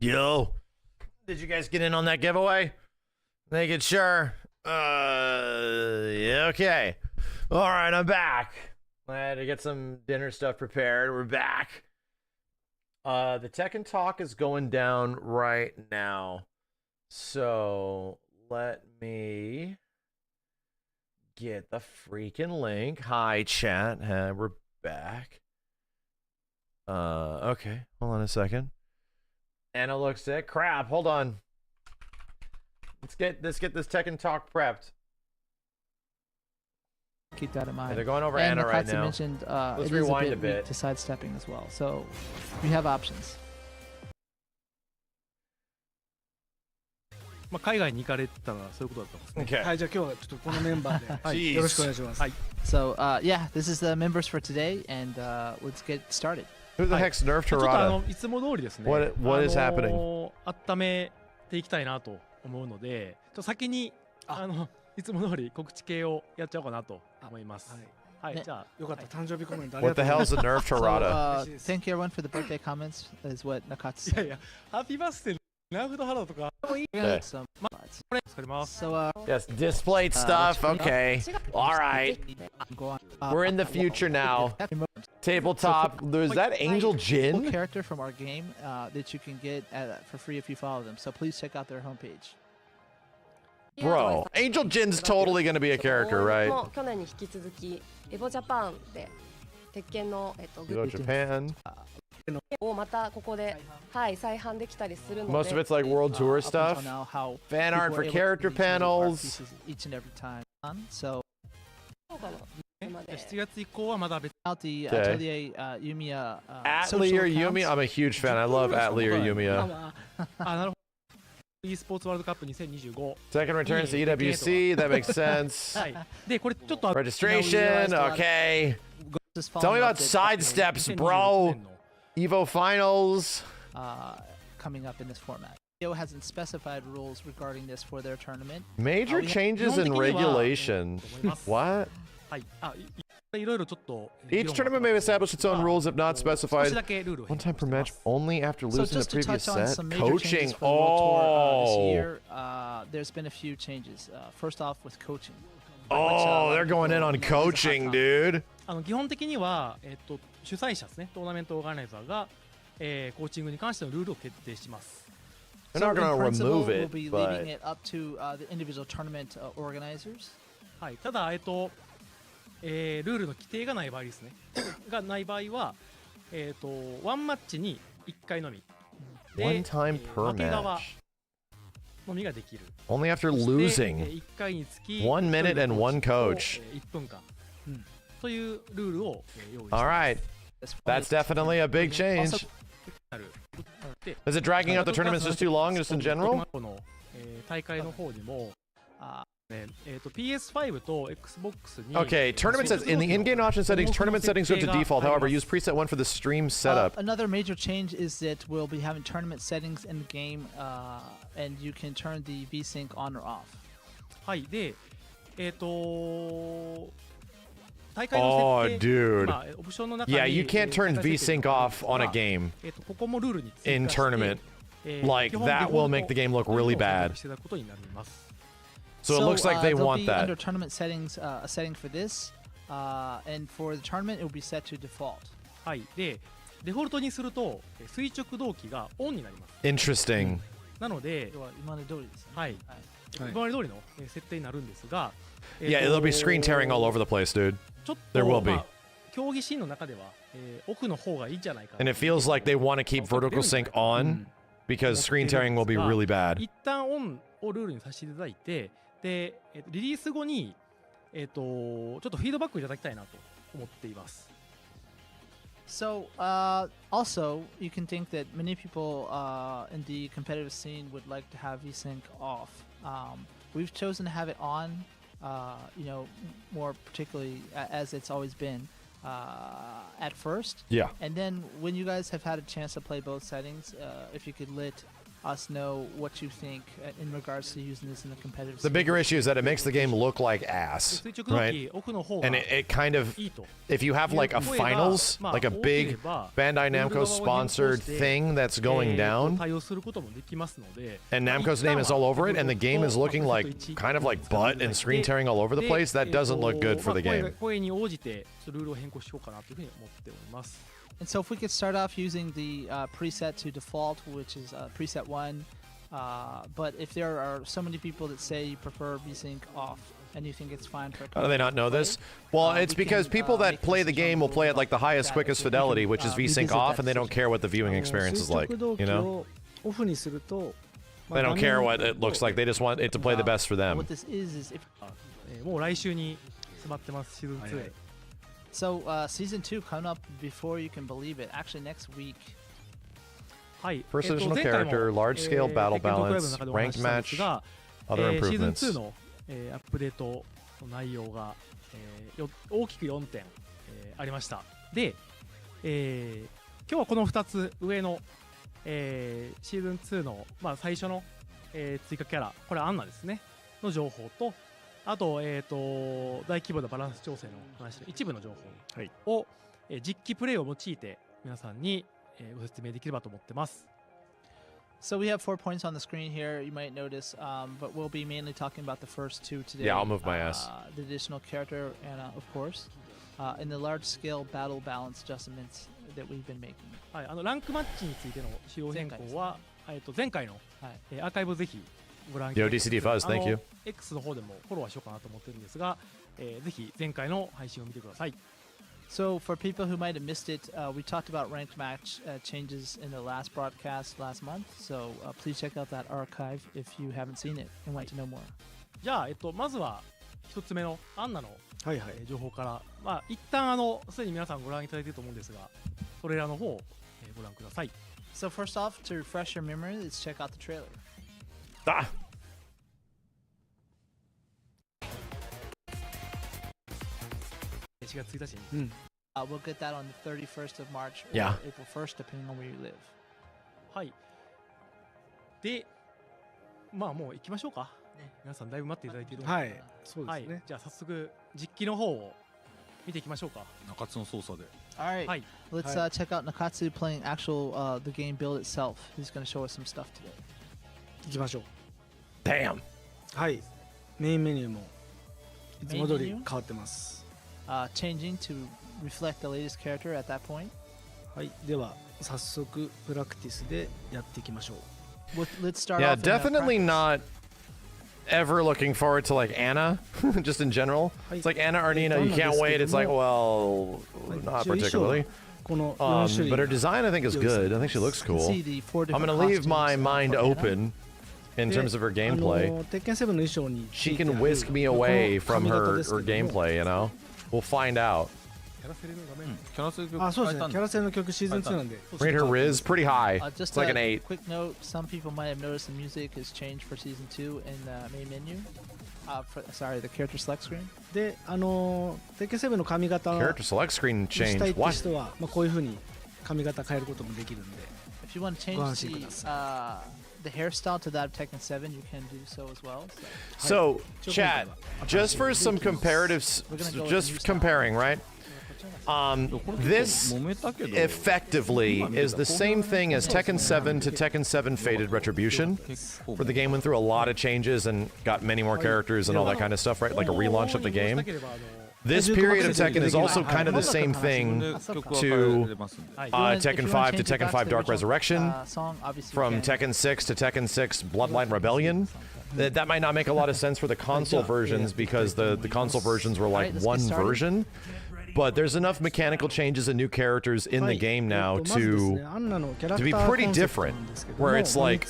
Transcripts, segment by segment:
Yo, did you guys get in on that giveaway? Making sure. Yeah, okay. All right, I'm back. I had to get some dinner stuff prepared. We're back. The Tekken talk is going down right now. So let me get the freaking link. Hi, chat. We're back. Okay. Hold on a second. Anna looks sick. Crap. Hold on. Let's get this Tekken talk prepped. Keep that in mind. Yeah, they're going over and Anna right now. Mentioned, let's it rewind is a bit. To sidestepping as well. So we have options. まあ海外に行かれてたらそういうことだったんですね。Okay. はい、じゃあ今日はちょっとこのメンバーで、はい、よろしくお願いします。はい。So yeah, this is the members for today, and let's get started. Who the heck's Nerf ちょっ Torada? といつも通りですね。What is happening? 温めていきたいなと思うので、ちょっと先にいつも通り告知系をやっちゃおうかなと思います。はい。はい、じゃあよかった誕生日コメントありが What とう the ござい hell's ます。a Nerf Torada? So, thank you everyone for the birthday comments. Is what Nakatsu いやいや、ハッピーバースデーナーフドハローとか。Okay. some mods. これ助かります。 So Yes, displayed stuff. Okay. All right. go on. We're in the future now. Tabletop. There's that Angel Full Jin? character from our game that you can get for free if you follow them. So please check out their homepage. Bro, Angel Jin's totally gonna be a character, right? 去年に引き続きエボジャパンで鉄拳のグ Go ッズ Japan. をまたここではい再販できたりするので Most of it's like world tour Up until stuff. now, how Fan art people for were able to character reach into art panels. pieces each and every time. So そうかな今で7月以降はまだ別 out the Okay. Atelier Yumiya Atli social or accounts. Yumiya? I'm a huge fan. I love Atli or Yumiya. なるほど。e スポーツワールドカップ2025。 Second returns to EWC. That makes sense. はい。でこれちょっと Registration. Okay. Just Tell me following about up that, sidesteps, bro. Evo Finals. Coming up in this format. Io hasn't specified rules regarding this for their tournament. Major changes in regulation. What? はい。いろいろちょっと Each tournament may establish its own rules if not 少し specified. だけルールを One time per match only after So losing the just to previous touch on set. some major Coaching. changes for the World Tour this Oh. year, there's been a few changes. First off with coaching. Oh, they're going in on coaching, dude. 基本的には主催者ですね。トーナメントオーガナイザーがコーチングに関してのルールを決定します。 They're So not going in to principle, remove we'll it, be but leaving it up to the individual tournament organizers. はい。ただルールの規定がない場合ですね。がない場合はワンマッチに1回のみ。 one time per 負け側 match. のみができる。 Only after そして losing. 1回につき 1 minute and 1 coach. 1分間というルールを用意して All right. That's definitely a big change. ある。 Is it dragging out the tournaments just too long, just in general? この大会の方にもPS5 と Xbox に Okay, tournament sets in the in-game option settings. Tournament settings go to default. However, use preset 1 for the stream setup. Another major change is that we'll be having tournament settings in the game, and you can turn the VSYNC on or off. はい。で大会の Oh, 設定 dude. まあオプションの中に Yeah, you can't turn 大会設定 VSync off on a game ここもルールに追 in 加して tournament. Like, that will make the game look really bad. していただくことになります。 So it looks like they there'll want be under that. tournament settings, a setting for this, and for the tournament, it will be set to default. はい。でデフォルトにすると垂直動機がオンになります。 Interesting. なので、今まで通りですね。はい。今まで通りの設定になるんですが、 Yeah, it'll be screen tearing all over the place, dude. ちょっ There と will be. まあ競技シーンの中ではオフの方がいいんじゃないかな。 And it feels like they want to keep vertical sync on because screen tearing will be really bad. 一旦オンをルールにさせていただいて、でリリース後にちょっとフィードバックいただきたいなと思っています。 So, also, you can think that many people in the competitive scene would like to have VSync off. We've chosen to have it on, more particularly as it's always been at first. Yeah. And then when you guys have had a chance to play both settings, if you could let us know what you think in regards to using this in the competitive The scene. bigger issue is that it makes the game look like ass, 垂直の right? 時奥の方 And が it kind of, いいと if you have like a finals, like a big Bandai Namco sponsored thing that's going down, 対応することもできますので and Namco's name is all over it, and the game is looking like kind of like butt and screen tearing all over the place, that doesn't look good for the game. 声に応じてルールを変更しようかなというふうに思っております。 And so if we could start off using the preset to default, which is preset 1, but if there are so many people that say you prefer VSync off and you think it's fine for How do they not know this? Well, it's because people that play the game will play at like the highest, quickest fidelity, which is VSync off, and they don't care what the viewing experience is like, you know? オフにすると They don't care what it looks like, they just want it to play the best for them. What this is if もう来週に迫ってますシーズン2へ。 so season 2 coming up before you can believe it. Actually next week. はい。 First 前 additional 回も character, large scale battle テッケントクラブの balance, 中でお話 ranked ししたんです match, が、 other シーズン improvements. 2の、アップデートの内容が、大きく4点、ありました。で、今日はこの2つ上の、シーズン2の、最初の、追加キャラ、これはアンナですね、の情報と、あと、大規模なバランス調整の話の一部の情報を、実機プレイを用いて皆さんに、ご説明できればと思ってます。 So we have 4 points on the screen here, you might notice, but we'll be mainly talking about the first 2 today. Yeah, I'll move my ass. The additional character, Anna, of course, and the large-scale battle balance adjustments that we've been making. はい、ランクマッチについての仕様変更は、前回の、アーカイブをぜひご覧いただ Yo, DCD Fuzz, thank you. X の方でもフォローはしようかなと思ってるんですが、ぜひ前回の配信を見てください。 So for people who might have missed it, we talked about ranked match changes in the last broadcast last month. So please check out that archive if you haven't seen it and want to know more. じゃあ、まずは一つ目のアンナの、はいはい情報から、一旦すでに皆さんご覧いただいていると思うんですが、それらの方を、ご覧ください。 So first off, to refresh your memory, let's check out the trailer. Ah! 4月1日に、We'll get that on the 31st of March or Yeah. April 1st, depending on where you live. はい。で、もう行きましょうか。ね皆さんだいぶ待っていただいているので、はいそうはいですね、じゃあ早速実機の方を見ていきましょうか。中津の操作で All right, はい。 let's check out Nakatsu playing actual the game build itself. He's going to show us some stuff today. 行きましょう Damn. はいメインメニューもいつも通り変わってます Changing to reflect the latest character at that point. はいでは早速プラクティスでやっていきましょう Let's start Yeah, off. definitely not ever looking forward to like Anna, just in general. Hi. It's like Anna Arnina, you can't wait. It's like, well, not particularly. この4種類 But her design, I think, is good. I think she looks cool. See the 4 I'm different gonna leave my costumes, mind for Anna. open in で terms of her gameplay. 鉄拳7の衣装に She can whisk me away from この髪型 her ですけども gameplay, you know? We'll find out. キャラセレの画面、キャラセル曲あそうです変えたんだねキャラセルの曲シーズン2なんで Rate her Riz pretty high. Just It's like an a 8. quick note: some people might have noticed the music has changed for season 2 in the main menu. Sorry, the character select screen. で鉄拳7の髪型を Character select screen したい changed. って What? 人は、こういう風に髪型変えることもできるんで If you want to change ご安心ください。 the hairstyle to that of Tekken 7, you can do so as well. So, chat, just for some comparatives, just comparing, right? This 揉めたけど effectively is the same thing as Tekken 7 to Tekken 7 Faded Retribution, 結構 where the game went through a lot of changes and got many more characters and all that kind of stuff, right? Like a relaunch of the game. This period of Tekken is also kind of the same thing 曲は変えれ to ますんで Tekken 5 to Tekken 5 Dark Resurrection, song, obviously from you can. Tekken 6 to Tekken 6 Bloodline Rebellion. That might not make a lot of sense for the console versions because the console versions were like Alright, let's get one started. version. But there's enough mechanical changes and new characters in the game now to be pretty different, where it's like,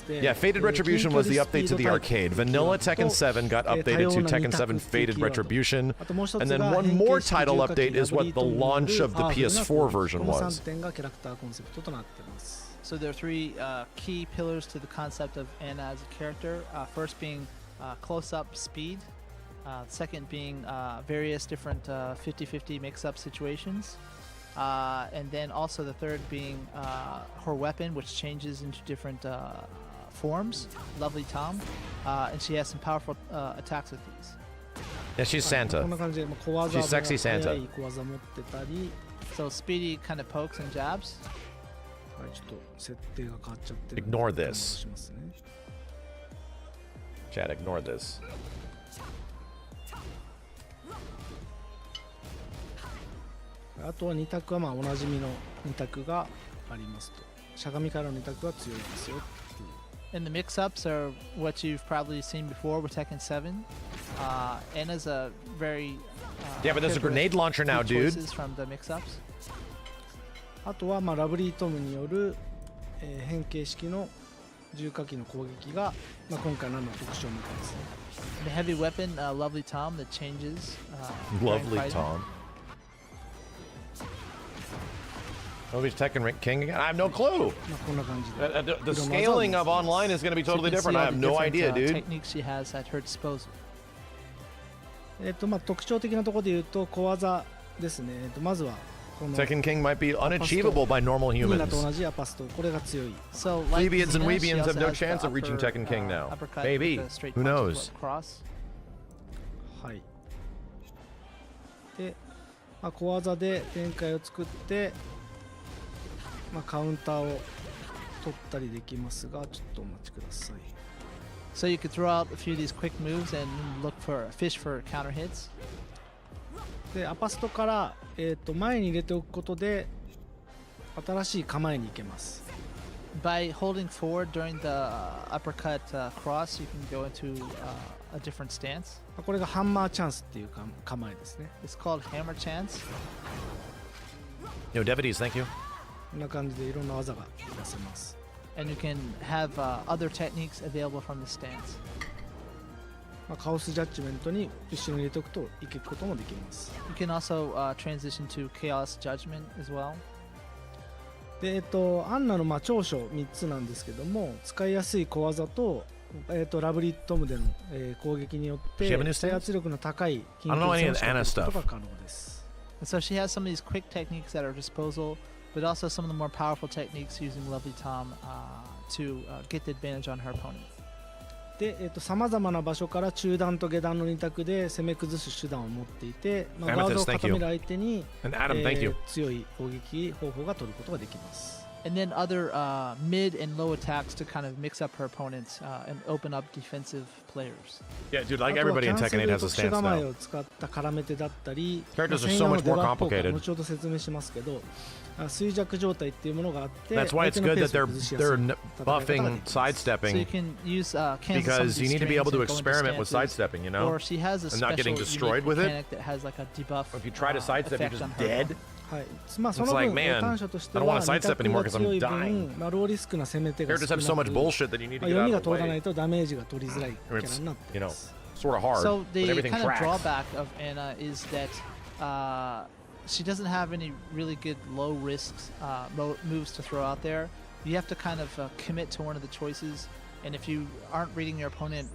yeah, Faded Retribution was the update to the arcade. Vanilla Tekken 7 got updated to Tekken 7 Faded Retribution, and then one more title update is what the launch of the PS4 version was. So there are 3 key pillars to the concept of Anna as a character. First being close-up speed. Second being various different 50-50 mix-up situations. And then also the third being her weapon, which changes into different forms, Lovely Tom, and she has some powerful attacks with these. Yeah, she's こん Santa. な感じで、まあ、小技 She's も sexy Santa. 速い小技持ってたり、 So Speedy kind of pokes and jabs. はい、ちょっと設定が変わっちゃってる Ignore んで this. しますね。 Chad, ignore this. あとは2択はまあおなじみの2択がありますと。しゃがみからの2択は強いですよっていう。 And the mix-ups are what you've probably seen before with Tekken 7. Anna's a very Yeah, but there's a grenade launcher now, dude. choices from the mix-ups. あとはまあラブリートムによる、変形式の重火器の攻撃が、まあ、今回の特徴みたいですね。 The heavy weapon, Lovely Tom, that changes. during Lovely fighting. Tom. Nobody's Tekken King again? I have no clue. まあ、こんな感じで。 The scaling of online is going to be So you totally can see different. I all have the no different, idea, dude. techniques she has at her disposal. まあ、特徴的なところで言うと小技ですね。まずはこの Tekken King might be unachievable by normal ミーナと humans. 同じアパスト、これが強い。 So like Plebeians and Xena, she Weebians have also no has the chance of reaching upper, Tekken King now. uppercut Maybe. with the straight Who punches knows? across. はい。で、まあ、小技で展開を作って、まあ、カウンターを取ったりできますが、ちょっとお待ちください。 So you could throw out a few of these quick moves and fish for counter hits. で、アパストから、前に入れておくことで新しい構えに行けます。 By holding forward during the uppercut cross, you can go into a different stance. これがハンマーチャンスっていう構えですね。 It's called hammer chance. No devotees, thank you. こんな感じでいろんな技が出せます。 And you can have other techniques available from the stance. まあ、カオスジャッジメントに後ろに入れておくといけることもできます。 You can also transition to chaos judgment as well. で、アンナのまあ長所3つなんですけども、使いやすい小技と、ラブリットムでの、攻撃によって制圧力の高い緊急戦を仕掛けることが可能です。 And so she has some of these quick techniques at her disposal, but also some of the more powerful techniques using Lovely Tom to get the advantage on her opponent. で、さまざまな場所から中段と下段の2択で攻め崩す手段を持っていて、まあ、ガードを固める相手に、And Adam, thank you. 強い攻撃方法が取ることができます。 And then other mid and low attacks to kind of mix up her opponents and open up defensive players. Yeah, dude, like everybody in Tekken 8 has a 特殊 stance 構え now. を使った絡め手だったり、 Characters are まあ so 専用の much デ more バッフ効果 complicated. 後ほど説明しますけど、衰弱状態っていうものがあって、 That's why it's 相手の good ペー that スを they're 崩しやすい they're 戦い方ができ buffing ます So you sidestepping can use cancel some of because you these need to be able strings to and go into experiment with stances, sidestepping, you know? or she has a And not getting special destroyed unique with it. mechanic that has like a debuff If you try to sidestep, you're effect just on her dead. opponent. はい、まあそ It's の like, 分 man, 短所として I don't は wanna sidestep 二択 anymore が 'cause 強 I'm い dying. 分、まあ、ローリスクな攻め手が Characters 少 have な so much く、 bullshit that you need ま to あ、 get 読 out みが of the 通らな way. いとダメージが取りづらいキ Or ャラ it's, になって you い know, ます。 sort of hard, So but the everything kind of tracks. drawback of Anna is that she doesn't have any really good low risks moves to throw out there. You have to kind of commit to one of the choices, and if you aren't reading your opponent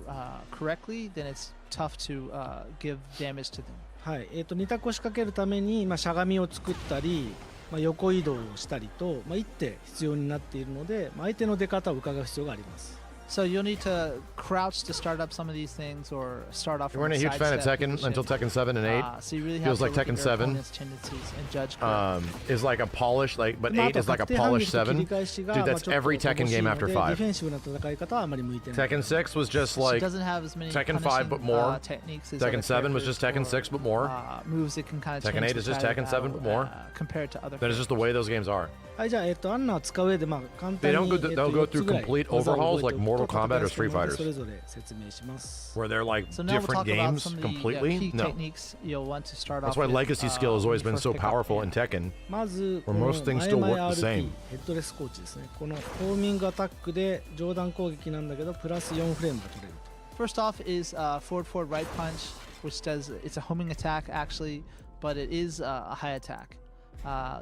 correctly, then it's tough to give damage to them. はい、2択を仕掛けるために、まあ、しゃがみを作ったり、まあ、横移動をしたりと、まあ、一手必要になっているので、まあ、相手の出方を伺う必要があります。So you'll need to crouch to start up some of these things, or start off. You weren't a huge fan of Tekken until Tekken 7 and 8. So you really Feels have to like look Tekken at your 7, opponent's tendencies and judge correctly. Is like a polished, like, but まあ、あ 8と is like a 確定反 polished 撃と切り 7. 返しが Dude, まあ that's ちょっと every Tekken 乏しい game の after で 5. ディフェンシブな戦い方はあまり向いてない。 Tekken 6 was just She like doesn't have as many Tekken 5 punishing, but more. techniques as Tekken other 7 was characters, just Tekken or, 6 but more. Moves that can kind of Tekken 8 is just Tekken 7 but more. Compared to other. That is just the way those games are. はい、じゃあ、アンナを使う上で、まあ、簡 They 単 don't に go, they'll go 4つ through ぐらい complete 技を overhauls 覚え like てお Mortal くと Kombat or 戦い Street 方なので Fighters, それぞれ説明します。 where they're like So now we'll different talk about games some of the completely. key No. techniques you'll want to start That's off why with, legacy skill has when always you been first so pick up powerful Anna. in Tekken. まず、こ Where の most things 前 still 々 work the RT same. ヘッドレスコーチですね。このホーミングアタックで上段攻撃なんだけど、プラス4フレームが取れると。 First off is forward right punch, which does it's a homing attack actually, but it is a high attack.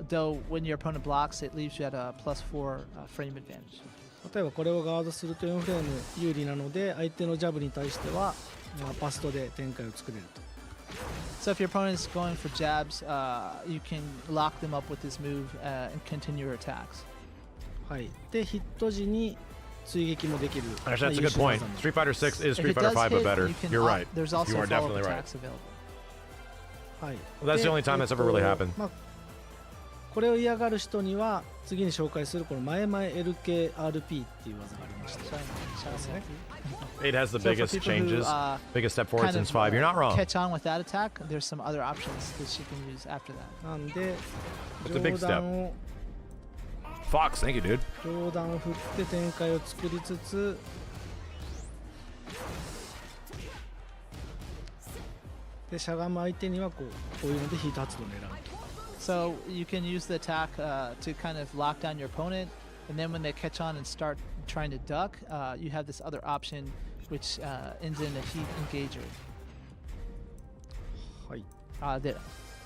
Though when your opponent blocks, it leaves you at a +4 frame advantage. 例えばこれをガードすると4フレーム有利なので、相手のジャブに対しては、まあ、パストで展開を作れると。So if your opponent is going for jabs, you can lock them up with this move and continue your attacks. はい、でヒット時に、追撃もできる。 Actually, that's a good point. Street Fighter 6 is If Street it Fighter does 5, but hit, better. you can, You're right. There's also You are follow-up definitely right. attacks available. はい。 Well, that's the only time that's ever really happened. まあ、これを嫌がる人には次に紹介するこの前々 LKRP っていう技がありまして。 It has the So for biggest people who, changes, biggest step forward kind since of, 5. You're not wrong. Catch on with that attack. There's some other options that she can use after that. なんで That's a big 上段を Fox, thank you, dude. 上段を振って展開を作りつつでしゃがむ相手にはこういうのでヒート発動を狙うと。 So you can use the attack to kind of lock down your opponent, and then when they catch on and start trying to duck, you have this other option which ends in a heat engager はい。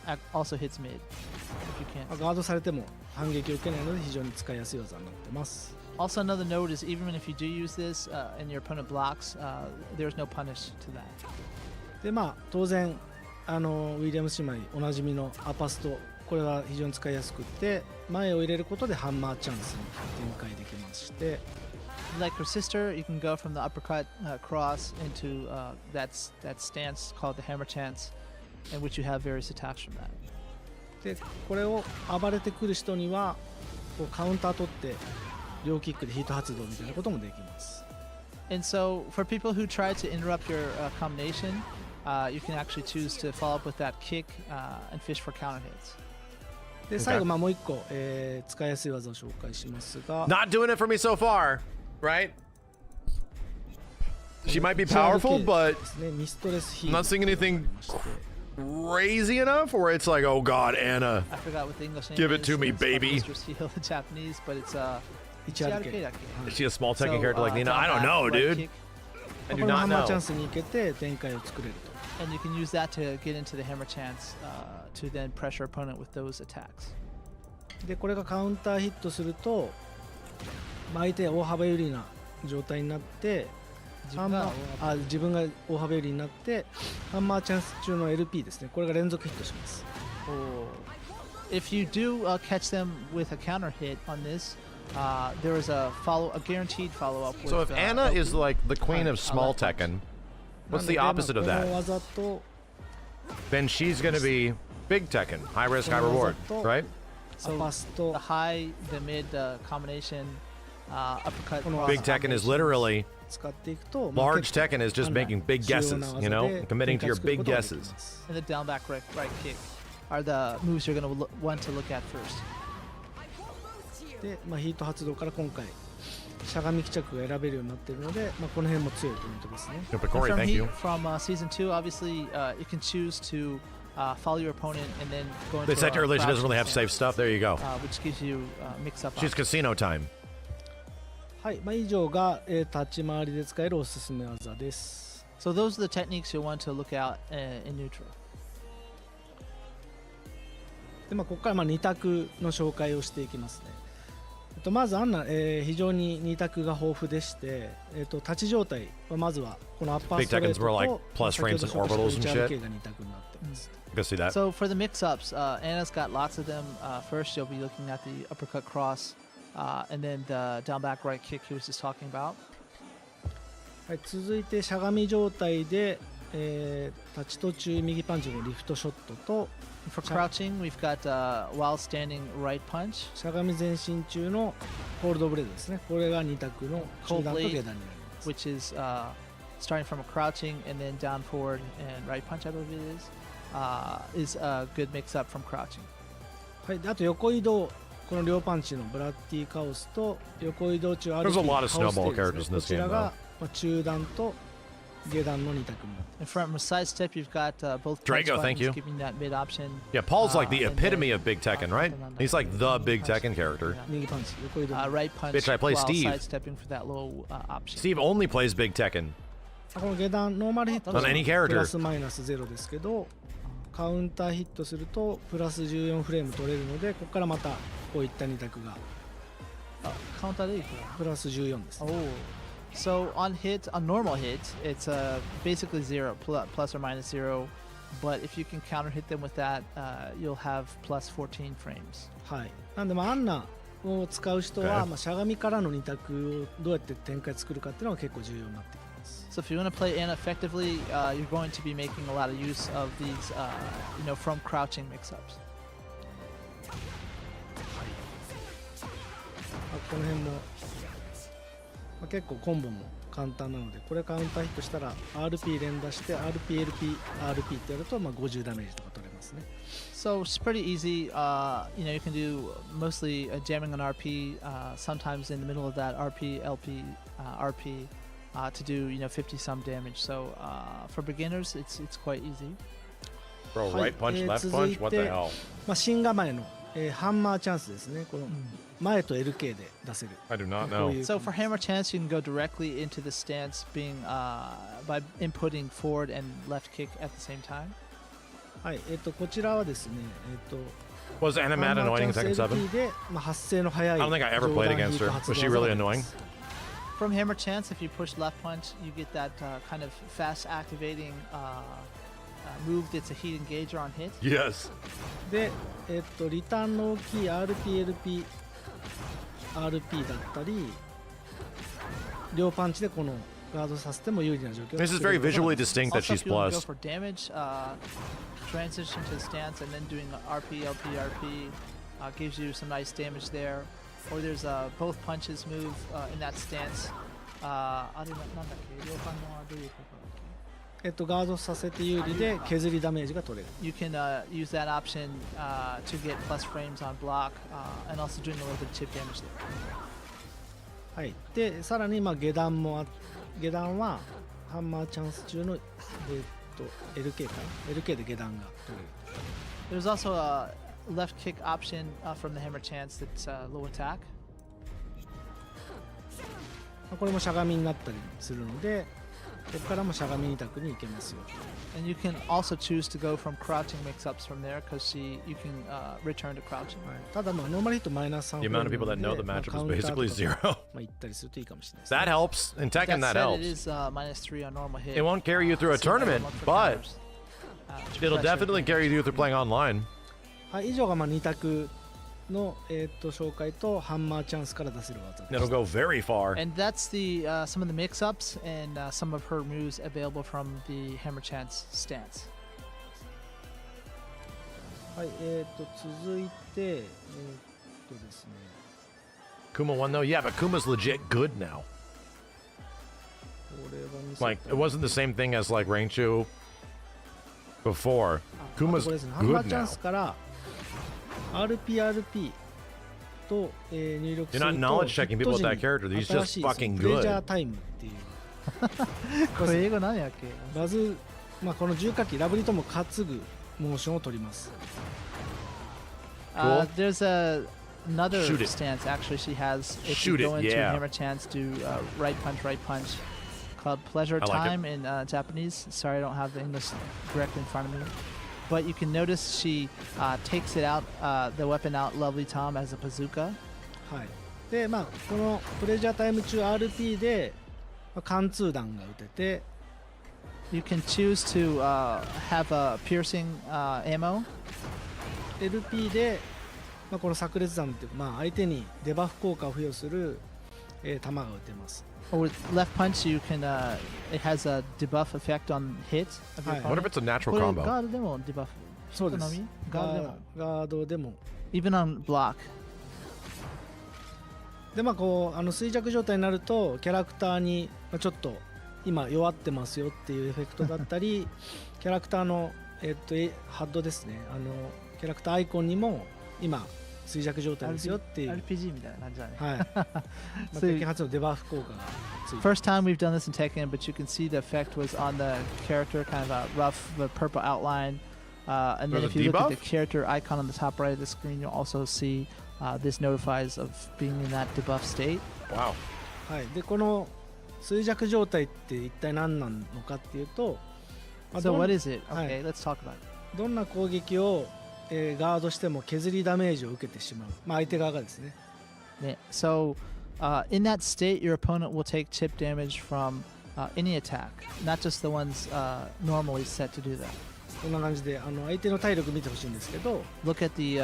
that also hits mid if you can't. ガードされても反撃を受けないので非常に使いやすい技になってます。 Also, another note is even if you do use this and your opponent blocks, there's no punish to that. でまあ当然ウィリアムス姉妹おなじみのアパストこれが非常に使いやすくって前を入れることでハンマーチャンスに展開できまして Like her sister, you can go from the uppercut cross into that stance called the hammer chance, in which you have various attacks from that. でこれを暴れてくる人にはこうカウンター取って両キックでヒート発動みたいなこともできます。 And so, for people who try to interrupt your combination, you can actually choose to follow up with that kick and fish for counter hits. で最後まあもう一個、使いやすい技を紹介しますが Not doing it for me so far, right? She might be powerful, but ですね、ミストレスヒー I'm not seeing anything crazy enough where it's like, oh god, Anna. I forgot what the English name Give it is. to me, It's like baby. Mistress Heal in Japanese, but it's Ichiharuke. Is she a small Tekken So, character like Nina? I don't down know, back, right dude. kick, I こ do れもハ not ンマーチャン know. スに行けて展開を作れると。 and you can use that to get into the hammer chance to then pressure opponent with those attacks. でこれがカウンターヒットすると、まあ、相手大幅有利な状態になって自分が大幅有利になってハンマーチャンス中の LP ですねこれが連続ヒットします。 If you do catch them with a counter hit on this, there is a guaranteed follow up. So if Anna is like the queen of small Tekken, what's the opposite of この that? 技と Then she's going to be big Tekken, high risk, high reward, right? So アパスト the high, the mid combination, uppercut. Well, cross Big Tekken is combination. literally 使っていくと large Tekken is just making big guesses, you know, committing to your big guesses. And the down back right kick are the moves you're going to want to look at first. で、まあ、ヒート発動から今回しゃがみ帰着が選べるようになっているので、まあ、この辺も強いポイントですね。 But Corey, thank you. From season 2, obviously, you can choose to follow your opponent and then go into They said a earlier she doesn't really have crouching safe stuff. There you go. stance, which gives you mix up. She's options. casino time. はい、まあ、以上が、立ち回りで使えるおすすめ技です。 So those are the techniques you'll want to look at in neutral. で、まあ、ここからまあ2択の紹介をしていきますね。まずアンナ、非常に2択が豊富でして、立ち状態はまずはこのアッパー Big ストレー Tekkens ト were と like plus 先ほ frames ど and 紹介 orbitals し and た shit. HRK が2択になってます。 You can see that. So for the mix-ups, Anna's got lots of them. First, you'll be looking at the uppercut cross, and then the down back right kick he was just talking about. はい、続いてしゃがみ状態で、立ち途中右パンチのリフトショットと For crouching, we've got while standing right punch. しゃがみ前進中のコールドブレードですね。これが2択の中段と下段になります。 Which is starting from a crouching and then down forward and right punch, I believe it is a good mix up from crouching. はい、であと横移動、この両パンチのブラッディカオスと横移動中 There's a lot of カオステ snowball イですね characters in こ this ちら game, が、まあ、中段と下段の2択になって And from a side step, you've got both Drago, punch thank buttons you. giving that mid option. Yeah, Paul's like the and epitome then, of Big Tekken, right? He's like the Big Tekken character. 右パンチ、横移動、Right punch Bitch, I play while Steve. sidestepping for that low option. Steve only plays Big Tekken. この下段ノーマルヒット On any character. プラスマイナス0ですけどカウンターヒットするとプラス14フレーム取れるのでここからまたこういった2択が Counter でいくプラス14です、ね Oh. So on normal hit, it's basically zero, plus or minus 0. But if you can counter hit them with that, you'll have plus 14 frames. はい、なんでまあアンナを使う人は、 Okay. しゃがみからの2択をどうやって展開作るかっていうのが結構重要になってきます。 So if you want to play Anna effectively, you're going to be making a lot of use of these, from crouching mix-ups. この辺も、結構コンボも簡単なので、これカウンターヒットしたら RP 連打して RP、LP、RP ってやると50ダメージとか取れますね。 So it's pretty easy. You can do mostly jamming on RP, sometimes in the middle of that RP, LP, RP to do 50 some damage. So for beginners, it's quite easy. Bro, はい right punch, left 続 punch, いて what the hell? 新構えの、ハンマーチャンスですね。この前と LK で出せる。 I do not こう know. いう So for hammer chance, you can go directly into the stance, being by inputting forward and left kick at the same time. はい、こちらはですね、Was Anna mad ハンマー annoying チャ in ンス Tekken 7? LP で、発生の早い I don't think I ever played against her. Was she really annoying? From hammer chance, if you push left punch, you get that kind of fast activating move that's a heat engager on hit. Yes. で、リターンの大きい RP、LP、RP だったり、両パンチでこのガードさせても有利な状況を This is 作る very ことが visually distinct that Also, she's if you want to go plus. for damage, transition to the stance and then doing RP, LP, RP gives you some nice damage there. Or there's both punches move in that stance. あれなんだっけ、両パンのはどういうことだっけ？ガードさせて有利で削りダメージが取れる。 You can use that option to get plus frames on block and also doing a little bit of chip damage there. はい。で、さらに下段も下段はハンマーチャンス中のLK かな LK で下段が取れる。 There's also a left kick option from the hammer chance that's low attack. これもしゃがみになったりするので、ここからもしゃがみ2択に行けますよ。 And you can also choose to go from crouching mix-ups from there because you can return to crouching. ただノーマルヒットマイナス3 The amount of people that know the matchup is basically zero. 行ったりするといいかもしれないですね。 That helps. In Tekken, that That said, it helps. is -3 on normal hit. It won't carry you through a So you gotta tournament, look for but counters, to it'll pressure definitely the carry damage. you through playing online. はい、以上が2択の、紹介とハンマーチャンスから出せる技です。 It'll go very far. And that's the some of the mix-ups and some of her moves available from the hammer chance stance. はい、続いて、ですね。 Kuma won though? Yeah, but Kuma's legit good now. これは見せた Like, it wasn't the same thing as like Raichu before. あとこ Kuma's れですね、ハンマー good チャン now. スから RP と、入力する You're と not knowledge checking people with that ヒット character. 時に He's 新 just しい fucking プレジャー good. タイムっていうこれ英語何やっけ？バズ、この重火器ラブリとも担ぐモーションを取ります。 Cool. There's another Shoot it. stance actually she has if Shoot you it, go into yeah. hammer chance do right punch called pleasure I like it. time in Japanese. Sorry, I don't have the English directly in front of me. But you can notice she takes it out, the weapon out, lovely Tom, as a bazooka. はい。で、このプレジャータイム中 RP で、貫通弾が撃てて、 You can choose to have a piercing ammo. LP で、この炸裂弾っていう、相手にデバフ効果を付与する、弾が撃てます。 Or with left punch, you can. It has a debuff effect on hit. Of your Hi. What if opponent. it's a natural これ combo? ガードでもデバフ。そうです。好みガードでも。ガードでも。 Even on block. で、衰弱状態になると、キャラクターに、ちょっと今弱ってますよっていうエフェクトだったり、キャラクターの、ハッドですね。キャラクターアイコンにも今衰弱状態ですよっていう、 RPG みたいな感じだね。はい。鉄拳初のデバフ効果がついて。 First time we've done this in Tekken, but you can see the effect was on the character, kind of a rough, the purple outline. And then There's if a you look at the debuff? character icon on the top right of the screen, you'll also see this notifies of being in that debuff state. Wow. はい。で、この衰弱状態って一体何なのかっていうと、So what is it? はい。 Okay, let's talk about it. どんな攻撃を、ガードしても削りダメージを受けてしまう。相手側がですね。So, in that state, your opponent will take chip damage from any attack, not just the ones normally set to do that. こんな感じで相手の体力見てほしいんですけど、 Look at the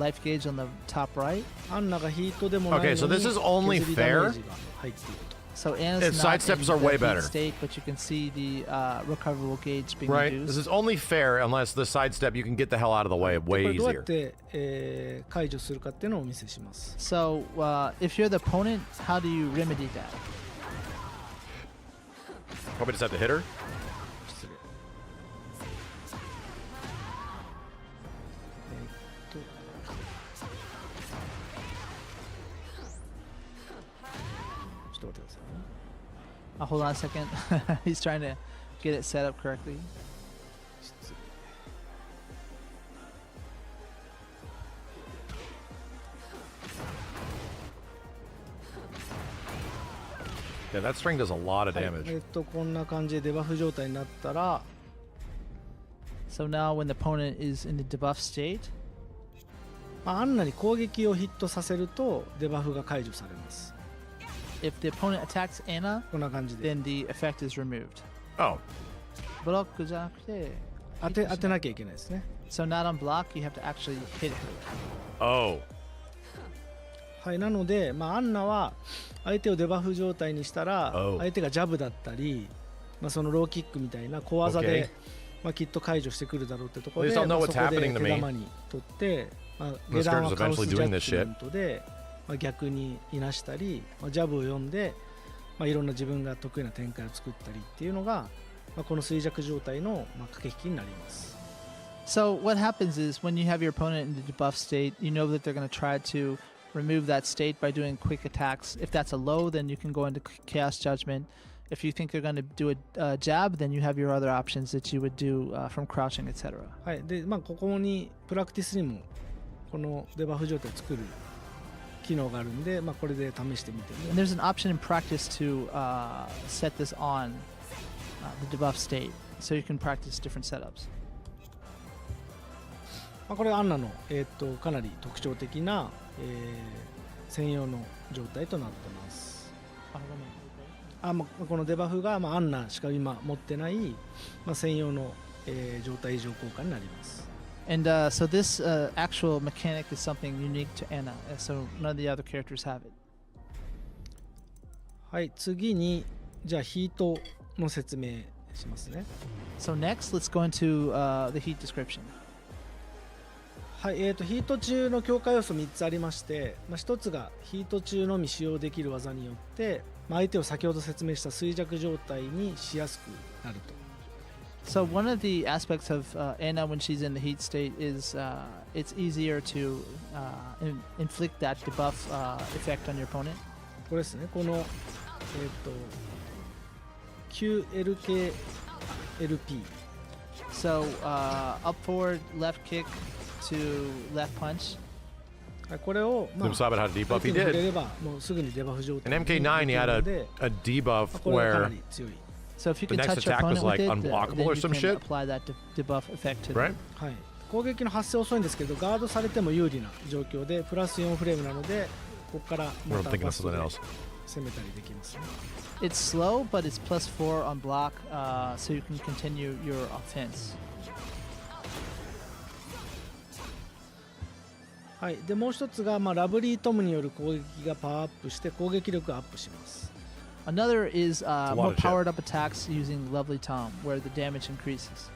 life gauge on the top right. アンナがヒートでもないのに Okay, so this is only 削りダメ fair? ージが入っていると。 So Anna's Its not sidesteps in are way the heat better. state, but you can see the recoverable gauge being Right. reduced. This is only fair unless the sidestep you can get the hell out of the way これ way どうや easier. って、解除するかっていうのをお見せします。 So if you're the opponent, how do you remedy that? Probably just have to hit her. 失礼。ちょっと待ってくださいね。 Hold on a second. He's trying to get it set up correctly. 失礼。 Yeah, that string does a lot of はい damage. こんな感じでデバフ状態になったら、 So now when the opponent is in the debuff state, アンナに攻撃をヒットさせるとデバフが解除されます。 if the opponent attacks Anna, こんな感じで then the effect is removed. Oh, ブロックじゃなくて、当てなきゃいけないですね。 So not on block, you have to actually hit her. oh. はい、なので、アンナは相手をデバフ状態にしたら、 Oh. 相手がジャブだったり、そのローキックみたいな小技で、きっと解除してくるだろうってところで、 Please don't know そ what's こで happening to 手 me. 玉に取って、下 This 段 character's はカオス eventually ジャ doing ッ this ジ shit. メントで、逆にいなしたり、ジャブを読んで、いろんな自分が得意な展開を作ったりっていうのが、この衰弱状態の駆け引きになります。 So what happens is when you have your opponent in the debuff state, you know that they're going to try to remove that state by doing quick attacks. If that's a low, then you can go into Chaos Judgment. If you think they're going to do a jab, then you have your other options that you would do from crouching, etc. はい、で、ここにプラクティスにもこのデバフ状態を作る機能があるんで、これで試してみて And there's an option in practice to set this on the debuff state, so you can practice different setups. これはアンナの、かなり特徴的な、専用の状態となってます。このデバフが、アンナしか今持ってない、専用の、状態異常効果になります。 And so this actual mechanic is something unique to Anna, so none of the other characters have it. はい、次にじゃあヒートの説明しますね。 So next, let's go into the heat description. はい、ヒート中の強化要素3つありまして、1つがヒート中のみ使用できる技によって、相手を先ほど説明した衰弱状態にしやすくなると。 So one of the aspects of Anna when she's in the heat state is it's easier to inflict that debuff effect on your opponent. これですね、この、QLKLP。 So up forward, left kick to left punch. これを、Luke saw about how to 相 debuff. 手 He に触れ did. ればもうすぐにデバフ状 In 態に MK9, he でき had るので、 a debuff これはかな where り強い。 So if you The can next touch your attack was opponent like with it, unblockable then or you some can shit? apply that debuff effect to right? them. はい、攻撃の発生遅いんですけど、ガードされても有利な状況で、プラス4フレームなので、ここからま I'm た thinking バ of スト something で else. 攻めたりできますね。 It's slow, but it's +4 on block, so you can continue your offense. はい、でもう一つが、ラブリートムによる攻撃がパワーアップして攻撃力がアップします。 Another is a lot more of shit. powered up attacks using Lovely Tom, where the damage increases.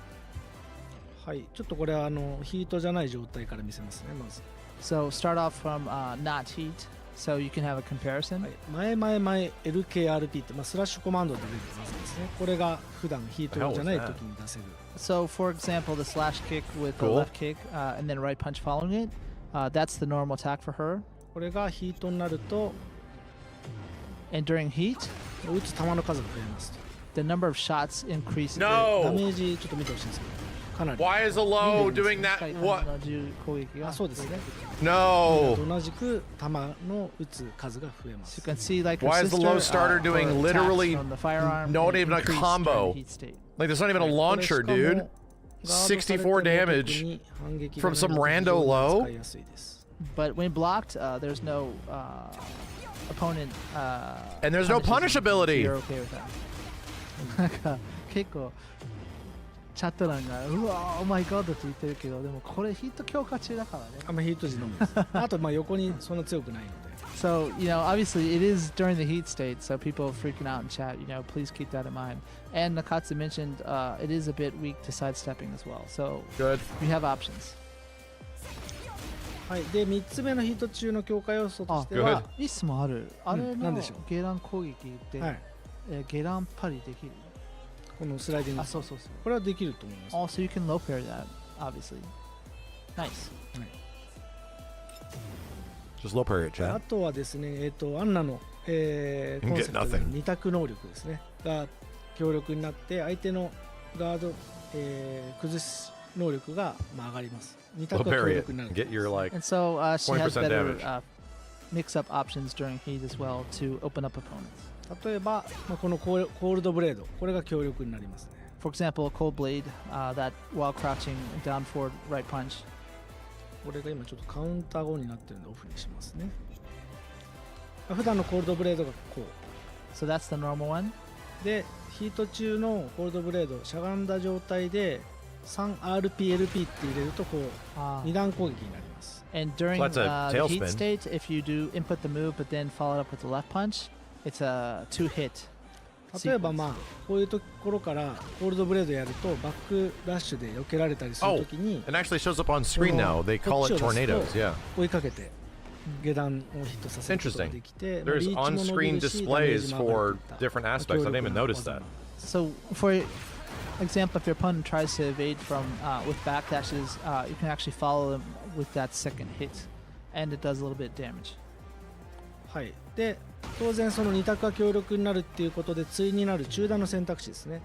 はい、ちょっとこれはヒートじゃない状態から見せますね、まず。 So start off from not heat, so you can have a comparison. はい、前 LKRP って、スラッシュコマンドで出る技ですね。これが普段ヒートじゃない時に出せる。 So for example, the slash kick with the Cool. left kick and then right punch following it, that's the normal attack for her. これがヒートになると、 And during heat, 打つ球の数が増えますと。 the number of shots increases. ダ No! メージちょっと見てほしいんですけど、かなり。 Why is a low doing that? What? あ、そうですね。 No! 同じく球の打つ数が増えま So す you。can see like her Why is the sister, low starter doing her literally attacks from the firearm not and even a increase combo? during heat state. Like, there's not even a launcher, dude. 64 damage from some rando low? 使いやすいです But when blocked, there's no opponent. And there's no punishes them, so punishability. You're okay with that. 結構チャット欄がうわー、オーマイガードって言ってるけど、でもこれヒート強化中だからね。あんまヒート時のみです。あとまあ横にそんな強くないので。So, you know, obviously it is during the heat state, so people freaking out in chat, you know, please keep that in mind. And Nakatsu mentioned it is a bit weak to sidestepping as well, so Good. you have options. はい。で3つ目のヒート中の強化要素としてあは、いい質問ある。あれのなんでしょうゲラン攻撃で、はい。ゲランパリできる。このスライディング。あ、そうそうそう。これはできると思います。 Also, you can low pair that, obviously. Nice. Just low parry it, あ chat. とはですね、アンナの、コンセプトで二択能力ですねが強力になって相手のガード、崩し能力が、上がります。二 Low 択が強 parry 力にな it. る。 Get your like. And so she has 20% better damage. mix-up options during heat as well to open up opponents. 例えば、このコールドブレード、これが強力になりますね。For example, a cold blade that while crouching down forward right punch. これが今ちょっとカウンター後になってるんでオフにしますね。普段のコールドブレードがこう So that's the normal one. で、ヒート中のコールドブレードしゃがんだ状態で 3RPLP って入れるとこう2段攻撃になります。 And during So that's a the heat tailspin. state, if you do input the move but then follow it up with the left punch, it's a 2-hit. 例えばこういうところからコールドブレードやるとバックラッシュで避けられたりするときに It actually shows up on screen now. They call it tornadoes. Yeah. 追いかけて下段をヒットさせることができて、 There's リーチも伸び on-screen るしダメー displays ジも上が for るといった different aspects. I didn't even notice that. So for example, if your opponent tries to evade from with backdashes, you can actually follow them with that second hit, and it does a little bit damage. はい。で、当然その2択が強力になるっていうことで対になる中段の選択肢ですね。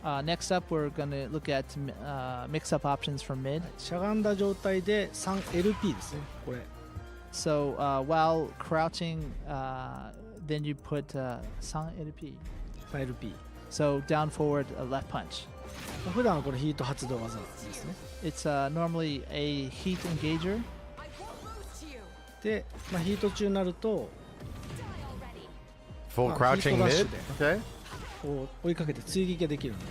Next up, we're going to look at mix-up options from mid. しゃがんだ状態で 3LP ですね。これ。So while crouching, then you put 3LP. 3LP。So down forward, left punch. 普段はこれヒート発動技ですね。It's normally a heat engager. で、ヒート中になると Full crouching mid. Okay. こう追いかけて追撃ができるので。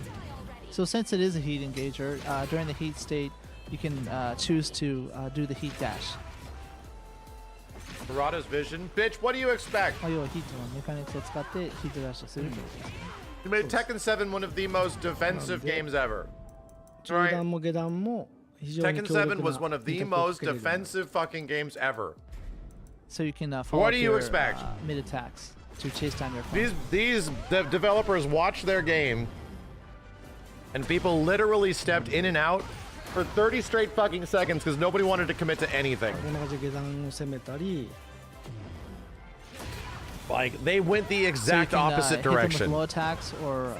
So since it is a heat engager, during the heat state, you can choose to do the heat dash. Murata's vision. Bitch, what do you expect? 要はヒートのメカニクスを使ってヒートダッシュするってことですね。You made Tekken 7 one of the most defensive games ever. 中段も下段も非常に Tekken 強力な 7 was one of the 二択をか most けれる defensive fucking games ever. So you can follow What up do you your expect? Mid attacks to chase down your opponent. These developers watched their game, and people literally stepped in and out for 30 straight fucking seconds because nobody wanted to commit to anything. こんな感じで下段を攻めたり Like they went the So you exact can, opposite hit them with direction. low attacks or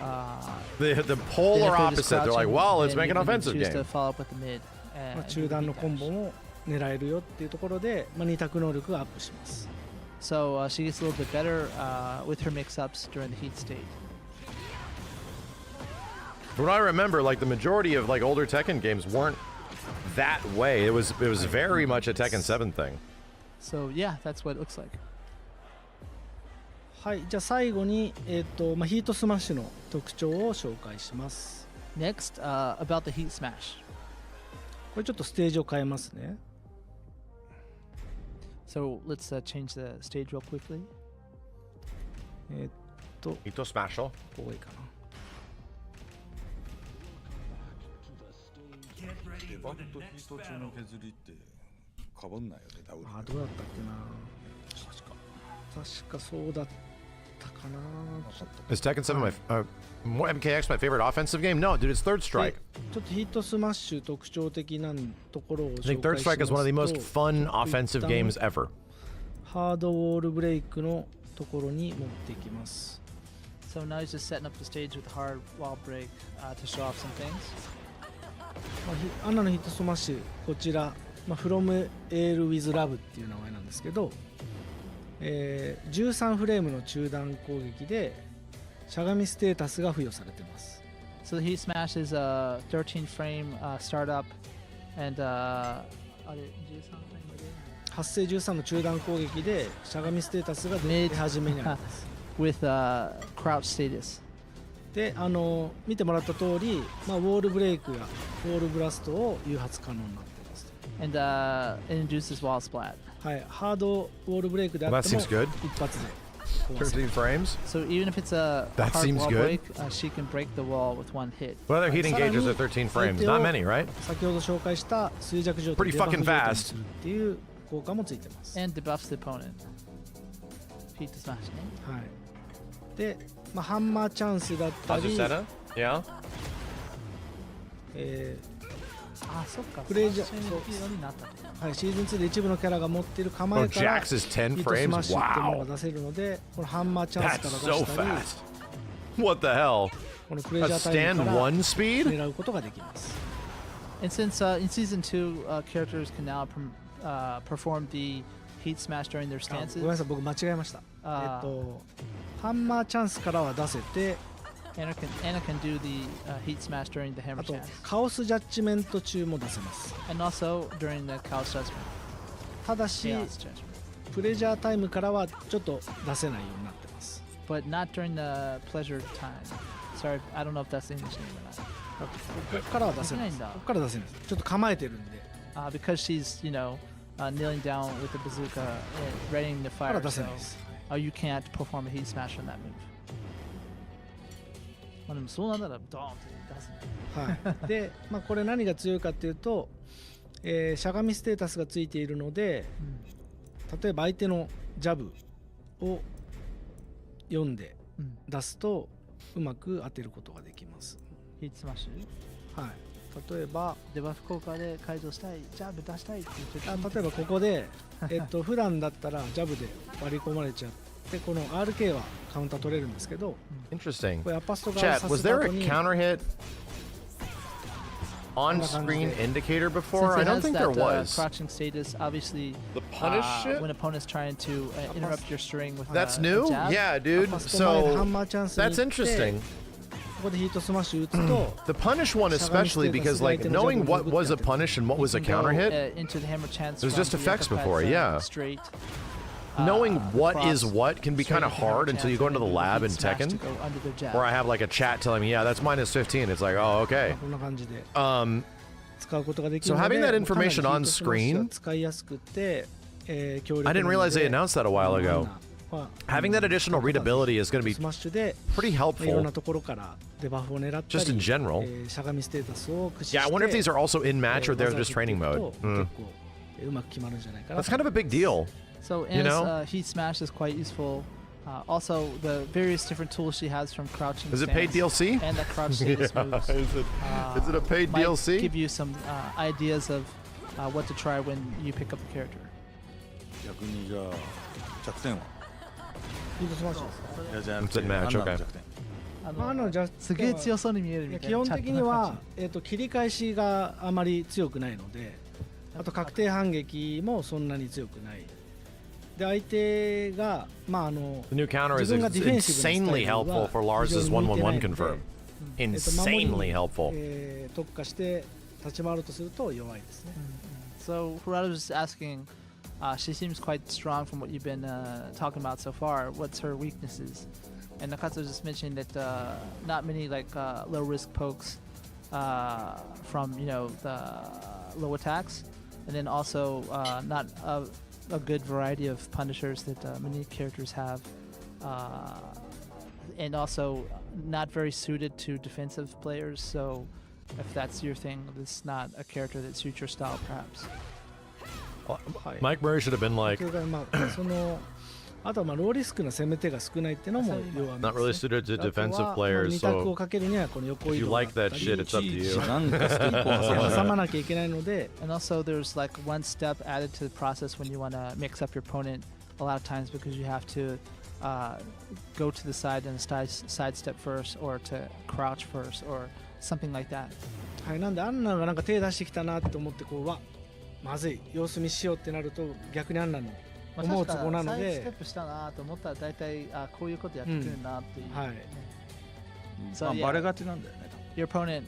The then polar if they're just opposite. They're like, crouching, well, let's then make you an can offensive choose game. to follow up with the mid. 中段のコンボも狙えるよっていうところで、二択能力がアップします。 So she gets a little bit better with her mix-ups during the heat state. From what I remember, like the majority of like older Tekken games weren't that way. It was very much a Tekken 7 thing. So yeah, that's what it looks like. はい、じゃあ最後に、ヒートスマッシュの特徴を紹介します。 Next, about the heat smash. これちょっとステージを変えますね。 So let's change the stage real quickly. Ito Smashal. ここがいいかな。デバットヒート中の削りってかぶんないよね、ダブル。あ、どうだったっけな。確かそうだったかな。 Is Tekken 7 my MKX my favorite offensive game? No, dude, it's Third で Strike. ちょっとヒートスマッシュ特徴的なところを I 紹 think 介 Third します Strike is one of the most と fun offensive games ever. ハードウォールブレイクのところに持っていきます。 So now he's just setting up the stage with hard wall break to show off some things. アンナのヒットスマッシュ、こちら、From Air with Love っていう名前なんですけど、13フレームの中段攻撃でしゃがみステータスが付与されています。 So the heat smash is a 13 frame startup and 発生13の中段攻撃でしゃがみステータスが出始めになります。 with crouch status. で見てもらった通り、まあ、ウォールブレイクやウォールブラストを誘発可能になってます。And it induces wall splat. はい、ハードウォールブレイクであっても That seems good. 一発で壊せ 13 る。 frames. So even if it's a That hard seems wall good. break, she can break the wall with one hit. What other heating gauges at 13 frames? Not many, right? 先ほど紹介した衰弱状態 Pretty デバフ fucking 状態に fast. するっていう効果もついてます。 And debuffs the opponent. Heat to smash. はい、で、まあ、ハンマーチャンスだったり、 Azucena? Yeah. あ、そっか。プレイジャー、最初に黄色になったと。はい、シーズン2で一部のキャラが持っている構 Oh, えから Jax is 10ヒートスマッ frames. シュっていうもの Wow. が出せるので、このハンマーチャンス That's から出 so したり、 fast. What the hell? このプレイ A ジャータイム stand から 1 speed? 狙うことができます。 And since in season 2, characters can now perform the heat smash during their あ、 stances. ごめんなさい、僕間違えました。あハンマーチャンスからは出せて、 Anna can do the heat smash during the hammer あと chance. カオスジャッジメント中も出せます。 And also during the Chaos Judgment. ただし、 Chaos Judgment. プレジャータイムからはちょっと出せないようになってます。 But not during the pleasure time. Sorry, I don't know if that's the English name or not. ここからは出せないです。ここからは出せないです。ちょっと構えてるんで。 Because she's, kneeling down with the bazooka and readying to ここから fire. は出せ So, ないです。 you can't perform a heat smash on that move. まあでもそうなんだらドーンって出すね。はい、で、まあ、これ何が強いかっていうと、しゃがみステータスがついているので、例えば相手のジャブを読んで出すとうまく当てることができます。ヒートスマッシュ。はい、例えばデバフ効果で解除したい、ジャブ出したいって言って例えばここで、普段だったらジャブで割り込まれちゃって、この RK はカウンター取れるんですけど、 Interesting. これアパストが Chat, さ was せた there 後 a に counter hit on screen indicator before? I Since it don't has think that, there was. crouching status, obviously, The punish shit? when opponent's trying to interrupt your string with That's a new? jab. Yeah, dude. アパスト前でハ So ンマーチャンスに行っ that's て interesting. ここでヒートスマッシュ打つと The punish one, especially because like knowing what was a punish and what was a You can counter go, hit, into the hammer chance There's from just the effects uppercut, before, yeah. Straight. knowing what cross, is what can be straight kind of into the hammer hard until chance you go and into the then do lab heat in smash to Tekken, go under the jab. where I have like a chat telling me, yeah, that's minus 15. It's like, oh, okay. こんな感じで Um, 使うことができる So ので、 having that かなり information ヒー on トスマッシュ screen, は使いやすくて、強力 I な didn't の realize they で announced that a while ago. まあ Having that additional readability is going to be スマッシュで pretty いろん helpful. なところからデバフを狙ったり、 Just in general. しゃがみステータスを駆使して、 Yeah, I wonder if these are also in match or they're 技を just 振って training いく mode. と Mm. 結構うまく決まるんじゃないかな That's kind of a big deal. So You Anna's know? Heat Smash is quite useful. Also, the various different tools she has from crouching. Is it paid stance DLC? And the crouch status moves. Is it a paid might DLC? Give you some ideas of what to try when you pick up the character. 逆にじゃあ弱点はヒートスマッシュですか。いやじゃなく It's a て match, アンナの okay. 弱点まあじゃあすげえ強そうに見えるみたいな。基本的にはチャットの感じ切り返しがあまり強くないので、あと確定反撃もそんなに強くない。で相手がまあ The new counter is 自分がディフェンシブなスタイル insanely は helpful for Lars's 非常に向いてないので 111 confirm. 守り Insanely に helpful. 特化して立ち回ろうとすると弱いですね。 So, Furado was just asking, she seems quite strong from what you've been talking about so far. What's her weaknesses? And Nakatsu was just mentioning that not many low risk pokes from the low attacks, and then also not a good variety of punishers that many characters have, and also not very suited to defensive players. So, if that's your thing, this is not a character that suits your style, perhaps. Mike Murray should have been like, それからまあそのあとはまあローリスクな攻め手が少ないっていうのも弱み not で really すね。 suited to あと defensive は players. 二択を So かけるにはこの横 if 移 you 動だっ like た that り shit, it's up to いちいち you. なんかステップを挟ま挟まななきゃいけないので、 And also, there's like one step added to the process when you want to mix up your opponent a lot of times because you have to go to the side and side step first or to crouch first or something like that. はい、なんでアンナがなんか手出してきたなって思ってこうわまずい様子見しようってなると逆にアンナの思うツボなのサイドステッで、プしたなと思ったら大体こういうことやってくるなっていう。はい。So, まあ yeah. バレがちなんだよね Your opponent,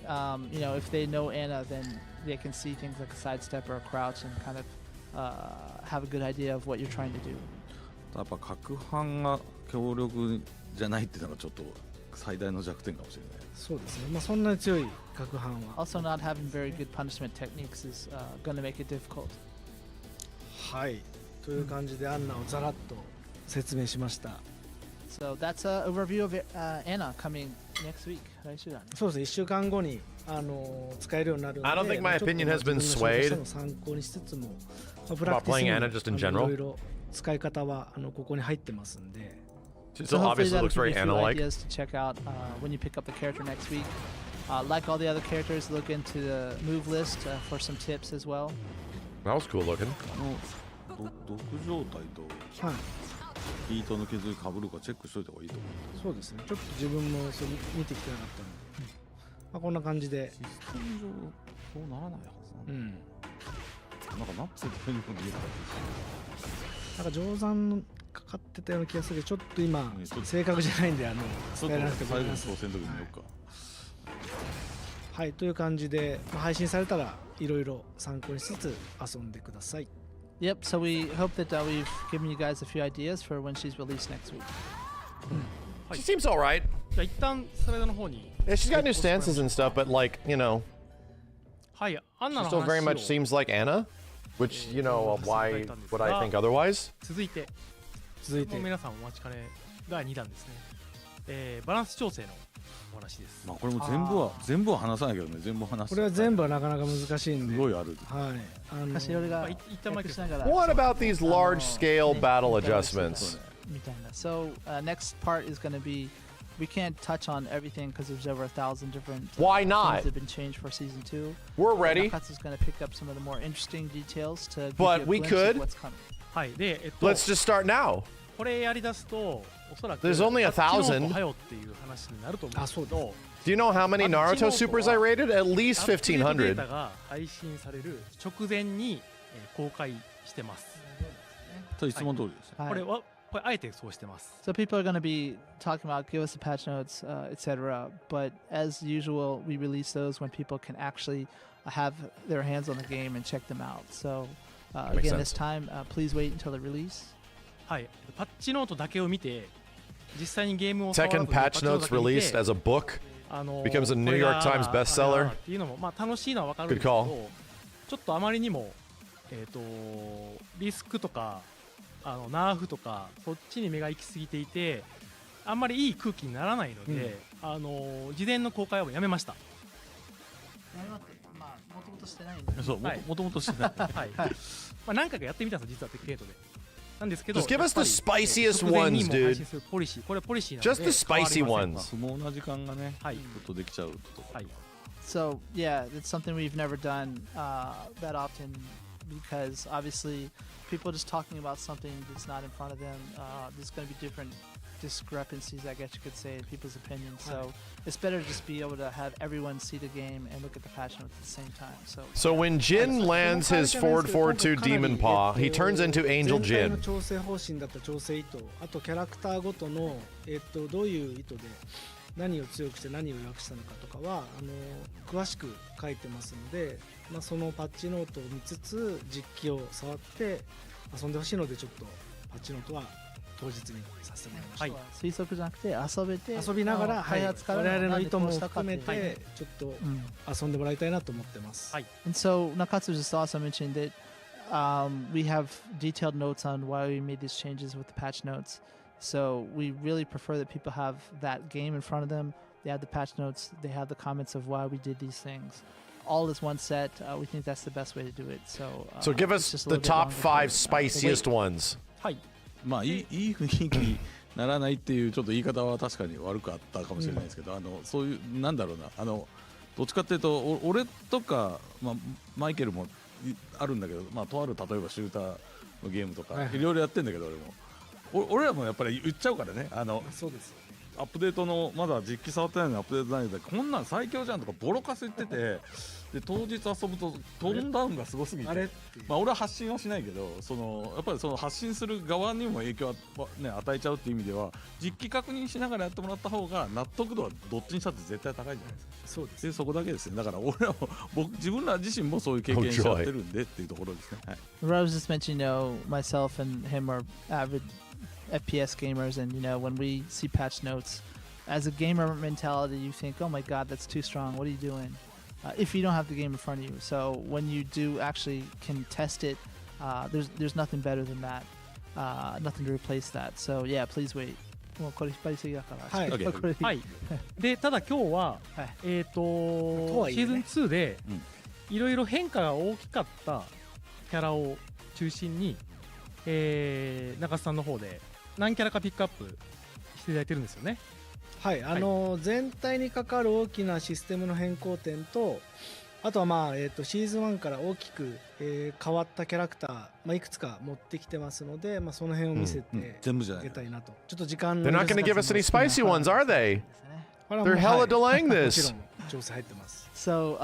if they know Anna, then they can see things like a sidestep or a crouch and kind of have a good idea of what you're trying to do. やっぱ角反が強力じゃないっていうのがちょっと最大の弱点かもしれない。そうですね、まあ、そんなに強い攪拌は Also, not having very good punishment techniques is going to make it difficult. はいという感じでアンナをざらっと説明しました。 So that's an overview of Anna coming next week. 来週だね。そうですね、1週間後に使えるようになるので I don't think my まあちょっと opinion has been 自分の swayed の参考にしつつも、まあ、プ about ラクティス playing に Anna just in general. いろいろ使い方はここに入ってますんで。 So obviously that'll looks give very you a few Anna-like. ideas to check out when you pick up the character next week. Like all the other characters, look into the move list for some tips as well. That was cool looking. 毒状態とはい、ヒートの削り被るかチェックしといた方がいいと思う。そうですね、ちょっと自分もそれ見てきてなかったので、まあ、こんな感じで、システム上そうならないはずなの。うん、なんかなってるように見えた。なんか定山かかってたような気がするけど、ちょっと今ねちょっと正確じゃないんでちょっと使えなくて最後のごめんなさい。挑戦の時に見ようか。はいという感じで、まあ、配信されたらいろいろ参考にしつつ遊んでください。 Yep, so we hope that we've given you guys a few ideas for when she's released next week. She seems alright. じゃあ一旦スライドの方に Yeah, she's got new stances and stuff, but like, you know, はいアン she ナの still very 話 much を seems like Anna, which, you know, why would I think otherwise? 続いて続いてもう皆さんお待ちかね第2弾ですね、バランス調整のお話です。まあこれも全部は話さないけどね、全部話す。これは全部はなかなか難しいんで、すごいある。はい、私俺がまあ一旦マイクしながら What about these large scale battle adjustments? みたいな。So next part is going to be, we can't touch on everything because there's over 1,000 different Why things not? that have been changed for season 2. We're ready, Nakatsu's going to pick up some of the more interesting details to give But you a we glimpse could. of what's coming. はいでlet's just start now. これやり出すとおそらく There's only パッチノー 1,000. トはよっていう話になると思うんですけど、 Do you know how many Naruto supers I rated? At least アップデートデー 1,500. タが配信される直前に、公開してます。といつも通りですね。はいこれあえてそうしてます。 So people are going to be talking about give us the patch notes, etc. But as usual, we release those when people can actually have their hands on the game and check them out. So Makes again, sense. this time, please wait until the release. はい、パッチノートだけを見て、実際にゲームを触らず Tekken にパッ patch チノー notes トだけ見 released て as a book. becomes becomes a New York Times bestseller. っていうのもまあ楽しいのはわかるんですけ Good ど、ちょっとあまりにもリスクとかナーフとかそっちに目が行き過ぎていて、あんまりいい空気にならないので、事前の公開はやめました。そう、はいもともとしてない。はい。まあ何回かやってみたんですよ、実はテッケートで。なんですけど、 Just give us the やっぱり spiciest 直前 ones, にも配 dude. 信するポリシー、これポリシーなので Just the spicy 変わりま ones. せん不毛な時間がね、はいちょっとできちゃうとか。はい。 So yeah, it's something we've never done that often because obviously people just talking about something that's not in front of them. There's going to be different discrepancies, I guess you could say, in people's opinions. So it's better to just be able to have everyone see the game and look at the patch notes at the same time. So when Jin lands his forward forward 2 demon paw, he turns into Angel 全体の Jin. 調整方針だった調整意図、あとキャラクターごとの、どういう意図で何を強くして何を弱くしたのかとかは詳しく書いてますので、まあ、そのパッチノートを見つつ実機を触って遊んでほしいので、ちょっとパッチノートは当日にさせてもらいました。はい。推測じゃなくて遊べて遊びながら、はい、開発から我々の意図も含めはいてちょっと遊んでもらいたいなと思ってます。はい。 And so Nakatsu just also mentioned that we have detailed notes on why we made these changes with the patch notes. So we really prefer that people have that game in front of them. They have the patch notes. They have the comments of why we did these things. All as one set. We think that's the best way to do it. So give it's us just a the little bit top longer 5 for, wait. spiciest ones. はい。まあいい雰囲気にならないっていうちょっと言い方は確かに悪かったかもしれないですけど、そういうなんだろうな、どっちかっていうと俺とか、まあ、マイケルもあるんだけど、まあ、とある例えばシューターのゲームとか、いろいろやってんだけど俺らもやっぱり言っちゃうからね、そうです。アップデートのまだ実機触ってないのにアップデートないのでこんなん最強じゃんとかボロカス言っててで当日遊ぶとトーンダウンがすごすぎて、あれまあ、俺は発信はしないけどやっぱりその発信する側にも影響を、ね、与えちゃうっていう意味では実機確認しながらやってもらった方が納得度はどっちにしたって絶対高いじゃないですか。そうです。そこだけですね。だから俺らも自分ら自身もそういう経験しちゃってるんでっていうところですね。はい。 What I was just mentioning, myself and him are avid FPS gamers, and when we see patch notes, as a gamer mentality, you think, oh my god, that's too strong. What are you doing? If you don't have the game in front of you. So when you do actually can test it, there's nothing better than that. Nothing to replace that. So yeah, please wait. もうこれ引っ張りすぎだから。はい。これはい。でただ今日は、はいシーズン2でいろいろ変化が大きかったキャラを中心に、中津さんの方で何キャラかピックアップしていただいてるんですよね。はい、全体にかかる大きなシステムの変更点と、あとはシーズン1から大きく、変わったキャラクター、いくつか持ってきてますので、その辺を見せてあげたいなと。ちょっっと時間 They're not going to give us any spicy ones, are they? これはもう They're hella delaying もちろ this. ん調整入ってます。So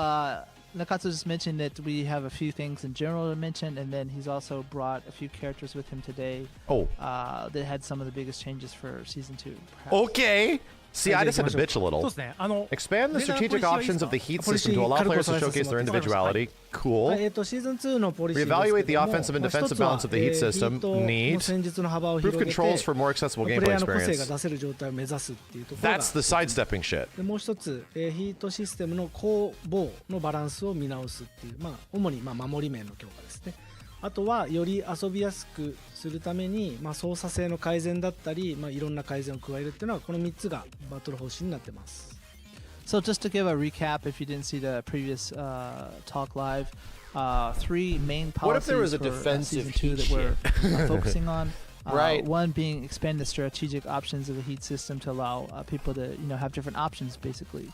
Nakatsu just mentioned that we have a few things in general to mention, and then he's also brought a few characters with him today. Oh. That had some of the biggest changes for season 2. Okay. See, I just had to bitch a そう little. ですね。Expand the strategic options of the heat system to allow players to showcase their individuality. は Cool. い、シーズン2のポリシーですけども、 Reevaluate the offensive and defensive balance of the heat system. ヒート Neat. の戦術の幅を Proof 広げて、 controls for more accessible プレイ gameplay ヤーの個性が experience. 出せる状態を目指すっていうところが That's the sidestepping shit. でもう一つ、ヒートシステムの攻防のバランスを見直すっていう、主に守り面の強化ですね。あとはより遊びやすくするために、操作性の改善だったり、いろんな改善を加えるっていうのはこの3つがバトル方針になってます。So just to give a recap, if you didn't see the previous talk live, 3 main What if there was policies a for defensive season 2 that heat we're focusing on. Right. One being expand the strategic options of the heat system to allow people to have different options basically.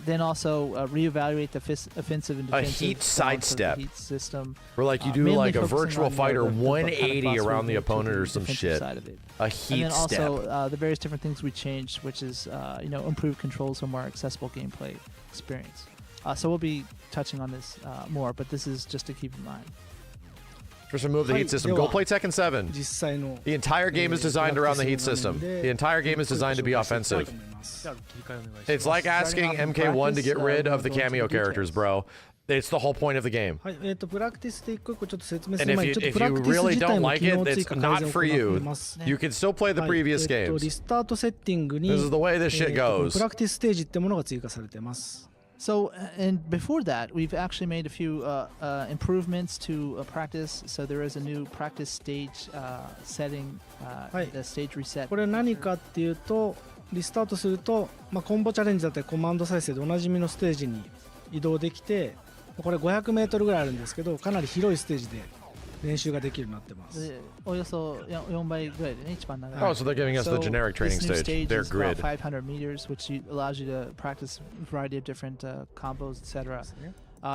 Then also reevaluate the offensive and A defensive heat balance of the sidestep. heat system. Where like you do Mainly like a focusing virtual on more fighter the kind of 180 boss around the movement to opponent or the some defensive shit. side of it. A And heat then step. also the various different things we changed, which is improved controls for more accessible gameplay experience. So we'll be touching on this more, but this is just to keep in mind. Just remove the heat system. Go play Tekken 7. 実際の The entire game is designed around the heat system. The entire game is designed to be offensive. じゃあ切り替えお願いします。 It's like asking MK1 to get rid of the cameo characters, bro. It's the whole point of the game. はい、プラクティスで一個一個ちょっと説明す And る if 前 you, にちょっと if プラ you クティス really 自体 don't も like 機能 it, 追 it's 加改 not 善を for 行って you. います。 You can still play the はい previous リ games. スタートセッティングに This is the way this shit プ goes. ラクティスステージってものが追加されています。 So, and before that, we've actually made a few improvements to practice. So there is a new practice stage setting, the stage reset. これ何かっていうと、リスタートすると、コンボチャレンジだったりコマンド再生でおなじみのステージに移動できて、これ500メートルぐらいあるんですけど、かなり広いステージで練習ができるようになってます。およそ4倍ぐらいでね、一番長い。 Oh, so they're giving us the generic training this new stage. Their is about grid. 500 meters, which allows you to practice a variety of different combos, etc.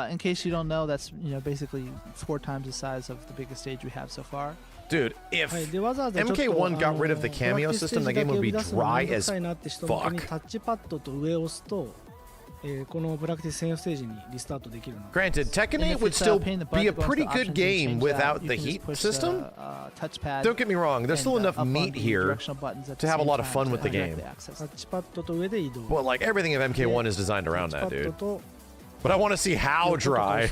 In case you don't know, that's basically 4 times the size of the biggest stage we have so far. Dude, if はい、でわざわざちょっと MK1 got rid of the プラク cameo ティスステ system, ー the ジだ game け would 呼び be 出すのがめ dry んどく as さいなって人向けに fuck. タッチパッドと上を押すと、このプラクティス専用ステージにリスタートできるの。 Granted, Tekken And 8 if would it's still pain in the be a butt to go into pretty the good options and game change without that, the you can heat just push system. Touchpad Don't get me wrong, there's still and, enough up on meat the here directional buttons at to the have a same lot of time fun to with the direct game. the access. タッチパッドと上で移動。 But like everything of MK1 is designed タッ around チパ that, ッド dude. と But I want to see how dry.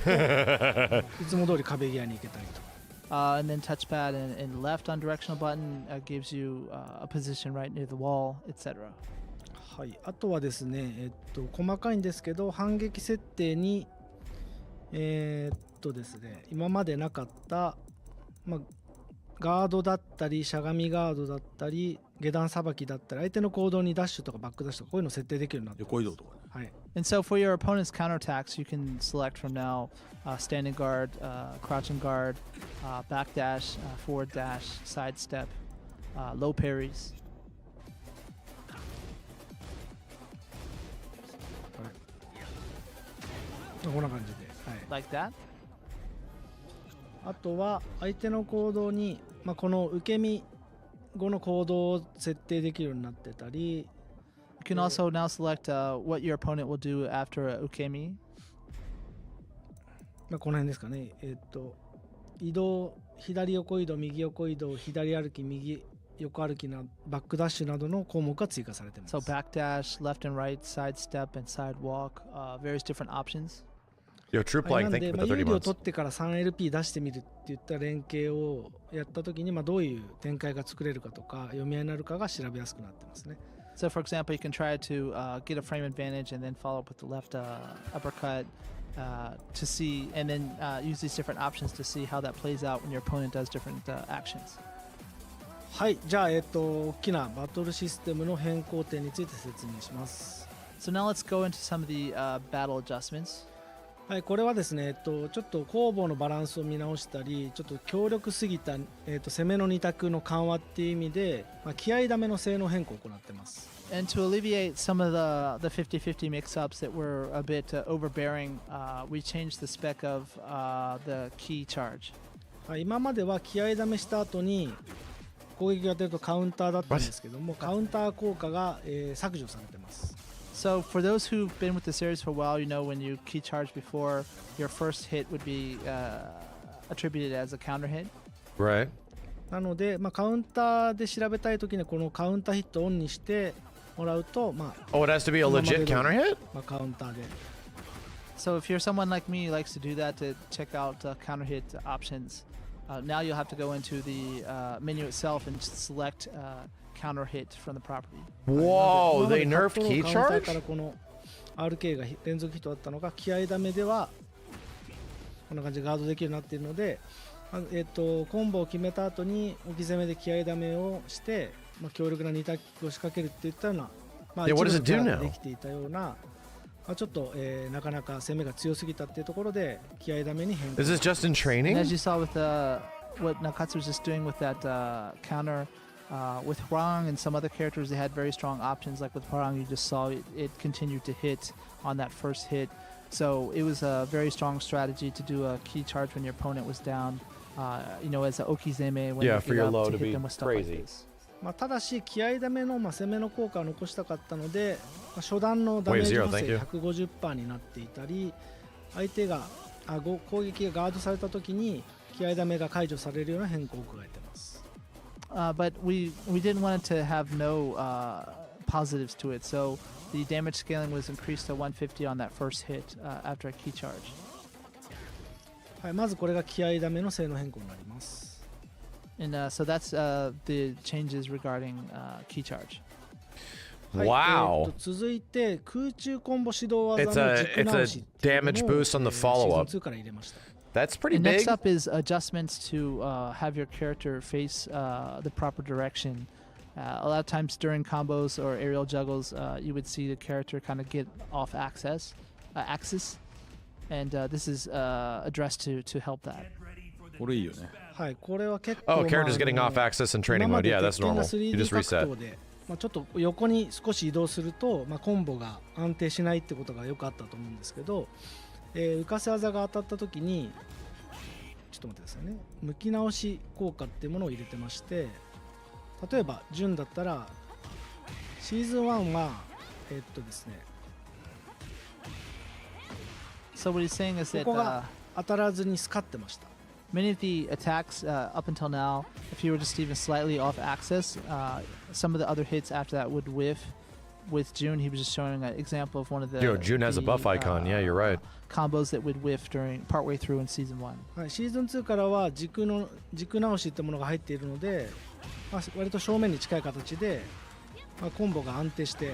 いつも通り壁際に行けたりと。 And then touchpad and left on directional button gives you a position right near the wall, etc. はい、あとはですね、細かいんですけど、反撃設定に、ですね、今までなかった、ガードだったり、しゃがみガードだったり、下段さばきだったり、相手の行動にダッシュとかバックダッシュとか、こういうの設定できるようになってます。横移動とかね。はい。 And so for your opponent's counterattacks, you can select from now standing guard, crouching guard, backdash, forward dash, sidestep, low parries. こんな感じで。はい。 Like that. あとは相手の行動に、この受け身後の行動を設定できるようになってたり、 You can also now select what your opponent will do after a ukemi. この辺ですかね。移動、左横移動、右横移動、左歩き、右横歩きなバックダッシュなどの項目が追加されています。 So backdash, left and right, sidestep, and sidewalk, various different options. Yo, True はい Playing, なん thank you で、 for the 有 30利を months. 取ってから 3LP 出してみるって言った連携をやったときに、どういう展開が作れるかとか読み合いになるかが調べやすくなってますね。So, for example, you can try to get a frame advantage and then follow up with the left uppercut to see, and then use these different options to see how that plays out when your opponent does different actions. はい、じゃあ、大きなバトルシステムの変更点について説明します。So now let's go into some of the battle adjustments. はい、これはですね、ちょっと攻防のバランスを見直したり、ちょっと強力すぎた、攻めの二択の緩和っていう意味で、気合いダメの性能変更を行っています。And to alleviate some of the 50-50 mix-ups that were a bit overbearing, we changed the spec of the key charge. はい、今までは気合いダメした後に攻撃が出るとカウンターだったんですけども、カウンター効果が、削除されています。So for those who've been with the series for a while, you know when you key charge before, your first hit would be attributed as a counter hit. Right. なので、カウンターで調べたいときにこのカウンターヒットをオンにしてもらうと、Oh, it has to be a legit counter hit? カウンターで。So if you're someone like me who likes to do that to check out counter hit options, now you'll have to go into the menu itself and select counter hit from the property. Whoa, they nerfed key カウンター charge? からこの RK が連続ヒットだったのが気合いダメではこんな感じでガードできるようになっているので、コンボを決めた後に置き攻めで気合いダメをして、強力な二択を仕掛けるっていったような、Yeah, what does it do 一部のキャラ now? でできていたような、ちょっと、なかなか攻めが強すぎたっていうところで気合いダメに変更。 Is this just in And training? as you saw with what Nakatsu was just doing with that counter, with Hwang and some other characters, they had very strong options. Like with Hwang, you just saw it continued to hit on that first hit. So it was a very strong strategy to do a key charge when your opponent was down. As a okizeme when Yeah, you for get your up low to to hit be them with stuff like crazy. this. ただし気合いダメの、攻めの効果を残したかったので、初段のダメージ Wait, 補 zero, 正 thank 150% になっていたり、相手が攻撃がガードされた時に気合いダメが解除されるような変更を加えています。But we didn't want it to have no positives to it, so the damage scaling was increased to 150 on that first hit after a key charge. はい、まずこれが気合いダメの性能変更になります。And so that's the changes regarding key charge. はい、 Wow. 続いて空中コンボ指導技 It's の a 軸直しっていうのを damage boost on the follow-up. シーズン2から入れました。 That's pretty And next big. up is adjustments to have your character face the proper direction. A lot of times during combos or aerial juggles, you would see the character kind of get off axis, and this is addressed to help that. これいいよね。はい、これは結構 Oh, character's getting off axis in training mode. Yeah, that's 今ま normal. で You 鉄 just 拳が 3D reset. 格闘で、ちょっと横に少し移動すると、コンボが安定しないってことがよくあったと思うんですけど、浮かせ技が当たった時にちょっと待ってくださいね、向き直し効果っていうものを入れてまして、例えば順だったらシーズン1はですね、 So what he's saying is こ that こが当たらずにスカってました。 many of the attacks up until now, if you were just even slightly off axis, some of the other hits after that would whiff. With June, he was just showing an example of one of the Yo, June has a buff icon. Yeah, you're right. combos that would whiff during partway through in season 1. はい、シーズン2からは軸直しってものが入っているので、割と正面に近い形で、コンボが安定して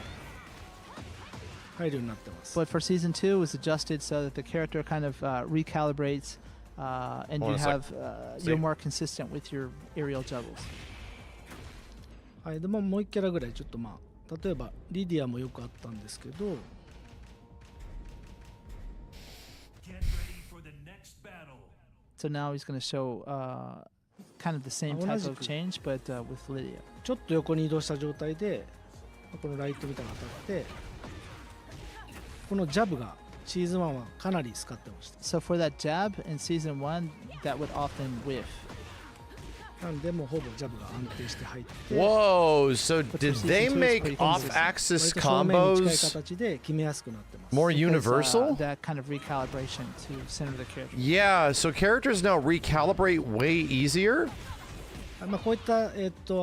入るようになってます。 But for season 2, it was adjusted so that the character kind of recalibrates, and Hold you on a sec. have See. you're more consistent with your aerial juggles. はい、でももう1キャラぐらいちょっと例えばリディアもよくあったんですけど、 So now he's going to show kind of the same type of change, but with Lydia. ちょっと横に移動した状態でこのライトみたいなのが当たって、このジャブがシーズン1はかなり使ってました。 So for that jab in season 1, that would often whiff. なんでもうほぼジャブが安定して入って、 Whoa, so did they season two is make pretty off-axis 割と正面に近い combos 形で決めやすくなってます。 more Because, universal? that kind of recalibration to center the character. Yeah, so characters now recalibrate way easier? まあこういった、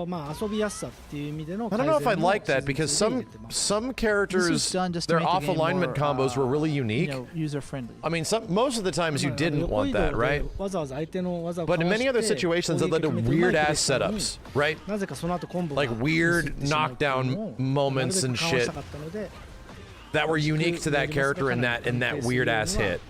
まあ遊びやすさっていう意味での I don't know if I like that because some characters, their off alignment combos were really unique. User friendly. I mean, most of the times you didn't want that, right? わざわざ相手の技を But in かわして many other situations, it led to 攻撃を止めて weird うまいプレ ass ーしたのに setups, right? なぜかその後コンボが Like weird ミスってしまうっていうのを knockdown moments な and るべく緩和し shit たかったので that were unique to that character in that weird ass hit.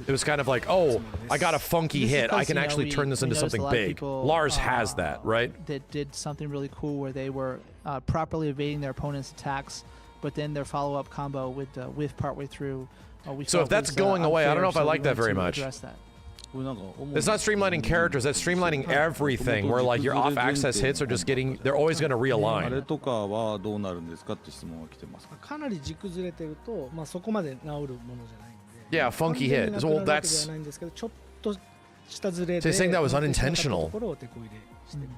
It was kind of like, oh, I got a funky This is hit. I because, can you know, actually we- turn this we into noticed something a lot of big. people, Lars has that, right? That did something really cool where they were properly evading their opponent's attacks, but then their follow-up combo with the whiff partway through. We So if felt that's was, going away, I don't unfair, know if I so we like that wanted very to much. address that. これなんか思う It's not streamlining characters, that's streamlining everything, where like your off-access hits are just getting, they're always going to あれ realign. とかはどうなるんですかって質問が来てますか。かなり軸ずれてると、まあ、そこまで治るものじゃないんで Yeah, funky 完全 hit. になく Well, なるわけでは that's ないんですけどちょっとしたずれ So you're saying that was うまくいかなかった unintentional? ところを手こ入れしてるので、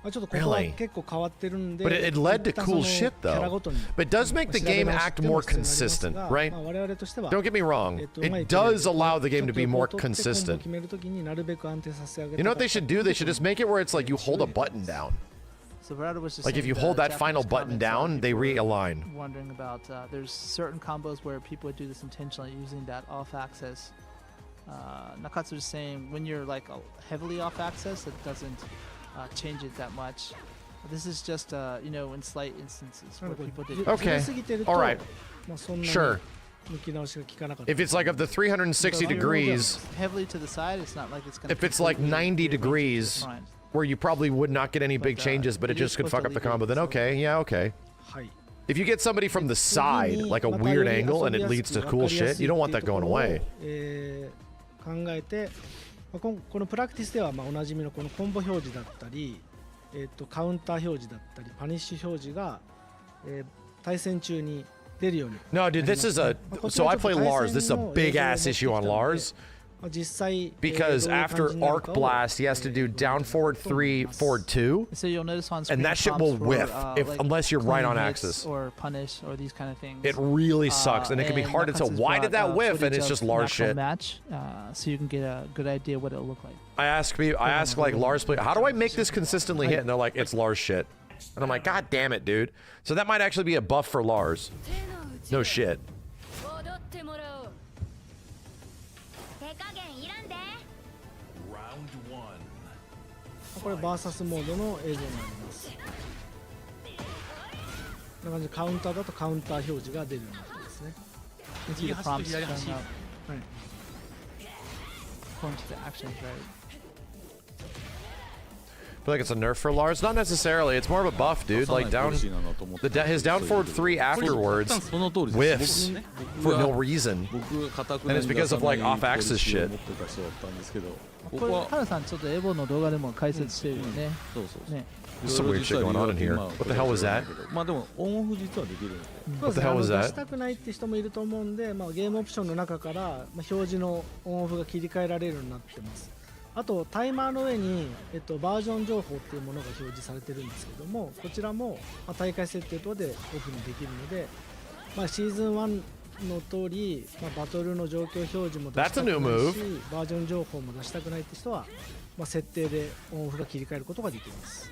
まあ、ちょっとここは Really? 結構変わってるんで But it led to 一旦その cool shit, キャラ though. ごとに But it does make the 調べ game 直し act ても more 必要になります consistent, が right? まあ我々としては Don't get me wrong. うま It いプレー does allow the game to be more ちょっとコンボを consistent. 決めるときになるべく安定させてあげ You know what they た should か do? った They should just make it where it's like you hold a button down. So Verado was just Like if saying you the hold that Japanese final button comments, down, they people were realign. Wondering about there's certain combos where people would do this intentionally using that off-access. Nakatsu is saying when you're like heavily off-access, it doesn't change it that much. This is just you know in slight instances な where ので people こ did れ it. Okay. ずれすぎてると Alright. まあそんなに Sure. 抜き直しが効かなかった If it's like of the 360 So if you're degrees, heavily to the side, it's not like it's gonna. if it's like completely 90 rearrange it degrees, to the front. where you probably would not get any big But, changes, but it it is just could supposed fuck to up the combo, then alleviate okay, yeah, okay. はい If you get somebody from the side, like a weird angle, and it leads to cool shit, you don't want that going away. 考えて、まあこのプラクティスではまあおなじみのこのコンボ表示だったり、カウンター表示だったりパニッシュ表示が、対戦中に出るように No, dude, this is a. So I play Lars. This is a big ass issue on Lars まあ実際 because どういう感 after じになる arc かを blast, he has to do down forward 3, forward 2. So you'll notice on screen And that shit prompts will for, whiff if- like unless you're right clean on hits axis. or punish or these kind of things. It really sucks, and it can be hard to tell why did that whiff, and it's just Lars shit. Match, so you can get a good idea what it'll look like. I ask like Lars play, how do I make this consistently hit? And they're like, it's Lars shit. And I'm like, God damn it, dude. So that might actually be a buff for Lars. No shit. 踊ってもらおう手加減いらんでこれバーサスモードの映像になりますこんな感じでカウンターだとカウンター表示が出るようになってますね You see the prompts showing up はい according to the actions, right? I feel like it's a nerf for Lars. Not necessarily. It's more of a buff, dude. Like down, his down forward 3 afterwards その通りです whiffs 僕 for は no reason. 僕が固く And it's because of, like, off-axis shit. 持ってた人だったんですけどここれこはハルさんちょっとエボの動画でも解説してるよね。そうそうそう ね。 There's some weird shit going on in here. What the hell was that? まあでもオンオフ実はできるんでWhat the hell was 出 that? したくないって人もいると思うんで、まあ、ゲームオプションの中から、まあ、表示のオンオフが切り替えられるようになってますあとタイマーの上に、バージョン情報っていうものが表示されてるんですけどもこちらも、まあ、大会設定等でオフにできるので、まあ、シーズン1の通り、まあ、バトルの状況表示も出したくない That's a new しバージョン情報も出したくないって人は、まあ、設定でオンオフが切り替えることができます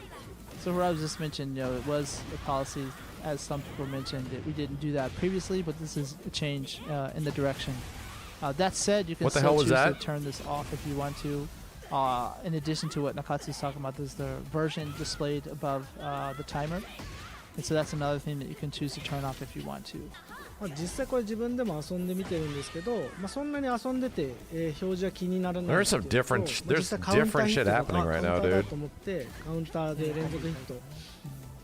So Rob just mentioned, you know, it was a policy, as some people mentioned, that we didn't do that previously, but this is a change in the direction. That said, you can What the still hell was choose to that? turn this off if you want to. In addition to what Nakatsu's talking about, there's the version displayed above the timer. And so that's another thing that you can choose to turn off if you want to. まあ、実際これ自分でも遊んでみてるんですけど、まあ、そんなに遊んでて、表示は気にならない There's some っていうのと different- まあ there's 実際カウンター different ヒッ shit トとか happening right now, カウンターだ dude. と思ってカウンターで連続ヒット、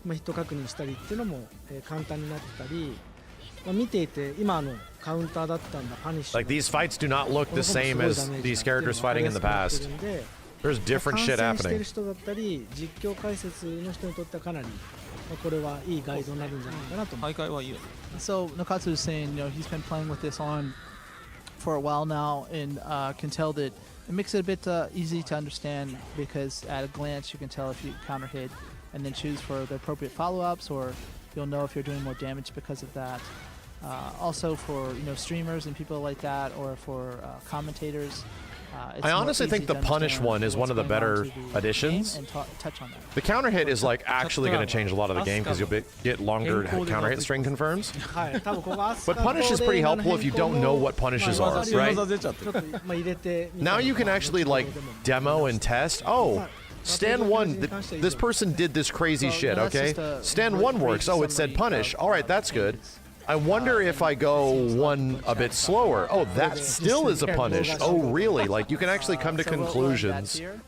まあ、ヒット確認したりっていうのも、簡単になってたり、まあ、見ていて今のカウンターだったんだパニッシュ Like these fights do not look the same as these characters fighting in the past. There's different shit 観戦してる happening. 人だったり実況解説の人にとってはかなり、まあ、これはいいガイドになるんじゃないかなと思います大会はいいよね So Nakatsu is saying, you know, he's been playing with this on for a while now and can tell that it makes it a bit easy to understand because at a glance you can tell if you counter hit and then choose for the appropriate follow-ups or you'll know if you're doing more damage because of that. Also for, you know, streamers and people like that or for commentators, It's I more honestly easy think the to punish understand one is one what's of the going on better to the additions. game and touch on that. The counter hit is like actually going to change a lot of the game because you'll get longer counter hit string confirms. はい多分ここアスカ But punish is pretty helpful if you don't know what punishes are, 技 right? 出ちゃってる。ちょっとまあ入れてみた Now り you can actually like demo and test. Oh, stand one. This person did this crazy So, shit. no, that's Okay, just a stand one works. Oh, it said punish. All right, that's good. I wonder if I go one a bit slower. Oh, that still is a punish. Oh, really? Like you can actually come to So we'll add that conclusions here.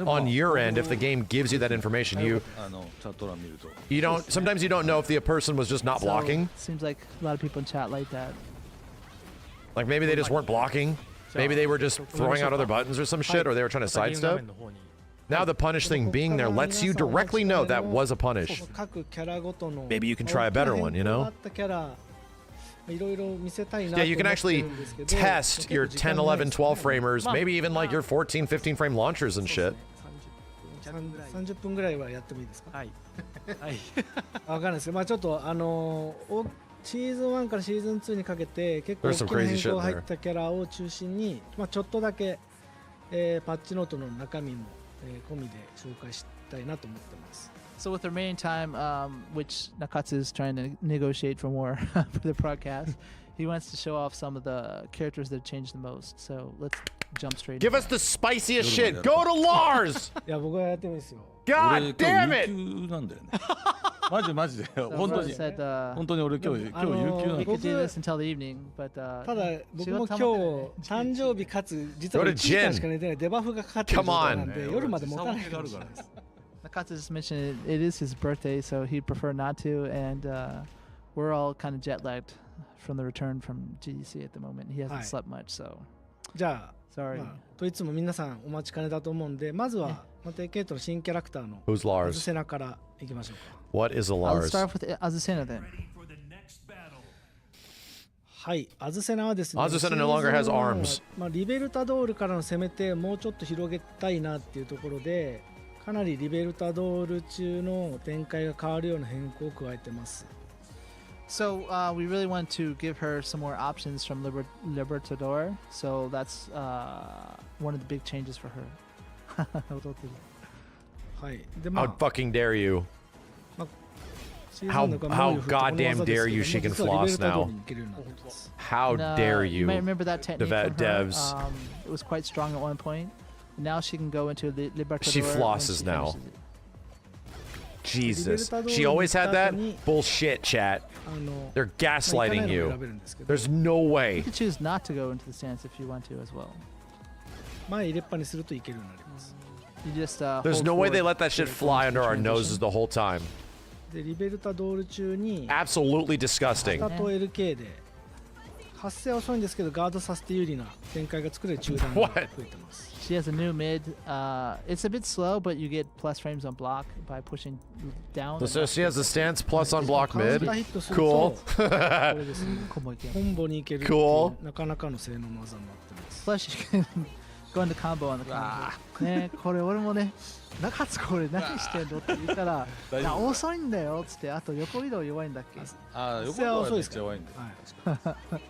on your end if the game gives you that information. チャット欄見ると。 You don't. Sometimes you don't know if the person was just not So, blocking. seems like a lot of people in chat like that. Like maybe they just weren't blocking. Maybe they were just throwing out other buttons or some shit, or they were trying to またゲーム画 sidestep. 面の方に Now the punish thing being there lets you directly know that was a punish. 各キャラごとの Maybe you can try a better one, you know? あったキャラいろいろ見せたいな Yeah, you can と思ってる actually んですけど test your 結構時間 10, ない 11, ですね 12 framers, maybe even like your 14, 15 frame launchers and shit. 30分ぐらいはやってもいいですかはいはいわかんないですけど、まあちょっとシーズン1からシーズン2にかけて結構 There's 大 some きな crazy 変 shit 更 in が入 there. ったキャラを中心に、まあ、ちょっとだけ、パッチノートの中身も、込みで紹介したいなと思ってます。 So with the remaining time, which Nakatsu is trying to negotiate for more for the broadcast, he wants to show off some of the characters that changed the most. So let's jump straight. Give into us the spiciest shit. Go to Lars! いや僕はやってもいいですよ。 God 俺 damn 今 it! 日有給なんだよね。マジで So 本当 Rose に said, 本当に俺今日有給なん we だ。 could do this until the evening, but ただ僕も今日誕生日かつ実は Go to 1時間しか寝てないデバフがかかってる状態なんで夜まで持たないかもしれないです。 Nakatsu just mentioned it is his birthday, so he'd prefer not to, and we're all kind of jet lagged from the return from GDC at the moment. He hasn't Hi. slept much, so じゃあ sorry. まあ、といつも皆さんお待ちかねだと思うんでまずはまたケイトの新キャラクターの Who's アズ Lars? セナからいきましょうか。 What is a Let's Lars? start with Azucena then. はい、アズセナはですね、アズセナ no longer has シーズン1は arms. まあ、リベルタドールからの攻め手もうちょっと広げたいなっていうところでかなりリベルタドール中の展開が変わるような変更を加えてます。 So we really want to give her some more options from Libertador. So that's one of the big changes for her. はい、でま How あ fucking dare you? シーズンの中 how 猛威を振るとこの技ですけど goddamn dare you, she can 実はリベル floss タドー now. ルに行けるようになってます。 How And, dare you you? might remember that technique from her. devs. It was quite strong at one point. Now she can go into Libertador. She when flosses she now. finishes it. Jesus. She always had that? Bullshit, chat. あの They're まあ行かない gaslighting のも選 you. べるんですけど There's no You way. could choose not to go into the stance if you want to as well. 前入れっぱにするといけるようになります。 You just There's hold no way forward they let that shit to fly under our transition. noses the whole time. でリベルタドール中に Absolutely disgusting. 下と LK で発生は遅いんですけどガードさせて有利な展開が作れる中断が増えてます。 She has a new mid. It's a bit slow, but you get plus frames on block by pushing down. So she has a stance plus on block カウン mid. ターヒットする Cool. とこれですねコンボに行けるっていう Cool. なかなかの性能の技になってます。 Plus you can go into combo on the combo. ね、これ俺もね、中津これ何してんのって言ったら、大丈夫遅いんだよっつって、あと横移動弱いんだっけ？ああ、横はは遅いですかめっちゃ弱いんだよ。はい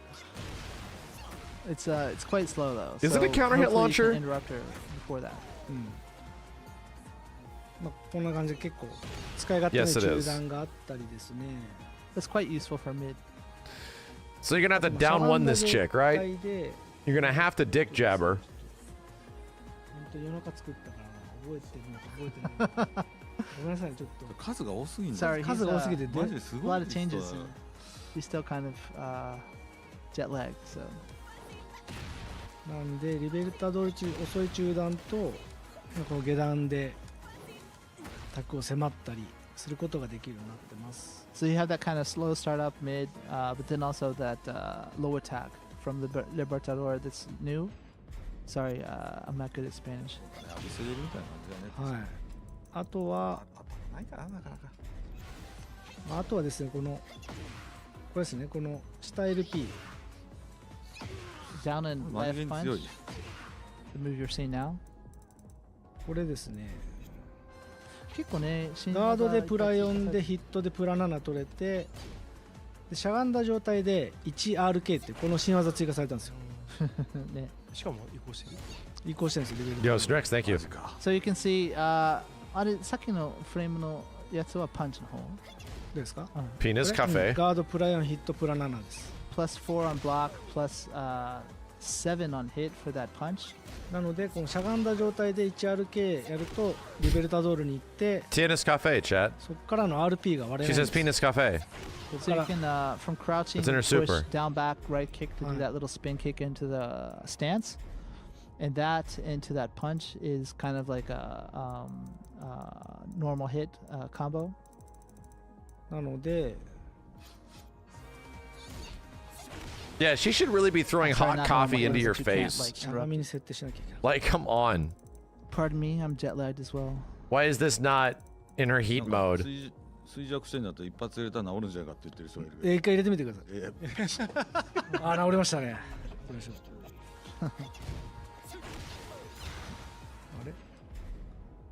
It's quite slow though. Is it a so counter hit hopefully you launcher? can interrupt her before that. うんまあ、こんな感じで結構使い勝手の Yes, it 中 is. 断があったりですね。 That's quite useful for mid. So you're gonna have to down one this chick, right? 状態で You're gonna have to dick jab her. 本当夜中作ったから覚えてるのか覚えてないのかごめんなさいちょっと数が多すぎんだ Sorry, よ。数が多すぎてマジですa ご lot い of 人 changes. だよ He's still kind of jet lagged, so なんでリベルタドール中遅い中断とこの下段で卓を迫ったりすることができるようになってます。 so you have that kind of slow start up mid, but then also that low attack from the Libertador that's new. Sorry, I'm not good at Spanish. 浴びせれるみたいな感じだね。はい。あとはないかな、なかなか。あとはですねこのこれですねこの下 LP Down and マジ left に punch, 強い。 the move you're seeing now. これですね結構ね、ガードでプラ4でヒットでプラ7取れてでしゃがんだ状態で 1RK ってこの新技追加されたんですよ。ね。しかも移行してる移行してるんですよ、レベル Yo, Strex, thank you. So you can see, あれ、さっきのフレームのやつはパンチの方。ですか？ Penis これ Cafe. ガードプラ4ヒットプラ7です。 Plus 4 on block, plus 7 on hit for that punch. なのでこのしゃがんだ状態で 1RK やるとリベルタドールに行って Penis Cafe, chat. そこからの RP が割れ She ないん says です。 Penis Cafe. So you can, from crouching, It's in her push super. down, back, right kick to do that little spin kick into the stance. And that into that punch is kind of like a normal hit combo. なので Yeah, she should really be throwing Sorry, hot not coffee normal into hits your that you can't, face. like, しゃがみに設定しなきゃいけない。 Like, come on. Pardon me, I'm jet lagged as well. Why is this not in her heat なんか mode? 衰弱してんだったら一発入れたら治るんじゃないかって言ってる人がいるけど。一回入れてみてください。あ、治りましたね。どうでしょう。あれ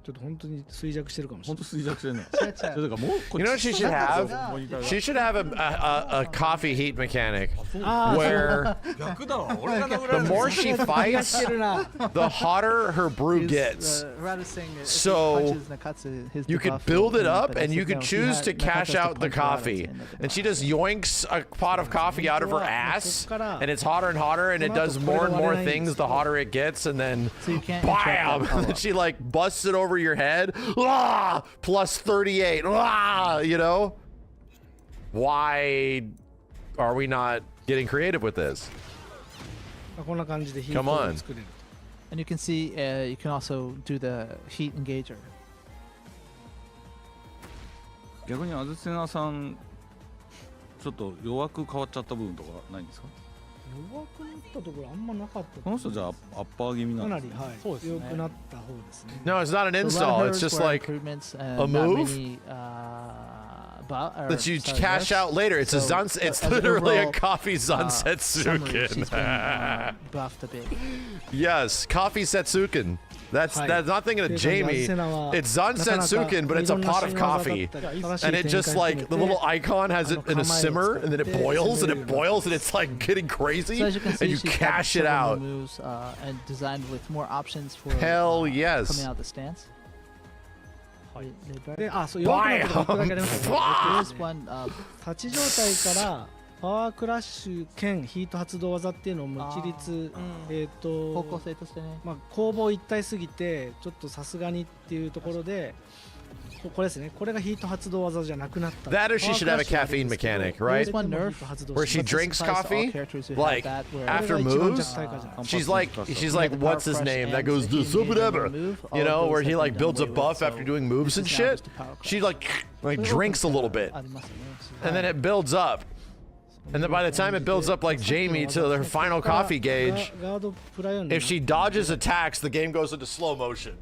ちょっと本当に衰弱してるかもしれない。本当衰弱してんの。違う違うそれだからもうこっ You know what ち she should have? モニターが She should have a coffee heat mechanic あー where 逆だわ。俺が殴 the られる。 more she や fights, ってるな。 the hotter her brew He's, gets. Rather saying that if he So, punches Nakatsu, his You could debuff build will it end, up but I and you said could no, he choose had- to cash Nakatsu has to out the punch her out coffee. at the end of the And she debuff. just yoinks a pot of coffee out of her ass, and it's hotter and hotter, and it does more and more things the hotter it gets, and then So you can't bam! interrupt And that then she like busts it over your head. Ah! Plus 38. Ah! You know? Why are we not getting creative with this? こんな感じでヒー Come ト on. を作れる。 And you can see, you can also do the heat engager. 逆にアズセナさんちょっと弱く変わっちゃった部分とかないんですか？弱くなったところあんまなかった。この人じゃあアッパー気味なかんですね。なりはい。そうですね良くなった方ですね。 No, it's not an So a lot install. of It's hers just were like improvements and a not move many, that you sorry, cash buffs. out later. It's a So, Zun. It's as an literally a overall, coffee summary, Sunsetsuken. she's been buffed a bit. Yes, coffee Setsuken. That's not thinking of Jamie. It's Zun Setsuken, but it's a pot of coffee. And it just like the little icon has it in a simmer, and then it boils, and it boils, and it's like getting crazy, So as you can see, and you she's got cash it several out. new moves and designed with more options for Hell coming yes. out of the stance. They- で、あ、そう弱くなったところだけありますね。 There's one 立ち状態からパワークラッシュ兼ヒート発動技っていうのをもう一律方向性としてね。まあ攻防一体すぎてちょっとさすがにっていうところでこれですね。これがヒート発動技じゃなくなった That or she should have a caffeine mechanic, right? There's one nerf Where she but this drinks applies to all coffee, characters who like, have that, where after これが一番moves? 弱体化じゃない She's like, the power what's his crush name? That and goes, the heat super engagement move, all you of know, those where have he been like done builds a away with, buff so after doing moves and this is now shit. just a power crush. She like drinks a little bit, ありますよね。and then it builds up. And then by the time it builds up like Jamie to their final coffee gauge, ガードプラ4に if she dodges attacks, the game goes into slow motion.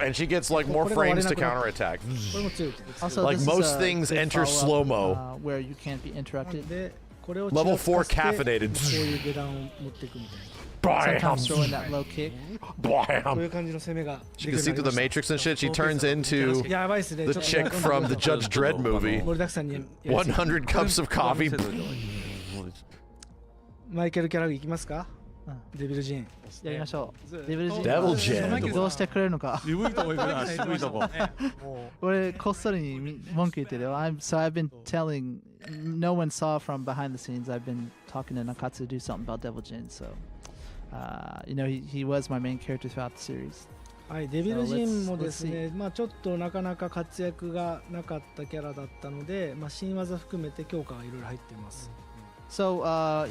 And she gets like more frames to counterattack. これも強いです Also, Like this is most a things good enter follow-up, slow-mo. Where you can't be な interrupted. のでこれを Level ちらつかせて 4 caffeinated. こういう下段を持っていくみたいな Sometimes throwing that low kick. こうい Blam. う感じの攻めが She can see through the matrix and shit. She turns into やばいですね the chick from the Judge Dredd movie. 盛りだくさんにやりすぎ100 cups of coffee. マイケル・キャラグいきますかうんデビル・ジーンやりましょう。デビルジン Devil Jin. どうしてくれるのか。渋いとこ行くな、渋いとこ。俺こっそりに文句言ってるよ。So I've been telling, no one saw from behind the scenes. I've been talking to Nakatsu to do something about Devil Jin. So, you know, he was my main character throughout the series. はいデビル・ジーンも So ですねまあちょっとなかなか活躍がなかったキャラだったのでまあ新技含めて強化がいろいろ入っています So,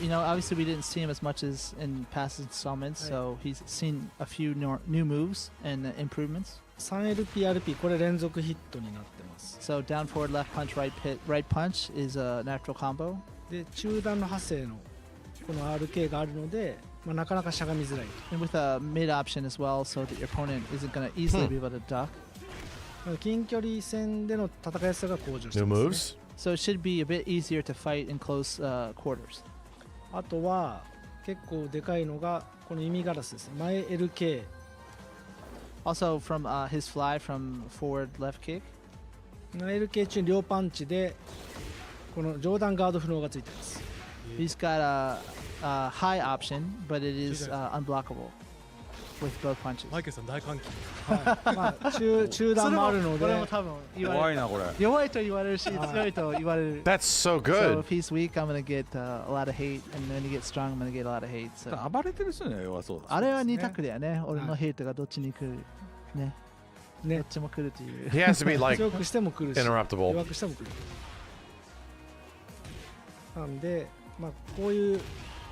you know, obviously we didn't see him as much as in past installments. So he's seen a few new moves and improvements. 3LPRP これ連続ヒットになってます So down forward left punch, right punch is a natural combo. で中段の派生のこの RK があるので、まあ、なかなかしゃがみづらい And with a mid option as well, so that your opponent isn't going to easily be able to duck. 近距離戦での戦いやすさが向上して New ます、ね、 moves? So it should be a bit easier to fight in close quarters. あとは結構でかいのがこの弓ガラスです前 LK Also from his fly from forward left kick. 前 LK 中に両パンチでこの上段ガード不能がついてます He's got a high option, but it is unblockable. with both punches. マイケルさん大歓喜。まあ中段もあるのでこれも多分言われる。怖いなこれ。弱いと言われるし、強いと言われる。That's so So good. if he's weak, I'm gonna get a lot of hate, and when he gets strong, I'm gonna get a lot of hate. So 暴れてる人には弱そうだし。あれは二択だよね。俺のヘイトがどっちに来る。ね。ねどっちも来るという。 He has to be like 強くしても来るし interruptible. 弱くしても来る。なんで、まあ、こういう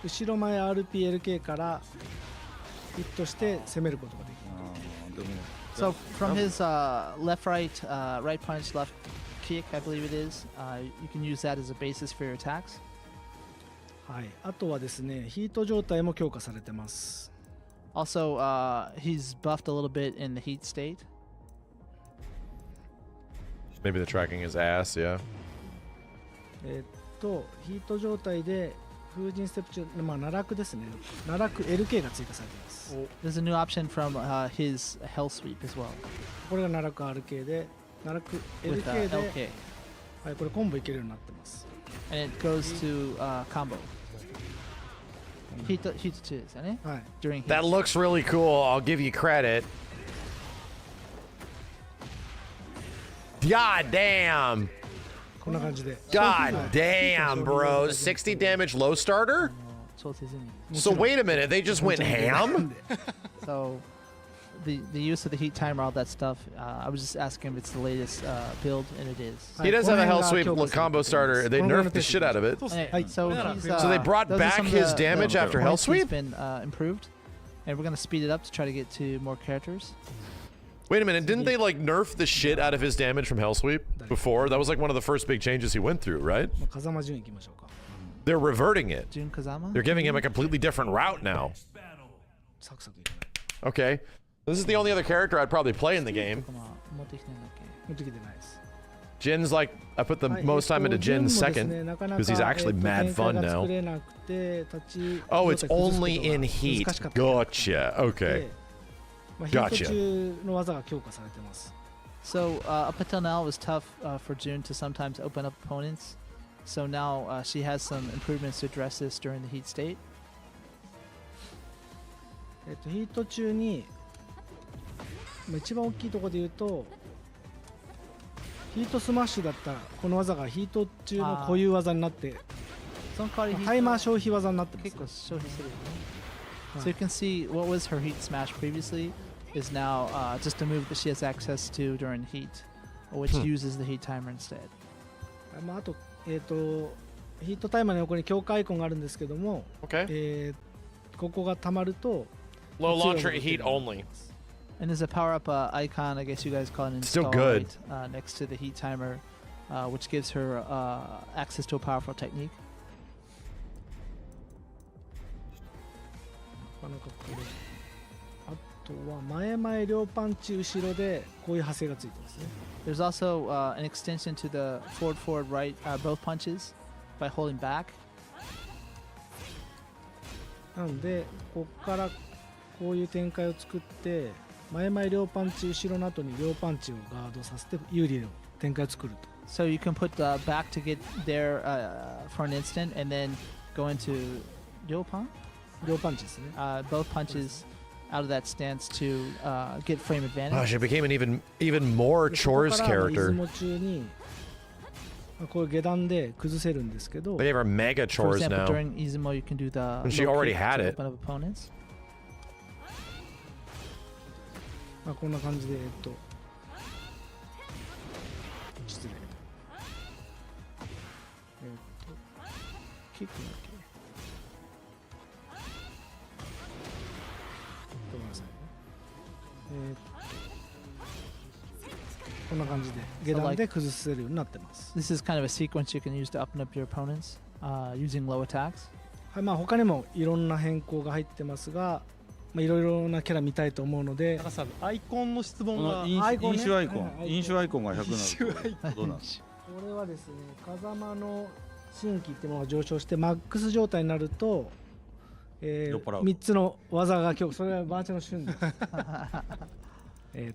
後ろ前 RPLK からヒットして攻めることができる。でも So from his left, right, right punch, left kick, I believe it is, you can use that as a basis for your attacks. はい、あとはですね、ヒート状態も強化されてます。Also, he's buffed a little bit in the heat state. Maybe the tracking is ass, yeah. ヒート状態で風神ステップ中、まあ、奈落ですね。奈落 LK が追加されています。 There's a new option from his Hell Sweep as well これが奈落 RK で、奈落 with LK で、 LK, はい、これコンボいけるようになってます。 and it goes to combo. Heat 2ですよね。はい。 During heat. That looks really cool. I'll give you credit. God damn. こんな感じで。 God damn, bro. 60 damage low starter? 調整済み。 So wait a minute, they just went ham? So the use of the heat timer, all that stuff. I was just asking if it's the latest build, and it is. He does have a hell sweep combo starter. They nerfed the shit out of it. Hey, so he's, So they brought those are back some of his the damage after hell points he's sweep? been improved, and we're gonna speed it up to try to get to more characters. Wait a minute, didn't they like nerf the shit out of his damage from hell sweep before? That was like one of the first big changes he went through, right? まあ風間順行きましょうか。 They're reverting it. Jun Kazama. They're giving him a completely different route now. サクサクいかない。 Okay. This is the only other character I'd probably play in the game. 持ってきてんだっけ。持ってきてないです。 Jin's like, I put the はい、 most time into ジュンも Jin's ですね second なかなか because he's actually mad 展開 fun が now. 作れなくて立ち Oh, 状 it's 態崩すこと only が in heat. 難しかった Gotcha. Okay. まあ、ヒー Gotcha. ト中の技が強化されてます。 So up until now, it was tough for Jun to sometimes open up opponents. So now she has some improvements to address this during the heat state. ヒート中にまあ一番大きいところで言うとヒートスマッシュだったらこの技がヒート中の固有技になってその代わりタイマー消費技になってます。結構消費するよね。So you can see what was her heat smash previously is now just a move that she has access to during heat, which uses the heat timer instead. まあ、あと、ヒートタイマーの横に強化アイコンがあるんですけども、 Okay. ここが溜まると Low 強い launch 技が rate 出 heat る only. And there's a power up icon, I guess you guys call it an Still install, good. right, next to the heat timer, which gives her access to a powerful technique. なかなかこれあとは前々両パンチ後ろでこういう派生がついてますね。 There's also an extension to the forward, right, both punches by holding back. なのでここからこういう展開を作って前々両パンチ後ろの後に両パンチをガードさせて有利な展開を作ると。 So you can put the back to get there for an instant, and then go into Ryopan, 両パンチですね。 both punches out of that stance to get frame advantage. Gosh, it became an even more でここ chores から出 character. 雲中にこういう下段で崩せるんですけど They have her mega For chores example, now. during Izumo, you can do the And she low already kick had to it. open up opponents. まあ、こんな感じで失礼キックだっけごめんなさいねこんな感じで下段で崩せるようになってます。 This is kind of a sequence you can use to open up your opponents using low attacks. はい、まあ他にもいろんな変更が入ってますが、まあいろいろなキャラ見たいと思うのでなんかさアイコンの質問が飲アイコンね酒アイコンはい飲酒アイコンが100になるとどうなんこれはですね風間の新規っていうものが上昇してマックス状態になると、酔っ払う3つの技が今日それはバーチャル旬です。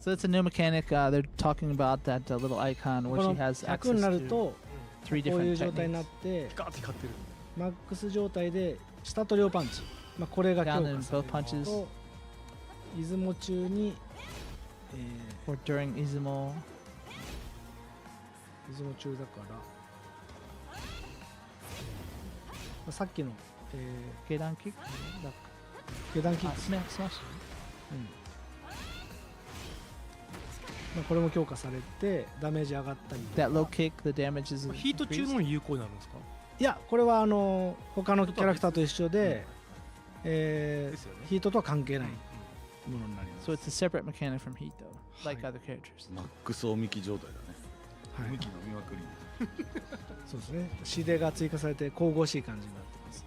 So it's a new mechanic. They're talking about that little icon こ where の she has 100にな access る to と three こういう different 状態になっ techniques. てピカーって光ってるマックス状態で下と両パンチ、まあ、これが強 Down in 化され both る punches. と出雲中に、or during Izumo. 出雲中だから、さっきの、下段キックだ下段キック、スマッシュ。これも強化されてダメージ上がったりとか。 That low kick, the damage is ヒート中の有効になるんですか？いや、これは他のキャラクターと一緒で、ですよね。ヒートとは関係ないものになります。 So it's a separate mechanic from Heat though, like other characters. マックスおみき状態だね。はいおみき飲みまくり。そうですね。指令が追加されて神々しい感じになってます。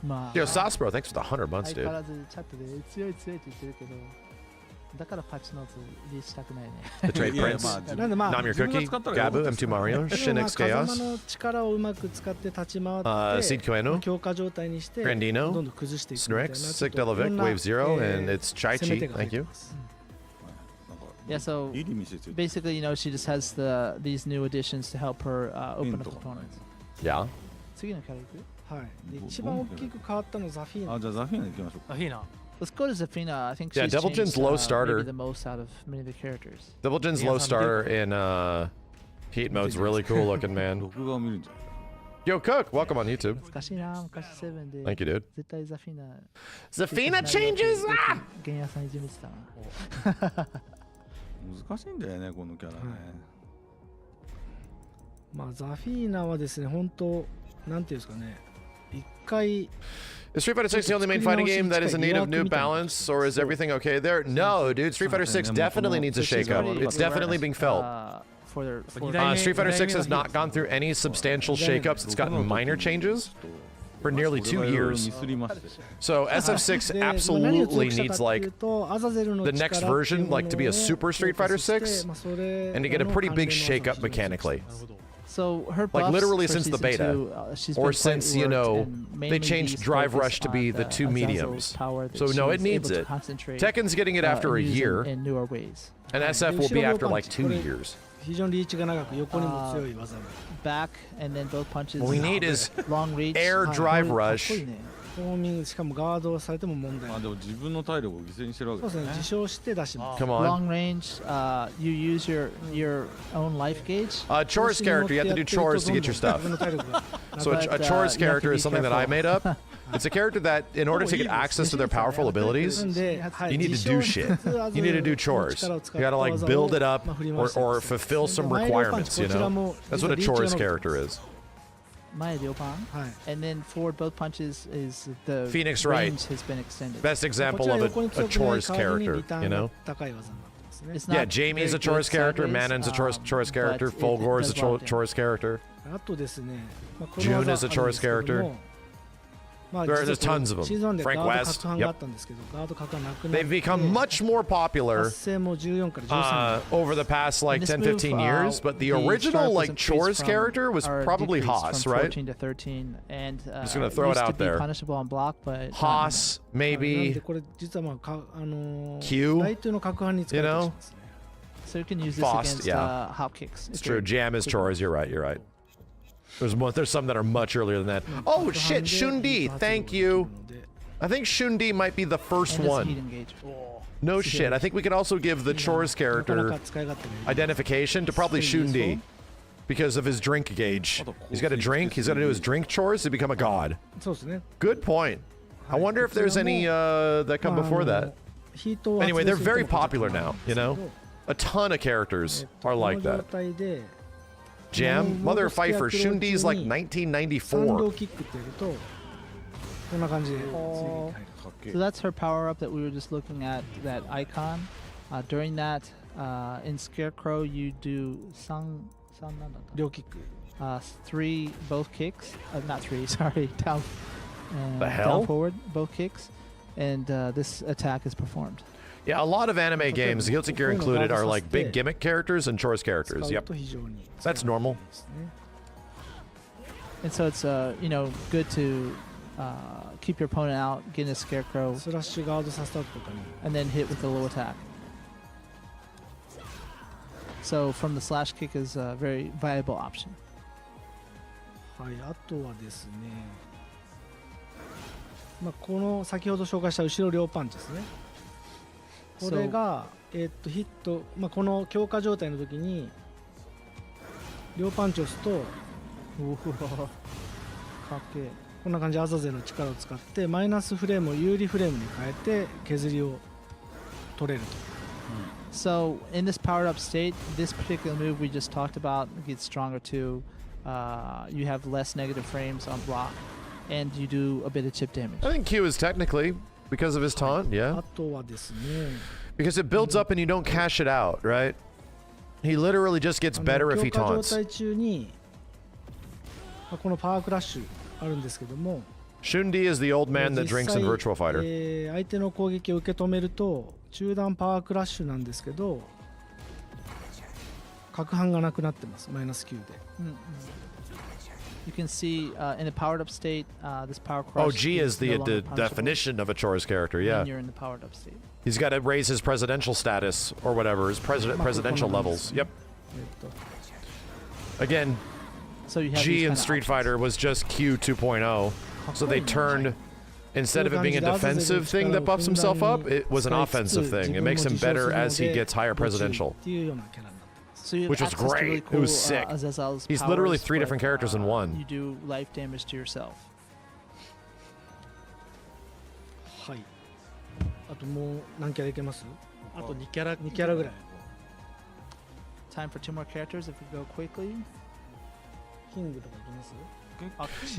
まあ Yo, Sasbro, thanks for the 100 months, 相変わ dude. らずチャットで強いって言ってるけど、だからパッチノーツ入れしたくないね。 The Trade いやいや Prince, まあなんでまあ Nam Your 自分が Cookie, 使ったらやろう Gabu, として M2 Mario, でもまあ Shinix 風間 Chaos, の力をうまく使って立ち回って Seed Koeno, 強化状態にして Grandino, どんどん崩していくみたいな Snurix, ちょっ Sick といろ Delavic, んな Wave 0, え and ー it's Chai 攻め Chi. 手が入 Thank って you. ますなんか Yeah, so いい店ついてる basically, you know, she just has these new additions to help her open up opponents. Yeah. 次のキャラいく？はいで一番大きく変わったのはザフィーナあ、じゃあザフィーナ行きましょうか。あ、いいな。 Let's go to Zafina. I think Yeah, she's Devil Jin's changed, low maybe starter. the most out of many of the characters. Double Jin's Yeah, low I'm starter in Heat mode's really cool looking, man. 録画を見るんじゃないか Yo, Cook, welcome on YouTube. 懐かしいな、昔セブンで Thank you, dude. 絶対ザフィナ Zafina changes? Ah! 原屋さんいじめてたな。な。難しいんだよね、このキャラね。まあザフィーナはですね本当なんていうんですかね一回 Is Street Fighter 6 the only main fighting game that is in need of new balance, or is everything okay there? No, dude. Street Fighter 6 definitely needs a shakeup. It's definitely being felt. For Street Fighter 6 has not gone through any substantial shakeups. It's gotten minor changes for nearly 2 years. ミスりまして。 So SF6 で absolutely 何を強くした needs かっていう like とアザゼルの the 力 next っていう version, ものを like to be a super Street Fighter 6, まあそれ and to get a pretty big の shakeup 関連の mechanically. なるほど。 So her Like buffs literally for since the season beta, two, she's or been quite since, you reworked, know, and they mainly changed these Drive focus Rush to on be the two Azazel's mediums. power that So she no, was it needs able to it. concentrate, Tekken's getting it after a use year, in newer ways. and SF will be after like 2 years. 非常にリーチが長く横にも強い技で Back and then both punches. What we need is long reach. air はい drive かっこいい rush. ね。フォーミングしかもガードされても問題ないまあでも自分の体力を犠牲にしてるわけそうですね自称して出します Come on. Long range. You use your own life gauge. Chores character, you have to do chores to get your stuff. So But, a chores you have to character be is something that I careful. made up. It's a character that, in order to get access to their powerful abilities, you need to do shit. You need to do chores. You gotta like build it up or fulfill some requirements, you know? That's what a chores character is. 前両パン。はい And then forward both punches is the Phoenix Wright. range has been extended. Best こ example ちら of 横に a 強くない chores 代わりに character, リター you ンが know? 高い技になってますね It's Yeah, not Jamie's a very chores good character, sideways, Manon's a chores character, but it Fulgor's a does a lot of chores character. あとですね、まあ、こ June の技 is a あるんですけども chores character. まあ There- 実は there's tons of them. シーズン1でガ Frank ード West. 攪拌があったんですけど、ガード攪拌なくなって They've become much more 発 popular 生も14から13 over the past like In this 10, move, 15 years, but the the original sharp was like increased chores from- character was or probably decreased Haas, from right? 14 to 13, and Just gonna throw it used to out be there. punishable on block, but Haas, なんで maybe. これ実はまあかQ? ライトの攪拌に使えたりしますね so you can use this Fast, against yeah. hop kicks. It's true. Jam is chores. You're right. You're right. There's some that are much earlier than that. Oh shit, Shundi. Thank you. I think Shundi might be the first And this heat one. engage. No shit. I think we could also give the chores なかな character か使い勝手がいい identification to probably Shundi because of his drink gauge. He's got a drink. He's got to do his drink chores to become a god. そうですね Good point. I wonder if there's any that come まあ before that. ヒートを Anyway, 発 they're 電する very ところ popular now, you know? A ton of characters こ are の like 状 that. 態で Jam, Mother Pfeiffer, Shundi's like 三 1994. 両キックってやるとこんな感じで次に入るかっけえ So that's her power up that we were just looking at, that icon. During that, in Scarecrow, you do 両キック 3 both kicks. Not 3, sorry. Down, The hell? down forward, both kicks. And this attack is performed. Yeah, a lot of anime games, Guilty Gear included, are like big こ gimmick characters and chores 使 characters. う Yep. と非常に That's normal. ですね And so it's, good to keep your opponent out, get in a Scarecrow, スラッシュガードさせた後とかに and then hit with a low attack. So from the slash kick is a very viable option. はい、あとはですね、まあ、この先ほど紹介した後ろ両パンチですね。これが、ヒット、この強化状態の時に両パンチを押すとかっけえ。こんな感じでアザゼルの力を使ってマイナスフレームを有利フレームに変えて削りを取れると。So in this powered up state, this particular move we just talked about gets stronger too. You have less negative frames on block, and you do a bit of chip damage. I think Q is technically because of his taunt, yeah. あとはですね、 Because it builds up and you don't cash it out, right? He literally just gets better if he 強化状 taunts. 態中に、このパワークラッシュあるんですけども、 Shundi is the old man that 実 drinks 際 in Virtual Fighter. 相手の攻撃を受け止めると中段パワークラッシュなんですけど、角反がなくなってます。マイナス9で。You can see in the powered up state, this power crush. Oh, G is no the longer punishable definition of a Chorus character, when yeah. you're in the powered up state. He's got to raise his presidential status or whatever, his presidential levels. Yep. Again, So you have G these in kinda Street options. Fighter was just Q 2.0. So they turned, instead of it being a defensive thing that buffs himself up, it was an offensive thing. It makes him better as he gets higher presidential. っていうようなキャラになってます。 So you have Which was access to really great. It cool, was sick. Azazel's He's literally powers, 3 but, different characters in one. You do life damage to yourself. はい。あともう何キャラいけます？あと2キャラ2キャラぐらい。 Time for 2 more characters if we go quickly. キングとかいきます？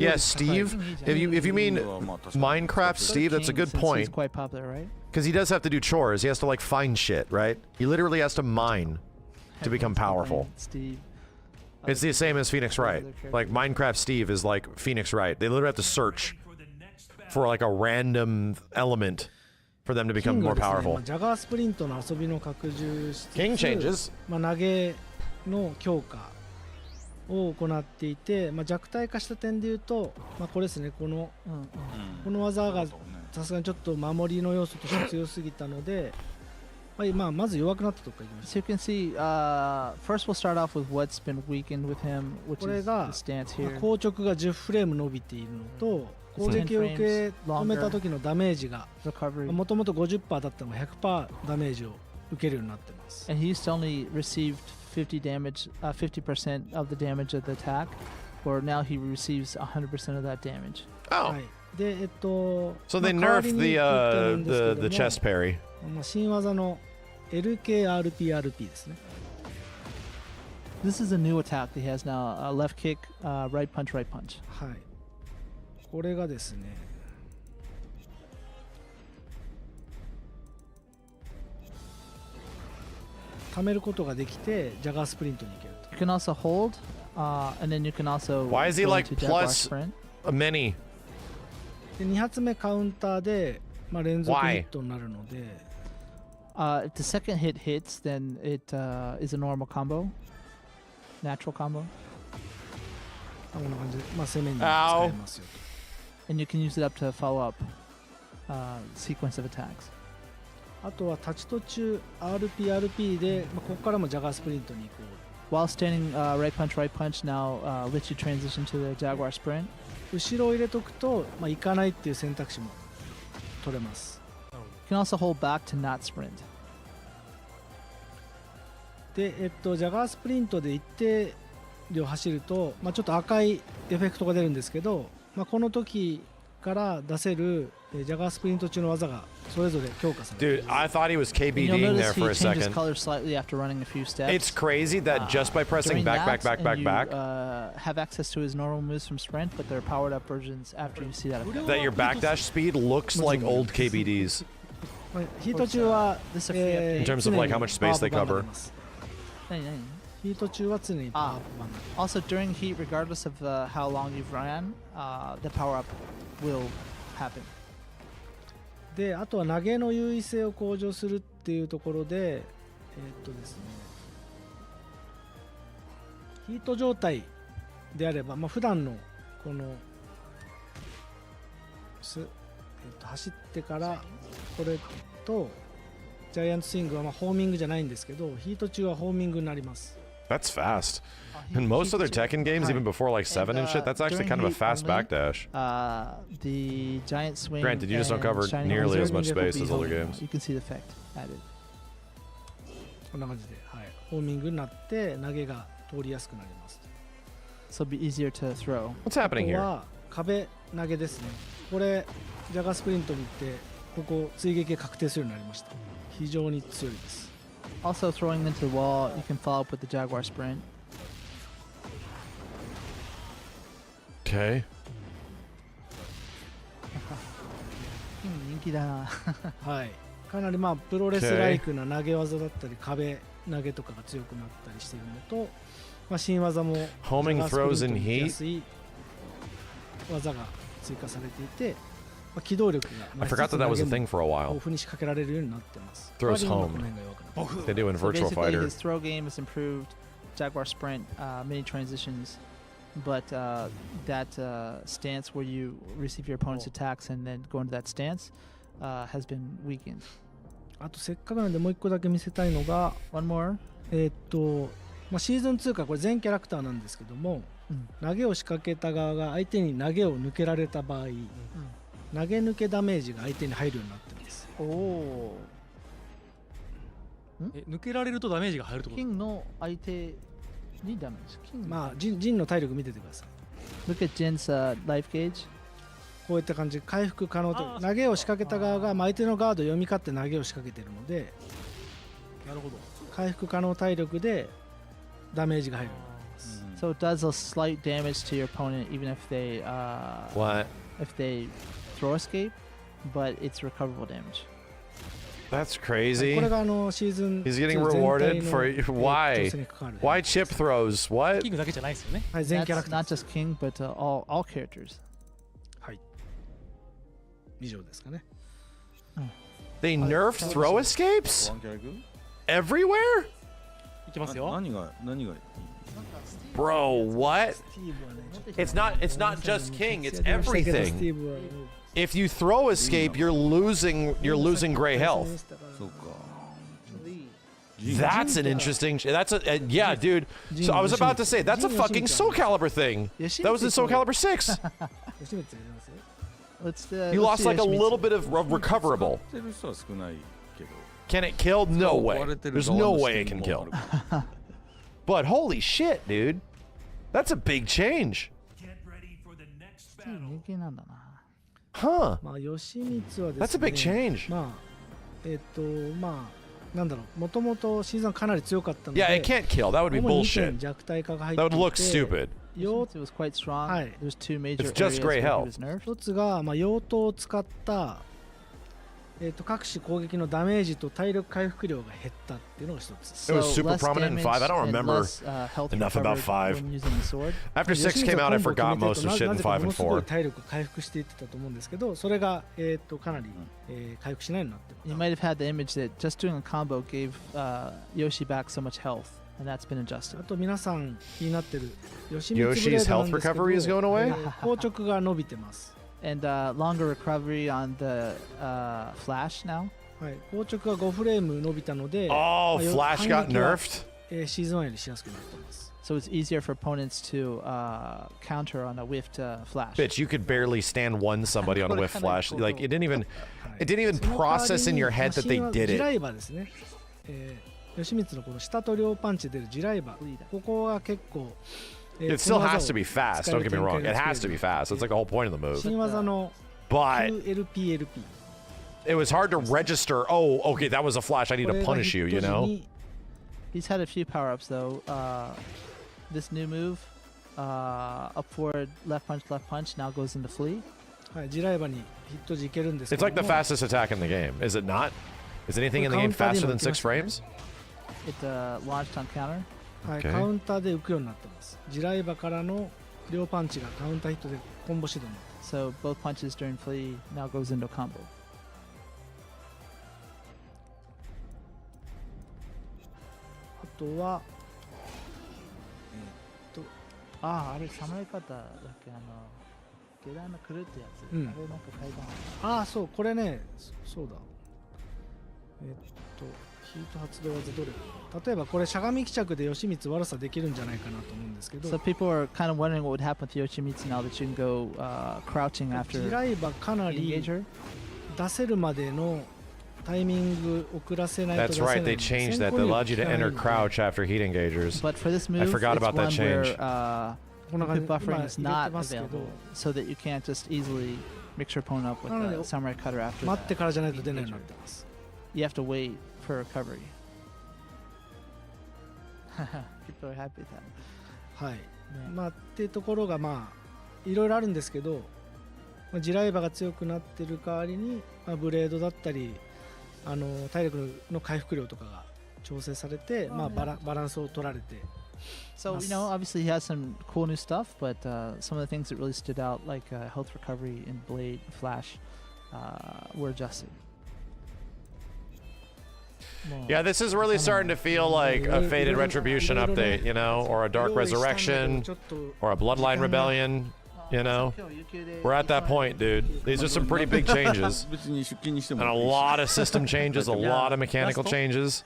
Yeah, Steve. If you mean Minecraft Steve, that's a good Since point. He's quite popular, right? Because he does have to do chores. He has to like find shit, right? He literally has to mine to become powerful. Steve. It's the same as Phoenix Wright. Like Minecraft Steve is like Phoenix Wright. They literally have to search for like a random element for them to キン become グは more ですね、 powerful. ジャガースプリントの遊びの拡充しつつ、 King changes. 投げの強化を行っていて、弱体化した点でいうと、これですね、この技がさすがにちょっと守りの要素として強すぎたので、まず弱くなったとこからいきまし So you can see, first we'll start off with what's been weakened with him, which これ is が the stance た。 here. 硬直が10フレーム伸びているのと、攻撃を受け止めた時のダメージが Recovery. もともと 50% だったのが 100% ダメージを受けるようになってます。 And he used to only received 50 damage, 50% of the damage of the attack, where now he receives 100% of that damage. Oh, はい。で、so they 代わり nerfed に言ってるんですけども the chest parry. 新技の LKRPRP ですね。 This is a new attack that he has now: left kick, right punch, right punch. はい。これがですね、貯めることができてジャガースプリントに行けると。 You can also hold, and then you can also Why is he go like into Jaguar plus sprint. a many? で2発目カウンターで、連続ヒ Why? ットになるので、 If the second hit hits, then it is a normal combo, natural combo, こんな感じで、攻めに使えますよと。 and you can use it up to follow up sequence of attacks. あとは立ち途中 RPRP で、ここからもジャガースプリントに行こう。 While standing right punch now lets you transition to the Jaguar sprint. 後ろを入れとくと、行かないっていう選択肢も取れます。 You can also hold back to not sprint. で、ジャガースプリントで一定量走ると、ちょっと赤いエフェクトが出るんですけど、この時から出せるジャガースプリント中の技がそれぞれ強化される。 Dude, I thought he was And you'll KBDing there notice he for a changes second. color slightly after running a few steps. It's crazy that just by pressing During back, that, back, back, and back, you, back, have access to his normal moves from sprint, but they're powered up versions after you see that effect. that your backdash speed looks like old KBDs. ヒート中は、 This is a free In terms of like how much space they cover. ヒート中は常にパワーアップ版になります Also, during heat, regardless of how long you've ran, the power up will happen. で、あとは投げの優位性を向上するっていうところで、ですね、ヒート状態であれば、普段のこの走ってからこれとジャイアントスイングはホーミングじゃないんですけど、ヒート中はホーミングになります。That's fast. He- In most he other gets you- Tekken games, even before like 7 and shit, that's actually during kind of a heat fast only, backdash. The giant swing. Granted, you just don't and cover shining nearly as laser much space as will older be- games. You can see the effect added. こんな感じで、はい、ホーミングになって投げが通りやすくなります。 So it'll be easier to throw. What's あ happening と here? は壁投げですね。これジャガースプリントに行ってここ追撃が確定するようになりました。非常に強いです。 Also throwing into the wall, you can follow up with the Jaguar sprint. Okay. 人気だな。はい。かなりまあプロレスライクな投げ技だったり壁投げとかが強くなったりしているのと、まあ、新技も Homing throws in ジャガースプリントに行き heat? やすい技が追加されていて、まあ、機動力が I forgot that that was a thing for a 豊 while. 富に仕掛けられるようになってます。 Throws まあ home. この辺が弱くなってます They do in So Virtual basically, Fighter. his throw game is improved. Jaguar sprint, mini transitions, but that stance where you receive your opponent's attacks and then go into that stance has been weakened. あとせっかくなんでもう一個だけ見せたいのが One more. まあ、シーズン2からこれ全キャラクターなんですけども、投げを仕掛けた側が相手に投げを抜けられた場合、投げ抜けダメージが相手に入るようになってます。 Oh. 抜けられるとダメージが入るってことですか？ King no aite ni damage. King. まあジンの体力見ててください。 Look at Jin's life gauge. こういった感じで回復可能とあー投げを仕掛けた側がまあ相手のガードを読み勝って投げを仕掛けているので、なるほど。回復可能体力でダメージが入るようになります。 So it does a slight damage to your opponent even if they What? throw escape, but it's recoverable damage. That's これ crazy. がシーズン He's getting 2全体の rewarded for 挑 why? 戦に関わる Why chip throws? What? キングだけじゃないですよね。はい、全 That's キャラクター not just King, but all characters. 以上ですかね。 They nerf throw escapes ワンキャラク everywhere? いきますよ。何が Bro, what? スティーブはね、ちょっと It's not just King, it's スティ everything. ーブは If you throw escape, you're losing gray health. そうか That's an interesting. That's a yeah, dude. So I was about to say that's a fucking Soul Calibur thing. That was in Soul Calibur 6. 吉光やります？ Let's You let's lost do like a Yoshimitsu. little bit of recoverable. 使ってる人は少ないけど Can it kill? No 割 way. れてる There's 側 no の way 視 it 点 can も kill. ある But holy shit, dude. That's a big change. 人気なんだな。 Huh. まあ吉光はですね。 That's a big change. まあまあなんだろう、もともとシーズンかなり強かったので。 Yeah, it can't kill. That would be 主に2 bullshit. 点弱体化が入ってい That て。 would look stupid. 用 Yoshimitsu was quite strong. Hi. There's two major It's just areas gray where he health. was nerfed. 一つがまあ用途を使った各種攻撃のダメージと体力回復量が減ったっていうのが一つ。 It was So super less prominent in 5. I don't damage and remember less, health enough about recovered 5. when using the sword. After 6 came out, I forgot most of shit in 5 and すごい 4. 体力回復していってたと思うんですけど、それがかなり回復しないようになって You ます。 might have had the image that just doing a combo gave Yoshi back so much health, and that's been adjusted. あと皆さん気になってる吉光ブレ Yoshi's ードなん health ですけど recovery is going away? 硬直が伸びてます。 And longer recovery on the flash now. はい、硬直が5フレーム伸びたので、 Oh, Flash got 反撃は nerfed? シーズン1よりしやすくなってます。 So it's easier for opponents to counter on a whiffed flash. Bitch, you could barely stand one somebody on whiff flash. Like it didn't even はい it didn't even その代わりに process in your head that they まあ did 地 it. 雷刃ですね。吉光のこの下と両パンチで出る地雷刃。ここは結構、It still has to be fast, don't get me wrong. It has to be fast. That's like the whole point of the move. 新技の But QLPLP。 it was hard to register. Oh, okay, that was a flash. I need こ to れが punish ヒ you, ッ you ト時 know? に He's had a few power ups though. This new move, up forward left punch, now goes into flee. はい地雷刃にヒット時いけるんですけ It's ど like the も fastest attack in the game, is it not? Is anything in the game faster than 6 frames? It launched on counter. はい、 Okay. カウンターで浮くようになってます。地雷刃からの両パンチがカウンターヒットでコンボ指導になってます。 So both punches during flee now goes into combo. あとはあれ侍方だっけ下段のくるってやつ。うんあれなんか階段。そうこれねそうだヒート発動技どれ例えばこれしゃがみ帰着で吉光悪さできるんじゃないかなと思うんですけど So people are kind of wondering what would happen with Yoshimitsu now that you can go crouching 地 after 雷刃かなり engager. 出せるまでのタイミング遅らせないと出 That's せない right. They changed that. They allowed you to enter crouch after heat engagers. But for this move, forgot it's about that one change. where こんな感 input じ buffering 今 is 入れ not てますけど available, so that you can't just easily mix your opponent up with No, no, a no. samurai cutter after 待って that. からじゃないと出ないようになってます You have to wait for recovery. People are happy with that. はい、ねまあっていうところがまあいろいろあるんですけど、まあ、地雷刃が強くなってる代わりに、まあ、ブレードだったり体力の回復量とかが調整されて、まあ、バランスを取られて So, you know, obviously he has some cool new stuff, but some of the things that really stood out, like health recovery and Blade, Flash, were adjusted. Yeah, this is really starting to feel like a Faded Retribution update, you know, or a Dark Resurrection, or a Bloodline Rebellion, you know. We're at that point, dude. These are some pretty big changes. 別に出勤にしても And a lot of system changes, a lot of mechanical changes.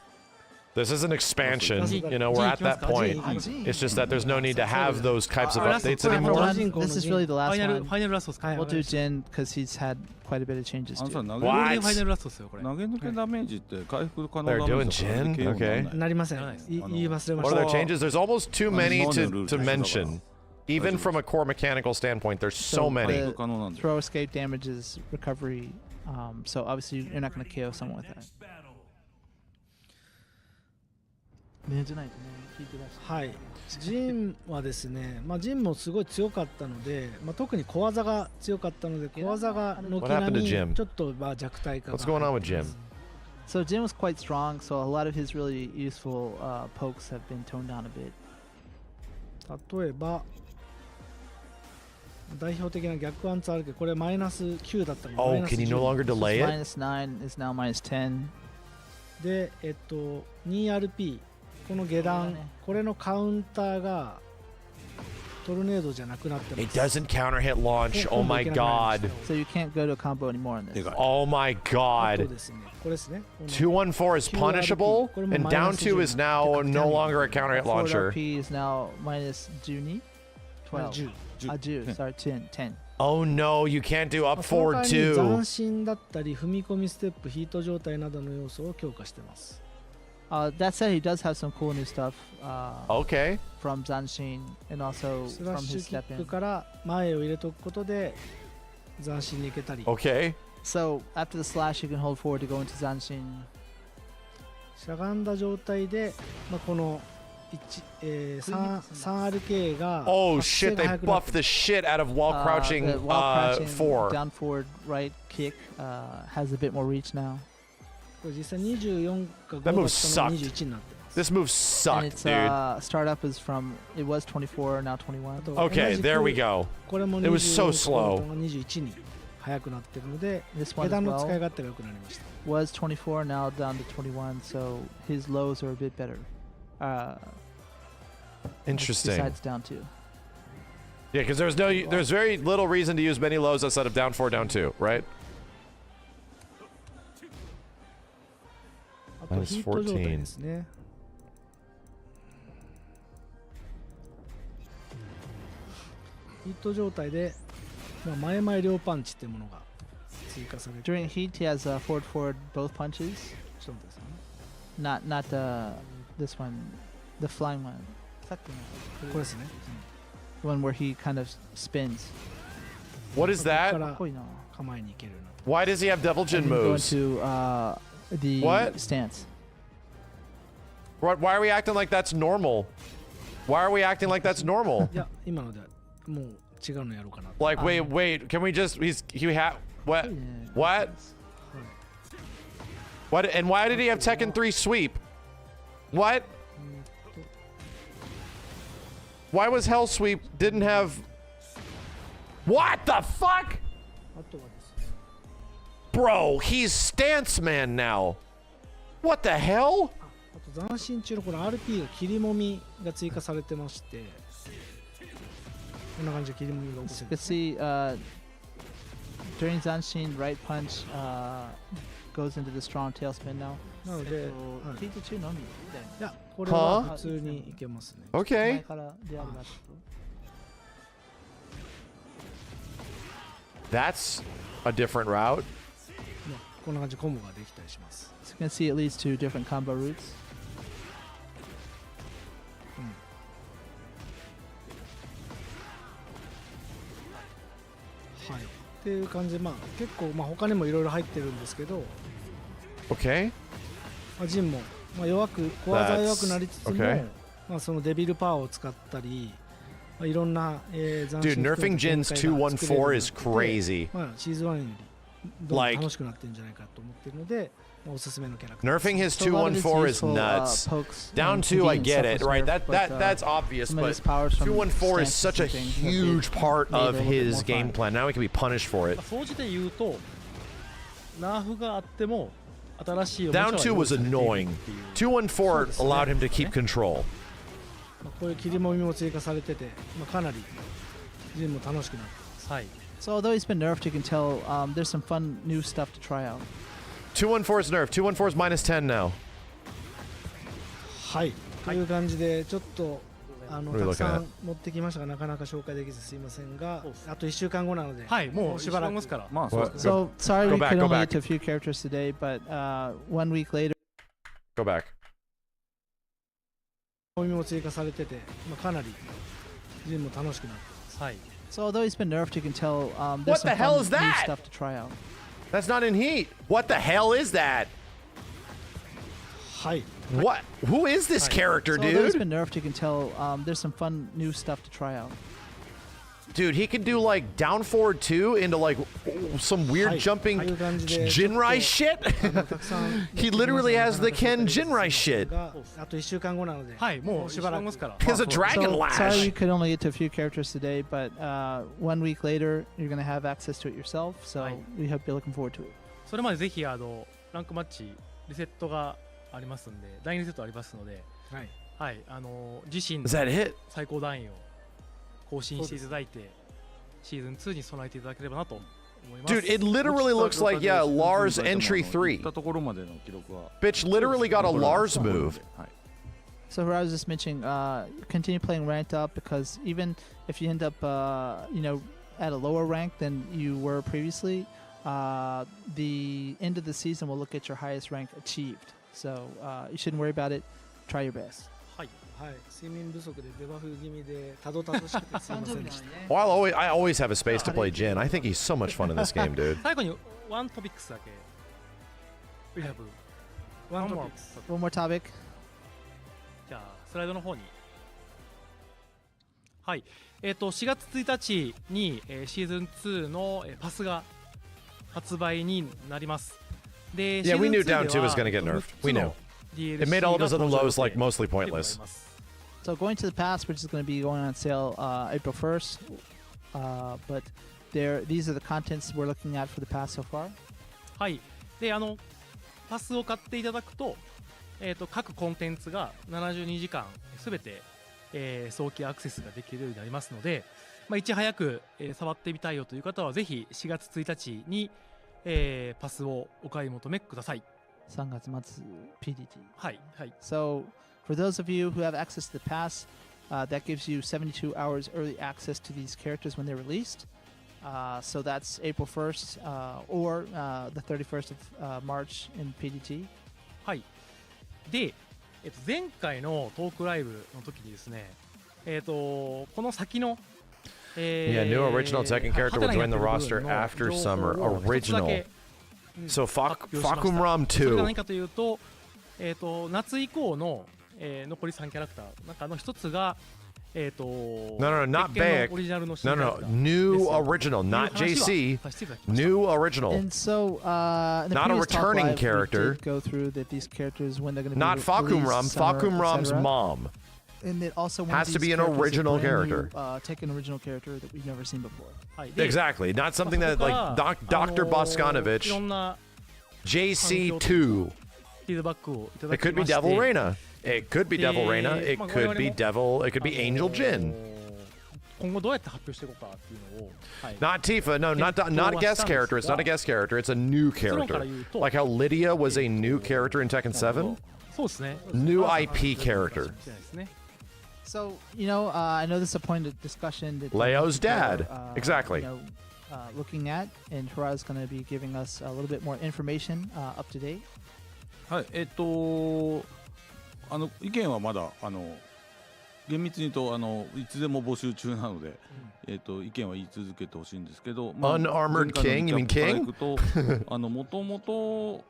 This is an expansion, you know, we're at that point. It's just that there's no need to have those types of updates anymore. This is really the フ last ァイナル one. ファイナルラストですか、 We'll do Jin because he's had quite a bit of changes あのさ too. 投げゴールデン What? ファイナルラストですよこれ。投げ抜けダメージって回復可能 They're ダメージ doing とか Jin? で KO にな Okay. らないなりません、ならないです言い忘れまし What た are their changes? There's almost too many to Normal mention. Even from a core mechanical standpoint, there's so many. 回復可能なんで Throw escape damages, recovery. So obviously you're not going to KO someone with that. ねじないとね、聞いてらっしゃる。はい、ジンはですね、まあ、ジンもすごい強かったので、まあ、特に小技が強かったので小技が軒 What happened to 並 Jim? みちょっとまあ弱体化が What's going on with Jim? So Jin was quite strong, so a lot of his really useful pokes have been toned down a bit. 例えば代表的な逆アンツあるけどこれマイナス9だったので Oh, マイナス can you no 10 longer delay it? Minus 9 is now minus 10. で2RP この下段これのカウンターがトルネードじゃなくなってま It す doesn't counter hit launch. Oh my god. So you can't go to a combo anymore in this. Oh my あと god. ですねこれですねこの 214 is punishable, and down 2 is now no longer a counter hit Forward launcher. RP is now minus 12. 12. 10. Sorry, 10. Oh no, you can't do up その forward 代わりに斬 2. 新だったり踏み込みステップヒート状態などの要素を強化してます That said, he does have some cool new stuff Okay. from Zanshin and also スラッ from シュ his キッ step ク in. から前を入れとくことで斬新に行けたり Okay. So after the slash, you can hold forward to go into Zanshin. しゃがんだ状態で、まあ、この 3RK が Oh 発生 shit, が they 速くなって buffed the shit out of while crouching the while crouching 4. down forward right kick has a bit more reach now. これ実際24か5 That だ move ったのが sucked. 21になってます This move And sucked, its dude. startup is from, it was 24, now 21. あと Okay, 同じく there we go. これも It was so 24 slow. が21に速くなってるので This one 下 as 段の使い well 勝手が良くなりました was 24, now down to 21, so his lows are a bit better. Interesting. Besides down 2. Yeah, because there's very little reason to use many lows outside of down 4, down 2, right? あとヒート状態ですねヒート状態で、まあ、前々両パンチっていうものが追加されて During heat, he has forward both punches. ちょっと待ってくださいね Not this one, the flying one. これですね The one where he kind of spins. What is ここか that? ら Oh, you know. 構えに行けるようになって Why does he have Devil And Jin then go moves? into the What? stance. Why are we acting like that's normal? Why are we acting like that's normal? いや今のではもう違うのやろうかなと Like, wait, can we just, what? What? What, and why did he have Tekken 3 sweep? What? Why was Hell Sweep didn't have... What the fuck? あとはですね Bro, he's Stance Man now. What the hell? あと斬新中のこの RP が切りもみが追加されてましてこんな感じで切りもみが起こせ You る can see during Zanshin, right punch goes into the strong tailspin now. なので、はい、TT2 のみで。いやこれは普通にいけますね。前 Okay. からであります。 That's a different route. ねこんな感じでコンボができたりします。 So you can see it leads to different combo routes. はい。っていう感じで、まあ結構他にもいろいろ入ってるんですけど、Okay. ジンも弱く小技弱くなりつつも、 okay. そのデビルパワーを使ったり、いろんな斬新 Dude, nerfing Jin's 214 is crazy. シーズン1よりどんどん楽しくなってるんじゃないかと思ってるので、おすすめのキャラクター。 Nerfing his 214 is nuts. Down 2, I get it, right? That's obvious, but 214 is such a huge part of his game plan. Now he can be punished for it. 総じて言うとナーフがあっても新しいおもちゃ Down 2 was annoying. 214 allowed him to keep control. こういう切りもみも追加されてて、かなりジンも楽しくなってます。はい。 So although he's been nerfed, you can tell there's some fun new stuff to try out. 214 is nerfed. 214 is minus 10 now. はい。という感じでちょっとたくさん持ってきましたがなかなか紹介できずすいませんが、あと1週間後なので、はい、もうしばらくますから。まあそうですね。 So sorry Go we back, could go only back. get to a few characters today, but 1 week later. Go back. もみも追加されてて、かなりジンも楽しくなってます。はい。 So although he's been nerfed, you can tell What there's the some hell fun is new that? stuff to try out. That's not in heat. What the hell is that? はい。 What? Who is this character, So although he's dude? been nerfed, you can tell there's some fun new stuff to try out. Dude, he can do like down forward 2 into like some weird jumping Jinrai shit. たくさん He literally has the Ken Jinrai shit. あと1週間後なので、はい、もうしばらくますから。 He has a dragon So sorry we lash. could only get to a few characters today, but 1 week later you're gonna have access to it yourself. So we hope you're looking forward to it. それまでぜひランクマッチリセットがありますんで、第2リセットありますので、はい。はい、自身 Is that it? 最高段位を更新していただいて、シーズン2に備えていただければなと思います。 Dude, it literally looks like, yeah, Lars entry 3. 行ったところまでの記録は Bitch literally got a Lars move. はい。 So I was just mentioning, continue playing ranked up because even if you end up, at a lower rank than you were previously, the end of the season will look at your highest rank achieved. So you shouldn't worry about it. Try your best. はい。はい。睡眠不足でデバフ気味でたどたどしくてすいませんでした。 Well, I always have a space to play Jin. I think he's so much fun in this game, dude. 最後にワントピックスだけ。We have ワント one ピ more ックス。 One more topic. じゃあスライドの方に。はい。4月1日に、シーズン2の、パスが発売になります。で、 Yeah, we knew シー Down ズン 2 2 was で gonna get は nerfed. We knew. DLC It made all of his other が登場 lows like 予定 mostly でござい pointless. ます。 So going to the pass, which is going to be going on sale April 1st. But these are the contents we're looking at for the pass so far. はい。で、パスを買っていただくと、各コンテンツが72時間すべて、早期アクセスができるようになりますので、いち早く、触ってみたいよという方はぜひ4月1日に、パスをお買い求めください。3月末 PDT. はいはい。 So for those of you who have access to the pass, that gives you 72 hours early access to these characters when they're released. So that's April 1st or the 31st of March in PDT. はい。で、前回のトークライブの時にですね、この先の、Yeah, new original Tekken character will join the roster after summer. Original. So Fakumram それが 2. 何かというと、夏以降の、残り3キャラクター中の一つが、No, not 鉄拳 Bayek. のオリジナルの新 No, キャラ no, クター new です original, という not 話は JC. させていただきました New original. And so, in the Not a previous talk returning live, character. we did go through that these characters when they're going to Not be Fakumram. released, summer, Fakumram's etc. mom. And it also one Has of to these be an characters is a original brand new, character. Tekken original character that we've never seen before. はいで Exactly. Not something that そこ like から Dr. いろ Boskanovich, んな JC2. フィードバックをいただ It き could be まして Devil Reina. It could be Devil Reina. Itまあ could be 我々も Devil. It could be Angel Jin. 今後どうやって発表していこうかっていうのを、はい、Not Tifa, no, not a guest character. It's not a guest character. It's a new character. Like how Lydia was a new character in Tekken 7. そうですね。 New IP character. So, I know this is a point of discussion that Leo's people are, dad. Exactly. Looking at, and Harai's going to be giving us a little bit more information up to date. はい、意見はまだ厳密に言うといつでも募集中なので、意見は言い続けてほしいんですけど、Unarmored King? You mean King? もともと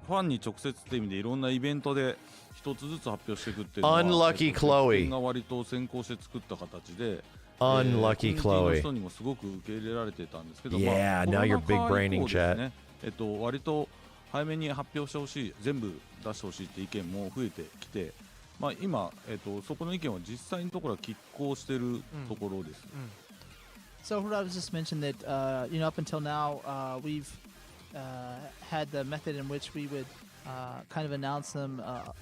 ファンに直接って意味でいろんなイベントで一つずつ発表していくっていうのは Unlucky Chloe が割と先行して作った形で Unlucky コミュニティの Chloe 人にもすごく受け入れられてたんですけど、Yeah, now you're big braining, コロナ禍以降ですね、割と早めに発表してほしい、全部出してほしいって意見も増えてきて、今、そこの意見は実際のところは拮抗しているところです。So Hurai was just mentioned that up until now we've had the method in which we would kind of announce them a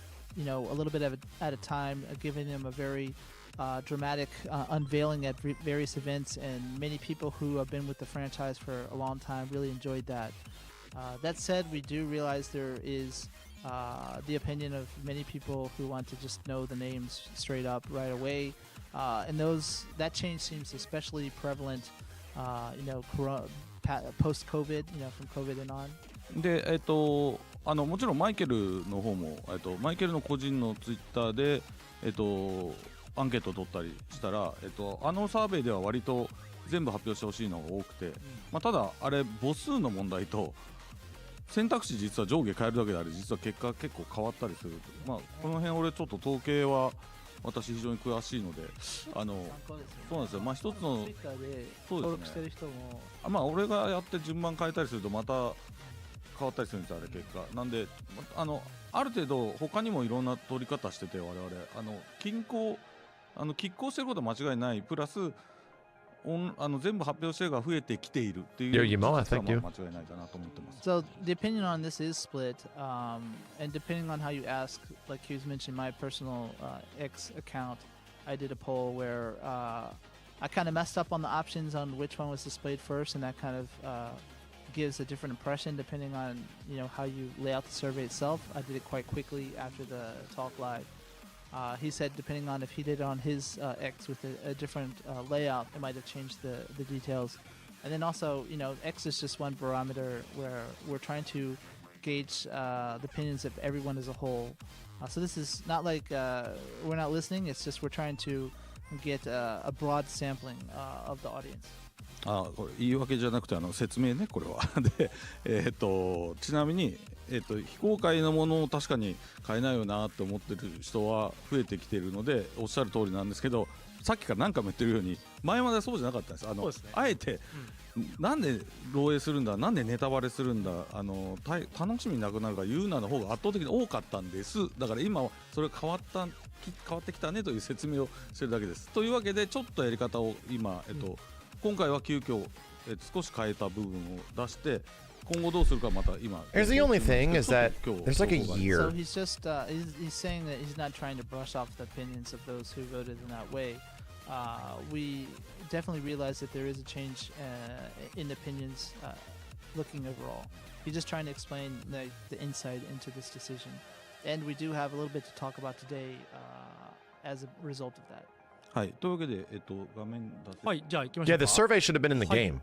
little bit at a time, giving them a very dramatic unveiling at various events, and many people who have been with the franchise for a long time really enjoyed that. That said, we do realize there is the opinion of many people who want to just know the names straight up right away, and that change seems especially prevalent, post-COVID, from COVID and on. で、もちろんマイケルの方も、マイケルの個人のツイッターで、アンケートを取ったりしたら、サーベイでは割と全部発表してほしいのが多くて、ただあれ母数の問題と選択肢実は上下変えるだけであれ実は結果結構変わったりする、この辺俺ちょっと統計は私非常に詳しいので、そうなんですよ。一つのそうですね。俺がやって順番変えたりするとまた変わったりするんですよ、あれ結果。なんである程度他にもいろんな取り方してて、我々均衡してることは間違いない、プラス全部発表してが増えてきているっていう実は間違いないかなと思ってます。So the opinion on this is split, and depending on how you ask, like he was mentioning my personal X account, I did a poll where I kind of messed up on the options on which one was displayed first, and that kind of gives a different impression depending on how you lay out the survey itself. I did it quite quickly after the talk live. He said depending on if he did it on his X with a different layout, it might have changed the details. And then also, X is just one barometer where we're trying to gauge the opinions of everyone as a whole. So this is not like we're not listening. It's just we're trying to get a broad sampling of the audience. これ言い訳じゃなくて説明ね、これはで、ちなみに、非公開のものを確かに買えないよなって思ってる人は増えてきているのでおっしゃる通りなんですけど、さっきから何回も言ってるように前まではそうじゃなかったんです。そうですね、あえて、なんで漏洩するんだ、なんでネタバレするんだ、楽しみなくなるから言うなの方が圧倒的に多かったんです。だから今はそれが変わってきたねという説明をしてるだけです。というわけでちょっとやり方を今、今回は急遽、少し変えた部分を出して今後どうするかまた今。Here's the only thing is that there's like a year. So he's just he's saying that he's not trying to brush off the opinions of those who voted in that way. We definitely realize that there is a change in opinions looking overall. He's just trying to explain the insight into this decision. And we do have a little bit to talk about today as a result of that. はい、というわけで、画面出せ。はい、じゃあ行きましょうか。Yeah, the survey should have been in the game.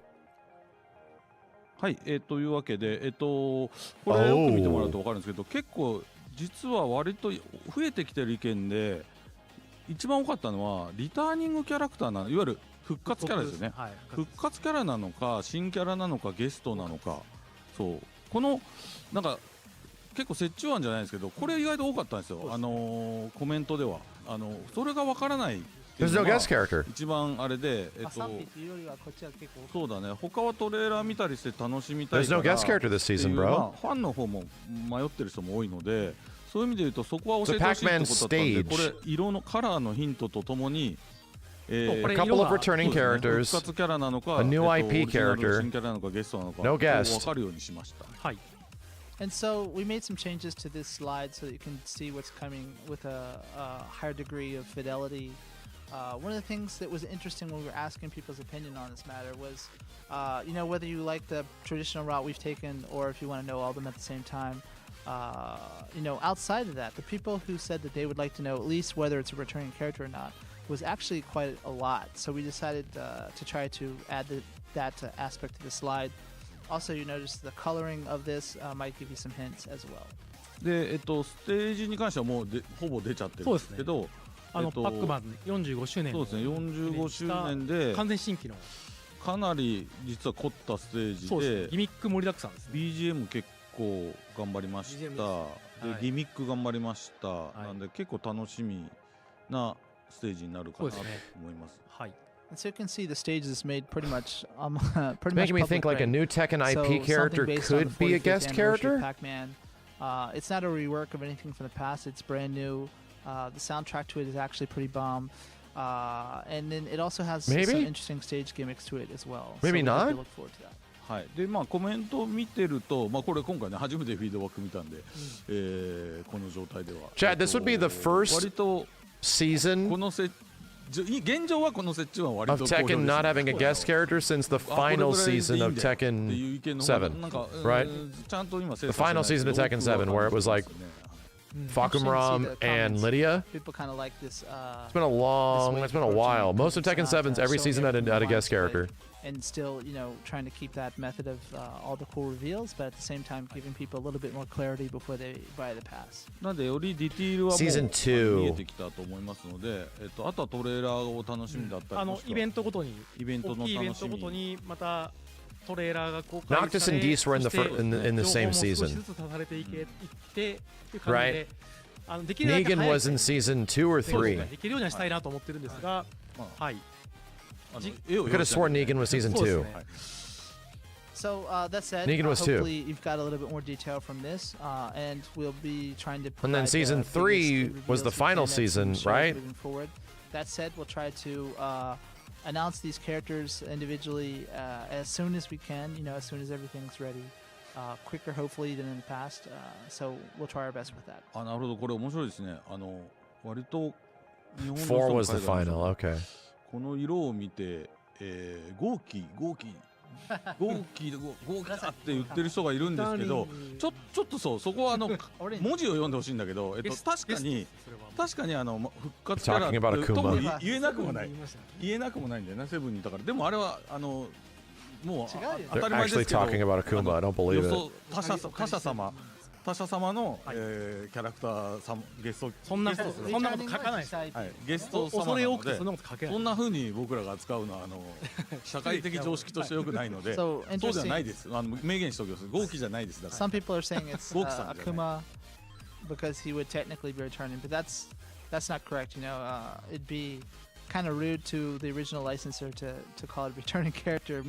はい、というわけで、これよく見てもらうと分かるんですけど、結構実は割と増えてきてる意見で一番多かったのはリターニングキャラクターいわゆる復活キャラですよね。復活キャラなのか新キャラなのかゲストなのか、そうこのなんか結構折衷案じゃないですけど、これ意外と多かったんですよ。コメントではそれが分からない。There's no guest character. 一番あれで、そうだね。他はトレーラー見たりして楽しみたいから。There's no guest character this season, bro. ファンの方も迷ってる人も多いので、そういう意味で言うとそこは教えてほしいってことだったんで、これ色のカラーのヒントとともに、a couple of returning characters, 復活キャラなのか、 a new IP character, 新キャラなのかゲストなのか、 no guest. 分かるようにしました。はい。And so we made some changes to this slide so that you can see what's coming with a higher degree of fidelity. One of the things that was interesting when we were asking people's opinion on this matter was, whether you like the traditional route we've taken or if you want to know all of them at the same time. Outside of that, the people who said that they would like to know at least whether it's a returning character or not was actually quite a lot. So we decided to try to add that aspect to the slide. Also, you notice the coloring of this might give you some hints as well. で、ステージに関してはもうほぼ出ちゃってるんですけど、パックマン45周年そうですね、45周年で完全新規のかなり実は凝ったステージで、ギミック盛りだくさんですね。 BGM 結構頑張りました。で、ギミック頑張りました。なんで結構楽しみなステージになるかなと思います。はい。And so you can see the stage is made pretty much Making me think like a new Tekken IP character could be a guest character. Pac-Man. It's not a rework of anything from the past. It's brand new. The soundtrack to it is actually pretty bomb. And then it also has some interesting stage gimmicks to it as well. Maybe so not. Look forward to that. はい、でコメントを見てると、これ今回ね初めてフィードバック見たんで、この状態では。Chad, this would be the first 割と season この現状はこの設置は割と of Tekken not having a guest character since the final season of Tekken 7, right? The final season of Tekken 7 where it was like Fakumram and Lydia. People kind of like this. It's been a while. Most of Tekken 7's every season had a guest character. And still, trying to keep that method of all the cool reveals, but at the same time giving people a little bit more clarity before they buy the pass. なんでよりディティールはもう見えてきたと思いますので、あとはトレーラーを楽しみだったり、イベントごとにイベントの楽しみ、イベントごとにまたトレーラーが公開され、Noctis and Geese were in the same season. Right? Negan was in season 2 or 3. できるようにしたいなと思ってるんですが、はい。I could have sworn Negan was season 2. So that said, Negan was hopefully you've got a little bit more detail from this, and we'll be trying to. And then season 3 was the final season, right? Moving forward. That said, we'll try to announce these characters individually as soon as we can. As soon as everything's ready. Quicker, hopefully, than in the past. So we'll try our best with that. なるほど、これ面白いですね。割と日本の4 was the final. Okay. この色を見て、豪気だって言ってる人がいるんですけど、ちょっとそこは文字を読んでほしいんだけど、確かに復活キャラとも言えなくもないんだよね、セブンにいたから。でもあれはもう当たり前ですけど、 They're actually talking about Akuma. I don't believe it. 他者様のキャラクターさんゲストそんなこと書かないです。ゲスト様なので、そんな風に僕らが扱うのは社会的常識として良くないので、そうじゃないです。明言しておきます。豪気じゃないです。だから Some people are saying it's Akuma because he would technically be returning, but that's not correct. It'd be kind of rude to the original licensor to call it a returning character,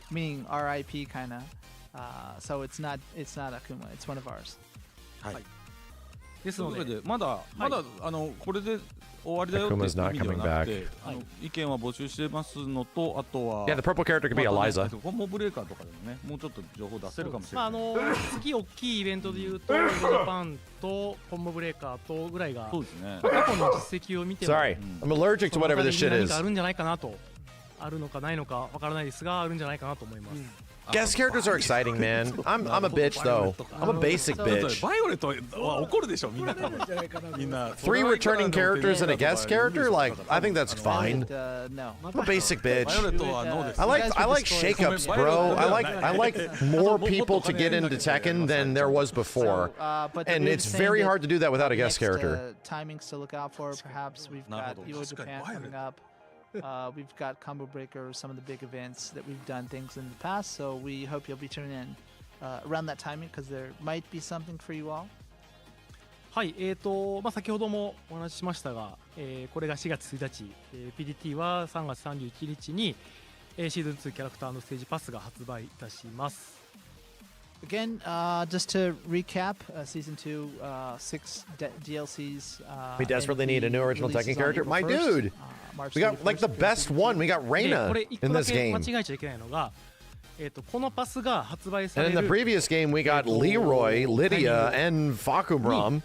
meaning RIP kind of. So it's not Akuma. It's one of ours. はい。ですので、まだこれで終わりだよっていう意味ではなくて、意見は募集してますのと、あとは Yeah, the purple character could be Eliza. コンボブレーカーとかでもね、もうちょっと情報出せるかもしれない。次大きいイベントでいうと、ジャパンとコンボブレーカーとぐらいが、そうですね。過去の実績を見ても、 Sorry, I'm allergic to whatever this shit 何 is. かあるんじゃないかなと、あるのかないのかわからないですが、あるんじゃないかなと思います。Guest characters are exciting, man. I'm a bitch though. I'm a basic bitch. バイオレットは怒るでしょ、みんな。3 returning characters and a guest character? Like, I think that's fine. No. I'm a basic bitch. バイオレットはノーです。I like shakeups, bro. I like more people to get into Tekken than there was before. And it's very hard to do that without a guest character. Timings to look out for, perhaps. We've got Evo Japan coming up. We've got Combo Breaker, some of the big events that we've done things in the past, so we hope you'll be tuning in around that timing because there might be something for you all. はい、先ほどもお話ししましたが、これが4月1日、PDT は3月31日に、シーズン2キャラクターのステージパスが発売いたします。Again, just to recap, Season 2, 6 DLCs. We desperately need a new original Tekken character. My dude! We got like the best one. We got Reina in this game. 間違えちゃいけないのが、このパスが発売され And る in the previous game, we got Leroy, Lydia, and Fakumram.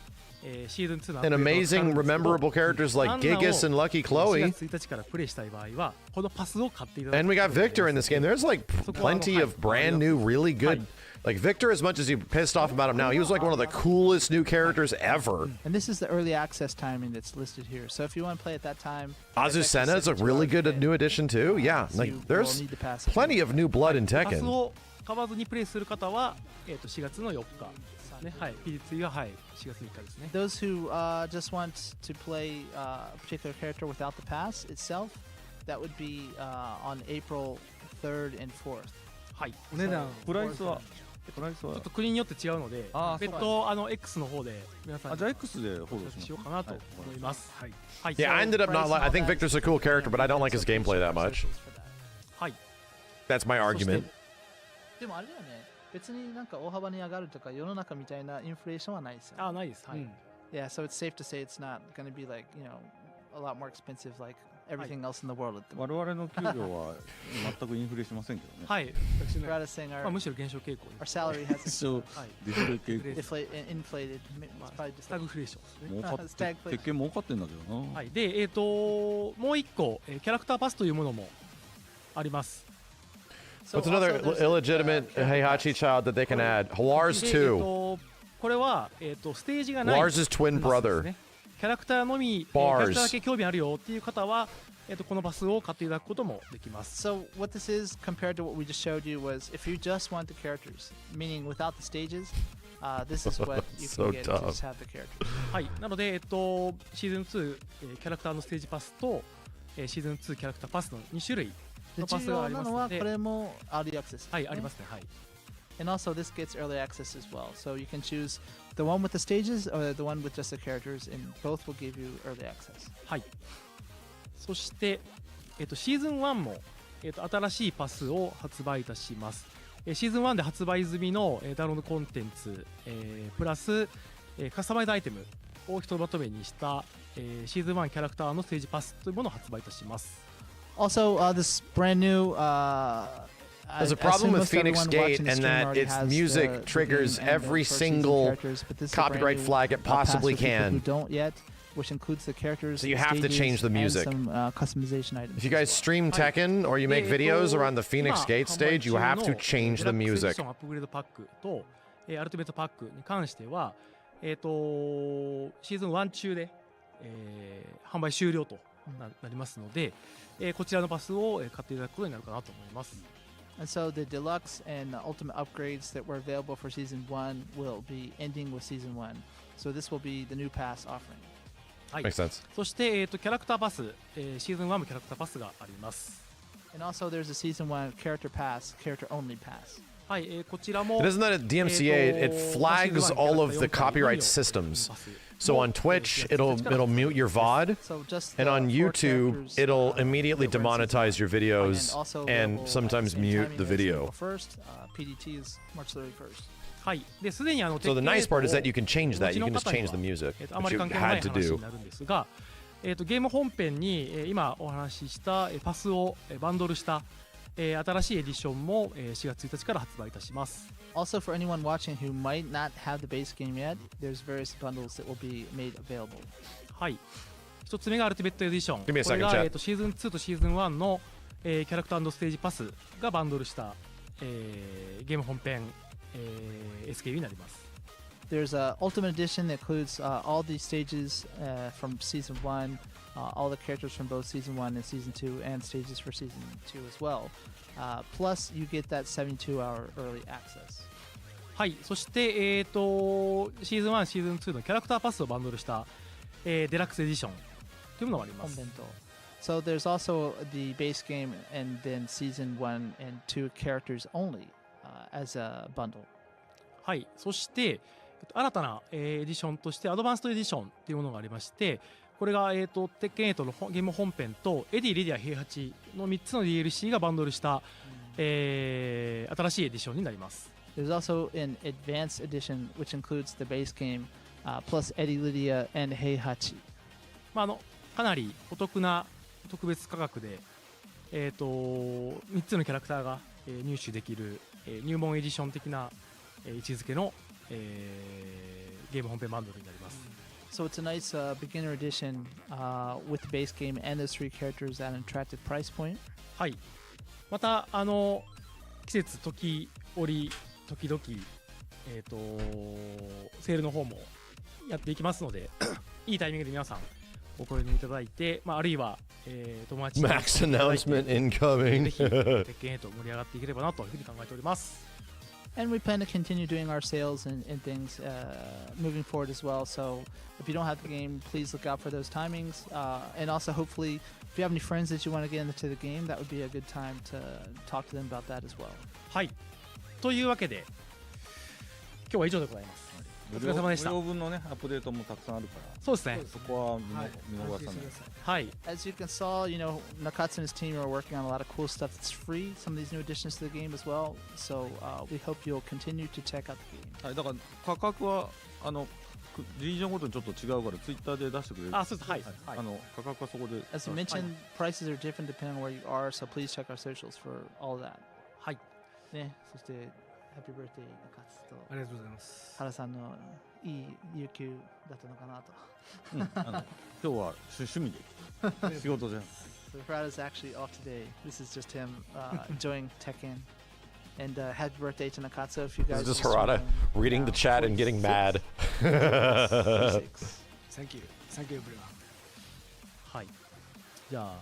シーズン2の And amazing, memorable characters like Gigas and Lucky 4 Chloe. 月1日からプレイしたい場合はこのパスを買っていただく And we got Victor in this game. There's like plenty of brand new, really good. Like Victor, as much as you pissed off about him now, he was like one of the coolest new characters ever. And this is the early access timing that's listed here. So if you want to play at that time, Azucena is a really good new addition too. Yeah, so like you will there's need to pass. plenty of new blood in パス Tekken. を買わずにプレイする方は、4月の4日ね、はい、P3 は、はい、4月3日ですね。 Those who just want to play a particular character without the pass itself, that would be on April 3rd and 4th. はい、お値段プライスはプライスはちょっと国によって違うので、あー別途X の方で皆さんにじゃあ X でフォローししようかなと思います。はい。はい。 Yeah, I ended up not. I think Victor's a cool character, but I don't like his gameplay that much. はい。 That's my argument. でもあれだよね。別になんか大幅に上がるとか世の中みたいなインフレーションはないですよ。あ、ないです。はい。Yeah, so it's safe to say it's not going to be like, a lot more expensive like everything else in the world at the 我 moment. 々の給料は全くインフレしませんけどね。はい。私の We're saying まあむしろ減少傾向 our salary hasn't そうはい。ディフレ傾向 inflated. It's probably ス just タグフレーションですね。儲かって鉄拳儲かってんだけどな。はい。で、もう一個、キャラクターパスというものもあります。 So What's another also there's, illegitimate Heihachi child that they can add? Lars で too. これは、ステージがない Lars' twin パスです brother. ね。キャラクターのみ、キャ Bars ラクターだけ興味あるよっていう方は、このパスを買っていただくこともできます。 So what this is compared to what we just showed you was if you just want the characters, meaning without the stages, this is what you So can get to tough. just have the characters. はい。なので、シーズン2、キャラクターのステージパスと、シーズン2キャラクターパスの2種類でのパスがありますので、重要なのはこれもアーリーアクセス。はい、ありますね。はい。 And also this gets early access as well. So you can choose the one with the stages or the one with just the characters, and both will give you early access. はい。そして、シーズン1も、新しいパスを発売いたします。シーズン1で発売済みの、ダウンロードコンテンツ、プラス、カスタマイズアイテムをひとまとめにした、シーズン1キャラクターのステージパスというものを発売いたします。 Also, this brand new. There's a problem with Phoenix Gate in that its music triggers every single copyright flag it possibly can. Don't yet, which includes the characters. So you have to change the music. And some customization items. If you guys stream Tekken or you make videos around the Phoenix Gate stage, you have to change the デラックスエディ music. ションアップグレードパックと、アルティメットパックに関しては、シーズン1中で、販売終了となりますので、こちらのパスを買っていただくことになるかなと思います。 And so the deluxe and the ultimate upgrades that were available for season 1 will be ending with season 1. So this will be the new pass offering. はい。 Makes sense. そして、キャラクターパス、シーズン1もキャラクターパスがあります。 And also there's a season 1 character pass, character only pass. はい、こちらも It isn't that at DMCA, it flags all of the copyright systems. So on Twitch, it'll mute your VOD, So just and the on 4 YouTube, characters, it'll that immediately were in season demonetize your 1. videos also and available at sometimes the same mute timing the as video. April 1st. PDT is March 31st. はい。で、すでにSo the nice part is that you can change that. You can just change the music, あま which り you 関係のない had to 話 do. になるんですが、ゲーム本編に、今お話しした、パスを、バンドルした、新しいエディションも、4月1日から発売いたします。 Also, for anyone watching who might not have the base game yet, there's various bundles that will be made available. はい。一つ目がアルティメットエディション。 Give me a これ second, が、 chat. シーズン2とシーズン1の、キャラクター&ステージパスがバンドルした、ゲーム本編、SKU になります。 There's a ultimate edition that includes all the stages from season 1, all the characters from both season 1 and season 2, and stages for season 2 as well. Plus, you get that 72-hour early access. はい。そして、シーズン1、シーズン2のキャラクターパスをバンドルした、デラックスエディションというものがあります。 Convento. So there's also the base game and then season 1 and 2 characters only as a bundle. はい。そして新たな、エディションとしてアドバンストエディションっていうものがありまして、これが、テッケン8のゲーム本編とエディ・リディア・平八の3つの DLC がバンドルした、新しいエディションになります。 There's also an advanced edition which includes the base game plus Eddie Lydia and Heihachi. まあ、かなりお得な特別価格で、3つのキャラクターが、入手できる、入門エディション的な、位置づけの、ゲーム本編バンドルになります。So it's a nice beginner edition with the base game and those 3 characters at an attractive price point. はい。また季節時折時々セールの方もやっていきますのでいいタイミングで皆さんご購入いただいて、あるいは、友達に Max announcement ぜ incoming. ひ鉄拳へと盛り上がっていければなというふうに考えております。 And we plan to continue doing our sales and things moving forward as well. So if you don't have the game, please look out for those timings. And also, hopefully, if you have any friends that you want to get into the game, that would be a good time to talk to them about that as well. はい。というわけで今日は以上でございます。お疲れ様でした。無料分のねアップデートもたくさんあるから。そうですね。そこは見逃さない。はい。As you can saw, Nakatsu and his team are working on a lot of cool stuff that's free. Some of these new additions to the game as well. So we hope you'll continue to check out the game. はい。だから価格はリージョンごとにちょっと違うからツイッターで出してくれる。あ、そうです。はい。価格はそこで。As you mentioned, prices are different depending on where you are. So please check our socials for all of that. はい。ね、そしてHappy birthday 中津とありがとうございます。原さんのいい有給だったのかなと。今日は趣味で仕事じゃん。So Harada's actually off today. This is just him enjoying Tekken. And happy birthday to Nakatsu if you guys. This is just Harada reading the chat and getting mad. Thank you. Thank you everyone. はい。じゃあ。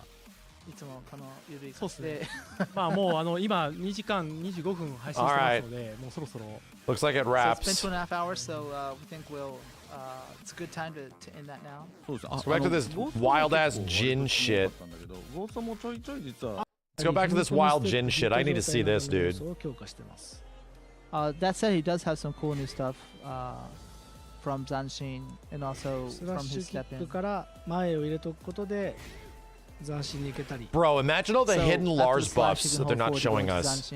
いつもこのゆるいそうですね。もう今2時間25分配信してますので、もうそろそろ。Looks like it wraps. So it's been 2.5 hours, so we think it's a good time to end that now. Let's go back to this wild ass Jin shit. Let's go back to this wild Jin shit. I need to see this, dude. That said, he does have some cool new stuff from Zanshin and also from his step in. から前を入れとくことで。斬新に行けたり。 Bro, imagine all the hidden Lars buffs that they're not showing us.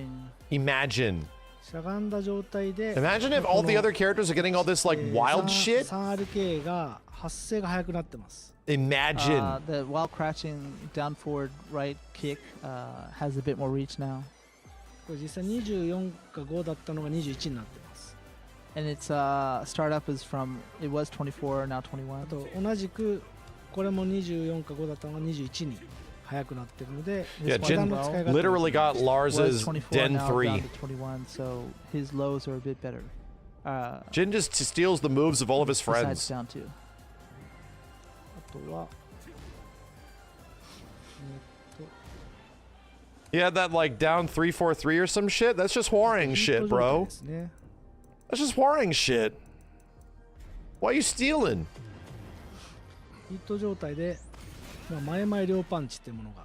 Imagine. しゃがんだ状態で。Imagine if all the other characters are getting all this like wild shit. 3RK が発生が早くなってます。Imagine. The while crouching down forward right kick has a bit more reach now. これ実際24か5だったのが21になってます。And its startup is from it was 24 now 21. あと同じくこれも24か5だったのが21に速くなってるので、Yeah, Jin literally got Lars's Den 3. So his lows are a bit better. Jin just steals the moves of all of his friends. Down two. あとは He had that like down 3-4-3 or some shit. That's just whoring shit, bro. That's just whoring shit. Why are you stealing? ヒット状態で、前々両パンチっていうものが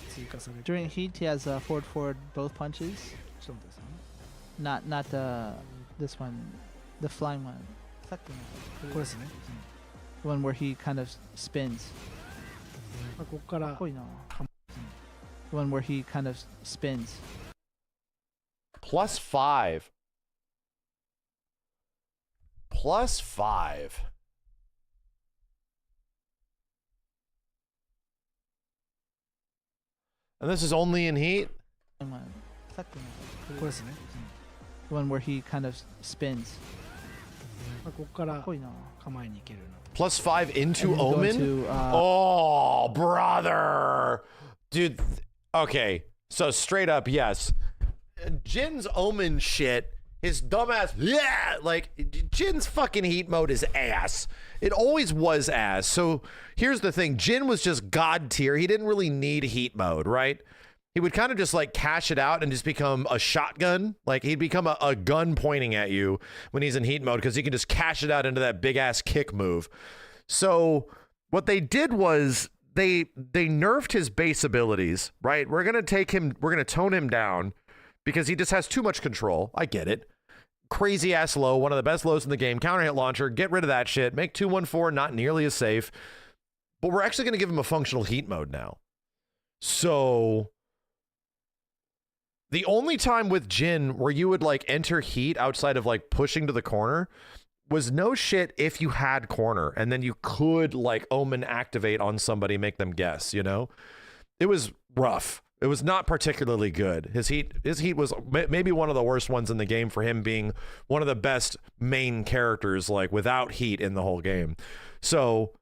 追加されて。 During heat, he has forward both punches. ちょっと待ってくださいね。Not this one, the flying one. これですね。The one where he kind of spins. ここから。かっこいいな。The one where he kind of spins. +5. +5. And this is only in heat? The one where he kind of spins. +5 into Omen? Oh, brother. Dude, okay. So straight up, yes. Jin's Omen shit, his dumbass, yeah, like, Jin's fucking heat mode is ass. It always was ass. So here's the thing. Jin was just god tier. He didn't really need heat mode, right? He would kind of just like cash it out and just become a shotgun. Like he'd become a gun pointing at you when he's in heat mode because he can just cash it out into that big ass kick move. So what they did was they nerfed his base abilities, right? We're going to tone him down because he just has too much control. I get it. Crazy ass low, one of the best lows in the game. Counter hit launcher, get rid of that shit. Make 214 not nearly as safe. But we're actually going to give him a functional heat mode now. So the only time with Jin where you would like enter heat outside of like pushing to the corner was no shit if you had corner and then you could like Omen activate on somebody, make them guess, you know? It was rough. It was not particularly good. His heat was maybe one of the worst ones in the game for him being one of the best main characters, like without heat in the whole game. So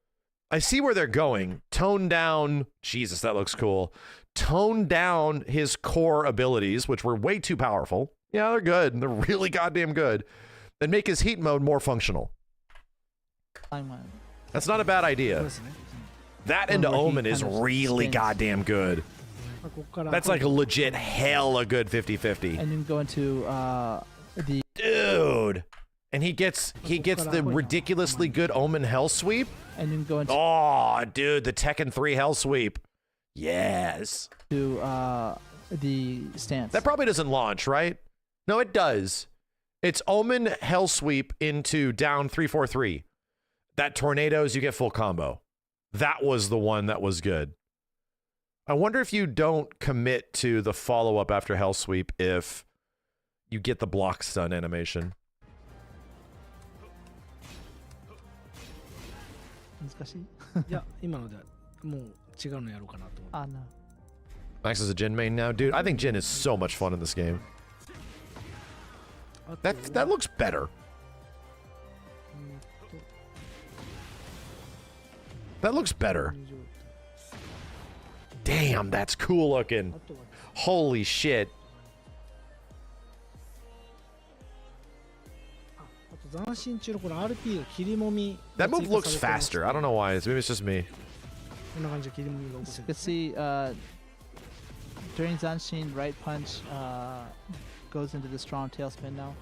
I see where they're going. Tone down, Jesus, that looks cool. Tone down his core abilities, which were way too powerful. Yeah, they're good. They're really goddamn good. And make his heat mode more functional. That's not a bad idea. That into Omen is really goddamn good. That's like a legit hella good 50-50. And then go into the dude. And he gets the ridiculously good Omen Hell Sweep. And then go into dude, the Tekken 3 Hell Sweep. Yes. To the stance. That probably doesn't launch, right? No, it does. It's Omen Hell Sweep into down 3-4-3. That tornadoes, you get full combo. That was the one that was good. I wonder if you don't commit to the follow-up after Hell Sweep if you get the block stun animation. Max is a Jin main now. Dude, I think Jin is so much fun in this game. That looks better. That looks better. Damn, that's cool looking. Holy shit. That move looks faster. I don't know why. Maybe it's just me. You can see during Zanshin, right punch goes into the strong tailspin now.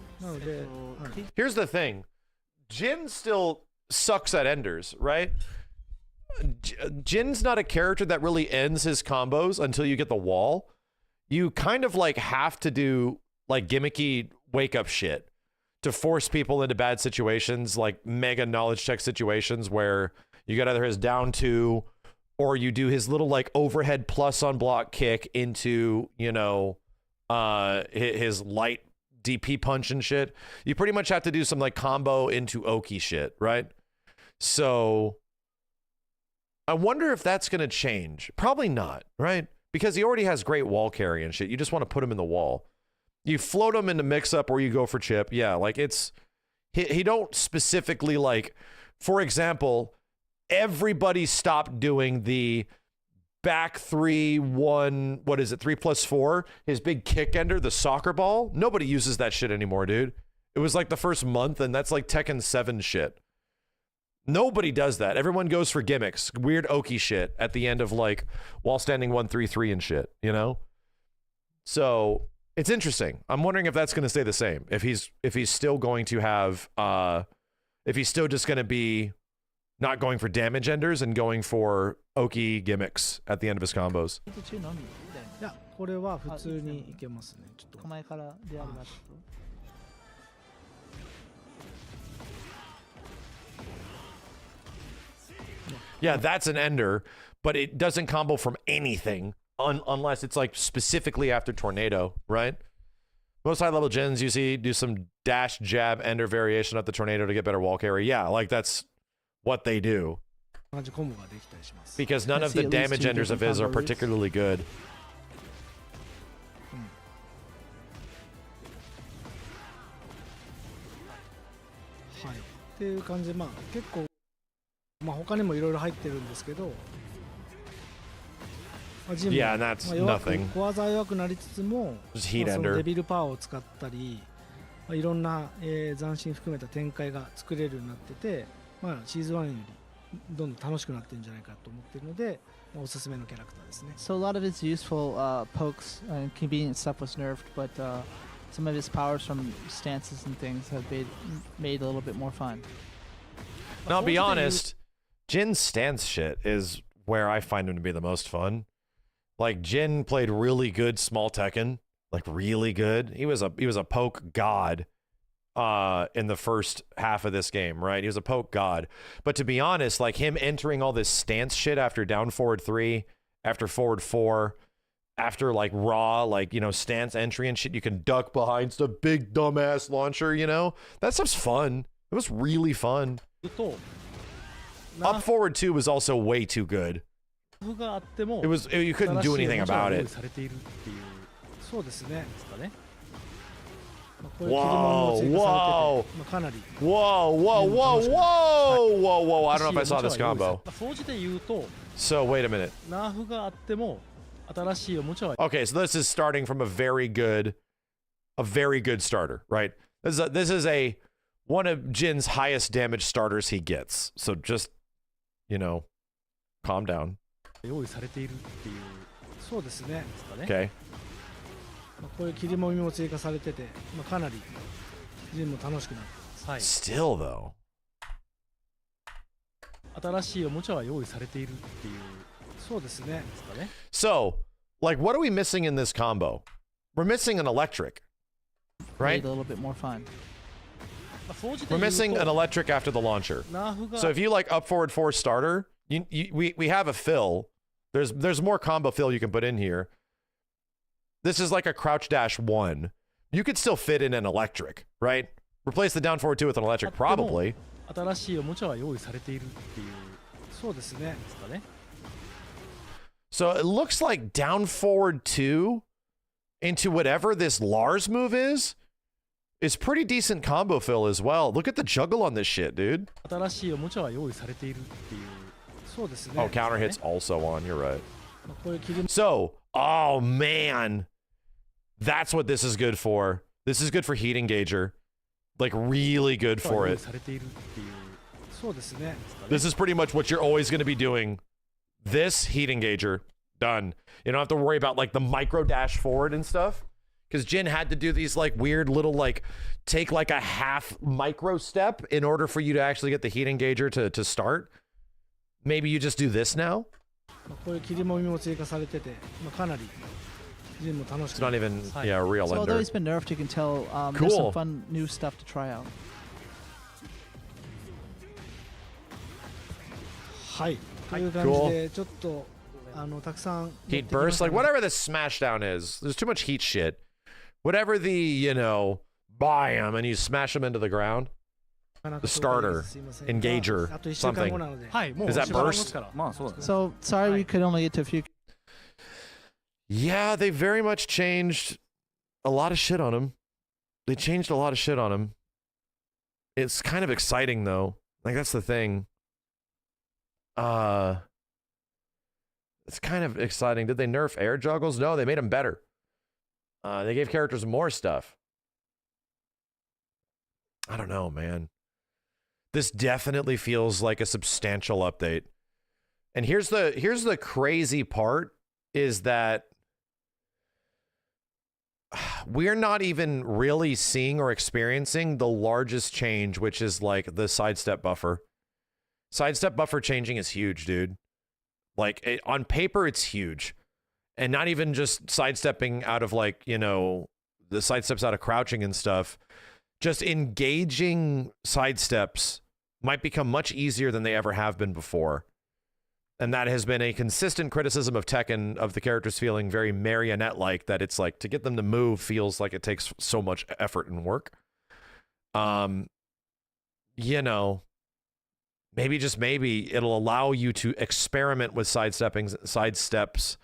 Here's the thing. Jin still sucks at enders, right? Jin's not a character that really ends his combos until you get the wall. You kind of like have to do like gimmicky wake up shit to force people into bad situations, like mega knowledge check situations where you get either his down 2 or you do his little like overhead plus on block kick into, you know, his light DP punch and shit. You pretty much have to do some like combo into Oki shit, right? So I wonder if that's going to change. Probably not, right? Because he already has great wall carry and shit. You just want to put him in the wall. You float him into mix-up or you go for chip. Yeah, like it's... He don't specifically like... For example, everybody stopped doing the back 3-1... What is it? 3+4? His big kick ender, the soccer ball. Nobody uses that shit anymore, dude. It was like the first month and that's like Tekken 7 shit. Nobody does that. Everyone goes for gimmicks, weird Oki shit at the end of like while standing 1-3-3 and shit, you know? So it's interesting. I'm wondering if that's going to stay the same. If he's still going to have, if he's still just going to be not going for damage enders and going for Oki gimmicks at the end of his combos. Yeah, that's an ender, but it doesn't combo from anything unless it's like specifically after tornado, right? Most high level gens you see do some dash jab ender variation at the tornado to get better wall carry. Yeah, like that's what they do. Because none of the damage enders of his are particularly good. Yeah, and that's nothing. Just heat ender. デビルパワーを使ったり、いろんな斬新含めた展開が作れるようになってて、シーズン1よりどんどん楽しくなってるんじゃないかと思っているので、おすすめのキャラクターですね。So a lot of his useful pokes and convenient stuff was nerfed, but some of his powers from stances and things have made a little bit more fun. Now, I'll be honest, Jin's stance shit is where I find him to be the most fun. Like Jin played really good small Tekken, like really good. He was a poke god in the first half of this game, right? He was a poke god. But to be honest, like him entering all this stance shit after down forward 3, after forward 4, after like raw, like, you know, stance entry and shit, you can duck behind stuff, big dumbass launcher, you know? That stuff's fun. It was really fun. Up forward 2 was also way too good. があっても It was you couldn't do anything about 用意 it. されているっていうそうですね。ですかね。まあこういう切り物も追加されてて、まあかなり Whoa, whoa, whoa, whoa, whoa, whoa! I don't know if I saw this combo. 総じて言うと So wait a minute. ナーフがあっても新しいおもちゃは Okay, so this is starting from a very good starter, right? This is a one of Jin's highest damage starters he gets. So just, you know, calm down. 用意されているっていうそうですね。ですかね。 Okay. まあこういう切り物も追加されてて、まあかなりジンも楽しくなる。はい。 Still though. 新しいおもちゃは用意されているっていうそうですね。ですかね。 So, like, what are we missing in this combo? We're missing an electric, right? Made a little bit more fun. 総じて We're 言う missing an と electric after the launcher. ナーフが So if you like up forward 4 starter, we have a fill. There's more combo fill you can put in here. This is like a crouch dash 1. You could still fit in an electric, right? Replace the down forward 2 with an electric, probably. 新しいおもちゃは用意されているっていうそうですね。ですかね。 So it looks like down forward 2 into whatever this Lars move is pretty decent combo fill as well. Look at the juggle on this shit, dude. 新しいおもちゃは用意されているっていうそうですね。 Oh, counter hits also on. You're right. まあこういう切り物 So, oh man, that's what this is good for. This is good for heat engager. Like really good は for 用意 it. されているっていうそうですね。ですかね。 This is pretty much what you're always going to be doing. This heat engager, done. You don't have to worry about like the micro dash forward and stuff. Because Jin had to do these like weird little like take like a half micro step in order for you to actually get the heat engager to start. Maybe you just do this now. まあこういう切り物も追加されてて、まあかなりジンも楽し It's くな not る。 even yeah real So although ender. he's been nerfed, you can tell there's Cool. some fun new stuff to try out. はい。という感じでちょっとたくさん Heat burst, like whatever the smashdown is. There's too much heat shit. Whatever the, you know, buy them and you smash them into the ground. The starter, engager, あと1週間 something. 後なので。はい、もう Is that しばらく burst? からまあそうだね。 So sorry we could only get to a few. Yeah, they very much changed a lot of shit on him. They changed a lot of shit on him. It's kind of exciting though. Like that's the thing. It's kind of exciting. Did they nerf air juggles? No, they made them better. They gave characters more stuff. I don't know, man. This definitely feels like a substantial update. And here's the crazy part is that we're not even really seeing or experiencing the largest change, which is like the sidestep buffer. Sidestep buffer changing is huge, dude. Like on paper, it's huge. And not even just sidestepping out of like, you know, the sidesteps out of crouching and stuff. Just engaging sidesteps might become much easier than they ever have been before. And that has been a consistent criticism of Tekken, of the characters feeling very marionette-like, that it's like to get them to move feels like it takes so much effort and work. You know, maybe just maybe it'll allow you to experiment with sidesteps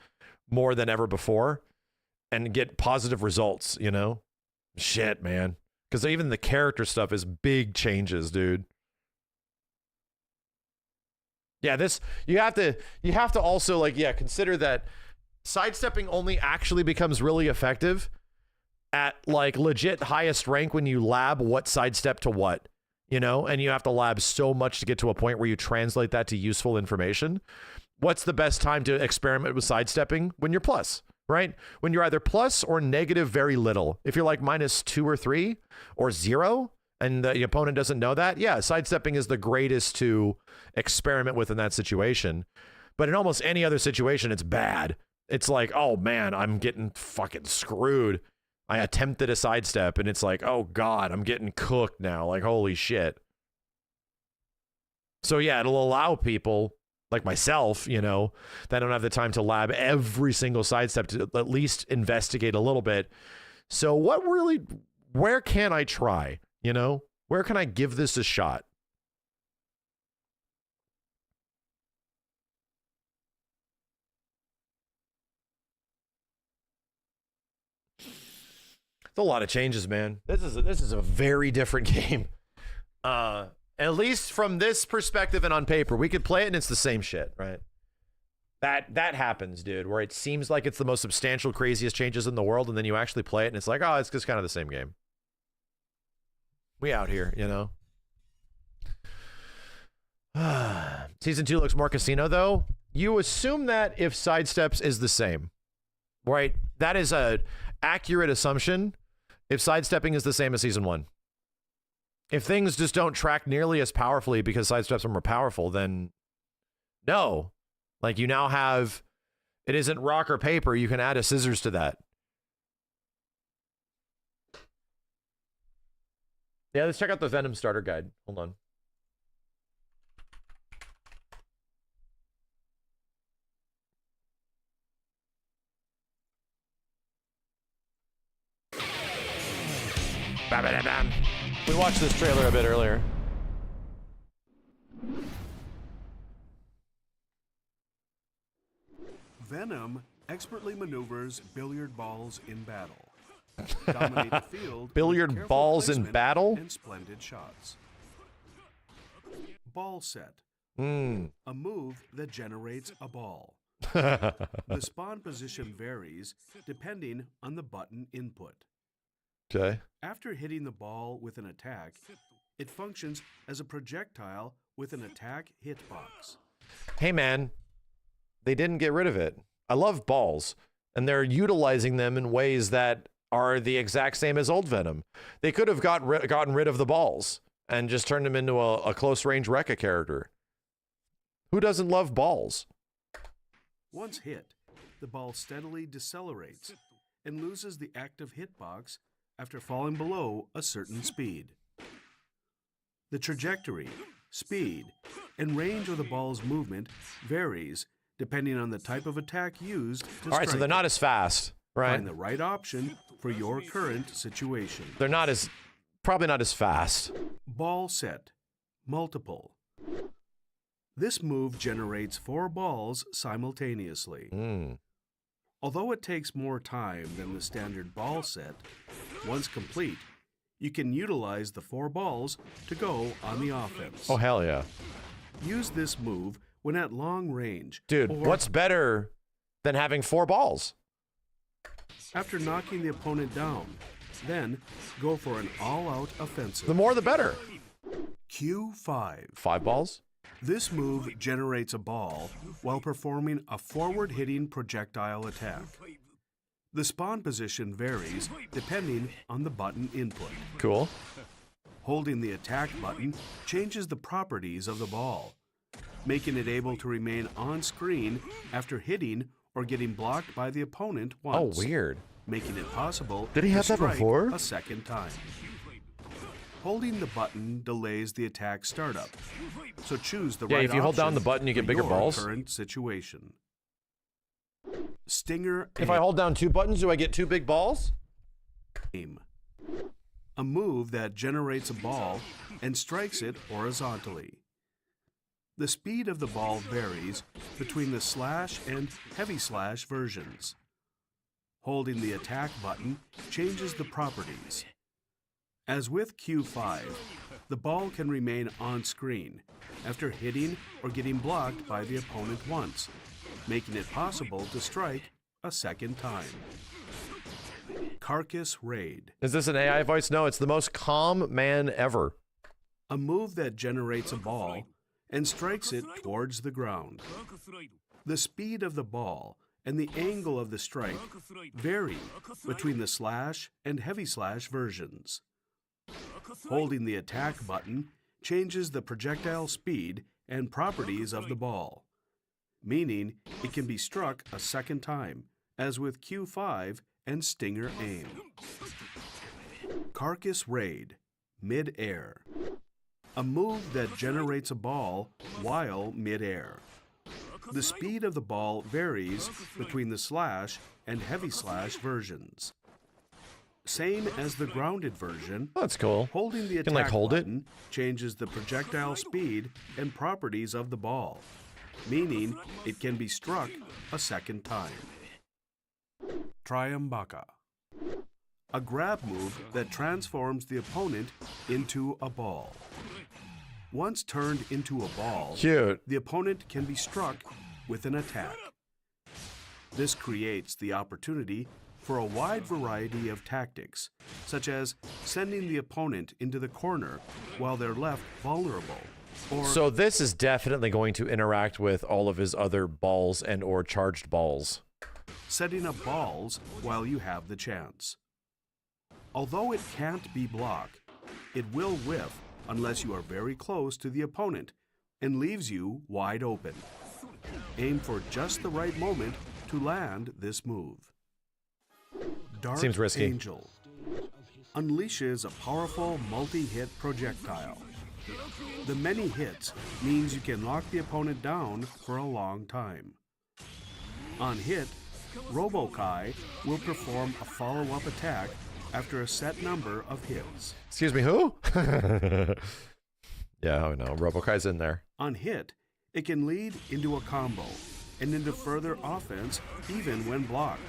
more than ever before and get positive results, you know? Shit, man. Because even the character stuff is big changes, dude. Yeah, this you have to also like consider that sidestepping only actually becomes really effective at like legit highest rank when you lab what sidestep to what, you know, and you have to lab so much to get to a point where you translate that to useful information. What's the best time to experiment with sidestepping? When you're plus, right? When you're either plus or negative very little. If you're like -2 or 3 or 0 and the opponent doesn't know that, yeah, sidestepping is the greatest to experiment with in that situation. But in almost any other situation, it's bad. It's like, oh man, I'm getting fucking screwed. I attempted a sidestep and it's like, oh God, I'm getting cooked now. Like, holy shit. So yeah, it'll allow people like myself, you know, that don't have the time to lab every single sidestep to at least investigate a little bit. So where can I try? You know, where can I give this a shot? a lot of changes, man. This is a very different game. At least from this perspective and on paper, we could play it and it's the same shit, right? That happens, dude, where it seems like it's the most substantial, craziest changes in the world, and then you actually play it and it's like, oh, it's just kind of the same game. We out here, you know? Season 2 looks more casino, though. You assume that if Sidesteps is the same, right? That is a accurate assumption if Sidestepping is the same as Season 1. If things just don't track nearly as powerfully because Sidesteps are more powerful, then no. Like, you now have, it isn't rock or paper, you can add a scissors to that. Yeah, let's check out the Venom starter guide. Hold on. Ba-ba-da-bam. We watched this trailer a bit earlier. Venom expertly maneuvers billiard balls in battle. Dominate the field. Billiard with careful balls in placement battle? and splendid shots. Ball set. Hmm. A move that generates a ball. The spawn position varies depending on the button input. Okay. After hitting the ball with an attack, it functions as a projectile with an attack hitbox. Hey, man. They didn't get rid of it. I love balls, and they're utilizing them in ways that are the exact same as old Venom. They could have gotten rid of the balls and just turned him into a close-range Rekka character. Who doesn't love balls? Once hit, the ball steadily decelerates and loses the active hitbox after falling below a certain speed. The trajectory, speed, and range of the ball's movement varies depending on the type of attack used to All right, so strike they're not it. as fast, right? Find the right option for your current situation. They're not as, probably not as fast. Ball set, multiple. This move generates 4 balls simultaneously. Mm. Although it takes more time than the standard ball set, once complete, you can utilize the 4 balls to go on the offense. Oh, hell yeah. Use this move when at long range. Dude, or what's better than having 4 balls? after knocking the opponent down. Then go for an all-out offensive. The more the better. Q5. 5 balls? This move generates a ball while performing a forward-hitting projectile attack. The spawn position varies depending on the button input. Cool. Holding the attack button changes the properties of the ball, making it able to remain on screen after hitting or getting blocked by the opponent once. Oh, weird. Making it possible Did he have to that strike before? a second time. Holding the button delays the attack startup, so choose the right if you hold down option the button, you get for bigger your balls? current situation. Stinger If I hold down 2 buttons, do I get 2 big balls? aim. A move that generates a ball and strikes it horizontally. The speed of the ball varies between the slash and heavy slash versions. Holding the attack button changes the properties. As with Q5, the ball can remain on screen after hitting or getting blocked by the opponent once, making it possible to strike a second time. Carcass Raid. Is this an AI voice? No, it's the most calm man ever. A move that generates a ball and strikes it towards the ground. The speed of the ball and the angle of the strike vary between the slash and heavy slash versions. Holding the attack button changes the projectile speed and properties of the ball, meaning it can be struck a second time, as with Q5 and Stinger Aim. Carcass Raid, mid-air. A move that generates a ball while mid-air. The speed of the ball varies between the slash and heavy slash versions. Same as the grounded version, Oh, that's cool. holding the You can, attack like, hold it? button changes the projectile speed and properties of the ball, meaning it can be struck a second time. Triumbaca. a grab move that transforms the opponent into a ball. Once turned into a ball, Cute. the opponent can be struck with an attack. This creates the opportunity for a wide variety of tactics, such as sending the opponent into the corner while they're left vulnerable. Or So this is definitely going to interact with all of his other balls and or charged balls. setting up balls while you have the chance. Although it can't be blocked, it will whiff unless you are very close to the opponent and leaves you wide open. Aim for just the right moment to land this move. Dark Seems risky. Angel unleashes a powerful multi-hit projectile. The many hits means you can lock the opponent down for a long time. On hit, Robo-Kai will perform a follow-up attack after a set number of hits. Excuse me, who? Yeah, oh no, Robo-Kai's in there. On hit, it can lead into a combo and into further offense even when blocked,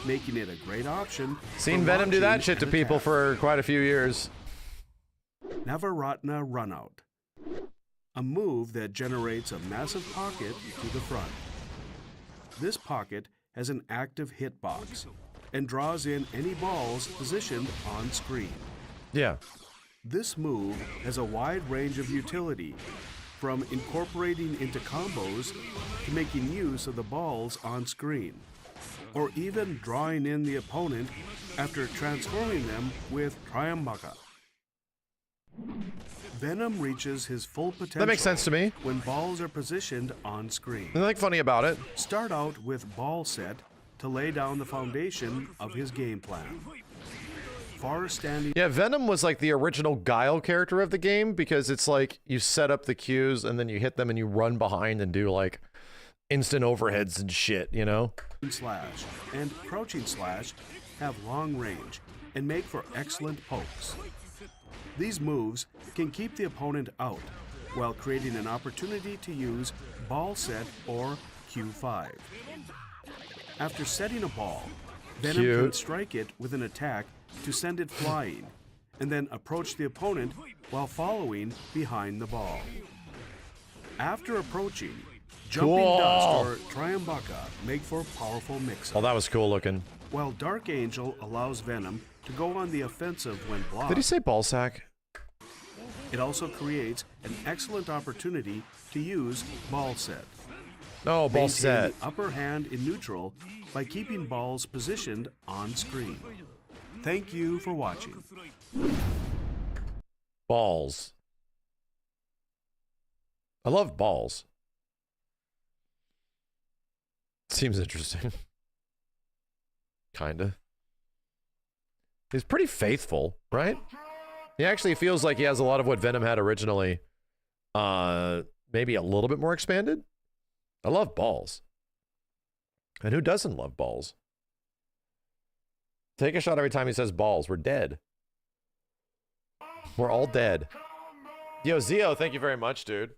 making it a great option. Seen for Venom do that launching shit to an people attack. for quite a few years. Navaratna Runout, a move that generates a massive pocket to the front. This pocket has an active hitbox and draws in any balls positioned on screen. Yeah. This move has a wide range of utility, from incorporating into combos to making use of the balls on screen, or even drawing in the opponent after transforming them with Triambaka. Venom reaches his full potential That makes sense to me. when balls are positioned on screen. There's nothing funny about it. Start out with ball set to lay down the foundation of his game plan. Far-standing Yeah, Venom was like the original Guile character of the game because it's like you set up the cues and then you hit them and you run behind and do like instant overheads and shit, you know? slash and crouching slash have long range and make for excellent pokes. These moves can keep the opponent out while creating an opportunity to use ball set or Q5. After setting a ball, Venom can Cute. strike it with an attack to send it flying, and then approach the opponent while following behind the ball. After approaching, Jumping Cool. Dust or Triambaka make for powerful mix-up. Oh, that was cool looking. While Dark Angel allows Venom to go on the offensive when blocked, Did he say ball sack? it also creates an excellent opportunity to use ball set. No, ball Maintain set. the upper hand in neutral by keeping balls positioned on screen. Thank you for watching. Balls. I love balls. Seems interesting. Kinda. He's pretty faithful, right? He actually feels like he has a lot of what Venom had originally. Maybe a little bit more expanded. I love balls. And who doesn't love balls? Take a shot every time he says balls. We're dead. We're all dead. Yo, Zio, thank you very much, dude.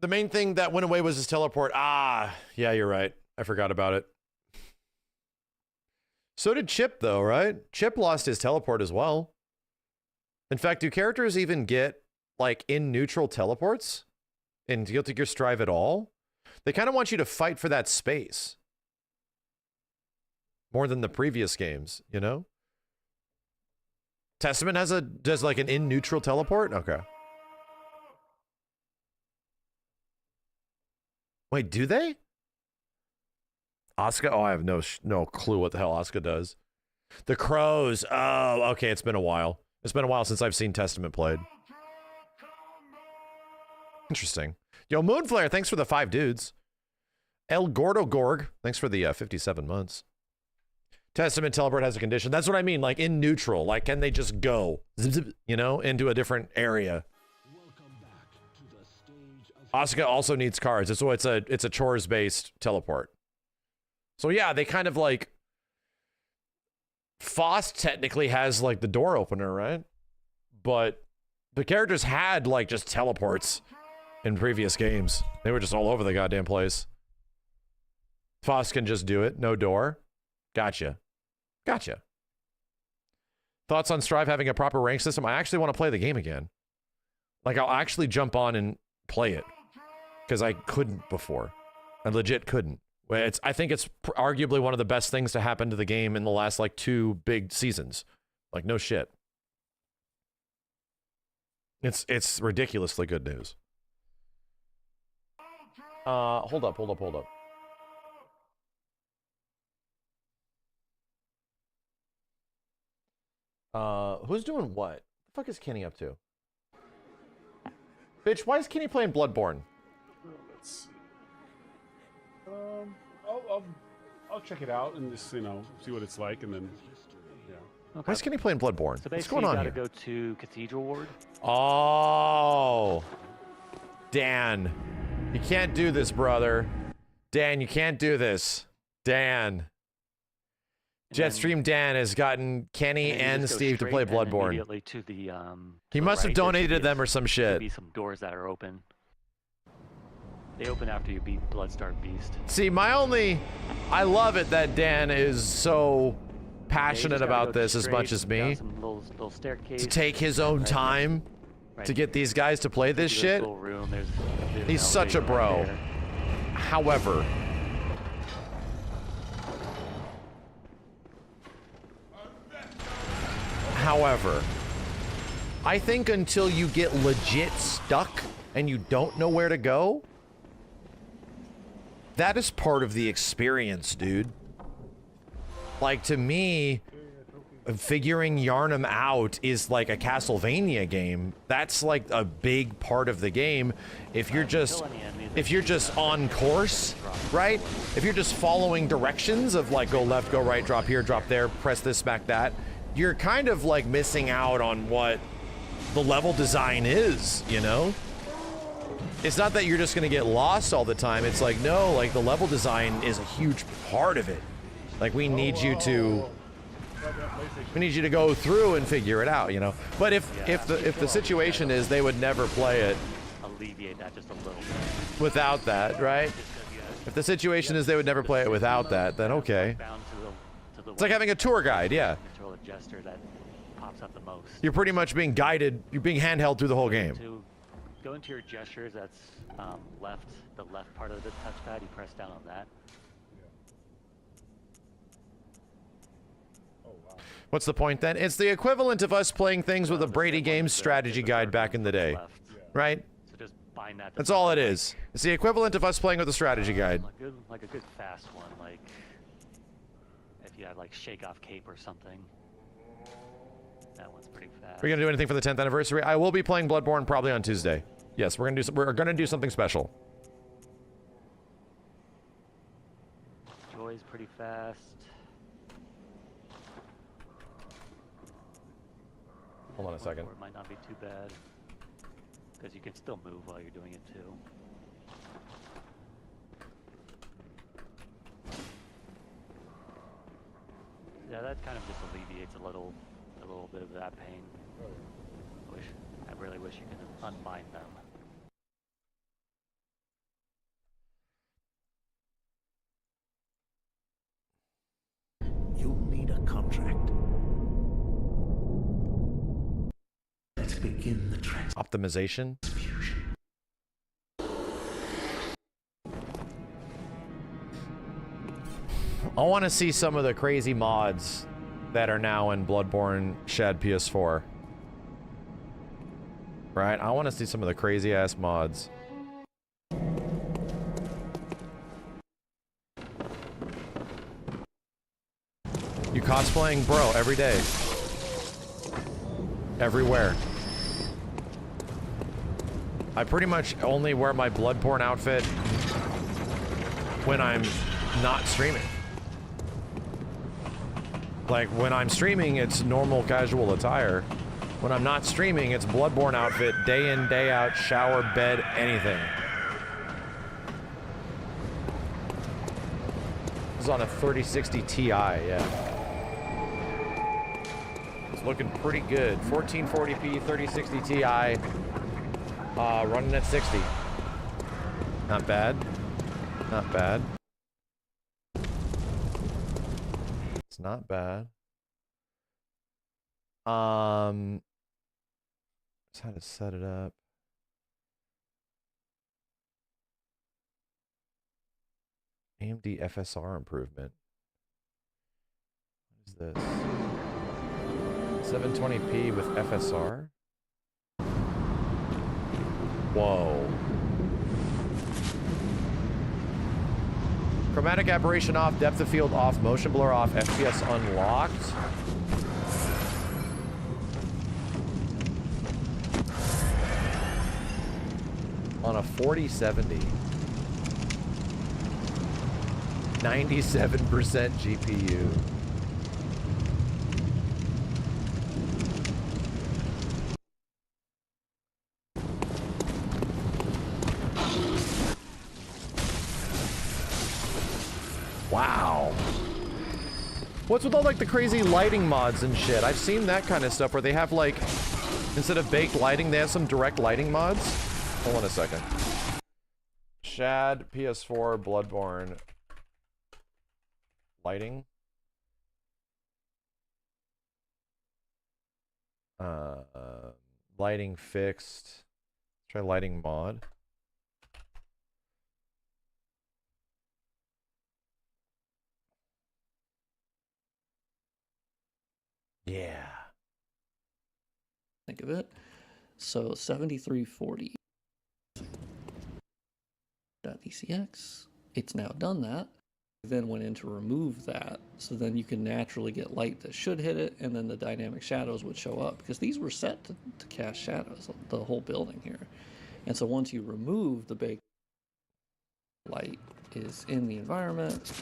The main thing that went away was his teleport. Ah, yeah, you're right. I forgot about it. So did Chip, though, right? Chip lost his teleport as well. In fact, do characters even get, like, in neutral teleports? In Guilty Gear Strive at all? They kind of want you to fight for that space. More than the previous games, you know? Testament does like an in neutral teleport? Okay. Wait, do they? Asuka? Oh, I have no clue what the hell Asuka does. The crows. Oh, okay, it's been a while. It's been a while since I've seen Testament played. Interesting. Yo, Moonflare, thanks for the 5 dudes. El Gordo Gorg, thanks for the 57 months. Testament teleport has a condition. That's what I mean, like in neutral. Like, can they just go, zip, zip, you know, into a different area? Asuka also needs cards. So it's a chores-based teleport. So yeah, they kind of like... Faust technically has like the door opener, right? But the characters had like just teleports in previous games. They were just all over the goddamn place. Faust can just do it. No door. Gotcha. Gotcha. Thoughts on Strive having a proper rank system? I actually want to play the game again. Like, I'll actually jump on and play it. Because I couldn't before. I legit couldn't. I think it's arguably one of the best things to happen to the game in the last, like, 2 big seasons. Like, no shit. It's ridiculously good news. Hold up. Who's doing what? The fuck is Kenny up to? Bitch, why is Kenny playing Bloodborne? Let's see. I'll check it out and just, you know, see what it's like, and then, yeah. Okay. Why is Kenny playing Bloodborne? So what's going on you gotta here? go to Cathedral Ward. Oh, Dan, you can't do this, brother. Dan, you can't do this. Dan. Jetstream Dan has gotten Kenny and Steve to play Bloodborne. Immediately to the, he must have donated to them or some shit. There'll be some doors that are open. They open after you beat Bloodstarved Beast. See, I love it that Dan is so passionate about this as much as me. Little staircase, to take his own time to get these guys to play this shit. He's such a bro. However, I think until you get legit stuck and you don't know where to go, that is part of the experience, dude. Like, to me, figuring Yarnum out is like a Castlevania game. That's like a big part of the game. If you're just on course, right? If you're just following directions of like, go left, go right, drop here, drop there, press this, smack that, you're kind of like missing out on what the level design is, you know? It's not that you're just gonna get lost all the time. It's like, no, like the level design is a huge part of it. Like, we need you to go through and figure it out, you know? But if the situation is they would never play it alleviate that just a little bit without that, right? If the situation is they would never play it without that, then okay. It's like having a tour guide, yeah. gesture that pops up the most. You're pretty much being guided, you're being handheld through the whole game. To go into your gestures, that's the left part of the touchpad, you press down on that. What's the point then? It's the equivalent of us playing things with a Brady Games strategy guide back in the day, right? So just bind that. That's all it is. It's the equivalent of us playing with a strategy guide. Like a good fast one, like if you have like Shake Off Cape or something. That one's pretty fast. Are you gonna do anything for the 10th anniversary? I will be playing Bloodborne probably on Tuesday. Yes, we're gonna do something special. Joy's pretty fast. Hold on a second. It might not be too bad because you can still move while you're doing it too. Yeah, that kind of just alleviates a little bit of that pain. I really wish you could unbind them. You'll need a contract. Let's begin the optimization. I want to see some of the crazy mods that are now in Bloodborne Shed PS4. Right? I want to see some of the crazy ass mods. You cosplaying? Bro, every day. Everywhere. I pretty much only wear my Bloodborne outfit when I'm not streaming. Like, when I'm streaming, it's normal casual attire. When I'm not streaming, it's Bloodborne outfit, day in, day out, shower, bed, anything. This is on a 3060 Ti, yeah. It's looking pretty good. 1440p, 3060 Ti. Running at 60. Not bad. Not bad. It's not bad. Just how to set it up. AMD FSR improvement. What is this? 720p with FSR? Whoa. Chromatic aberration off, depth of field off, motion blur off, FPS unlocked. On a 4070. 97% GPU. Wow. What's with all like the crazy lighting mods and shit? I've seen that kind of stuff where they have like, instead of baked lighting, they have some direct lighting mods. Hold on a second. Shad, PS4, Bloodborne. Lighting. Lighting fixed. Try lighting mod. Yeah. Think of it. So 7340. .dcx. It's now done that. Then went in to remove that, so then you can naturally get light that should hit it, and then the dynamic shadows would show up, because these were set to cast shadows, the whole building here. And so once you remove the baked light is in the environment,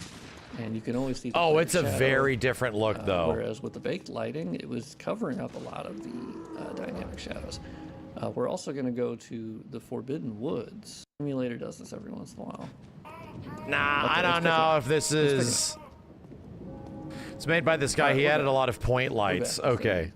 and you can always see the it's a shadow, very different look though. Whereas with the baked lighting, it was covering up a lot of the dynamic shadows. We're also going to go to the Forbidden Woods. Simulator does this every once in a while. Nah, I don't know if this is... It's made by this guy. He added a lot of point lights. Okay.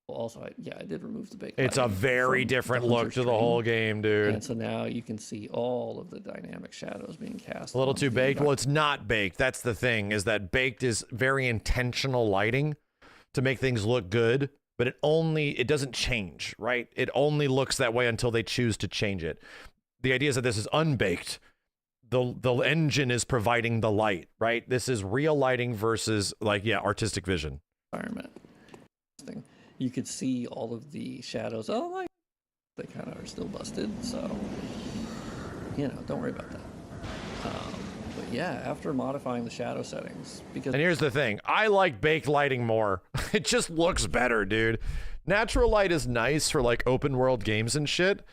Also, I did remove the baked It's a very different look to the whole game, dude. And so now you can see all of the dynamic shadows being cast. A little too baked? Well, it's not baked. That's the thing, is that baked is very intentional lighting to make things look good, but it doesn't change, right? It only looks that way until they choose to change it. The idea is that this is unbaked. The engine is providing the light, right? This is real lighting versus, like, yeah, artistic vision. Environment. You could see all of the shadows. Oh my, they kind of are still busted, so, you know, don't worry about that. But yeah, after modifying the shadow settings, because... And here's the thing. I like baked lighting more. It just looks better, dude. Natural light is nice for, like, open world games and shit.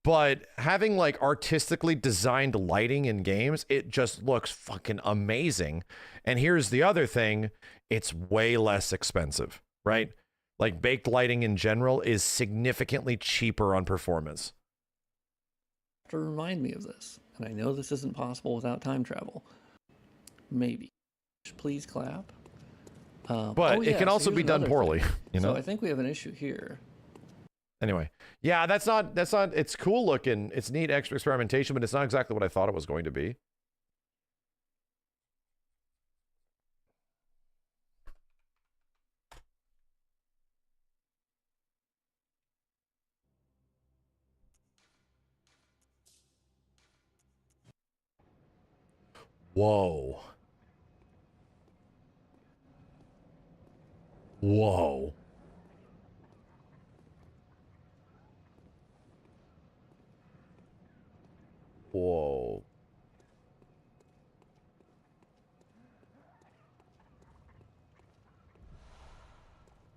But having like artistically designed lighting in games, it just looks fucking amazing. And here's the other thing, it's way less expensive, right? Like baked lighting in general is significantly cheaper on performance. To remind me of this, and I know this isn't possible without time travel. Maybe. Please clap. But it can also be done poorly, you know? So I think we have an issue here. Anyway, yeah, that's not, it's cool looking. It's neat experimentation, but it's not exactly what I thought it was going to be. Whoa. Whoa. Whoa.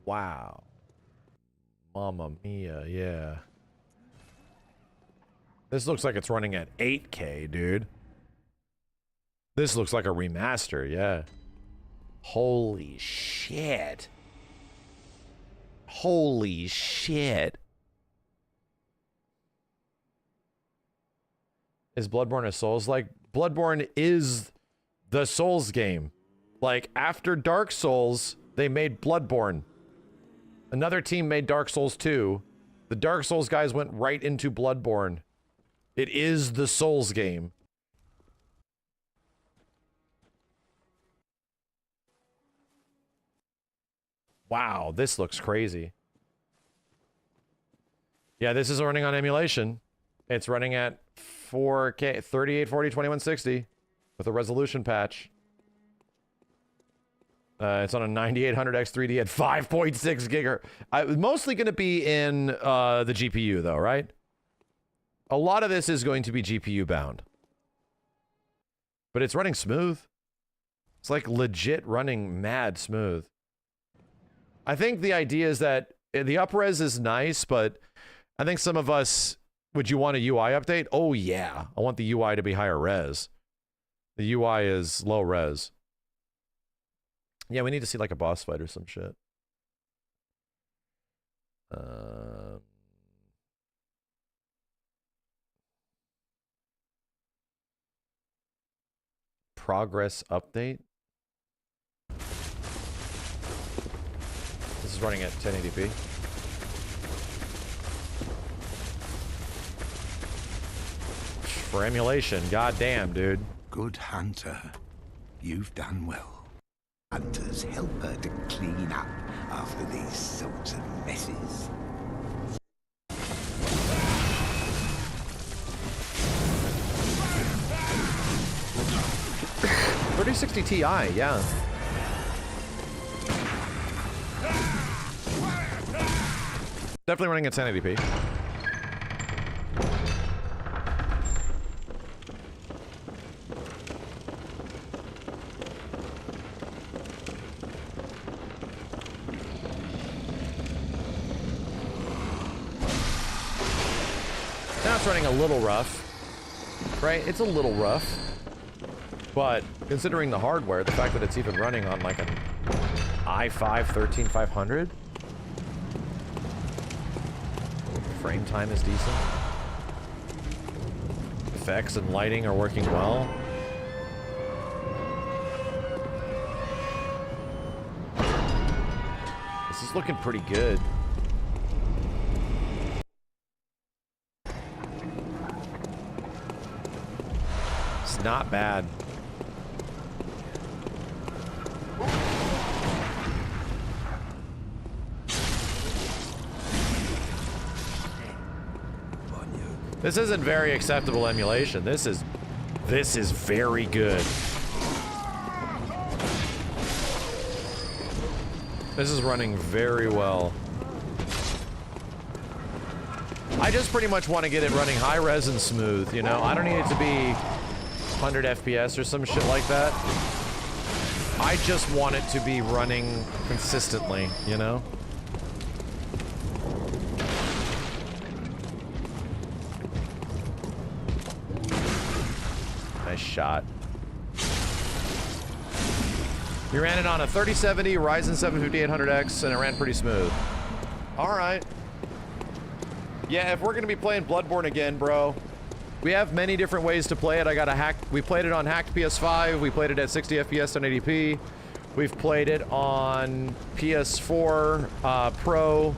Wow. Mamma mia, yeah. This looks like it's running at 8K, dude. This looks like a remaster, yeah. Holy shit. Holy shit. Is Bloodborne a Souls-like? Bloodborne is the Souls game. Like, after Dark Souls, they made Bloodborne. Another team made Dark Souls 2. The Dark Souls guys went right into Bloodborne. It is the Souls game. Wow, this looks crazy. Yeah, this is running on emulation. It's running at 4K, 3840, 2160 with a resolution patch. It's on a 9800X3D at 5.6 gigahertz. Mostly going to be in the GPU, though, right? A lot of this is going to be GPU bound. But it's running smooth. It's like legit running mad smooth. I think the idea is that the up-res is nice, but I think some of us... Would you want a UI update? Oh, yeah. I want the UI to be higher res. The UI is low res. Yeah, we need to see like a boss fight or some shit. Progress update. This is running at 1080p. For emulation, goddamn, dude. Good hunter. You've done well. Hunters help her to clean up after these sorts of messes. 3060 Ti, yeah. Definitely running at 1080p. Now it's running a little rough, right? It's a little rough, but considering the hardware, the fact that it's even running on like an i5 13500, frame time is decent. Effects and lighting are working well. This is looking pretty good. It's not bad. This isn't very acceptable emulation. This is very good. This is running very well. I just pretty much want to get it running high res and smooth, you know? I don't need it to be 100 FPS or some shit like that. I just want it to be running consistently, you know? Nice shot. You ran it on a 3070 Ryzen 7 5800X and it ran pretty smooth. Alright. Yeah, if we're gonna be playing Bloodborne again, bro, we have many different ways to play it. I got a hack. We played it on hacked PS5. We played it at 60 FPS 1080p. We've played it on PS4 Pro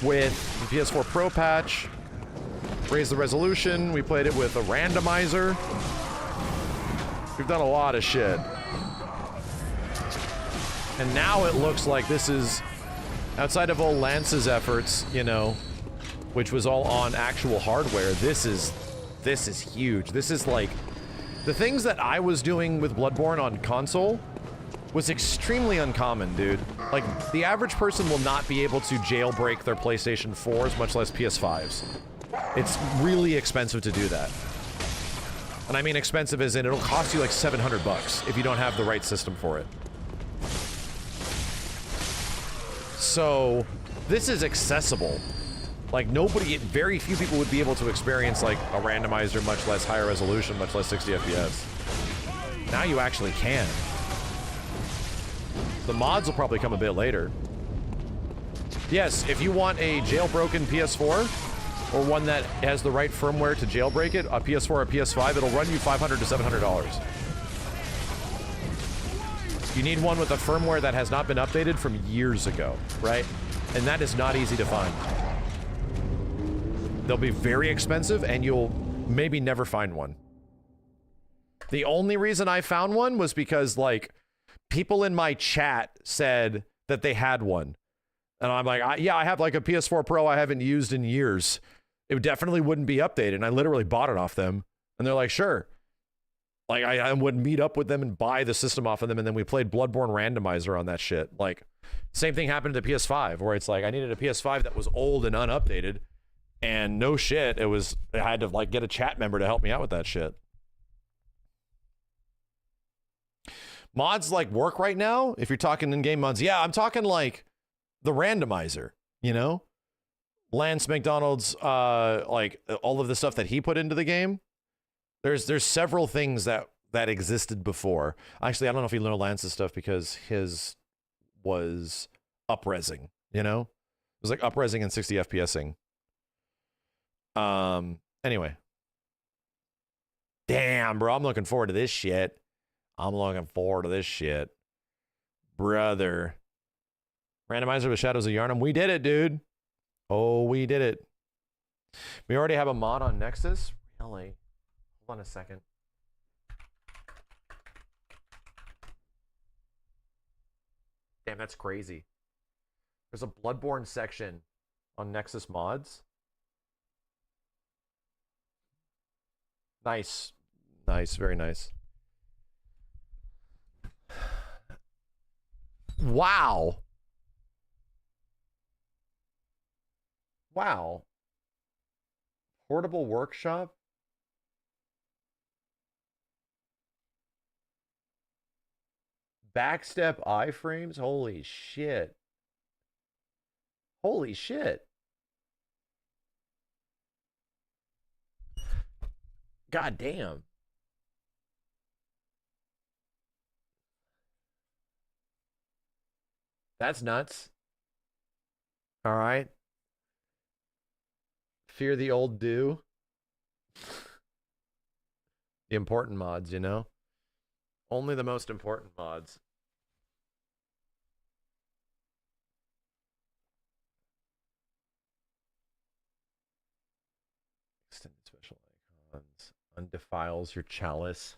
with the PS4 Pro patch. Raised the resolution. We played it with a randomizer. We've done a lot of shit. And now it looks like this is, outside of old Lance's efforts, you know, which was all on actual hardware, this is huge. This is like, the things that I was doing with Bloodborne on console was extremely uncommon, dude. Like, the average person will not be able to jailbreak their PlayStation 4s, much less PS5s. It's really expensive to do that. And I mean expensive as in it'll cost you like $700 if you don't have the right system for it. So, this is accessible. Like, nobody, very few people would be able to experience, like, a randomizer, much less higher resolution, much less 60 FPS. Now you actually can. The mods will probably come a bit later. Yes, if you want a jailbroken PS4, or one that has the right firmware to jailbreak it, a PS4 or PS5, it'll run you $500 to $700. You need one with a firmware that has not been updated from years ago, right? And that is not easy to find. They'll be very expensive, and you'll maybe never find one. The only reason I found one was because, like, people in my chat said that they had one. And I'm like, yeah, I have like a PS4 Pro I haven't used in years. It definitely wouldn't be updated. And I literally bought it off them. And they're like, sure. Like, I would meet up with them and buy the system off of them. And then we played Bloodborne Randomizer on that shit. Like, same thing happened to the PS5, where it's like, I needed a PS5 that was old and unupdated. And no shit, I had to like get a chat member to help me out with that shit. Mods like work right now? If you're talking in-game mods, yeah, I'm talking like the randomizer, you know? Lance McDonald's, like all of the stuff that he put into the game. There's several things that existed before. Actually, I don't know if you know Lance's stuff because his was up-resing, you know? It was like up-resing and 60 FPSing. Anyway. Damn, bro, I'm looking forward to this shit. Brother. Randomizer with Shadows of Yharnam. We did it, dude. Oh, we did it. We already have a mod on Nexus? Really? Hold on a second. Damn, that's crazy. There's a Bloodborne section on Nexus mods. Nice. Nice, very nice. Wow. Wow. Portable workshop? Backstep iframes? Holy shit. Holy shit. God damn. That's nuts. All right. Fear the old do. The important mods, you know? Only the most important mods. Extended special icons. Undefiles your chalice.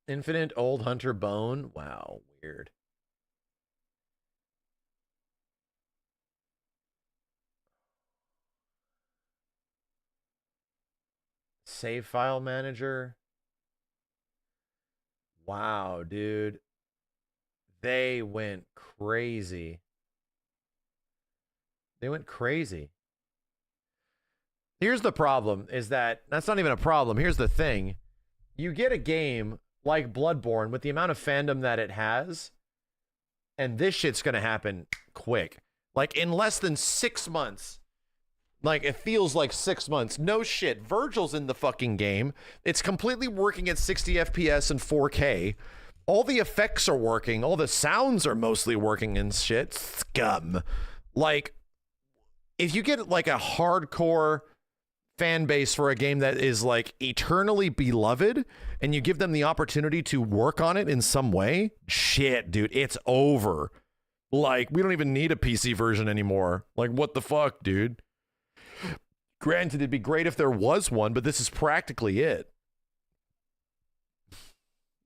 Infinite Old Hunter Bone. Wow, weird. Save file manager. Wow, dude. They went crazy. They went crazy. Here's the problem, is that that's not even a problem. Here's the thing. You get a game like Bloodborne with the amount of fandom that it has, and this shit's gonna happen quick. Like, in less than 6 months. Like, it feels like 6 months. No shit. Virgil's in the fucking game. It's completely working at 60 FPS and 4K. All the effects are working. All the sounds are mostly working and shit. Scum. Like, if you get like a hardcore fan base for a game that is like eternally beloved and you give them the opportunity to work on it in some way, shit, dude, it's over. Like, we don't even need a PC version anymore. Like, what the fuck, dude? Granted, it'd be great if there was one, but this is practically it.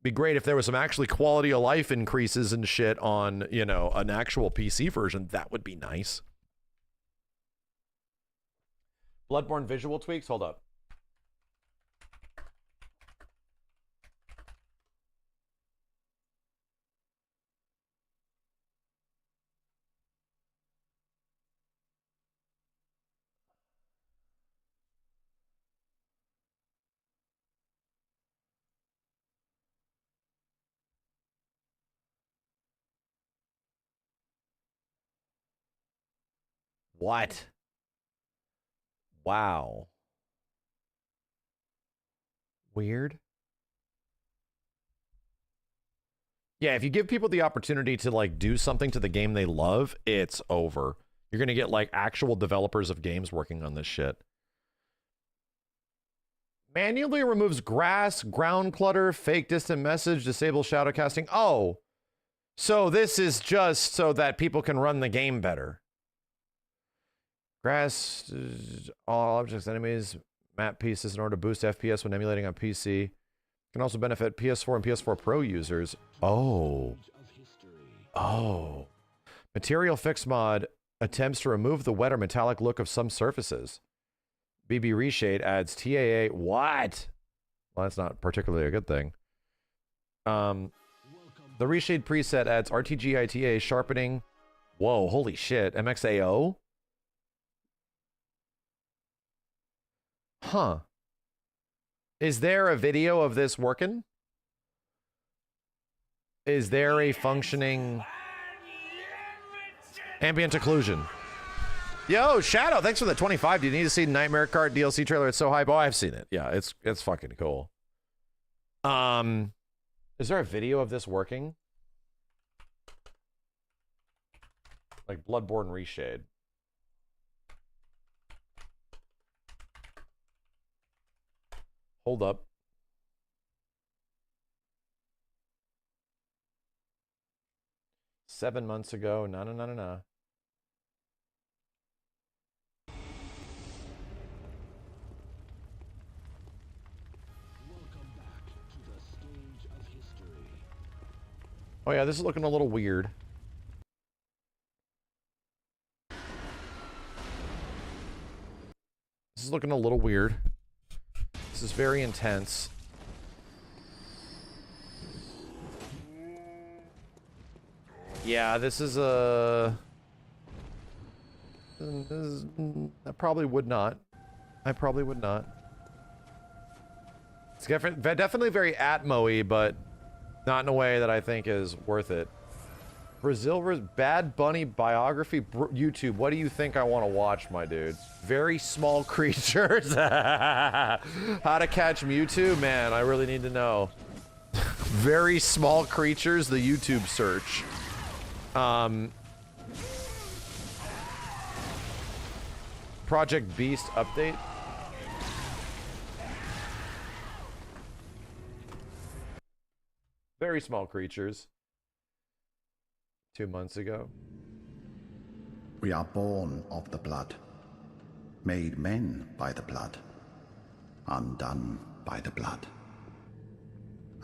Be great if there was some actually quality of life increases and shit on, you know, an actual PC version. That would be nice. Bloodborne visual tweaks? Hold up. What? Wow. Weird. Yeah, if you give people the opportunity to like do something to the game they love, it's over. You're going to get like actual developers of games working on this shit. Manually removes grass, ground clutter, fake distant message, disable shadow casting. Oh, so this is just so that people can run the game better. Grass, all objects, enemies, map pieces in order to boost FPS when emulating on PC. Can also benefit PS4 and PS4 Pro users. Oh. Oh. Material Fix mod attempts to remove the wet or metallic look of some surfaces. BB Reshade adds TAA. What? Well, that's not particularly a good thing. The Reshade preset adds RTGITA sharpening. Whoa, holy shit. MXAO? Huh. Is there a video of this working? Is there a functioning ambient occlusion? Yo, Shadow, thanks for the 25. Do you need to see Nightmare Cart DLC trailer? It's so hype. Oh, I've seen it. Yeah, it's fucking cool. Is there a video of this working? Like Bloodborne Reshade. Hold up. Seven months ago. No. Oh yeah, this is looking a little weird. This is looking a little weird. This is very intense. Yeah, this is a... I probably would not. I probably would not. It's definitely very Atmo-y, but not in a way that I think is worth it. Brazil Bad Bunny biography YouTube. What do you think I want to watch, my dude? Very small creatures. How to catch Mewtwo? Man, I really need to know. Very small creatures, the YouTube search. Project Beast update. Very small creatures. 2 months ago. We are born of the blood, made men by the blood, undone by the blood.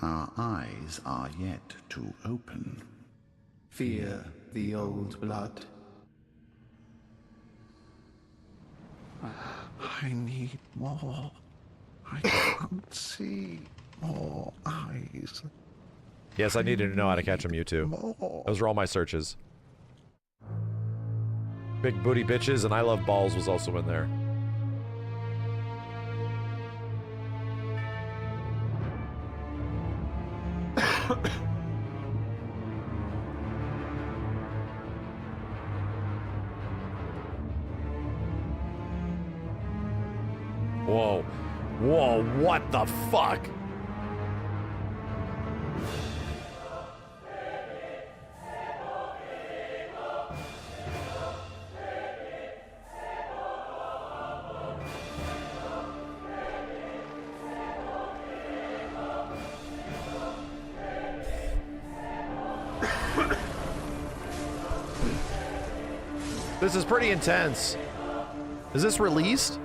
Our eyes are yet to open. Fear the old blood. I need more. I can't see more eyes. Yes, I needed to know how to catch a Mewtwo. Those are all my searches. Big booty bitches and I love balls was also in there. Whoa. Whoa, what the fuck? This is pretty intense. Is this released?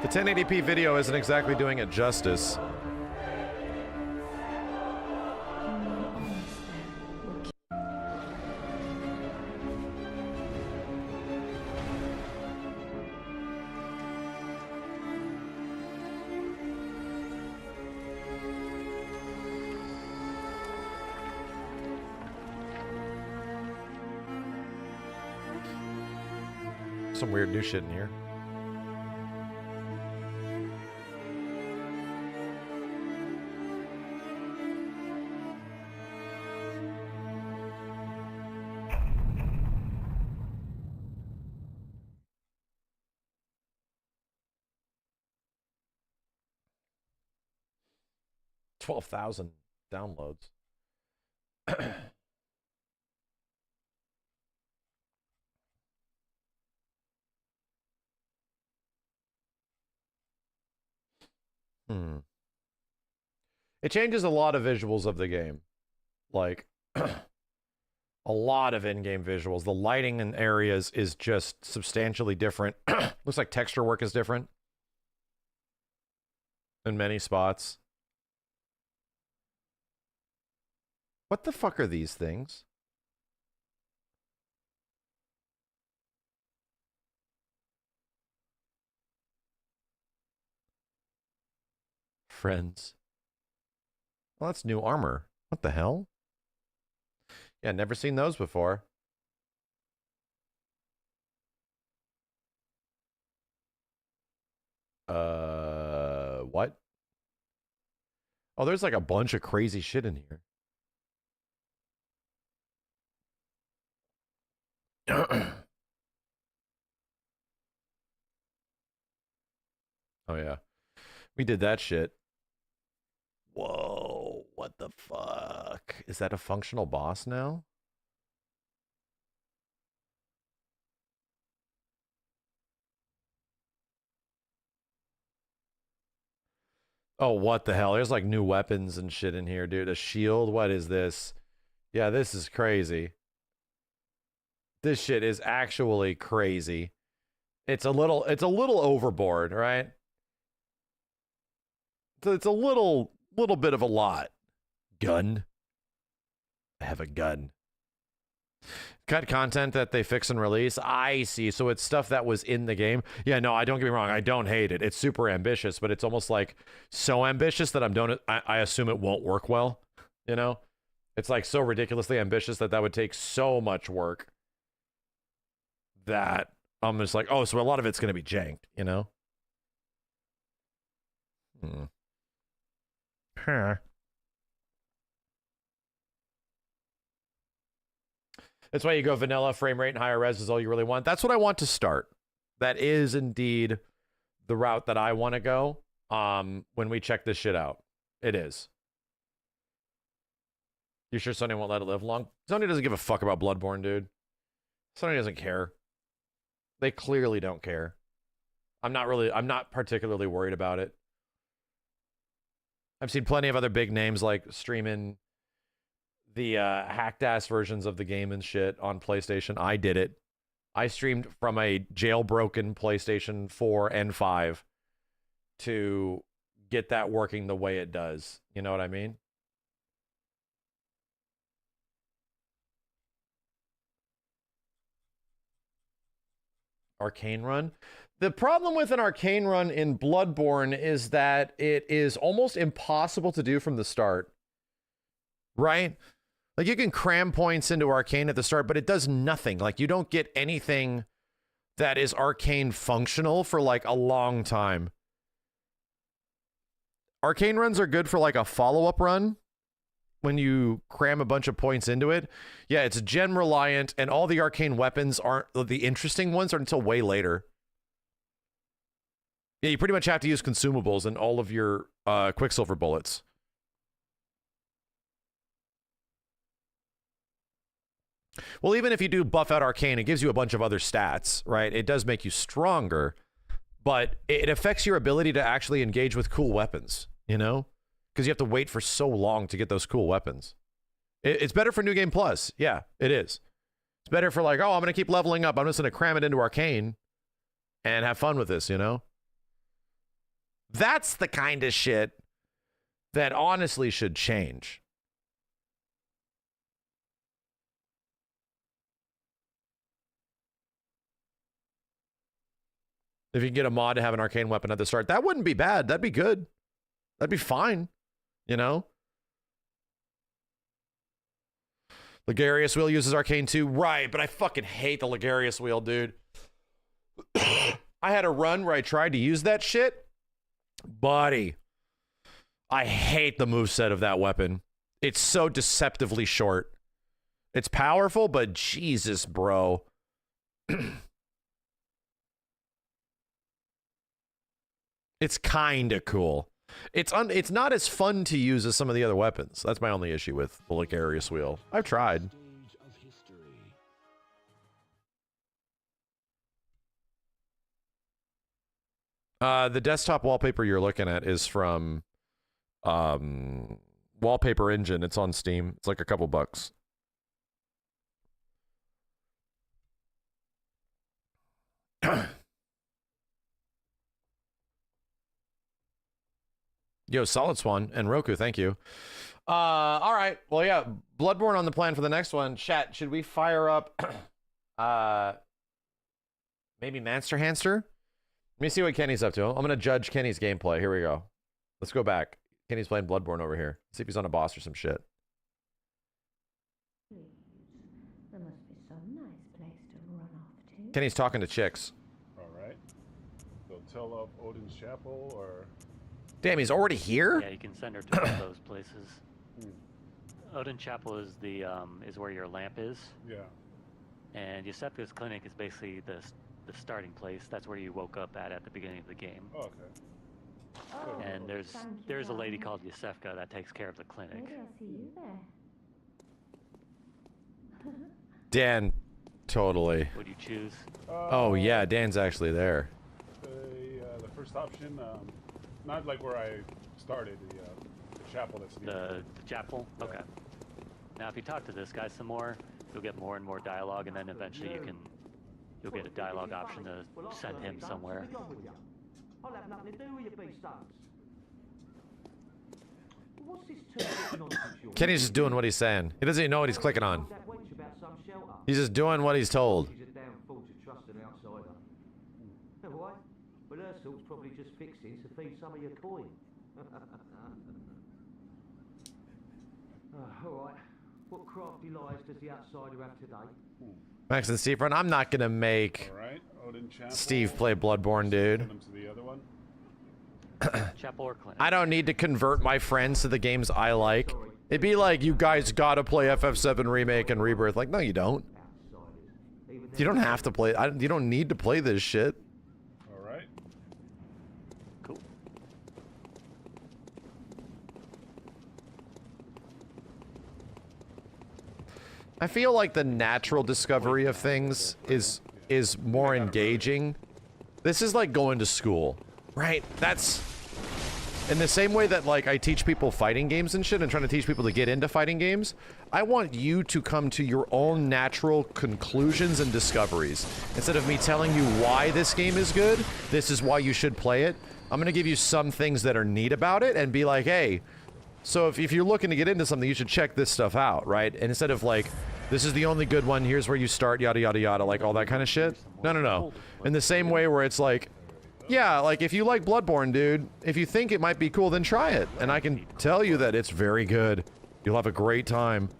The 1080p video isn't exactly doing it justice. Some weird new shit in here. $12,000 downloads. It changes a lot of visuals of the game. Like, A lot of in-game visuals. The lighting in areas is just substantially different. Looks like texture work is different in many spots. What the fuck are these things? Friends. Well, that's new armor. What the hell? Yeah, never seen those before. What? Oh, there's like a bunch of crazy shit in here. Oh, yeah. We did that shit. Whoa, what the fuck? Is that a functional boss now? Oh, what the hell? There's like new weapons and shit in here, dude. A shield? What is this? Yeah, this is crazy. This shit is actually crazy. It's a little overboard, right? It's a little bit of a lot. Gun. I have a gun. Cut content that they fix and release. I see. So it's stuff that was in the game. Yeah, no, I don't get me wrong. I don't hate it. It's super ambitious, but it's almost like so ambitious that I assume it won't work well. You know? It's like so ridiculously ambitious that would take so much work that I'm just like, oh, so a lot of it's going to be janked, you know? Huh. That's why you go vanilla, frame rate, and higher res is all you really want. That's what I want to start. That is indeed the route that I want to go when we check this shit out. It is. You sure Sony won't let it live long? Sony doesn't give a fuck about Bloodborne, dude. Sony doesn't care. They clearly don't care. I'm not particularly worried about it. I've seen plenty of other big names like streaming the hacked ass versions of the game and shit on PlayStation. I did it. I streamed from a jailbroken PlayStation 4 and 5 to get that working the way it does. You know what I mean? Arcane run. The problem with an arcane run in Bloodborne is that it is almost impossible to do from the start. Right? Like, you can cram points into arcane at the start, but it does nothing. Like, you don't get anything that is arcane functional for, like, a long time. Arcane runs are good for, like, a follow-up run when you cram a bunch of points into it. Yeah, it's gen reliant, and all the arcane weapons aren't the interesting ones are until way later. Yeah, you pretty much have to use consumables and all of your Quicksilver bullets. Well, even if you do buff out arcane, it gives you a bunch of other stats, right? It does make you stronger, but it affects your ability to actually engage with cool weapons, you know? Because you have to wait for so long to get those cool weapons. It's better for New Game Plus. Yeah, it is. It's better for like, oh, I'm going to keep leveling up. I'm just going to cram it into arcane and have fun with this, you know? That's the kind of shit that honestly should change. If you can get a mod to have an arcane weapon at the start, that wouldn't be bad. That'd be good. That'd be fine. You know? Ligarius wheel uses arcane too. Right, but I fucking hate the Ligarius wheel, dude. I had a run where I tried to use that shit. Buddy, I hate the moveset of that weapon. It's so deceptively short. It's powerful, but Jesus, bro. It's kind of cool. It's not as fun to use as some of the other weapons. That's my only issue with the Ligarius wheel. I've tried. The desktop wallpaper you're looking at is from Wallpaper Engine. It's on Steam. It's like a couple bucks. Yo, Solid Swan and Roku, thank you. All right. Well, yeah, Bloodborne on the plan for the next one. Chat, should we fire up maybe Monster Hamster? Let me see what Kenny's up to. I'm going to judge Kenny's gameplay. Here we go. Let's go back. Kenny's playing Bloodborne over here. See if he's on a boss or some shit. There must be some nice place to run off to. Kenny's talking to chicks. All right. So tell up Odin's Chapel or... Damn, he's already here? Yeah, you can send her to one of those places. Odin Chapel is the is where your lamp is. Yeah. And Yosefka's clinic is basically the starting place. That's where you woke up at the beginning of the game. Oh, okay. And there's a lady called Yosefka that takes care of the clinic. Maybe I'll see you there. Dan, totally. Would you choose? Oh, yeah, Dan's actually there. The first option, not like where I started, the chapel that's the chapel? Yeah. Okay. Now, if you talk to this guy some more, you'll get more and more dialogue, and then eventually you'll get a dialogue option to send him somewhere. I'll have nothing to do with your beast stunts. What's this two nonsense you're... Kenny's just doing what he's saying. He doesn't even know what he's clicking on. He's just doing what he's told. She's a damn fool to trust an outsider. Why? Well, her sort's probably just fixing to feed some of your coin. All right. What crafty lies does the outsider have today? Max and Steve, I'm not going to make Steve play Bloodborne, dude. Chapel or clinic? I don't need to convert my friends to the games I like. It'd be like, you guys gotta play FF7 Remake and Rebirth. Like, no, you don't. You don't have to play. You don't need to play this shit. All right. Cool. I feel like the natural discovery of things is more engaging. This is like going to school, right? That's in the same way that like I teach people fighting games and shit and trying to teach people to get into fighting games. I want you to come to your own natural conclusions and discoveries. Instead of me telling you why this game is good, this is why you should play it. I'm gonna give you some things that are neat about it and be like, hey, so if you're looking to get into something, you should check this stuff out, right? And instead of like, this is the only good one, here's where you start, yada, yada, yada, like all that kind of shit. No. In the same way where it's like, yeah, like if you like Bloodborne, dude, if you think it might be cool, then try it. And I can tell you that it's very good. You'll have a great time.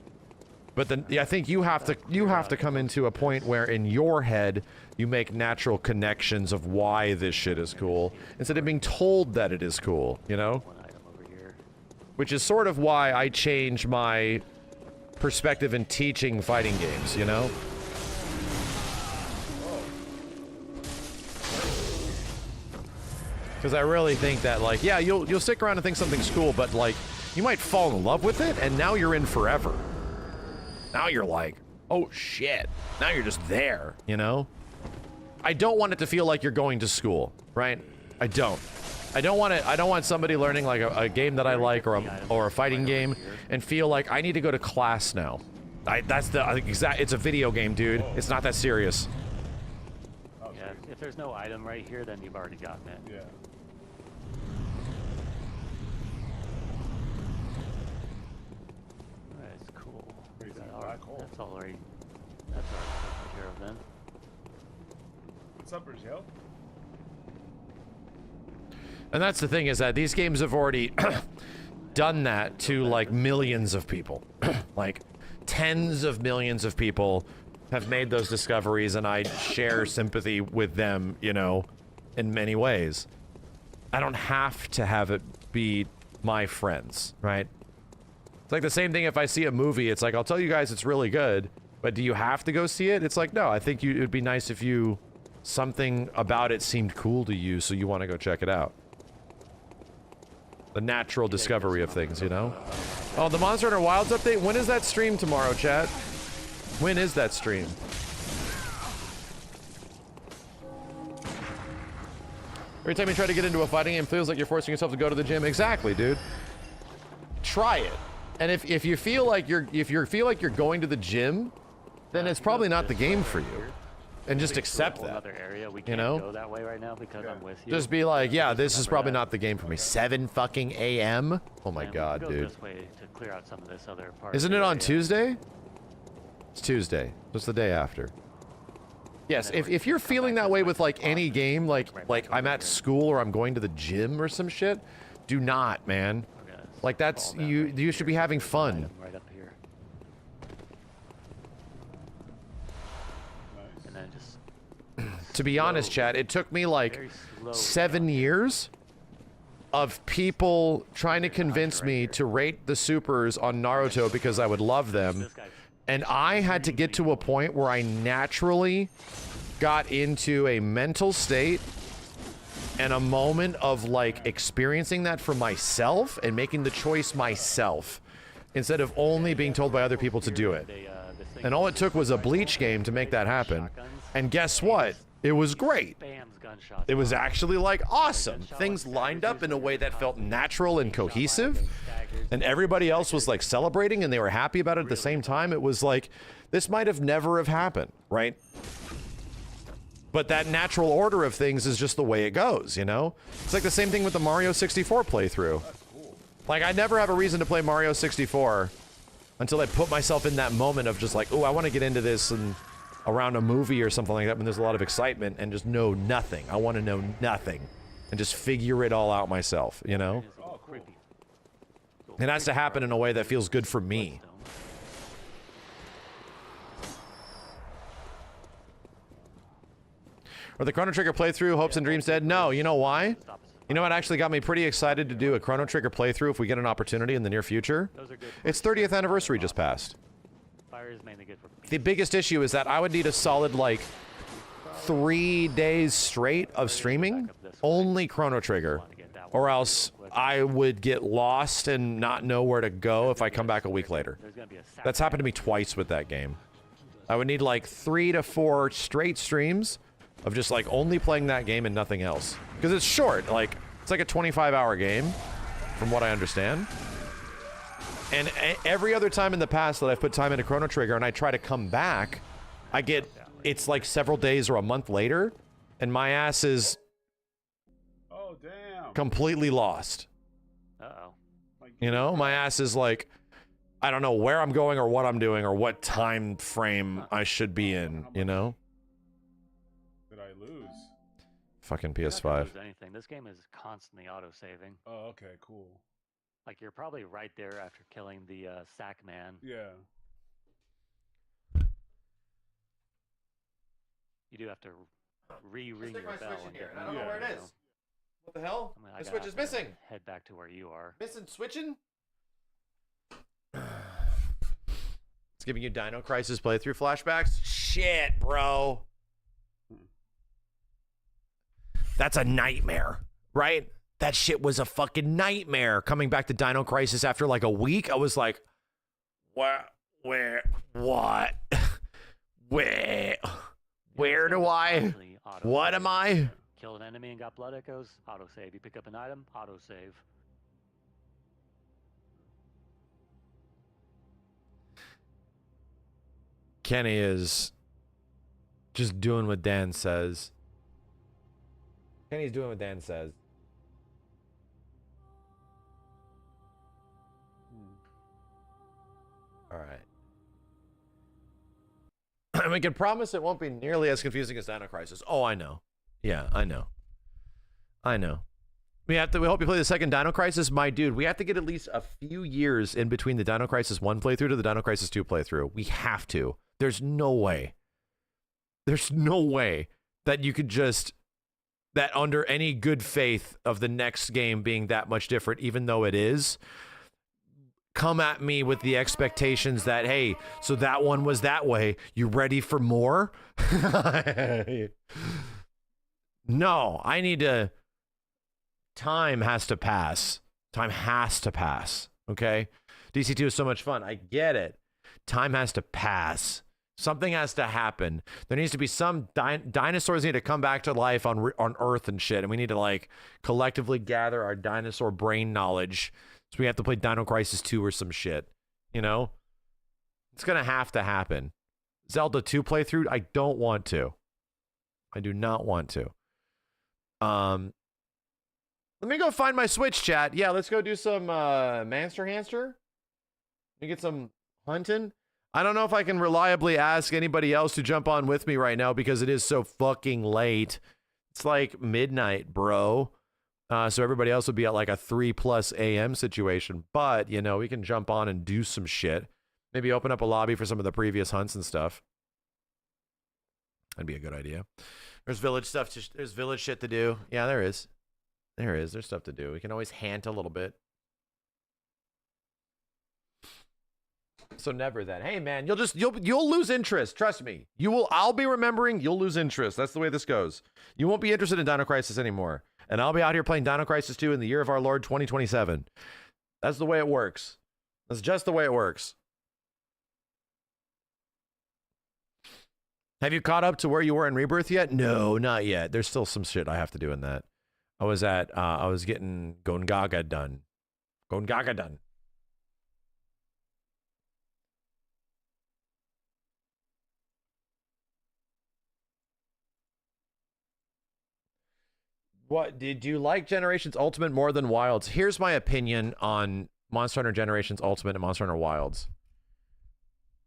But then I think you have to come into a point where in your head you make natural connections of why this shit is cool instead of being told that it is cool, you know? Which is sort of why I change my perspective in teaching fighting games, you know? Because I really think that, like, yeah, you'll stick around and think something's cool, but, like, you might fall in love with it, and now you're in forever. Now you're like, oh, shit. Now you're just there, you know? I don't want it to feel like you're going to school, right? I don't. I don't want somebody learning, like, a game that I like or a fighting game and feel like I need to go to class now. That's the exact... It's a video game, dude. It's not that serious. Yeah, if there's no item right here, then you've already gotten it. Yeah. That's cool. Black hole. That's already taken care of then. What's up, Brazil? And that's the thing, is that these games have already done that to, like, millions of people. Like, tens of millions of people have made those discoveries, and I share sympathy with them, you know, in many ways. I don't have to have it be my friends, right? It's like the same thing if I see a movie, it's like, I'll tell you guys it's really good, but do you have to go see it? It's like, no, I think it would be nice if something about it seemed cool to you, so you want to go check it out. The natural discovery of things, you know? Oh, the Monster Hunter Wilds update? When is that stream tomorrow, chat? When is that stream? Every time you try to get into a fighting game, it feels like you're forcing yourself to go to the gym. Exactly, dude. Try it. And if you feel like you're going to the gym, then it's probably not the game for you. and just accept that. Another area we You can't know? go that way right now because I'm with you. Just be like, yeah, Just this is remember probably that. not the game for me. 7 fucking a.m. Oh my And we god, can go dude. this way to clear out some of this other part. Isn't it on Tuesday? It's Tuesday. It's the day after. Yes, if you're feeling that way with like any game, like I'm at school or I'm going to the gym or some shit, do not, man. Like that's you should be having fun. Right up here. And then just To be honest, chat, it took me like 7 years of people trying to convince me to rate the supers on Naruto because I would love them. And I had to get to a point where I naturally got into a mental state and a moment of like experiencing that for myself and making the choice myself instead of only being told by other people to do it. And all it took was a Bleach game to make that happen. And guess what? It was great. It was actually like awesome. Things lined up in a way that felt natural and cohesive. And everybody else was like celebrating and they were happy about it at the same time. It was like, this might have never have happened, right? But that natural order of things is just the way it goes, you know? It's like the same thing with the Mario 64 playthrough. Like, I never have a reason to play Mario 64 until I put myself in that moment of just like, oh, I want to get into this and around a movie or something like that when there's a lot of excitement and just know nothing. I want to know nothing and just figure it all out myself, you know? It has to happen in a way that feels good for me. Or the Chrono Trigger playthrough, Hopes and Dreams Dead? No, you know why? You know what actually got me pretty excited to do a Chrono Trigger playthrough if we get an opportunity in the near future? Its 30th anniversary just passed. Fire is mainly good for The biggest issue is that I would need a solid, like, 3 days straight of streaming, only Chrono Trigger, or else I would get lost and not know where to go if I come back a week later. That's happened to me twice with that game. I would need like 3 to 4 straight streams of just like only playing that game and nothing else. Because it's short, like, it's like a 25-hour game, from what I understand. And every other time in the past that I've put time into Chrono Trigger and I try to come back, I get, it's like several days or a month later, and my ass is completely lost. You know, my ass is like, I don't know where I'm going or what I'm doing or what time frame I should be in, you know? Did I lose? Fucking You're not gonna PS5. lose anything. This game is constantly auto-saving. Oh, okay, cool. Like, you're probably right there after killing the sack man. Yeah. You do have to re-ring your bell and get I don't know where it is. What the hell? I The gotta switch is have to missing. Head back to where you are. Missing switching? It's giving you Dino Crisis playthrough flashbacks? Shit, bro. That's a nightmare, right? That shit was a fucking nightmare. Coming back to Dino Crisis after like a week, I was like, what? Where? What? Where do I? What am I? Kill an enemy and got blood echoes, autosave. You pick up an item, autosave. Kenny is just doing what Dan says. Kenny's doing what Dan says. All right. We can promise it won't be nearly as confusing as Dino Crisis. Oh, I know. Yeah, I know. I know. We hope you play the second Dino Crisis. My dude, we have to get at least a few years in between the Dino Crisis 1 playthrough to the Dino Crisis 2 playthrough. We have to. There's no way. There's no way that you could just, that under any good faith of the next game being that much different, even though it is, come at me with the expectations that, hey, so that one was that way. You ready for more? No, I need to. Time has to pass. Time has to pass. Okay? DC2 is so much fun. I get it. Time has to pass. Something has to happen. There needs to be some dinosaurs need to come back to life on Earth and shit, and we need to like collectively gather our dinosaur brain knowledge. So we have to play Dino Crisis 2 or some shit. You know? It's gonna have to happen. Zelda 2 playthrough, I don't want to. I do not want to. Let me go find my Switch, chat. Yeah, let's go do some Manster Hamster. Let me get some hunting. I don't know if I can reliably ask anybody else to jump on with me right now because it is so fucking late. It's like midnight, bro. So everybody else would be at like a 3+ a.m. situation. But, you know, we can jump on and do some shit. Maybe open up a lobby for some of the previous hunts and stuff. That'd be a good idea. There's village stuff. There's village shit to do. Yeah, there is. There is. There's stuff to do. We can always hant a little bit. So never then. Hey man, you'll lose interest. Trust me. I'll be remembering. You'll lose interest. That's the way this goes. You won't be interested in Dino Crisis anymore. And I'll be out here playing Dino Crisis 2 in the year of our Lord 2027. That's the way it works. That's just the way it works. Have you caught up to where you were in Rebirth yet? No, not yet. There's still some shit I have to do in that. I was getting Gongaga done. Gongaga done. What did you like Generations Ultimate more than Wilds? Here's my opinion on Monster Hunter Generations Ultimate and Monster Hunter Wilds.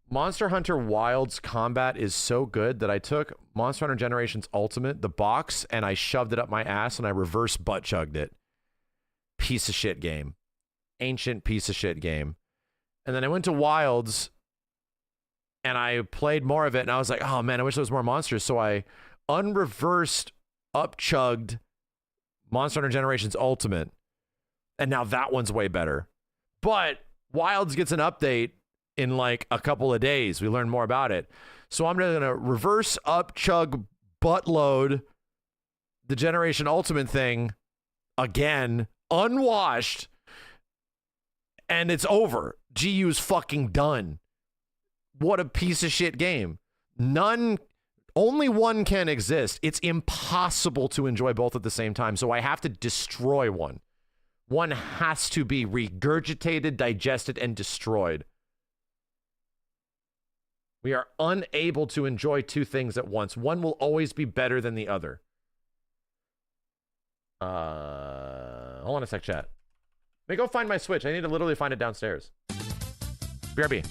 Monster Hunter Wilds combat is so good that I took Monster Hunter Generations Ultimate, the box, and I shoved it up my ass and I reverse butt chugged it. Piece of shit game. Ancient piece of shit game. And then I went to Wilds and I played more of it and I was like, oh man, I wish there was more monsters. So I unreversed, up chugged Monster Hunter Generations Ultimate. And now that one's way better. But Wilds gets an update in like a couple of days. We learn more about it. So I'm going to reverse up chug buttload the Generation Ultimate thing again, unwashed, and it's over. GU's fucking done. What a piece of shit game. Only one can exist. It's impossible to enjoy both at the same time. So I have to destroy one. One has to be regurgitated, digested, and destroyed. We are unable to enjoy two things at once. One will always be better than the other. Hold on a sec, chat. Let me go find my Switch. I need to literally find it downstairs. BRB.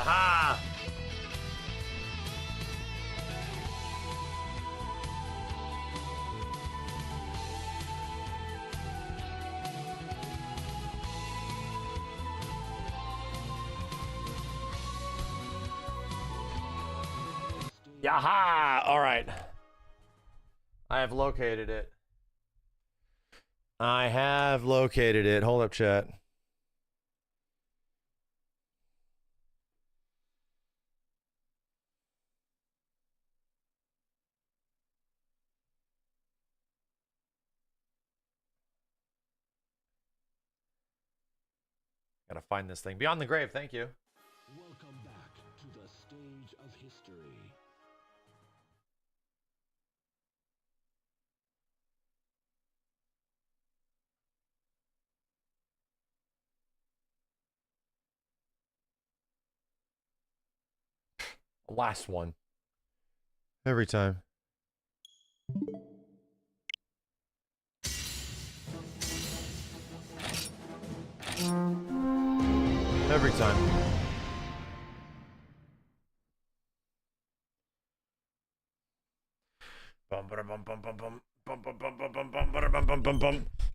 Aha! Yaha! All right. I have located it. I have located it. Hold up, chat. Gotta find this thing. Beyond the Grave, thank you. Welcome back to the stage of history. Last one. Every time. Every time. Bum bum bum bum bum bum bum bum bum bum bum bum bum bum bum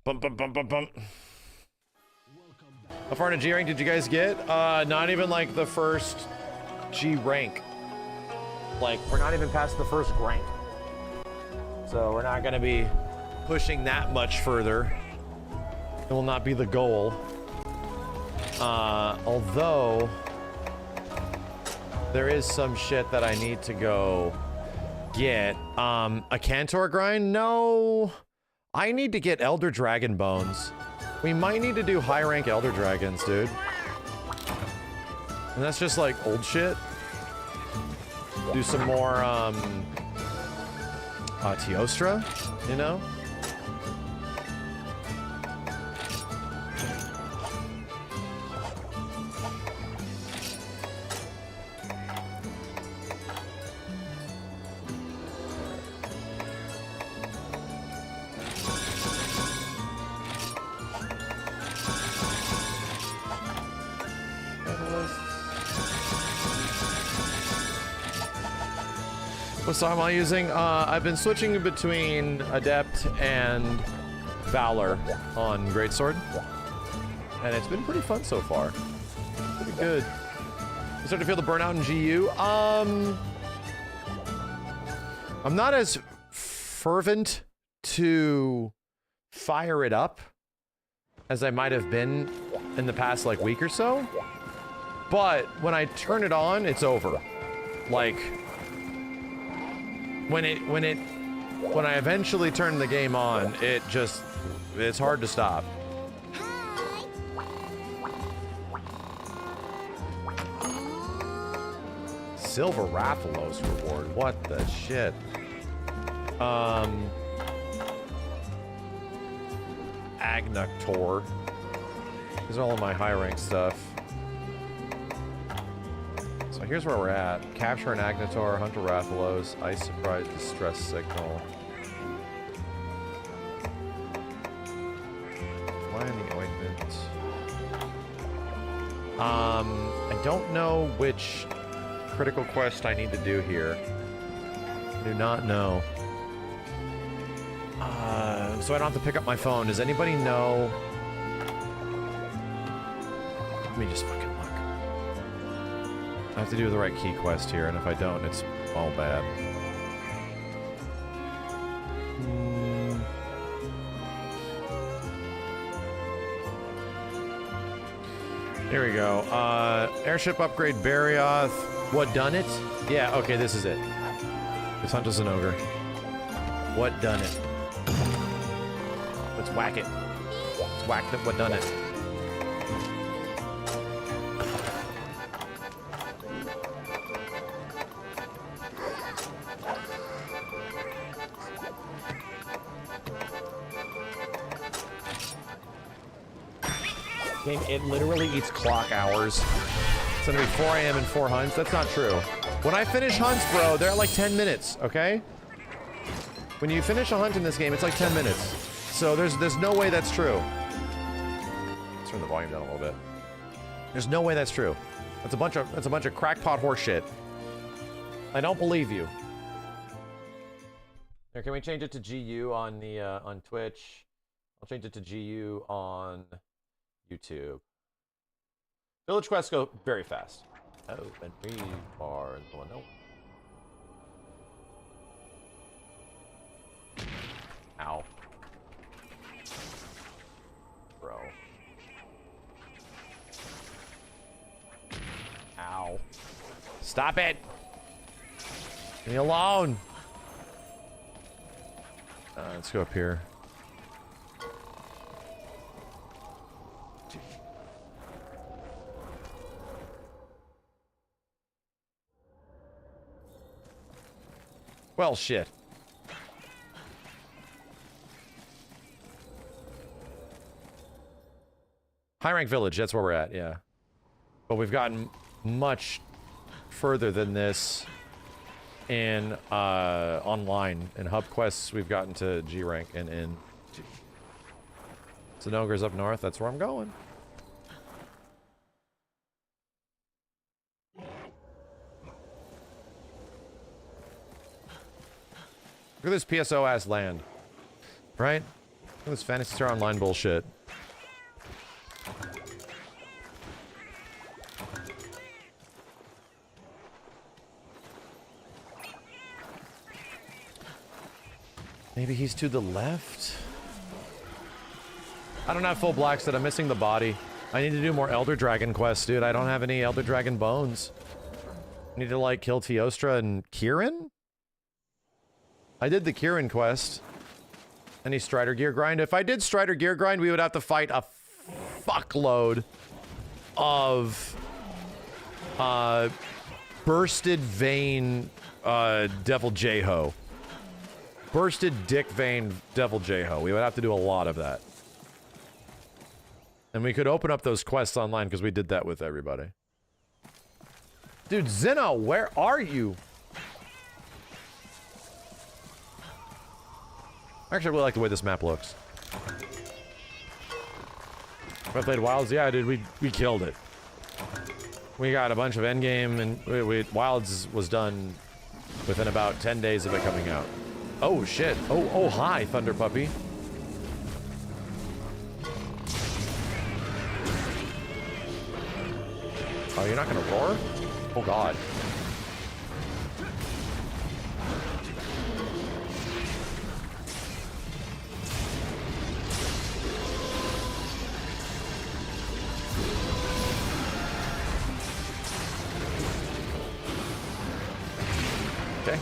bum bum bum bum bum. How far in a G rank did you guys get? Not even like the first G rank. Like, we're not even past the first rank. So we're not gonna be pushing that much further. It will not be the goal. Although there is some shit that I need to go get. A Cantor grind? No. I need to get Elder Dragon bones. We might need to do high rank Elder Dragons, dude. And that's just like old shit. Do some more Teostra, you know? What song am I using? I've been switching between Adept and Valor on Greatsword. And it's been pretty fun so far. Pretty good. You start to feel the burnout in GU? I'm not as fervent to fire it up as I might have been in the past like week or so. But when I turn it on, it's over. Like, when I eventually turn the game on, it's hard to stop. Silver Rathalos reward, what the shit? Agnactor. These are all of my high rank stuff. So here's where we're at. Capture an Agnator, Hunter Rathalos, Ice Surprise, Distress Signal. Fly in the Ointment. I don't know which critical quest I need to do here. I do not know. So I don't have to pick up my phone. Does anybody know? Let me just fucking look. I have to do the right key quest here, and if I don't, it's all bad. Here we go. Airship upgrade Barioth. What done it? Yeah, okay, this is it. This hunt is an ogre. What done it? Let's whack it. Let's whack the what done it. Game, it literally eats clock hours. It's gonna be 4 AM and 4 hunts. That's not true. When I finish hunts, bro, they're like 10 minutes, okay? When you finish a hunt in this game, it's like 10 minutes. So there's no way that's true. Let's turn the volume down a little bit. There's no way that's true. That's a bunch of crackpot horseshit. I don't believe you. Here, can we change it to GU on the on Twitch? I'll change it to GU on YouTube. Village quests go very fast. Oh, and we are the one. No. Ow. Bro. Ow. Stop it! Leave me alone! Let's go up here. Well, shit. High rank village, that's where we're at, yeah. But we've gotten much further than this in online. In hub quests, we've gotten to G rank and in. So Nogre's up north, that's where I'm going. Look at this PSO ass land. Right? Look at this Fantasy Star Online bullshit. Maybe he's to the left? I don't have full black set. I'm missing the body. I need to do more Elder Dragon quests, dude. I don't have any Elder Dragon bones. I need to, like, kill Teostra and Kieran? I did the Kieran quest. Any Strider gear grind? If I did Strider gear grind, we would have to fight a fuckload of bursted vein Devil J-Ho. Bursted dick vein Devil J-Ho. We would have to do a lot of that. And we could open up those quests online because we did that with everybody. Dude, Zeno, where are you? I actually really like the way this map looks. I played Wilds, yeah, dude, we killed it. We got a bunch of endgame, and Wilds was done within about 10 days of it coming out. Oh shit! Oh hi, Thunder Puppy. Oh, you're not gonna roar? Oh god. Okay.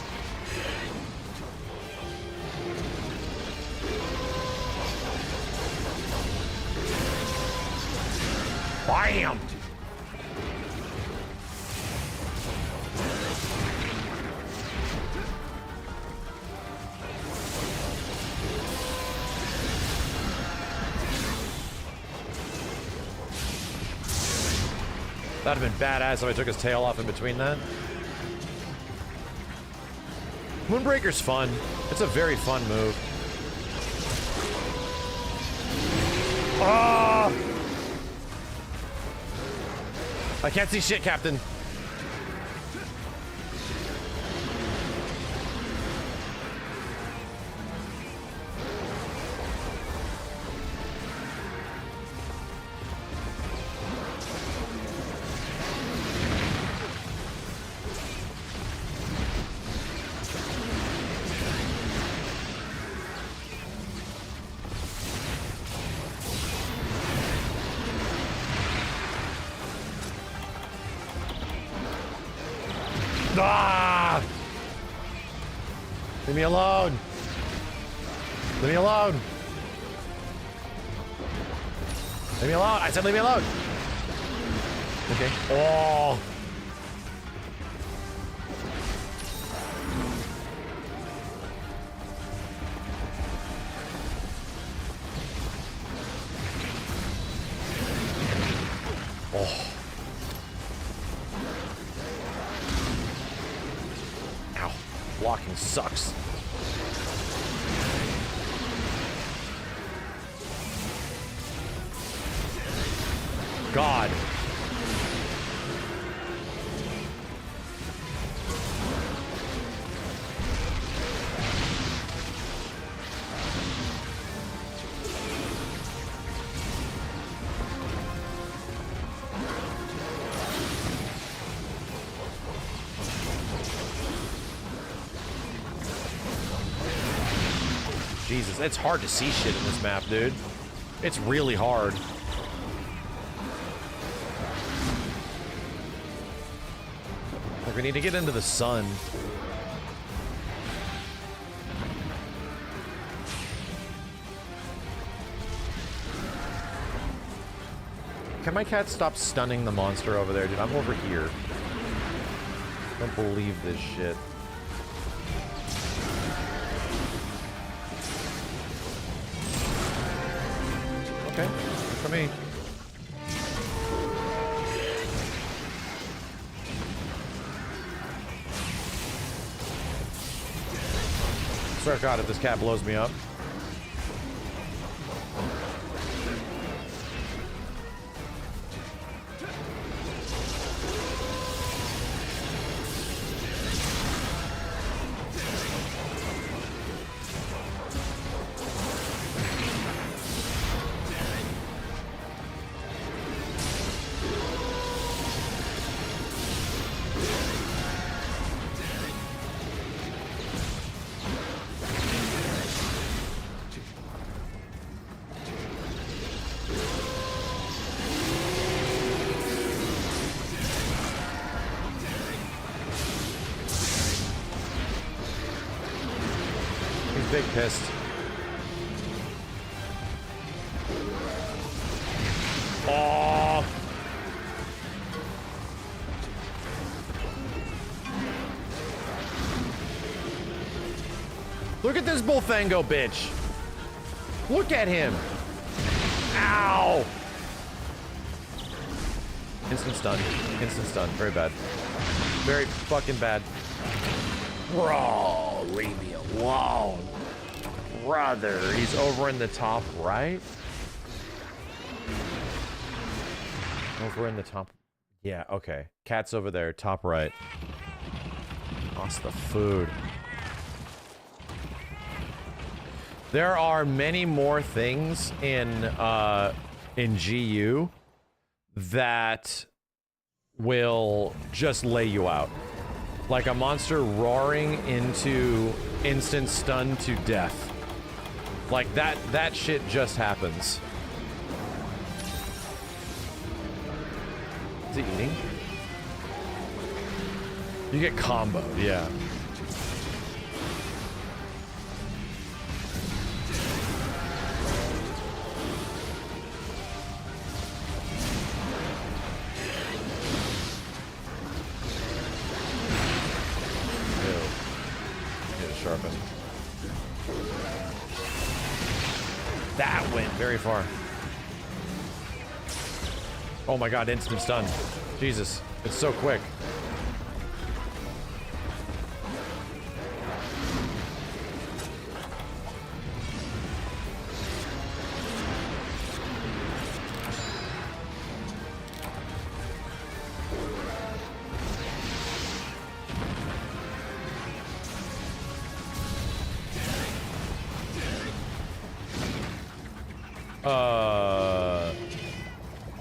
Bam! That'd have been badass if I took his tail off in between that. Moonbreaker's fun. It's a very fun move. Ah! I can't see shit, Captain. Ah! Leave me alone. Leave me alone. Leave me alone. I said leave me alone. Okay. Oh. Oh. Blocking sucks. God. Jesus, it's hard to see shit in this map, dude. It's really hard. Like, we need to get into the sun. Can my cat stop stunning the monster over there, dude? I'm over here. I don't believe this shit. Okay, for me. Swear to God, if this cat blows me up. Big pissed. Oh. Look at this Bullfango bitch. Look at him. Ow. Instant stun. Instant stun. Very bad. Very fucking bad. Bro, leave me alone. Brother, he's over in the top right. Over in the top. Yeah, okay. Cat's over there, top right. Lost the food. There are many more things in GU that will just lay you out. Like a monster roaring into instant stun to death. Like that shit just happens. Is he eating? You get comboed, yeah. Sharpen. That went very far. Oh my god, instant stun. Jesus, it's so quick.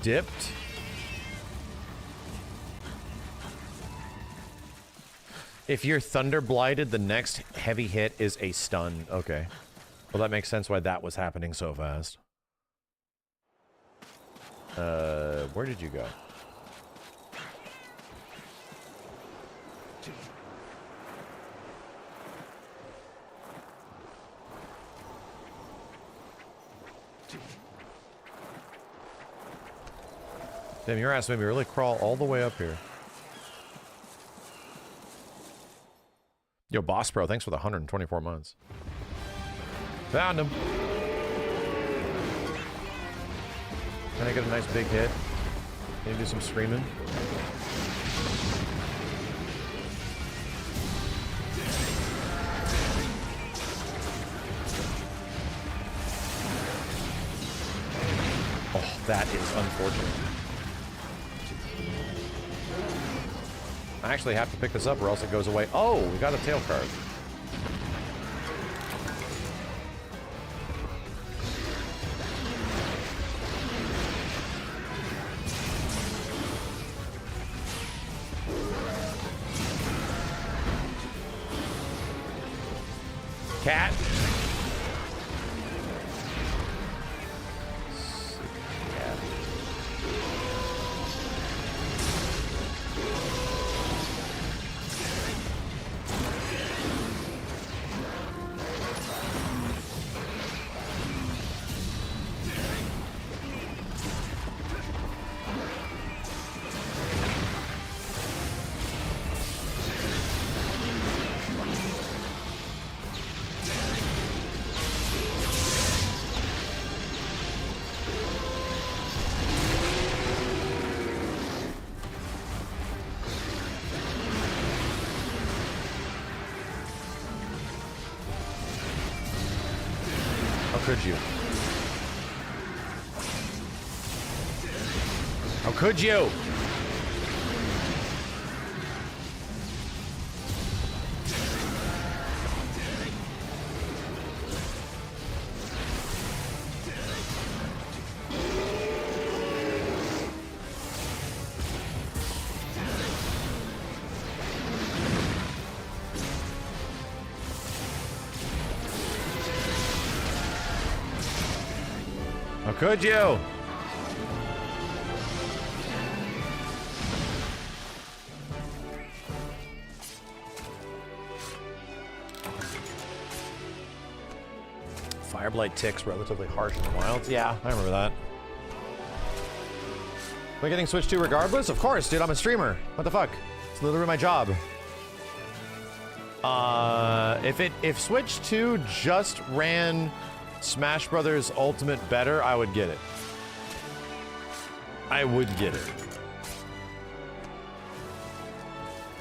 Dipped. If you're thunder blighted, the next heavy hit is a stun. Okay. Well, that makes sense why that was happening so fast. Where did you go? Damn, your ass made me really crawl all the way up here. Yo, Boss Bro, thanks for the 124 months. Found him. Can I get a nice big hit? Can you do some screaming? Oh, that is unfortunate. I actually have to pick this up or else it goes away. Oh, we got a tail card. Cat. could you? How could you? How could you? Fireblight ticks relatively harsh in the wilds. Yeah, I remember that. Am I getting Switch 2 regardless? Of course, dude, I'm a streamer. What the fuck? It's literally my job. If Switch 2 just ran Smash Brothers Ultimate better, I would get it. I would get it.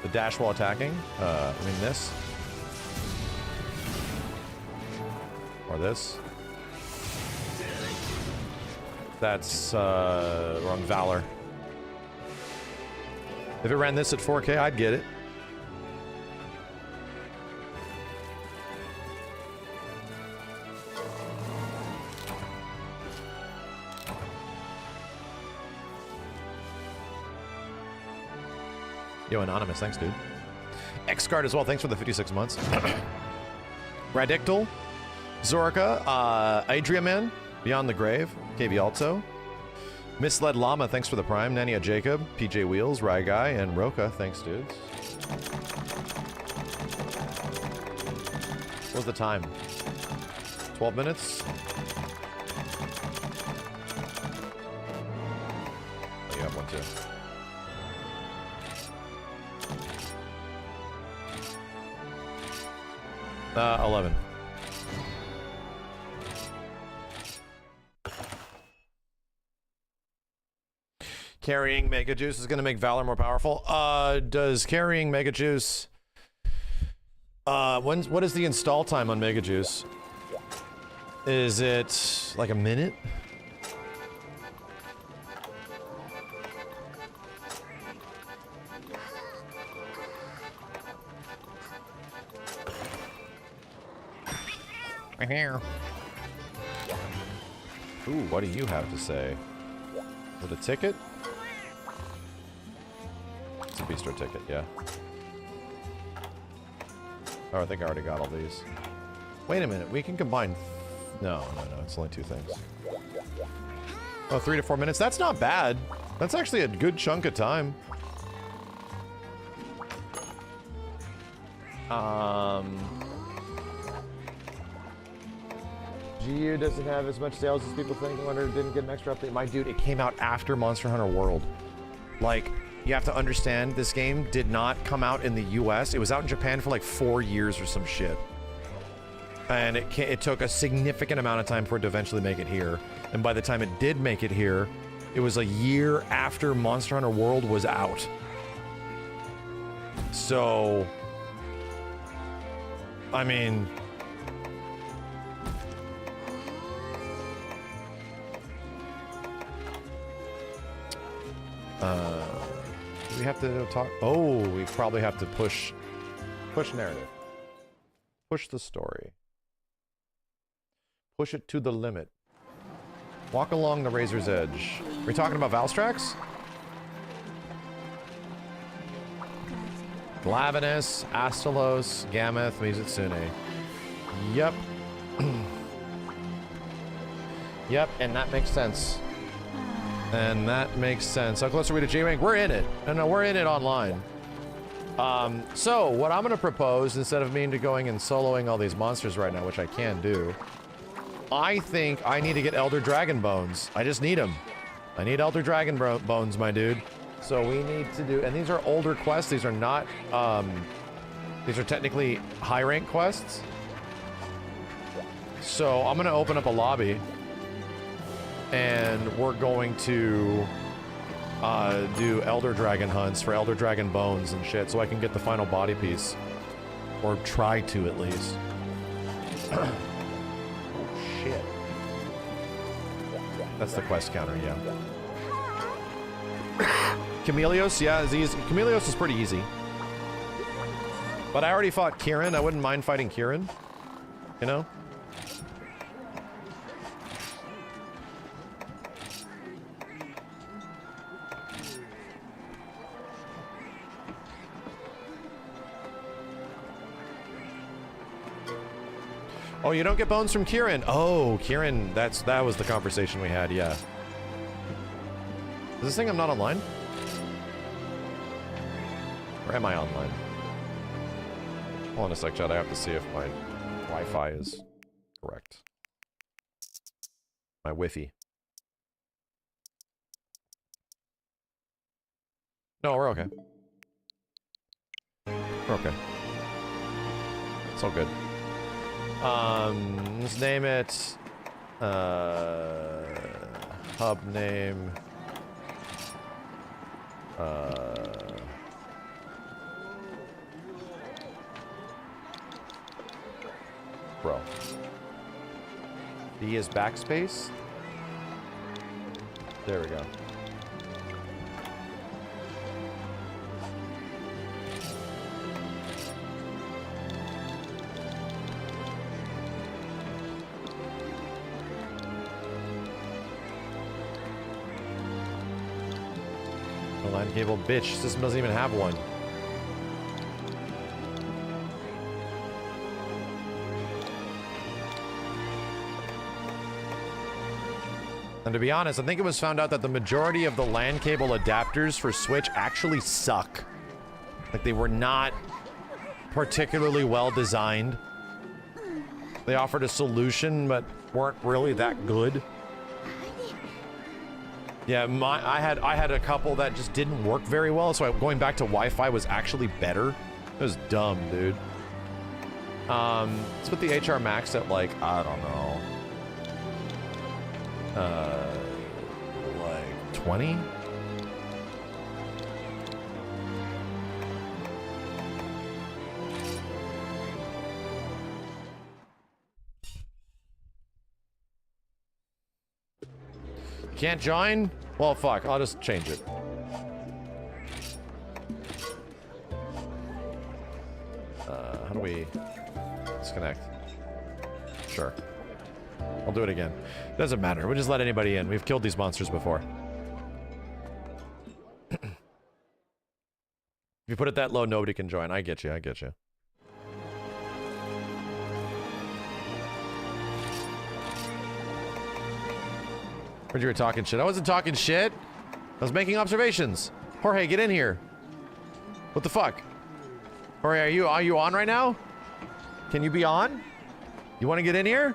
The dash while attacking? I mean this. Or this. That's, wrong Valor. If it ran this at 4K, I'd get it. Yo, Anonymous, thanks, dude. X-Guard as well, thanks for the 56 months. Radictal, Zorka, Adriaman, Beyond the Grave, KV Alto, Misled Llama, thanks for the Prime, Nania Jacob, PJ Wheels, Rye Guy, and Roka, thanks, dudes. What's the time? 12 minutes? Oh, you have one too. 11. Carrying Mega Juice is going to make Valor more powerful. Does carrying Mega Juice... what is the install time on Mega Juice? Is it like a minute? Here. Ooh, what do you have to say? With a ticket? It's a Bistro ticket, yeah. Oh, I think I already got all these. Wait a minute, we can combine... No, it's only 2 things. Oh, 3 to 4 minutes? That's not bad. That's actually a good chunk of time. GU doesn't have as much sales as people think. I wonder it didn't get an extra update. My dude, it came out after Monster Hunter World. Like, you have to understand, this game did not come out in the US. It was out in Japan for like 4 years or some shit. And it took a significant amount of time for it to eventually make it here. And by the time it did make it here, it was a year after Monster Hunter World was out. So... I mean... do we have to talk? Oh, we probably have to push narrative. Push the story. Push it to the limit. Walk along the razor's edge. Are we talking about Valstrax? Glavenus, Astalos, Gameth, Mizutsune. Yep. Yep, and that makes sense. And that makes sense. How close are we to J-Rank? We're in it. No, we're in it online. So, what I'm going to propose, instead of me going and soloing all these monsters right now, which I can do, I think I need to get Elder Dragon Bones. I just need them. I need Elder Dragon Bones, my dude. So we need to do... And these are older quests. These are not... these are technically high-rank quests. So, I'm going to open up a lobby. And we're going to do Elder Dragon hunts for Elder Dragon Bones and shit, so I can get the final body piece. Or try to, at least. Oh, shit. That's the quest counter, yeah. Chameleos, yeah, is easy. Chameleos is pretty easy. But I already fought Kieran. I wouldn't mind fighting Kieran. You know? Oh, you don't get bones from Kieran. Oh, Kieran, that was the conversation we had, yeah. Is this thing I'm not online? Or am I online? Hold on a sec, chat. I have to see if my Wi-Fi is correct. My Wi-Fi. No, we're okay. We're okay. It's all good. Let's name it, hub name, bro. B is backspace. There we go. LAN cable, bitch. System doesn't even have one. And to be honest, I think it was found out that the majority of the LAN cable adapters for Switch actually suck. Like, they were not particularly well designed. They offered a solution, but weren't really that good. Yeah, I had a couple that just didn't work very well, so going back to Wi-Fi was actually better. It was dumb, dude. Let's put the HR max at, like, I don't know. Like 20? Can't join? Well, fuck. I'll just change it. How do we disconnect? Sure. I'll do it again. Doesn't matter. We'll just let anybody in. We've killed these monsters before. If you put it that low, nobody can join. I get you. I get you. Heard you were talking shit. I wasn't talking shit. I was making observations. Jorge, get in here. What the fuck? Jorge, are you on right now? Can you be on? You want to get in here?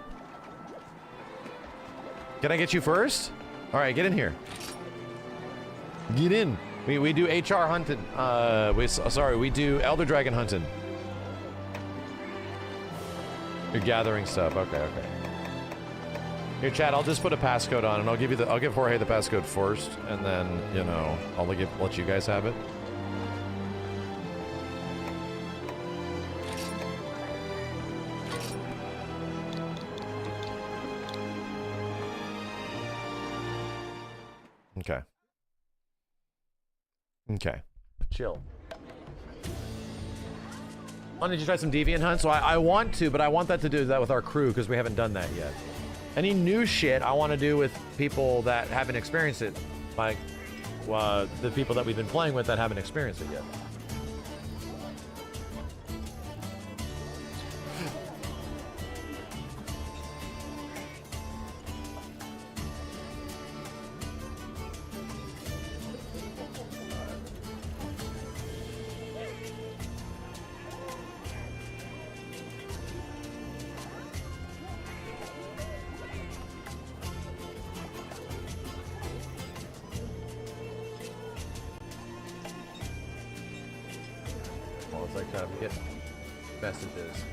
Can I get you first? All right, get in here. Get in. We do HR hunting. We do Elder Dragon hunting. You're gathering stuff. Okay. Here, chat. I'll just put a passcode on, and I'll give Jorge the passcode first, and then I'll let you guys have it. Okay. Chill. Why don't you try some Deviant Hunt? So I want to, but I want that to do that with our crew because we haven't done that yet. Any new shit I want to do with people that haven't experienced it, like the people that we've been playing with that haven't experienced it yet. Get messages.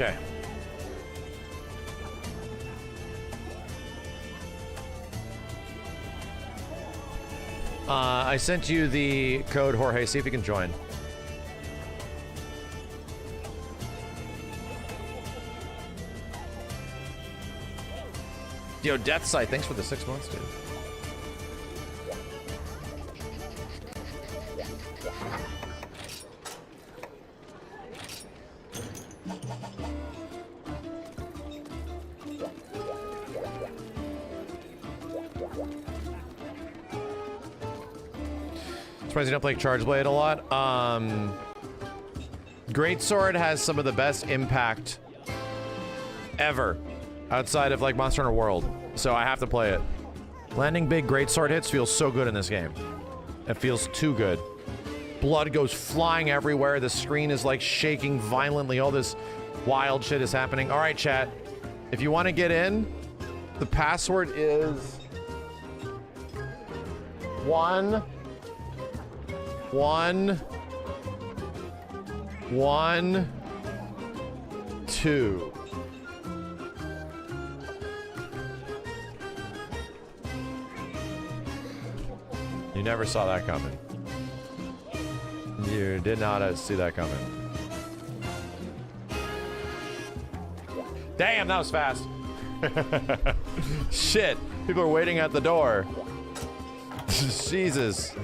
Okay. I sent you the code, Jorge. See if you can join. Yo, Death Sight, thanks for the 6 months, dude. Surprised you don't play Charge Blade a lot. Greatsword has some of the best impact ever outside of like Monster Hunter World, so I have to play it. Landing big Greatsword hits feels so good in this game. It feels too good. Blood goes flying everywhere. The screen is like shaking violently. All this wild shit is happening. All right, chat. If you want to get in, the password is 1 1 1 2. You never saw that coming. You did not see that coming. Damn, that was fast. Shit, people are waiting at the door. Jesus.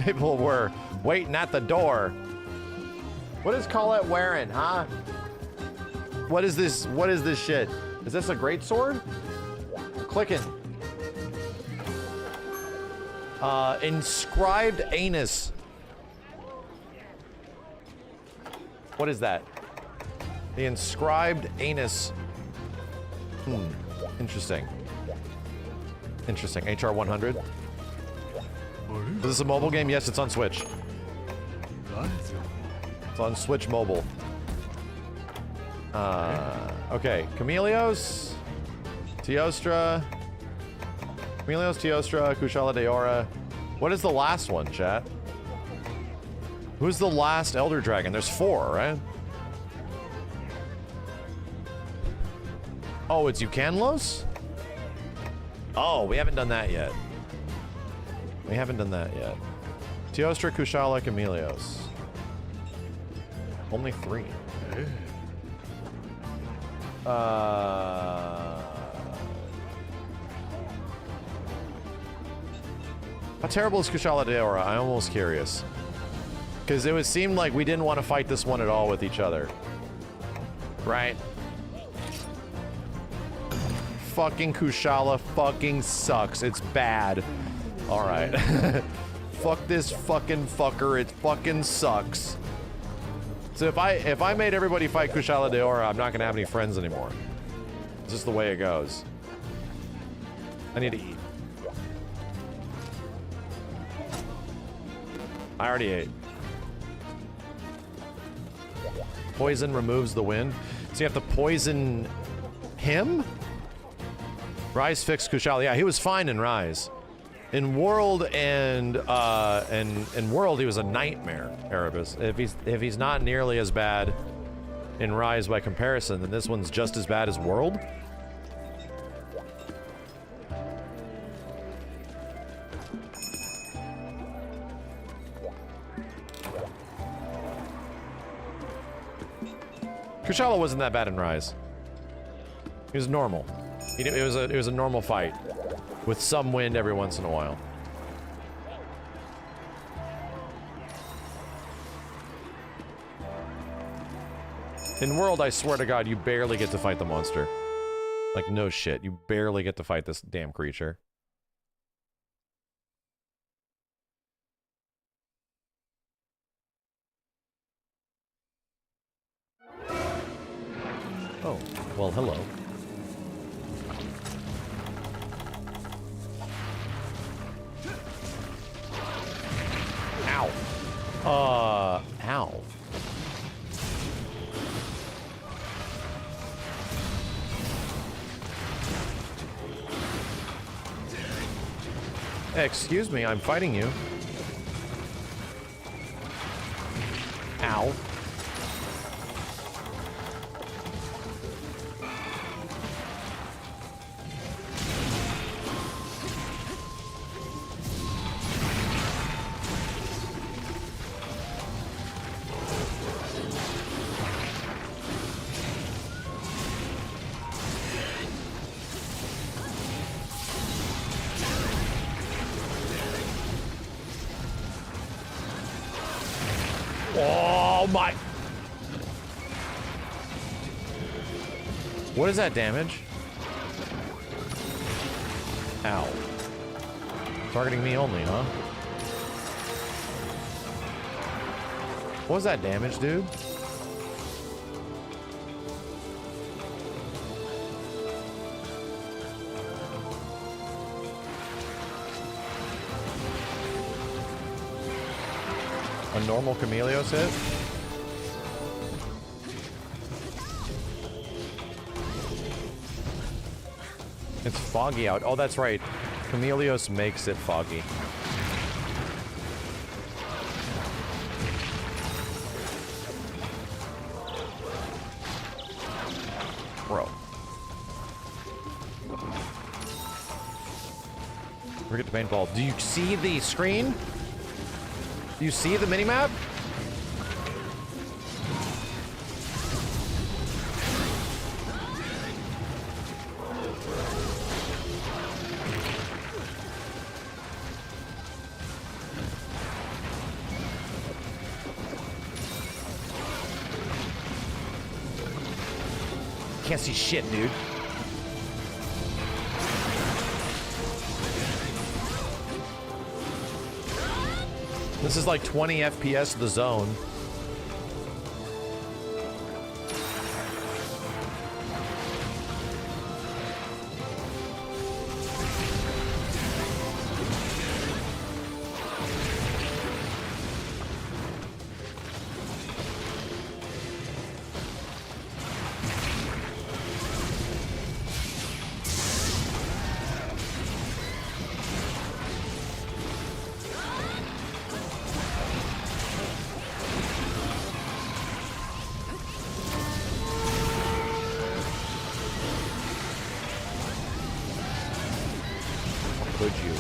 People were waiting at the door. What is Colette wearing, huh? What is this? What is this shit? Is this a great sword? Clicking. Inscribed anus. What is that? The inscribed anus. Interesting. Interesting. HR 100. Is this a mobile game? Yes, it's on Switch. It's on Switch Mobile. Okay. Camelios. Teostra. Camelios, Teostra, Kushala Deora. What is the last one, chat? Who's the last Elder Dragon? There's 4, right? Oh, it's Eucanlos? Oh, we haven't done that yet. We haven't done that yet. Teostra, Kushala, Camelios. Only 3. How terrible is Kushala Deora? I'm almost curious. Because it would seem like we didn't want to fight this one at all with each other. Right? Fucking Kushala fucking sucks. It's bad. Alright. Fuck this fucking fucker. It fucking sucks. So if I made everybody fight Kushala Deora, I'm not gonna have any friends anymore. It's just the way it goes. I need to eat. I already ate. Poison removes the wind. So you have to poison him? Rise fixed Kushala. Yeah, he was fine in Rise. In World and World, he was a nightmare, Erebus. If he's not nearly as bad in Rise by comparison, then this one's just as bad as World. Kushala wasn't that bad in Rise. He was normal. It was a normal fight with some wind every once in a while. In World, I swear to God, you barely get to fight the monster. Like, no shit. You barely get to fight this damn creature. Oh, well, hello. Ow. Ow. Excuse me, I'm fighting you. Ow. Oh my. What is that damage? Ow. Targeting me only, huh? What was that damage, dude? A normal Chameleos hit? It's foggy out. Oh, that's right. Chameleos makes it foggy. Bro. Forget the paintball. Do you see the screen? Do you see the minimap? Can't see shit, dude. This is like 20 FPS the zone. Could you?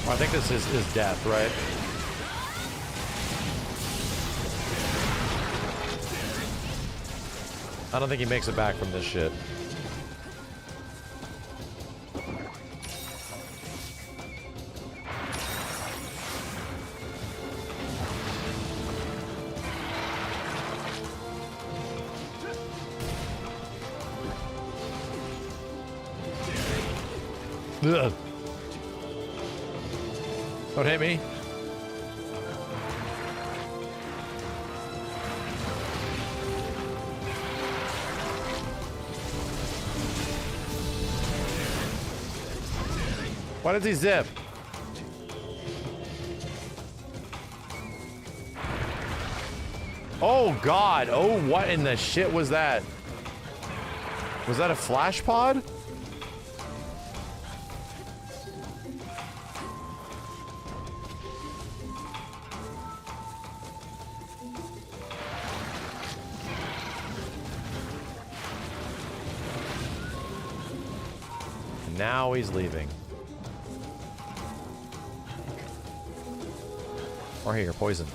Well, I think this is death, right? I don't think he makes it back from this shit. Ugh. Don't hit me. Why does he zip? Oh God. Oh, what in the shit was that? Was that a flash pod? Now he's leaving. Or here, poison.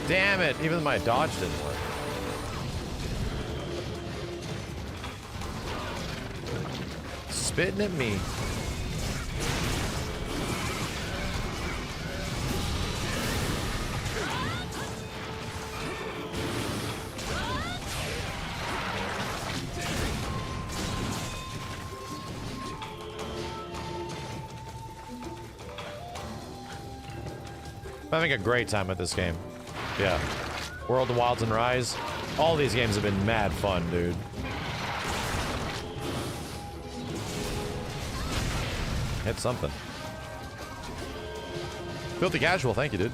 Damn it, even my dodge didn't work. Spitting at me. I'm having a great time with this game. Yeah. World of Wilds and Rise. All these games have been mad fun, dude. Hit something. Filthy Casual, thank you, dude.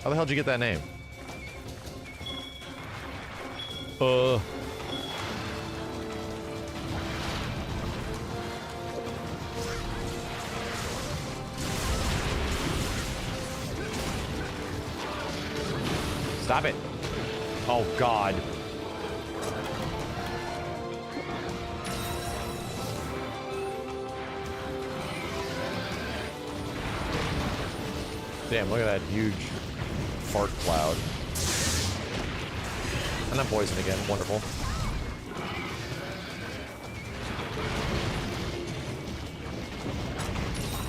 How the hell did you get that name? Stop it. Oh, God. Damn, look at that huge fart cloud. And I'm poisoned again. Wonderful.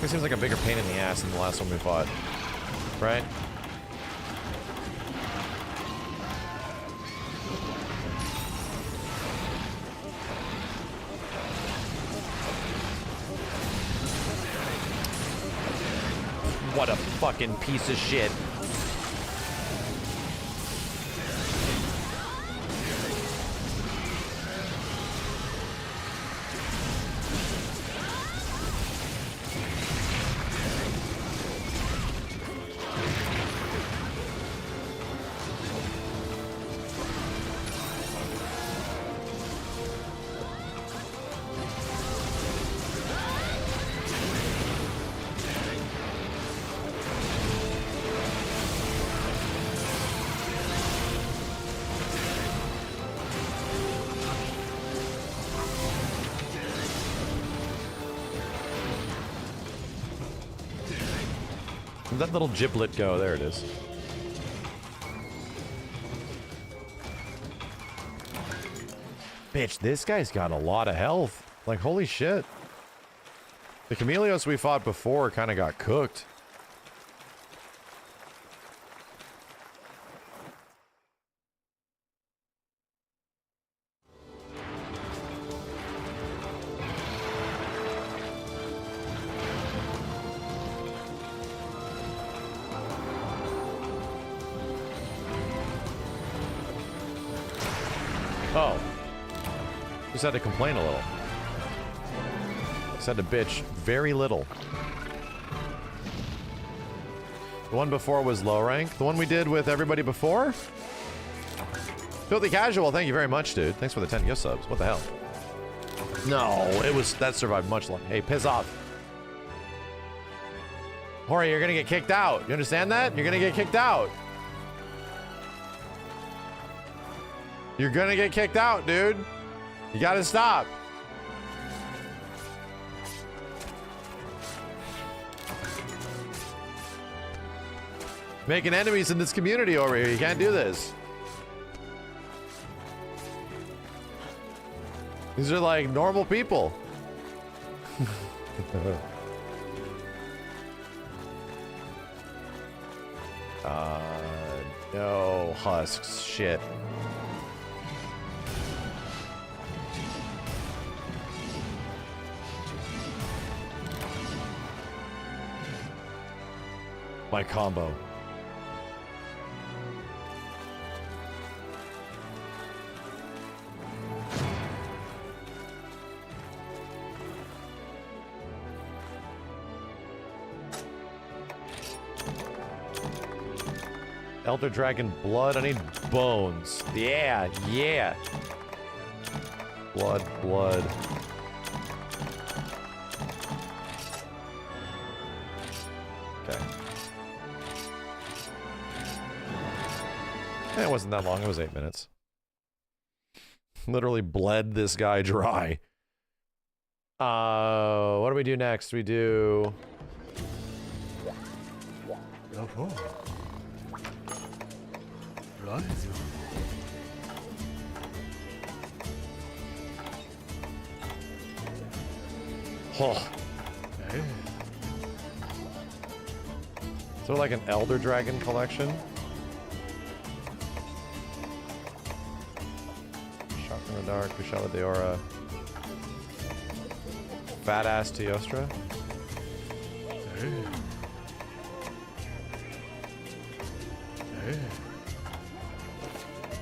It seems like a bigger pain in the ass than the last one we fought. Right? What a fucking piece of shit. Where'd that little giblet go? There it is. Bitch, this guy's got a lot of health. Like, holy shit. The Chameleos we fought before kind of got cooked. Oh. Just had to complain a little. Just had to bitch very little. The one before was low rank. The one we did with everybody before? Filthy Casual, thank you very much, dude. Thanks for the 10 gift subs. What the hell? No, it was... That survived much longer. Hey, piss off. Hori, you're gonna get kicked out. You understand that? You're gonna get kicked out. You're gonna get kicked out, dude. You gotta stop. Making enemies in this community over here. You can't do this. These are like normal people. No husks. Shit. My combo. Elder Dragon blood. I need bones. Yeah, yeah. Blood, blood. Okay. It wasn't that long. It was 8 minutes. Literally bled this guy dry. What do we do next? We do... Right. Oh. Hey. Is there like an Elder Dragon collection? Shock in the Dark, Kushala Deora. Fat ass Teostra. Hey.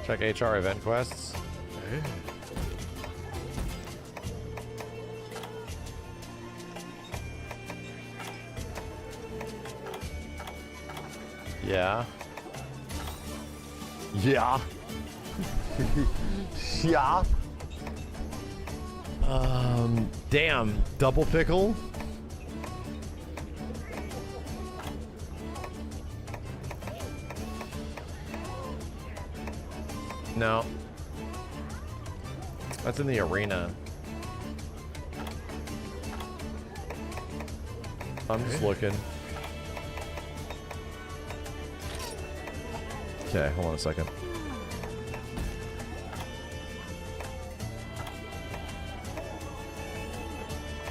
Check HR event quests. Yeah. Yeah. Yeah. Damn. Double pickle? No. That's in the arena. I'm just looking. Okay, hold on a second.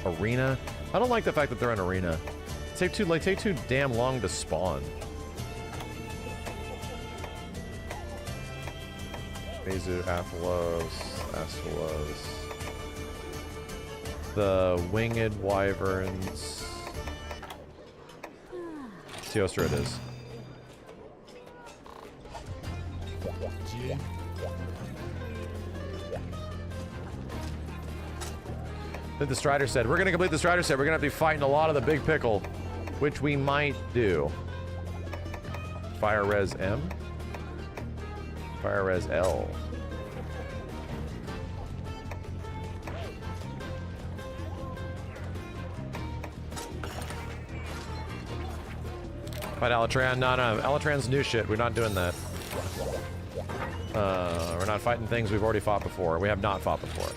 Arena? I don't like the fact that they're in arena. Take too damn long to spawn. Mezu, Aphelos. The winged wyverns. Teostra it is. The Strider said, we're gonna complete the Strider set. We're gonna have to be fighting a lot of the big pickle, which we might do. Fire Res M? Fire Res L. Fight Alatran? No. Alatran's new shit. We're not doing that. We're not fighting things we've already fought before. We have not fought before.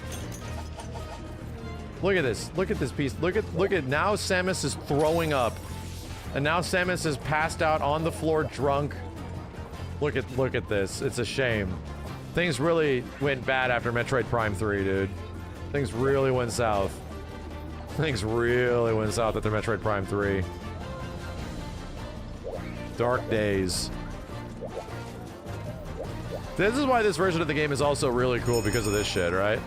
Look at this. Look at this piece. Look at now Samus is throwing up. And now Samus is passed out on the floor drunk. Look at this. It's a shame. Things really went bad after Metroid Prime 3, dude. Things really went south. Things really went south after Metroid Prime 3. Dark days. This is why this version of the game is also really cool, because of this shit, right?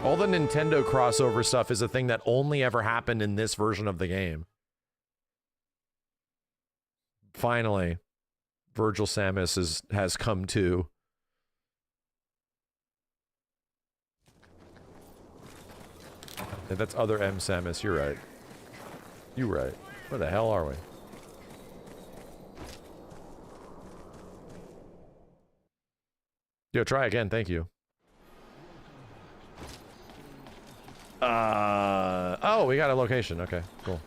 All the Nintendo crossover stuff is a thing that only ever happened in this version of the game. Finally, Virgil Samus has come to. And that's other M Samus, you're right. You're right. Where the hell are we? Yo, try again, thank you. Oh, we got a location. Okay, cool.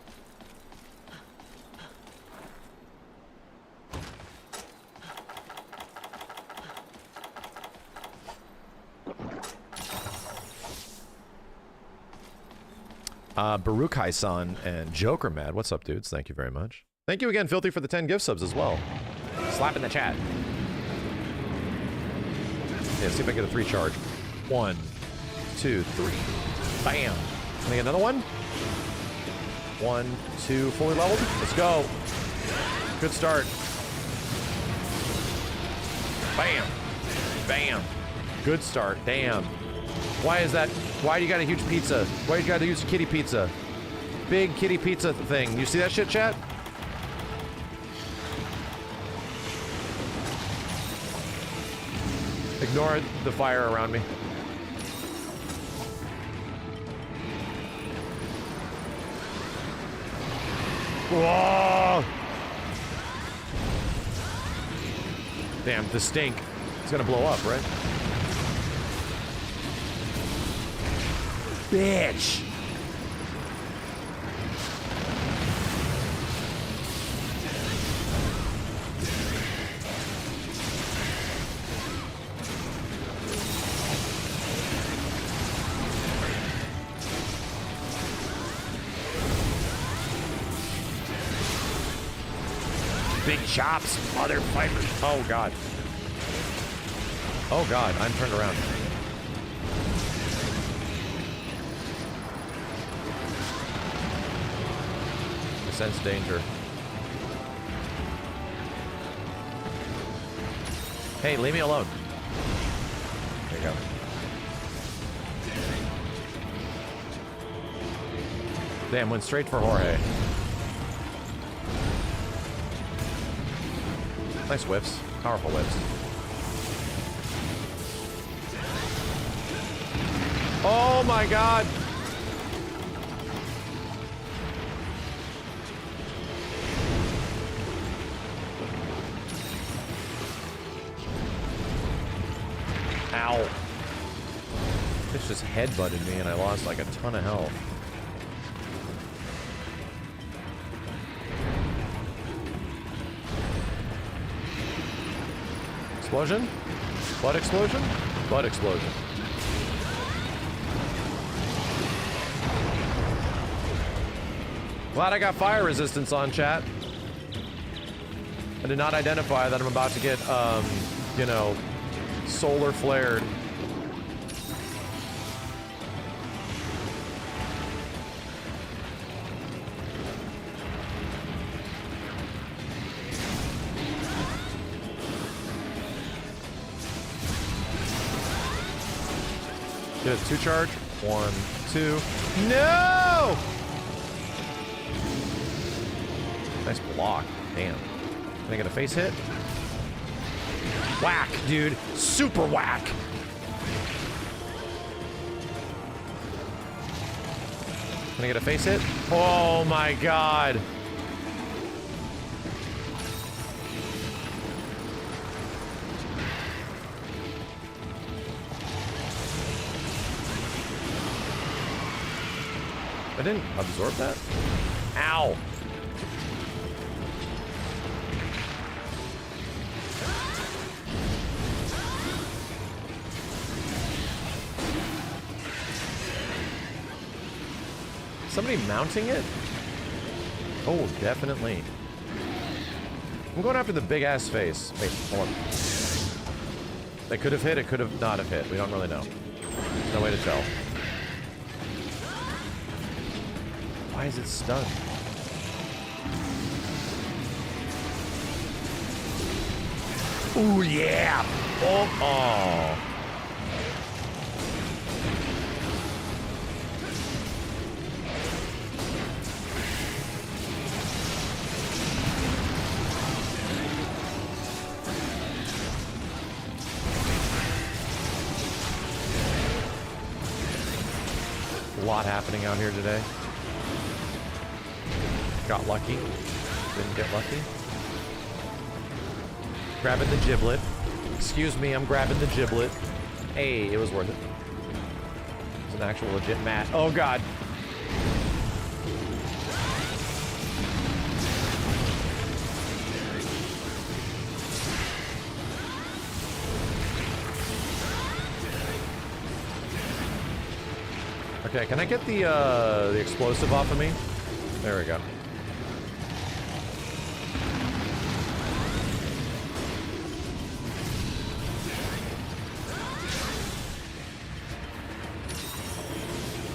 Barukai-san and Joker Mad. What's up, dudes? Thank you very much. Thank you again, Filthy, for the 10 gift subs as well. Slap in the chat. Yeah, see if I get a 3 charge. 1, 2, 3. Bam. Can I get another one? 1, 2, fully leveled. Let's go. Good start. Bam. Bam. Good start. Damn. Why is that? Why do you got a huge pizza? Why you got to use a kitty pizza? Big kitty pizza thing. You see that shit, chat? Ignore the fire around me. Whoa! Damn, the stink. It's gonna blow up, right? Bitch! Big chops, mother fibers. Oh god. Oh god, I'm turned around. I sense danger. Hey, leave me alone. There you go. Damn, went straight for Jorge. Nice whiffs. Powerful whiffs. Oh my god! Ow. This just headbutted me and I lost like a ton of health. Explosion? Blood explosion? Blood explosion. Glad I got fire resistance on, chat. I did not identify that I'm about to get, you know, solar flared. Get a 2 charge. 1, 2. No! Nice block. Damn. Can I get a face hit? Whack, dude. Super whack. Can I get a face hit? Oh my god. I didn't absorb that? Ow. Somebody mounting it? Oh, definitely. I'm going after the big ass face. Wait, hold on. They could have hit, it could have not have hit. We don't really know. There's no way to tell. Why is it stunned? Ooh, yeah! Oh, oh. A lot happening out here today. Got lucky. Didn't get lucky. Grabbing the giblet. Excuse me, I'm grabbing the giblet. Hey, it was worth it. It's an actual legit mat. Oh god. Okay, can I get the explosive off of me? There we go.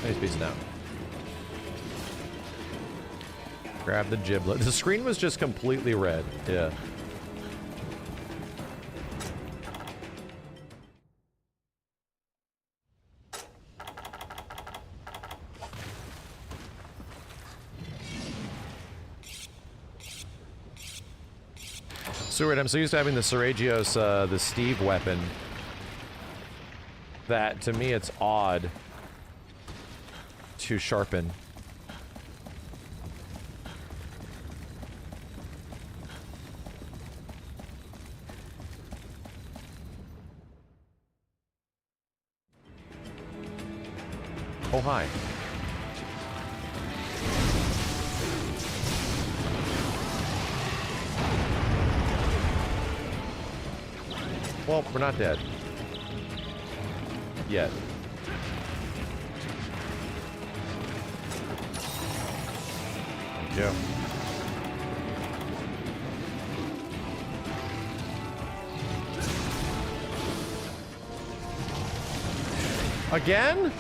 Nice piece now. Grab the giblet. The screen was just completely red. Yeah. Seward, I'm so used to having the Seragios, the Steve weapon, that to me it's odd to sharpen. Oh, hi. Well, we're not dead. Yet. Thank you. Again?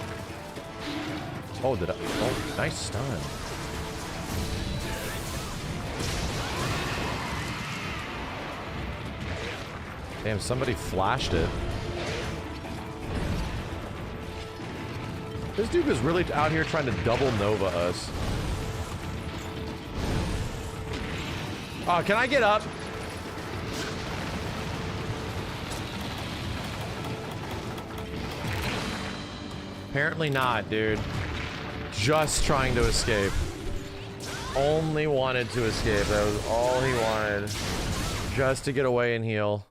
Oh, did I? Oh, nice stun. Damn, somebody flashed it. This dude was really out here trying to double Nova us. Oh, can I get up? Apparently not, dude. Just trying to escape. Only wanted to escape. That was all he wanted. Just to get away and heal.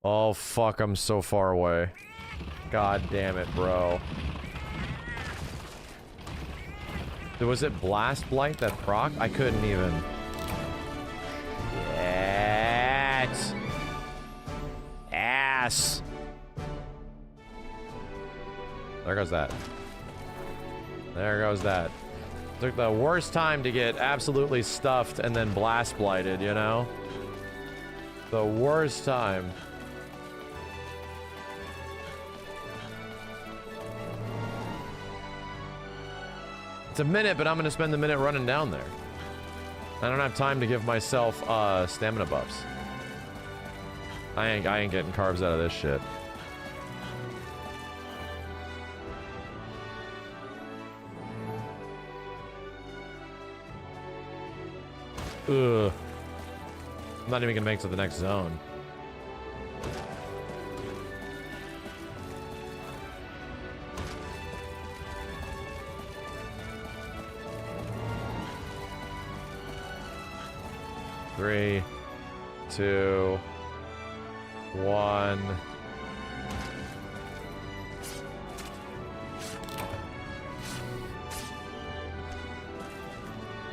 Oh, fuck, I'm so far away. God damn it, bro. Was it Blast Blight that proc? I couldn't even. Yes. Ass. There goes that. There goes that. Took the worst time to get absolutely stuffed and then Blast Blighted, you know? The worst time. It's a minute, but I'm gonna spend the minute running down there. I don't have time to give myself stamina buffs. I ain't getting carbs out of this shit. Ugh. I'm not even gonna make it to the next zone. Three, 2, 1.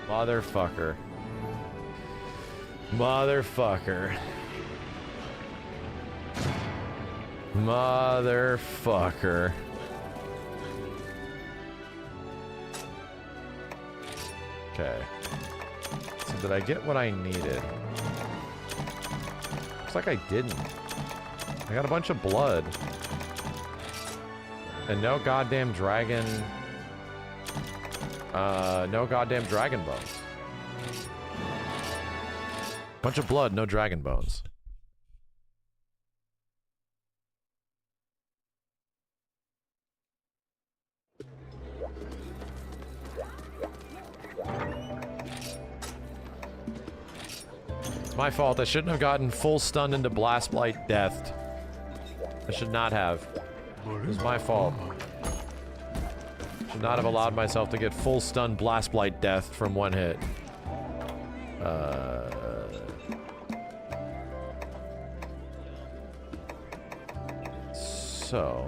Motherfucker. Motherfucker. Motherfucker. Okay. So did I get what I needed? Looks like I didn't. I got a bunch of blood. And no goddamn dragon... no goddamn dragon bones. Bunch of blood, no dragon bones. It's my fault. I shouldn't have gotten full stunned into Blast Blight death. I should not have. It was my fault. Should not have allowed myself to get full stun Blast Blight death from one hit. So...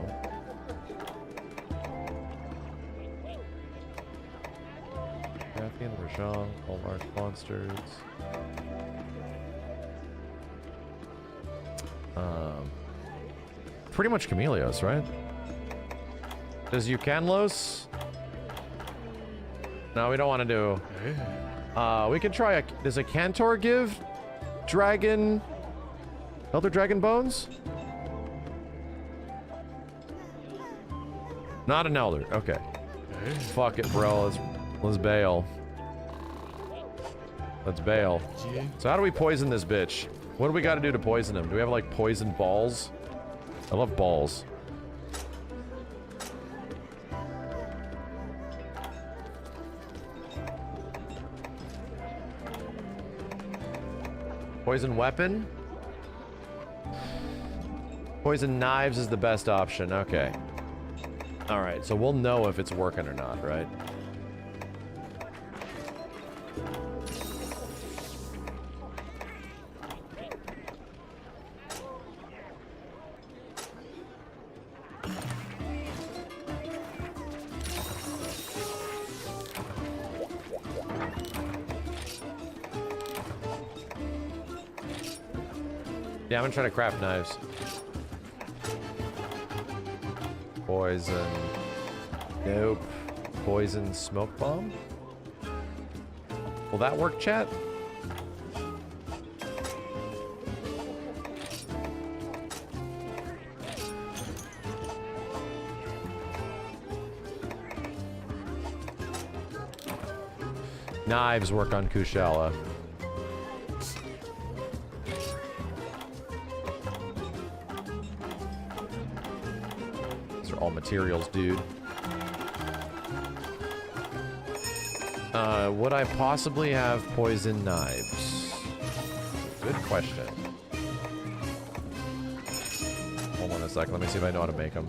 Cathy and Rajang, all large monsters. Pretty much Chameleos, right? Does Eucanlos? No, we don't want to do... we could try a... Does a Cantor give dragon... Elder Dragon Bones? Not an Elder, okay. Fuck it, bro, let's bail. Let's bail. So how do we poison this bitch? What do we gotta do to poison him? Do we have, like, poison balls? I love balls. Poison weapon? Poison knives is the best option, okay. Alright, so we'll know if it's working or not, right? Yeah, I'm gonna try to craft knives. Poison. Nope. Poison smoke bomb? Will that work, chat? Knives work on Kushala. All materials, dude. Would I possibly have poison knives? Good question. Hold on a second, let me see if I know how to make them.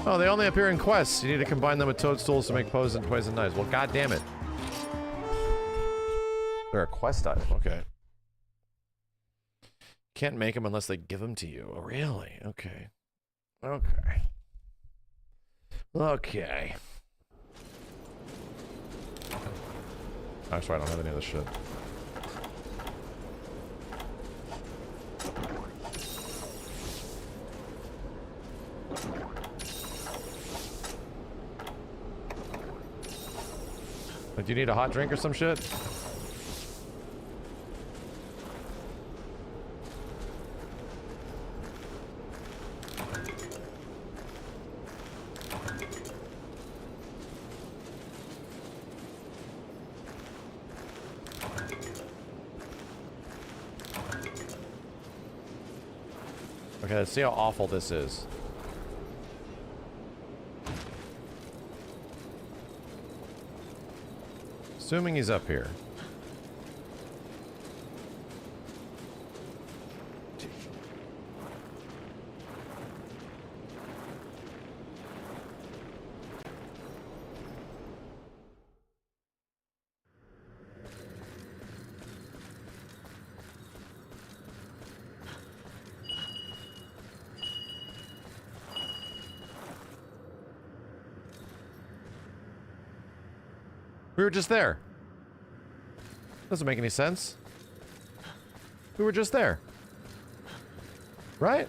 Oh, they only appear in quests. You need to combine them with toadstools to make poison knives. Well, god damn it. They're a quest item. Okay. Can't make them unless they give them to you. Oh, really? Okay. Okay. Okay. That's right, I don't have any of this shit. Like, do you need a hot drink or some shit? Okay, let's see how awful this is. Assuming he's up here. We were just there. Doesn't make any sense. We were just there. Right?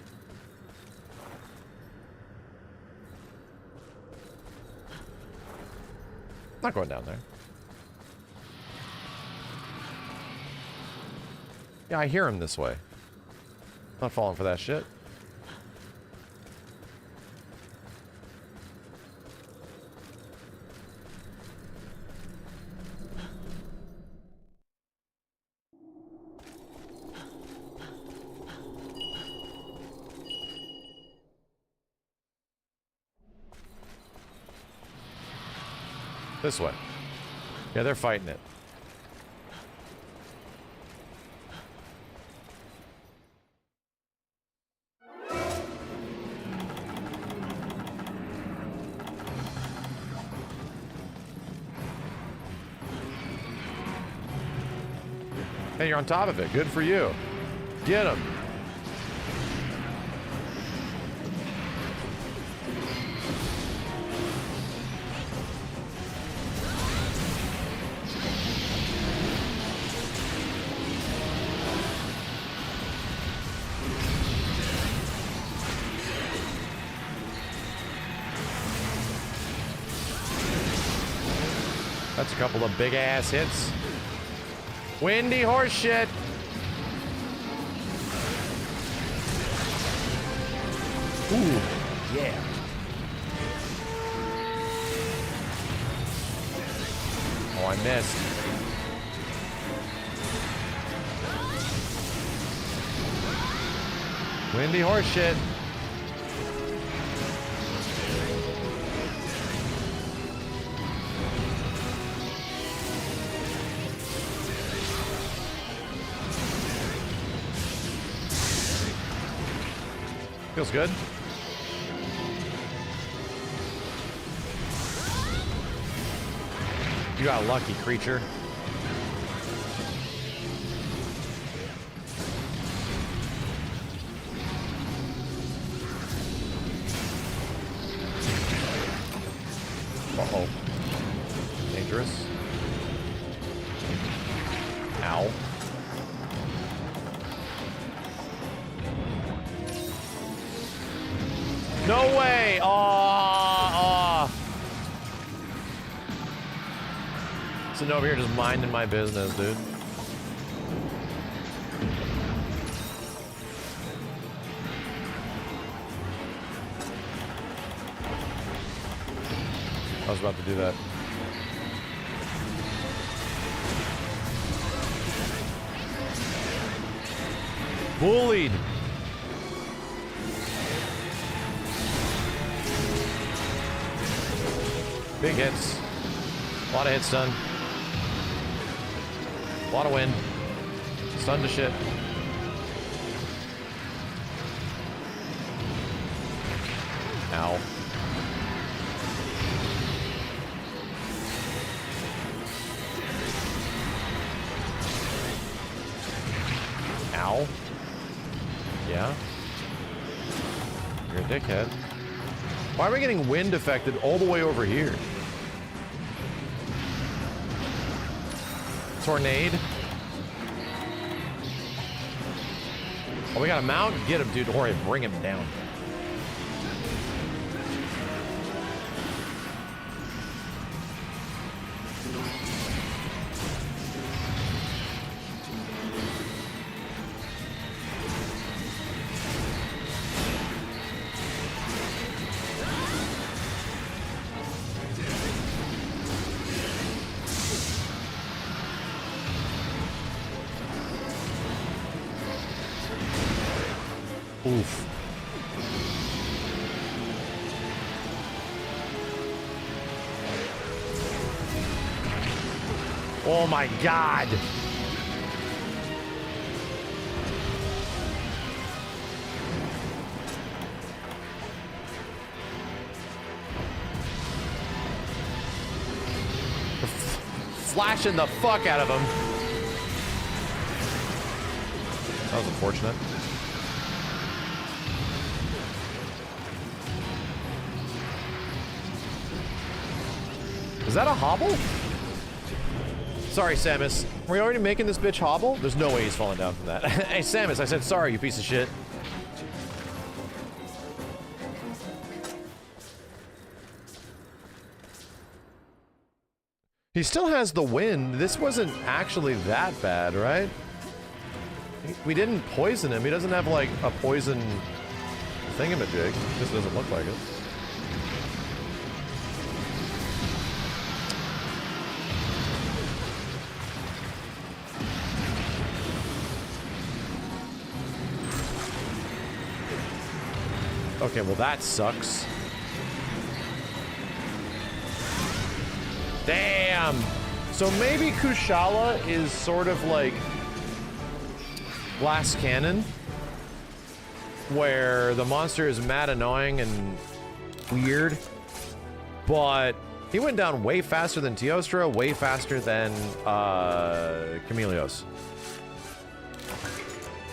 Not going down there. Yeah, I hear him this way. Not falling for that shit. This way. Yeah, they're fighting it. Hey, you're on top of it. Good for you. Get him. That's a couple of big ass hits. Windy horse shit. Ooh, yeah. Oh, I missed. Windy horse shit. Feels good. You got lucky, creature. Uh-oh. Dangerous. Ow. No way! Sitting over here just minding my business, dude. I was about to do that. Bullied! Big hits. A lot of hits done. A lot of wind. Stun to shit. Ow. You're a dickhead. Why are we getting wind affected all the way over here? Tornado. Oh, we got a mount? Get him, dude. Don't worry, bring him down. Oof. Oh my god. Flashing the fuck out of him. That was unfortunate. Is that a hobble? Sorry, Samus. Were you already making this bitch hobble? There's no way he's falling down from that. Hey, Samus, I said sorry, you piece of shit. He still has the wind. This wasn't actually that bad, right? We didn't poison him. He doesn't have, like, a poison thingamajig. Just doesn't look like it. Okay, well that sucks. Damn! So maybe Kushala is sort of like Glass Cannon, where the monster is mad annoying and weird, but he went down way faster than Teostra, way faster than Chameleos.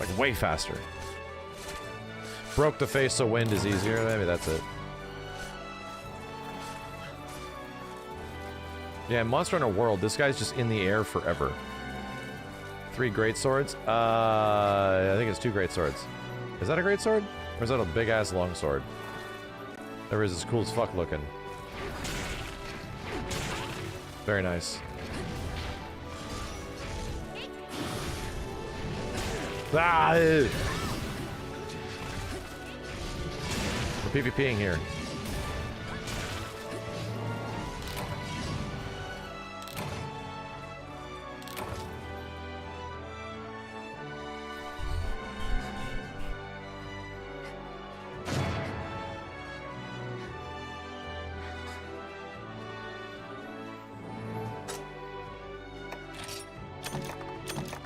Like way faster. Broke the face so wind is easier. Maybe that's it. Yeah, Monster Hunter World, this guy's just in the air forever. 3 great swords? I think it's 2 great swords. Is that a great sword? Or is that a big ass long sword? There is, it's cool as fuck looking. Very nice. Ah! We're PvPing here.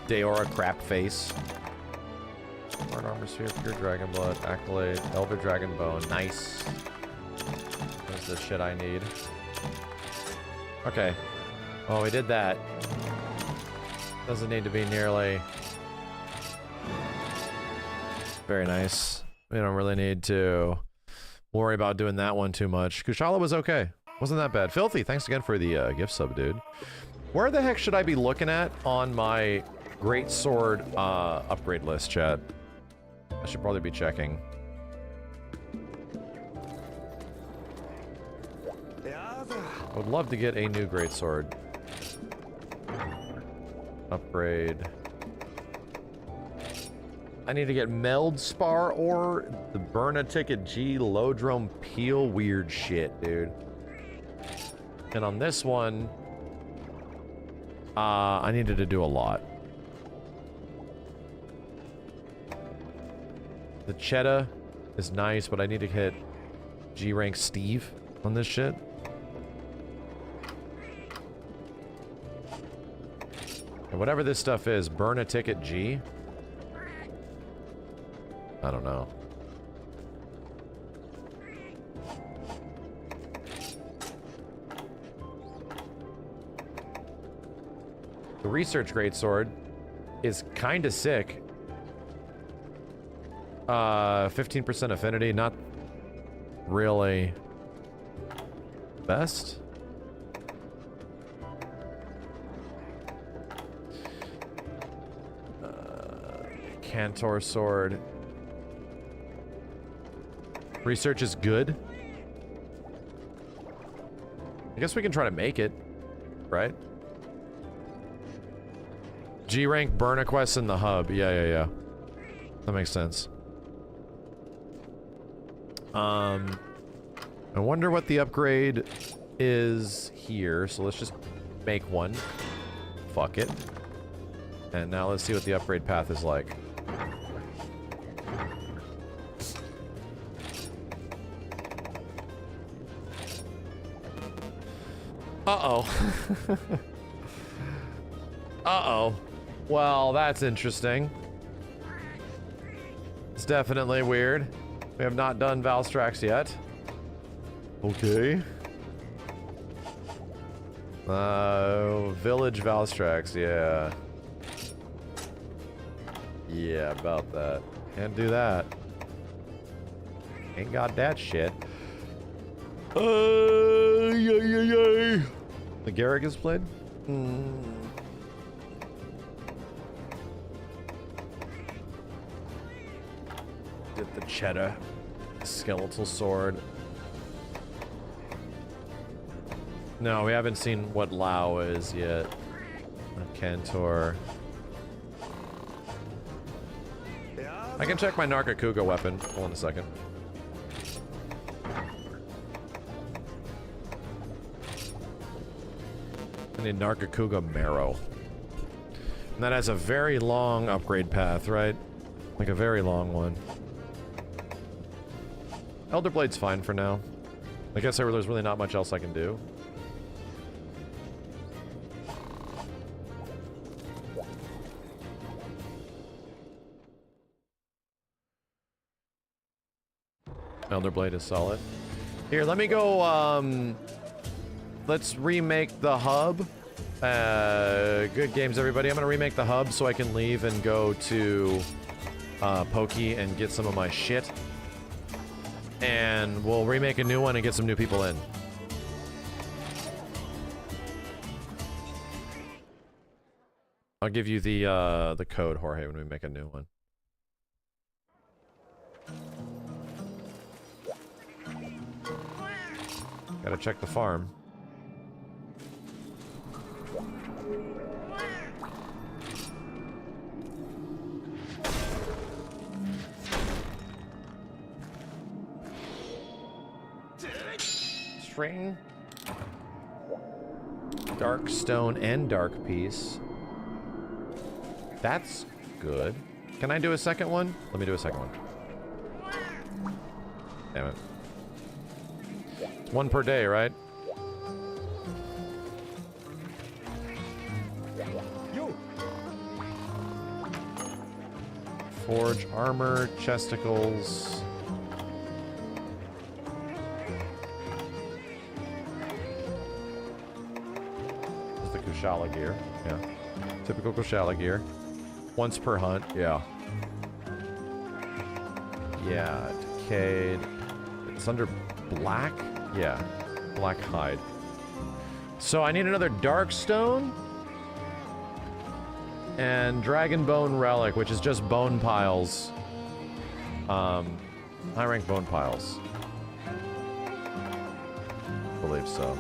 Daora crap face. Smart armor sphere, pure dragon blood, accolade, elder dragon bone. Nice. That's the shit I need. Okay. Well, we did that. Doesn't need to be nearly. Very nice. We don't really need to worry about doing that one too much. Kushala was okay. Wasn't that bad. Filthy, thanks again for the gift sub, dude. Where the heck should I be looking at on my great sword upgrade list, chat? I should probably be checking. I would love to get a new great sword. Upgrade. I need to get Meld Spar or the Burn a Ticket G Lodrome Peel weird shit, dude. And on this one, I needed to do a lot. The Cheetah is nice, but I need to hit G-Rank Steve on this shit. And whatever this stuff is, Burn a Ticket G? I don't know. The Research Greatsword is kinda sick. 15% affinity, not really best. Cantor sword. Research is good. I guess we can try to make it, right? G rank burner quests in the hub. Yeah. That makes sense. I wonder what the upgrade is here. So let's just make one. Fuck it. And now let's see what the upgrade path is like. Uh-oh. Uh-oh. Well, that's interesting. It's definitely weird. We have not done Valstrax yet. Okay. Village Valstrax, yeah. Yeah, about that. Can't do that. Ain't got that shit. Yay. The Garrick is played? Get the cheddar. Skeletal sword. No, we haven't seen what Lao is yet. Cantor. I can check my Nargacuga weapon. Hold on a second. I need Nargacuga Marrow. And that has a very long upgrade path, right? Like a very long one. Elder Blade's fine for now. I guess there's really not much else I can do. Elder Blade is solid. Here, let me go, let's remake the hub. Good games, everybody. I'm gonna remake the hub so I can leave and go to, Pokey and get some of my shit. And we'll remake a new one and get some new people in. I'll give you the code, Jorge, when we make a new one. Gotta check the farm. String. Dark stone and dark piece. That's good. Can I do a second one? Let me do a second one. Damn it. It's one per day, right? Forge armor, chesticles. This is the Kushala gear. Yeah. Typical Kushala gear. Once per hunt, yeah. Yeah, decayed. It's under black? Yeah, black hide. So I need another dark stone and dragon bone relic, which is just bone piles. High rank bone piles. I believe so.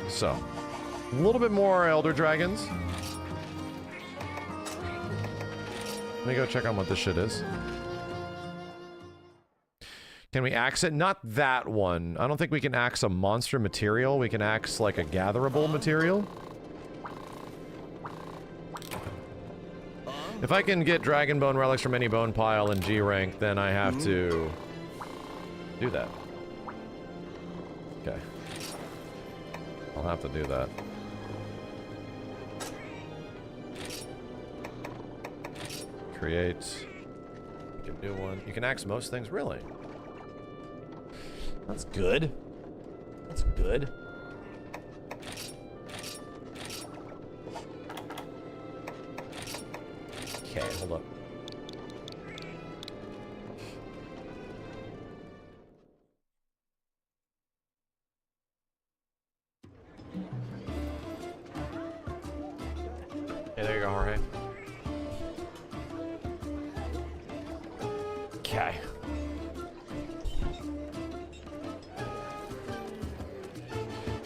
So, a little bit more elder dragons. Let me go check on what this shit is. Can we axe it? Not that one. I don't think we can axe a monster material. We can axe like a gatherable material. If I can get dragon bone relics from any bone pile in G rank, then I have to do that. Okay. I'll have to do that. Create. You can do one. You can axe most things, really. That's good. That's good. Okay, hold up. there you go, Jorge. Okay.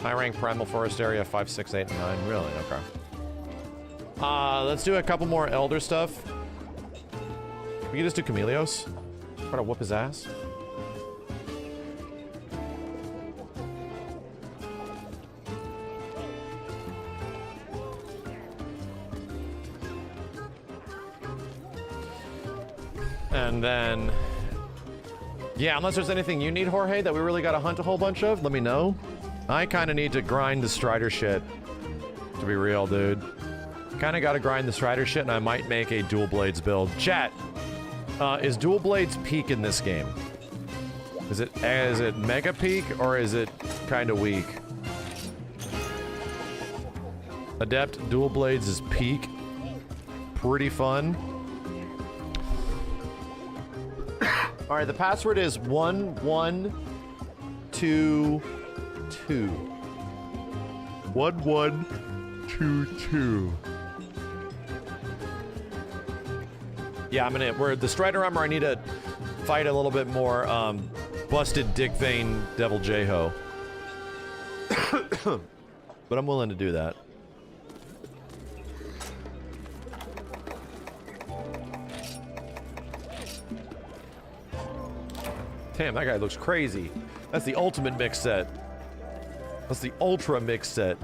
High rank Primal Forest Area 5, 6, 8, 9. Really? Okay. Let's do a couple more Elder stuff. We can just do Chameleos. Try to whoop his ass. And then... yeah, unless there's anything you need, Jorge, that we really gotta hunt a whole bunch of, let me know. I kinda need to grind the Strider shit. To be real, dude. Kinda gotta grind the Strider shit, and I might make a Dual Blades build. Chat! Is Dual Blades peak in this game? Is it mega peak, or is it kinda weak? Adept Dual Blades is peak. Pretty fun. Alright, the password is 1122. 1122. Yeah, I'm gonna... the Strider armor, I need to fight a little bit more, busted dick vein Devil J-Ho. But I'm willing to do that. Damn, that guy looks crazy. That's the ultimate mix set. That's the ultra mix set.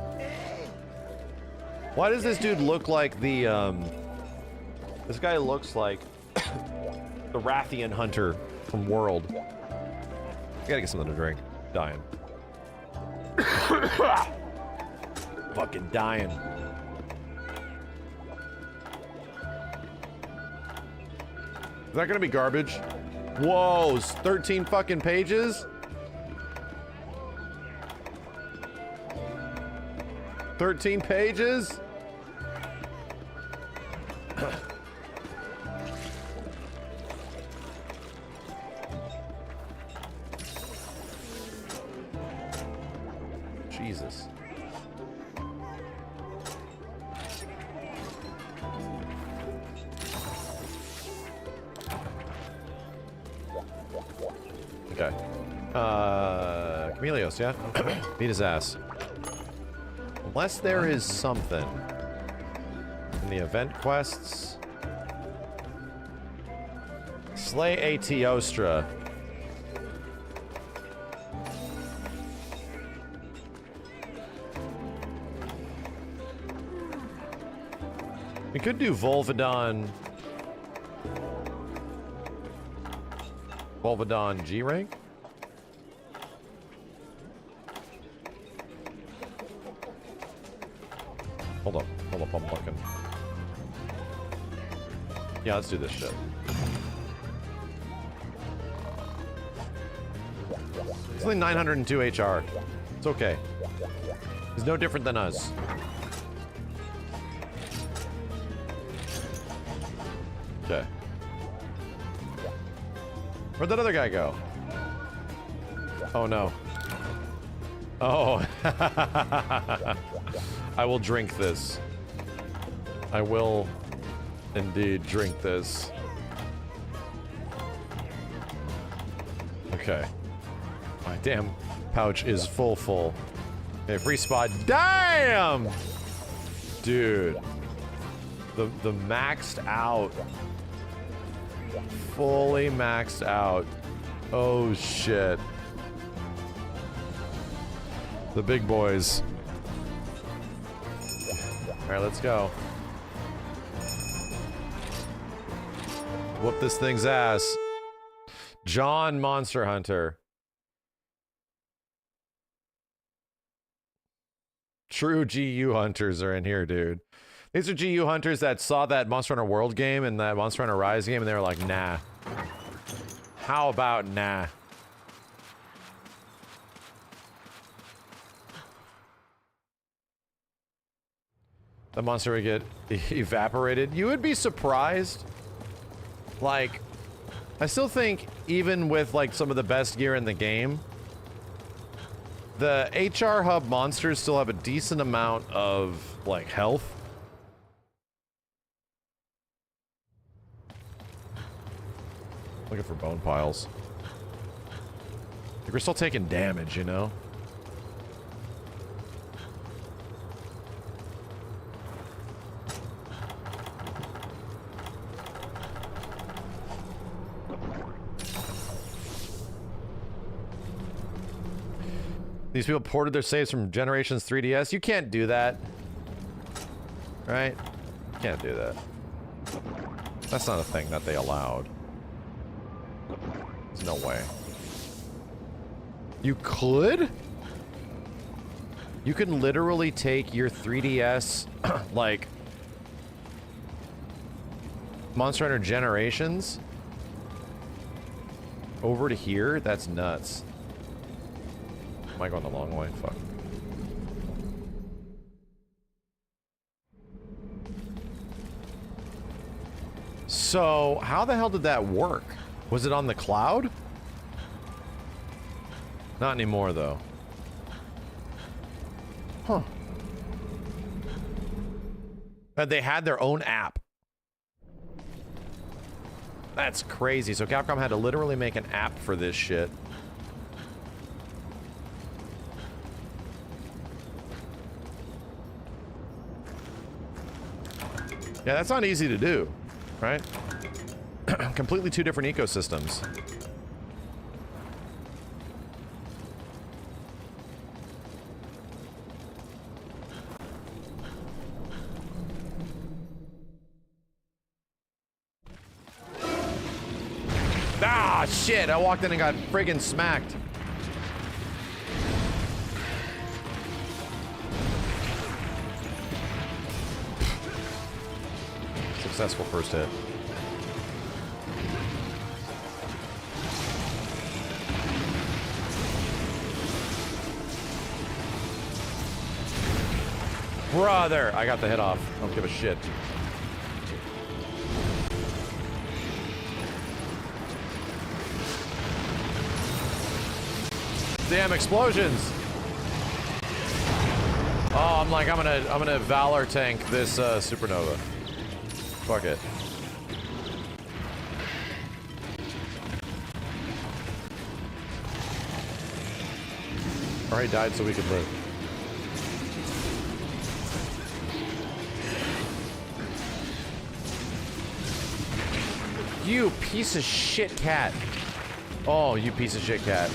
Why does this dude look like the, this guy looks like the Rathian hunter from World. I gotta get something to drink. Dying. Fucking dying. Is that gonna be garbage? Whoa, 13 fucking pages? 13 pages? Jesus. Okay. Chameleos, yeah? Beat his ass. Unless there is something in the event quests. Slay Aetiostra. We could do Volvidon G rank? Hold up, I'm looking. Yeah, let's do this shit. It's only 902 HR. It's okay. He's no different than us. Okay. Where'd that other guy go? Oh no. Oh. I will drink this. I will indeed drink this. Okay. My damn pouch is full. Okay, free spot. Damn! Dude. The maxed out. Fully maxed out. Oh shit. The big boys. Alright, let's go. Whoop this thing's ass. John Monster Hunter. True GU hunters are in here, dude. These are GU hunters that saw that Monster Hunter World game and that Monster Hunter Rise game and they were like, nah. How about nah? The monster would get evaporated. You would be surprised. Like, I still think even with like some of the best gear in the game, the HR hub monsters still have a decent amount of like health. Looking for bone piles. Like we're still taking damage, you know? These people ported their saves from Generations 3DS. You can't do that. Right? You can't do that. That's not a thing that they allowed. There's no way. You could? You can literally take your 3DS, like, Monster Hunter Generations over to here? That's nuts. Am I going the long way? Fuck. So, how the hell did that work? Was it on the cloud? Not anymore, though. Huh. They had their own app. That's crazy. So Capcom had to literally make an app for this shit. Yeah, that's not easy to do, right? Completely two different ecosystems. Ah, shit! I walked in and got friggin' smacked. Successful first hit. Brother! I got the hit off. I don't give a shit. Damn explosions! Oh, I'm gonna Valor tank this supernova. Fuck it. Alright, died so we could live. You piece of shit cat. Oh, you piece of shit cat.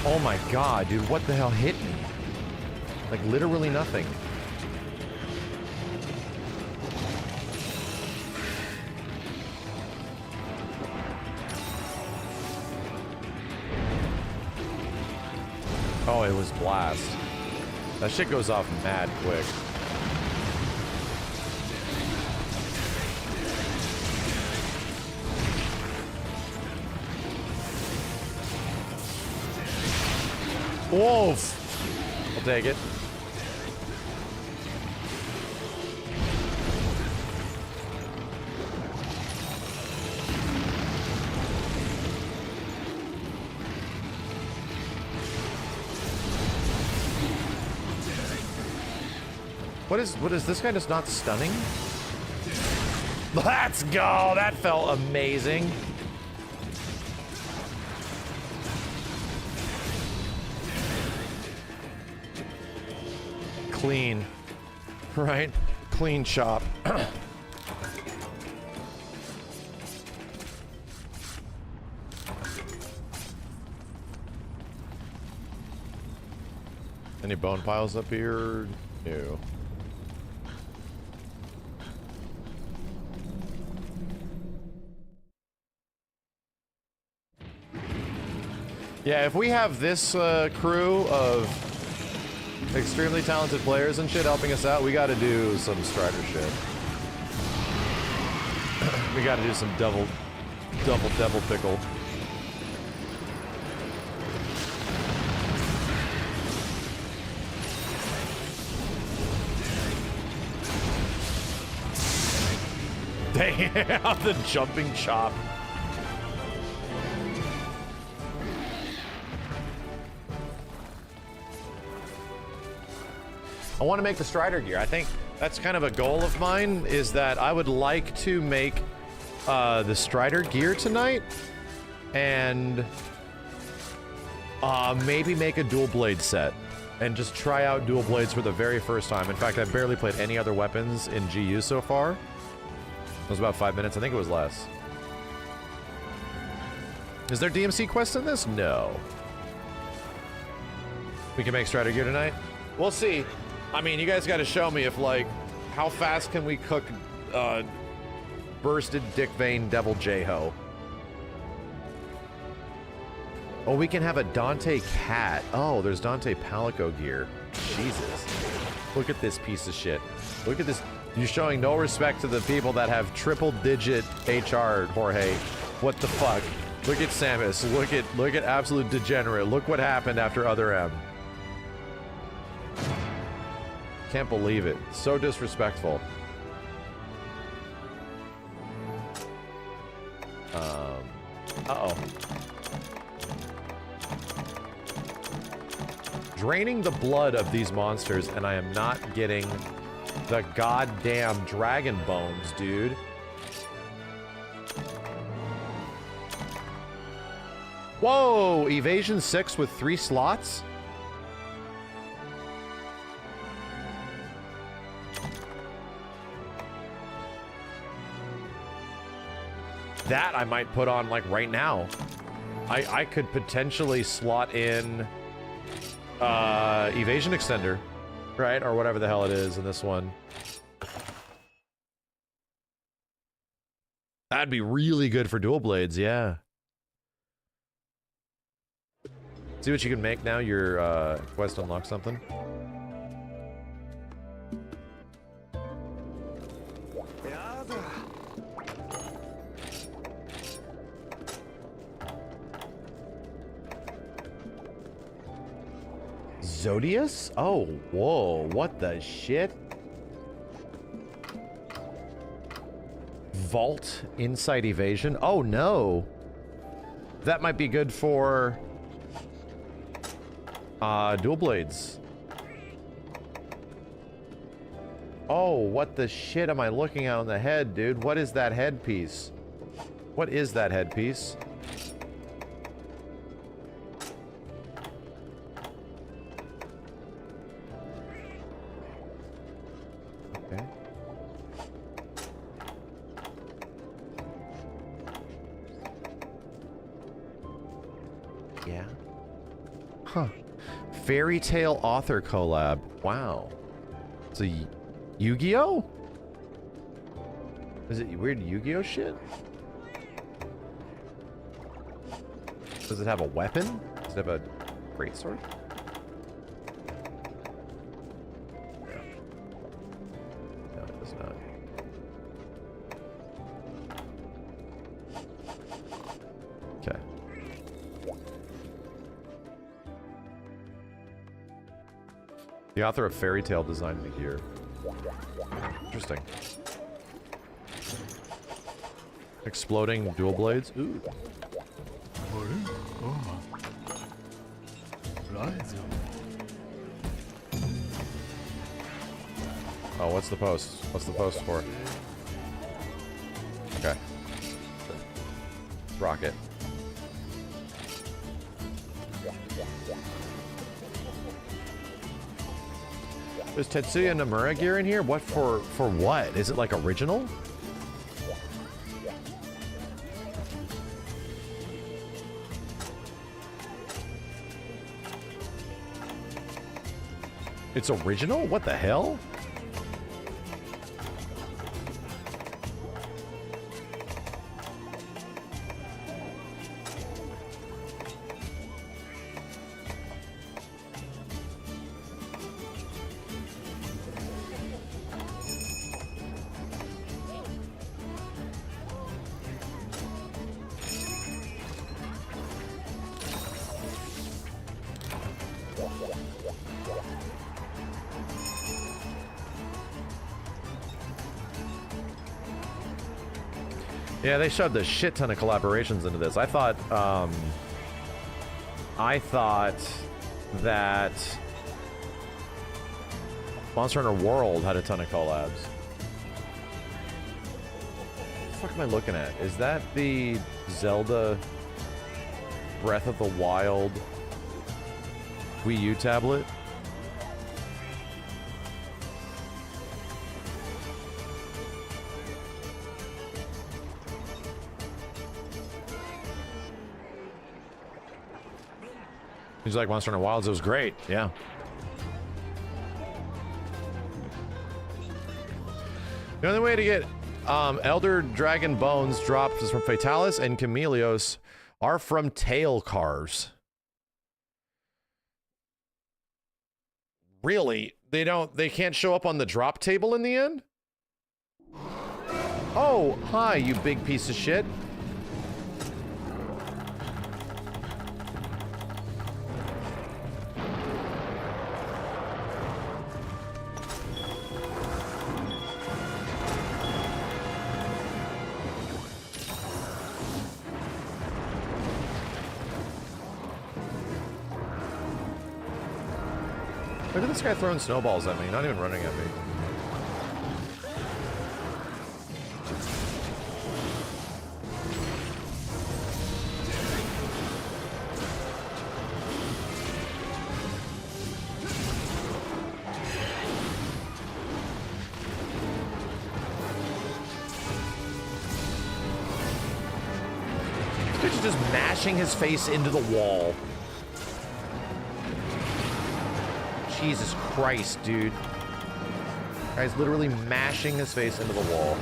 Oh my god, dude, what the hell hit me? Like, literally nothing. Oh, it was blast. That shit goes off mad quick. Wolf! I'll take it. What is this guy just not stunning? Let's go! That felt amazing. Clean. Right? Clean chop. Any bone piles up here? No. Yeah, if we have this crew of extremely talented players and shit helping us out, we gotta do some Strider shit. We gotta do some double pickle. Damn, the jumping chop. I want to make the Strider gear. I think that's kind of a goal of mine, is that I would like to make the Strider gear tonight, and maybe make a dual blade set, and just try out dual blades for the very first time. In fact, I've barely played any other weapons in GU so far. It was about 5 minutes. I think it was less. Is there DMC quests in this? No. We can make Strider gear tonight? We'll see. I mean, you guys got to show me if, like, how fast can we cook bursted dick vein devil J-ho? Oh, we can have a Dante cat. Oh, there's Dante Palico gear. Jesus. Look at this piece of shit. Look at this. You're showing no respect to the people that have triple-digit HR, Jorge. What the fuck? Look at Samus. Look at absolute degenerate. Look what happened after Other M. Can't believe it. So disrespectful. Uh-oh. Draining the blood of these monsters, and I am not getting the goddamn dragon bones, dude. Whoa! Evasion 6 with 3 slots? That I might put on, like, right now. I could potentially slot in evasion extender, right? Or whatever the hell it is in this one. That'd be really good for dual blades, yeah. See what you can make now your quest unlocks something. Zodius? Oh, whoa, what the shit? Vault Insight Evasion? Oh no! That might be good for dual blades. Oh, what the shit am I looking at on the head, dude? What is that headpiece? What is that headpiece? Okay. Yeah. Huh. Fairy Tale author collab. Wow. It's a Yu-Gi-Oh? Is it weird Yu-Gi-Oh shit? Does it have a weapon? Does it have a greatsword? No, it does not. Okay. The author of Fairy Tale designed the gear. Interesting. Exploding dual blades? Ooh. Oh, what's the post? What's the post for? Okay. Rocket. There's Tetsuya Nomura gear in here? What for what? Is it like original? It's original? What the hell? Yeah, they shoved a shit ton of collaborations into this. I thought that Monster Hunter World had a ton of collabs. What the fuck am I looking at? Is that the Zelda Breath of the Wild Wii U tablet? He's like Monster Hunter Wilds. It was great. Yeah. The only way to get Elder Dragon Bones dropped is from Fatalis, and Chameleos are from tail cars. Really? They can't show up on the drop table in the end? Oh, hi, you big piece of shit. Look at this guy throwing snowballs at me, not even running at me. This bitch is just mashing his face into the wall. Jesus Christ, dude. Guy's literally mashing his face into the wall.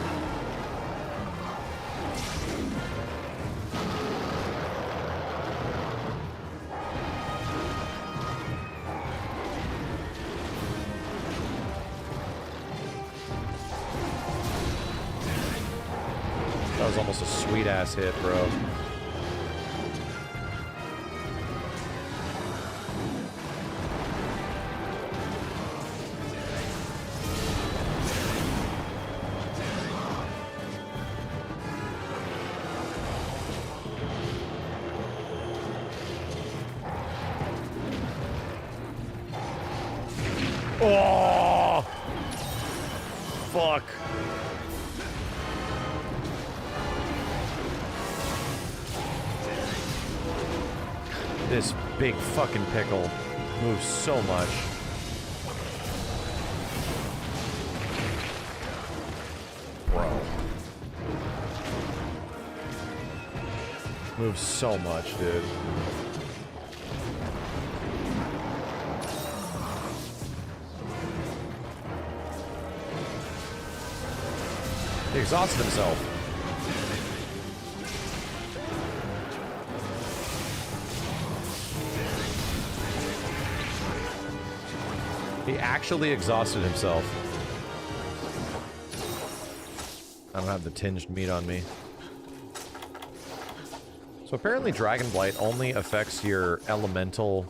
That was almost a sweet-ass hit, bro. Oh! Fuck. This big fucking pickle moves so much. Bro. Moves so much, dude. He exhausted himself. He actually exhausted himself. I don't have the tinged meat on me. So apparently Dragon Blight only affects your elemental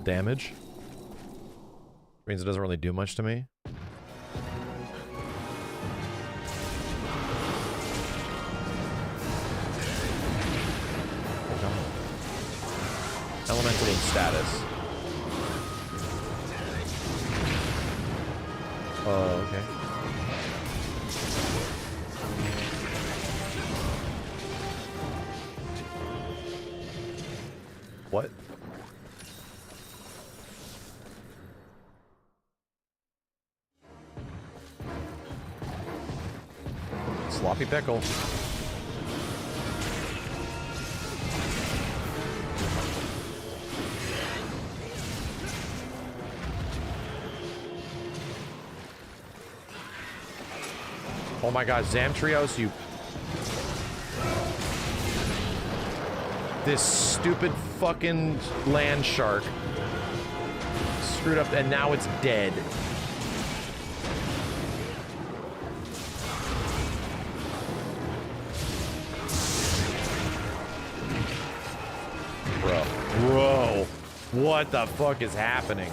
damage. Means it doesn't really do much to me. Elemental in status. Oh, okay. What? Sloppy pickle. Oh my god, Zamtrios, you... This stupid fucking land shark. Screwed up, and now it's dead. Bro, what the fuck is happening?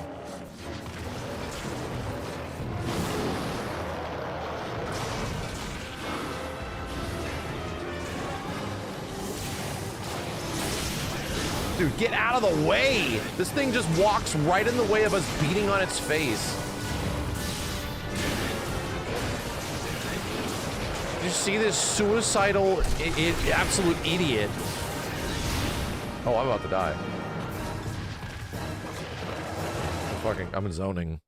Dude, get out of the way! This thing just walks right in the way of us beating on its face. You see this suicidal, absolute idiot. Oh, I'm about to die. I'm zoning.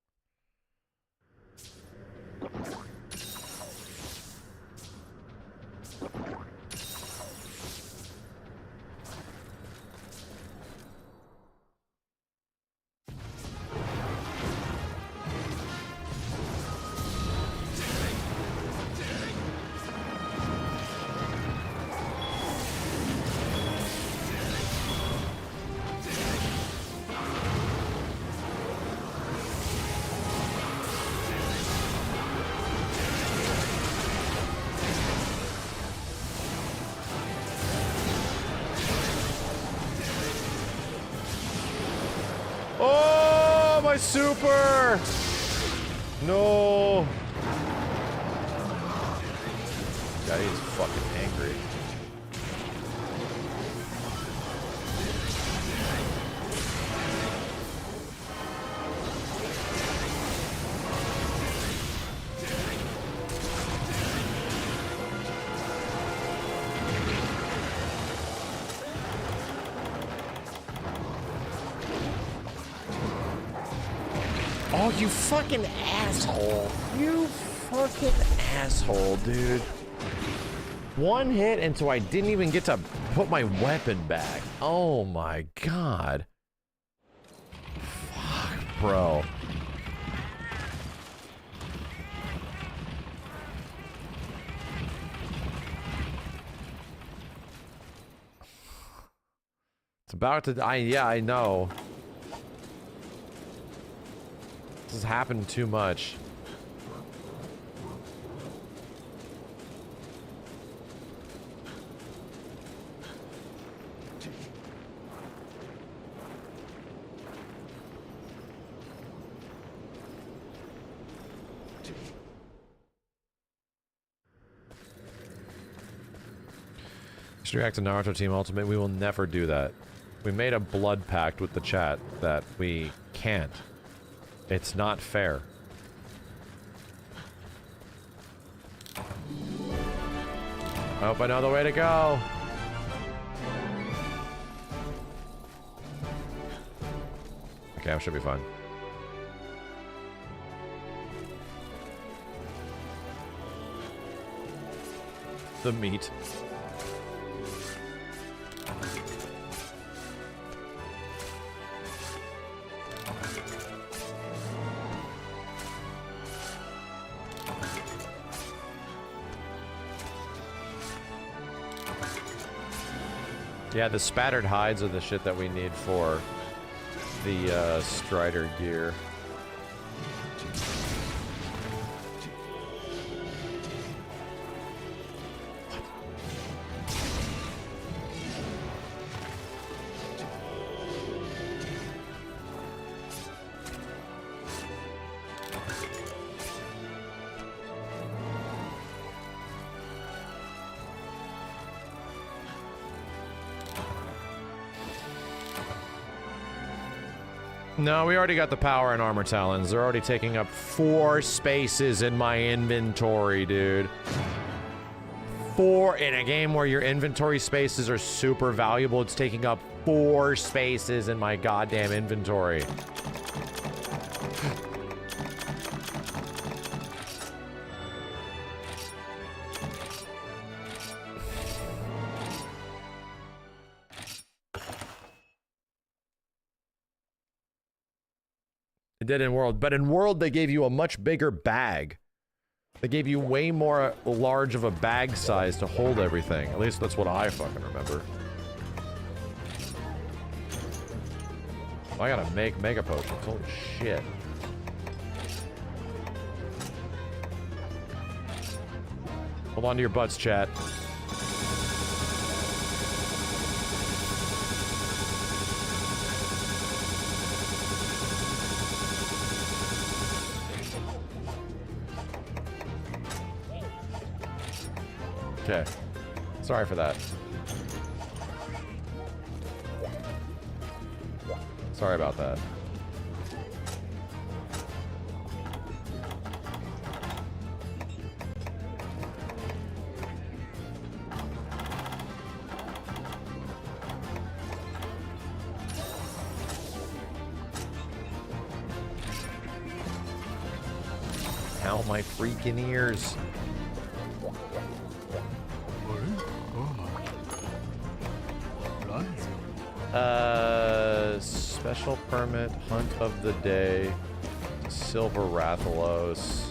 Super! No! God, he's fucking angry. Oh, you fucking asshole. You fucking asshole, dude. One hit, and so I didn't even get to put my weapon back. Oh my god. Fuck, bro. It's about to die. Yeah, I know. This has happened too much. Just react to Naruto Team Ultimate. We will never do that. We made a blood pact with the chat that we can't. It's not fair. I hope I know the way to go. Okay, I should be fine. The meat. Yeah, the spattered hides are the shit that we need for the Strider gear. No, we already got the power and armor talons. They're already taking up 4 spaces in my inventory, dude. 4 in a game where your inventory spaces are super valuable. It's taking up 4 spaces in my goddamn inventory. Did in World, but in World they gave you a much bigger bag. They gave you way more large of a bag size to hold everything. At least that's what I fucking remember. I gotta make mega potions. Holy shit. Hold on to your butts, chat. Okay. Sorry for that. Sorry about that. Ow, my freaking ears. Special permit, hunt of the day, Silver Rathalos.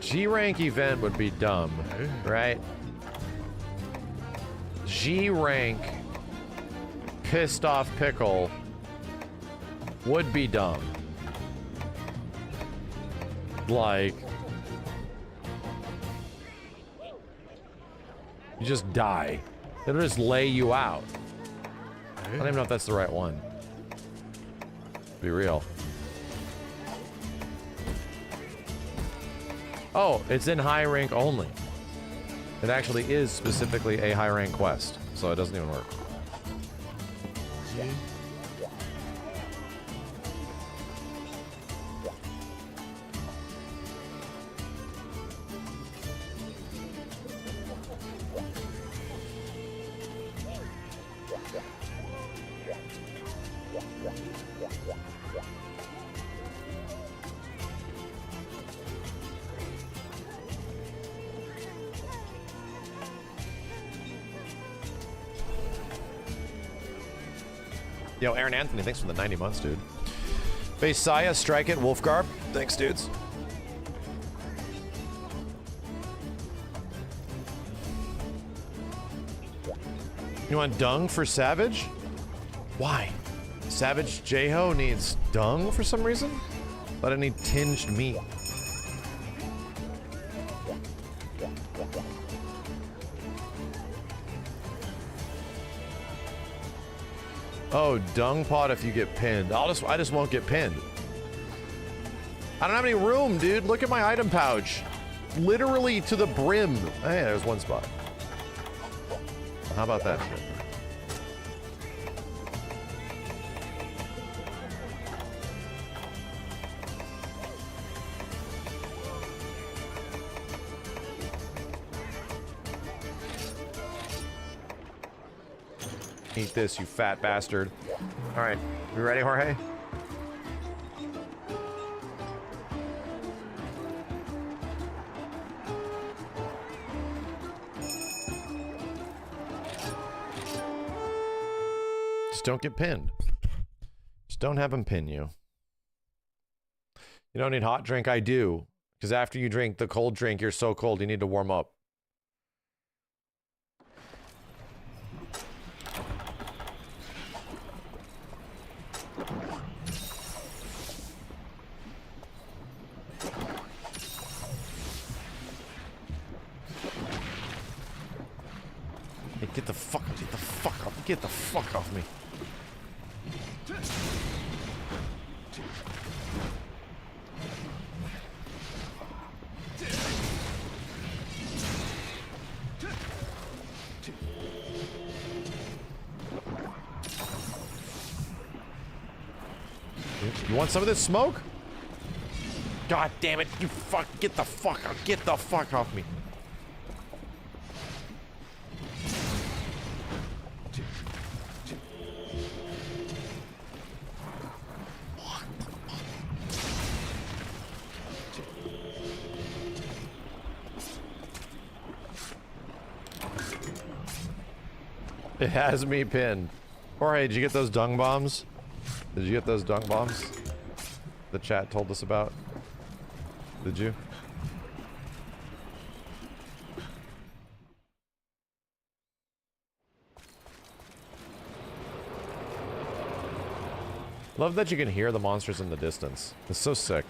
G-rank event would be dumb, right? G-rank pissed off pickle would be dumb. Like, you just die. It'll just lay you out. I don't even know if that's the right one. Be real. Oh, it's in high rank only. It actually is specifically a high rank quest, so it doesn't even work. Yo, Aaron Anthony, thanks for the 90 months, dude. Vesaya, Strike It, Wolfgarb, thanks, dudes. You want dung for Savage? Why? Savage J-Ho needs dung for some reason? But I need tinged meat. Oh, dung pot if you get pinned. I just won't get pinned. I don't have any room, dude. Look at my item pouch. Literally to the brim. Hey, there's one spot. How about that shit? Eat this, you fat bastard. All right, you ready, Jorge? Just don't get pinned. Just don't have him pin you. You don't need hot drink? I do. Because after you drink the cold drink, you're so cold, you need to warm up. Hey, get the fuck off me. You want some of this smoke? God damn it, you fuck, get the fuck off me. It has me pinned. Jorge, did you get those dung bombs? Did you get those dung bombs? The chat told us about? Did you? Love that you can hear the monsters in the distance. It's so sick.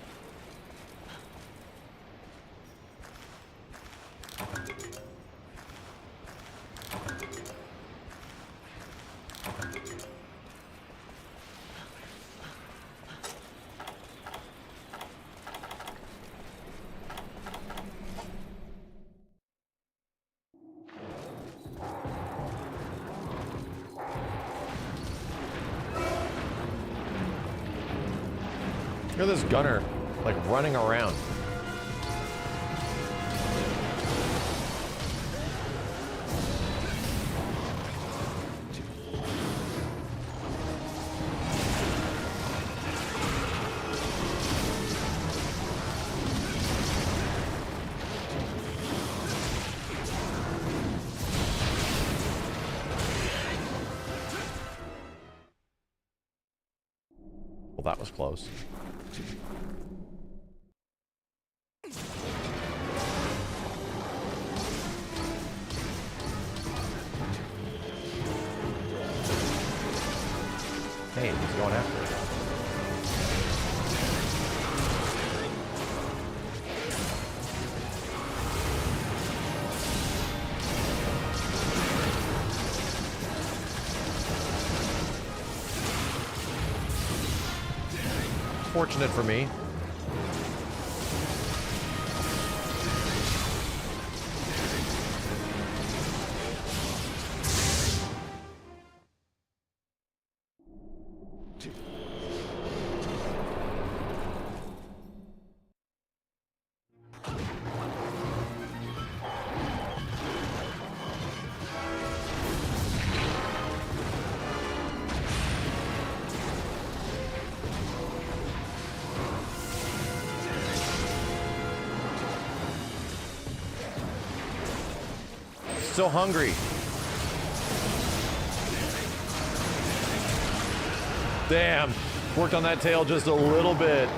Look at this gunner, like, running around. Well, that was close. Hey, he's going after it. Fortunate for me. So hungry. Damn. Worked on that tail just a little bit.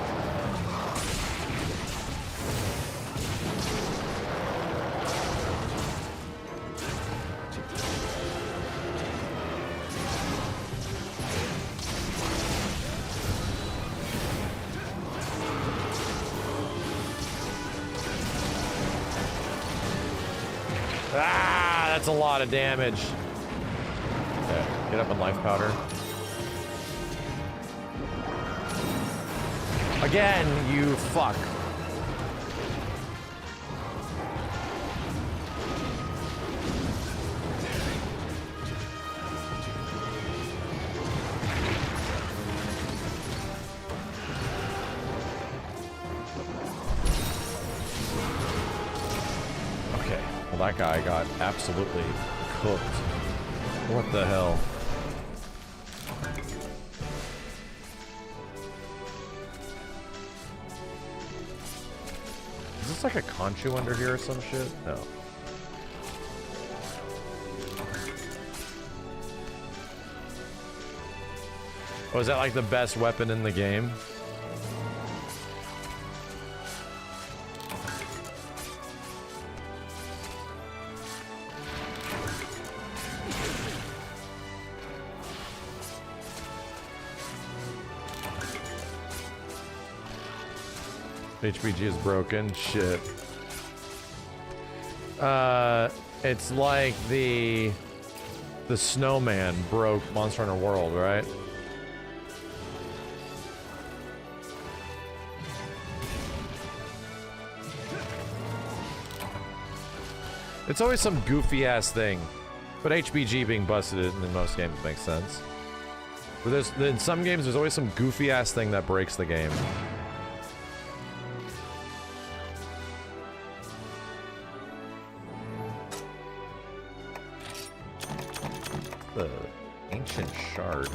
That's a lot of damage. Okay, get up on life powder. Again, you fuck. That guy got absolutely cooked. What the hell? Is this like a Conchu under here or some shit? No. Oh, is that like the best weapon in the game? HPG is broken. Shit. It's like the snowman broke Monster Hunter World, right? It's always some goofy ass thing, but HPG being busted in most games makes sense. But in some games, there's always some goofy ass thing that breaks the game. The ancient shard.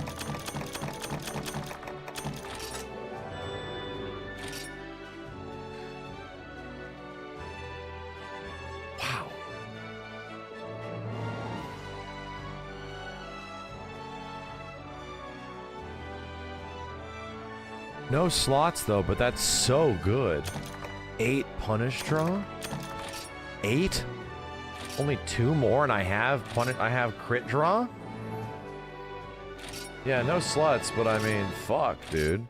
Wow. No slots though, but that's so good. 8 punish draw? 8? Only 2 more and I have crit draw? Yeah, no sluts, but I mean, fuck, dude.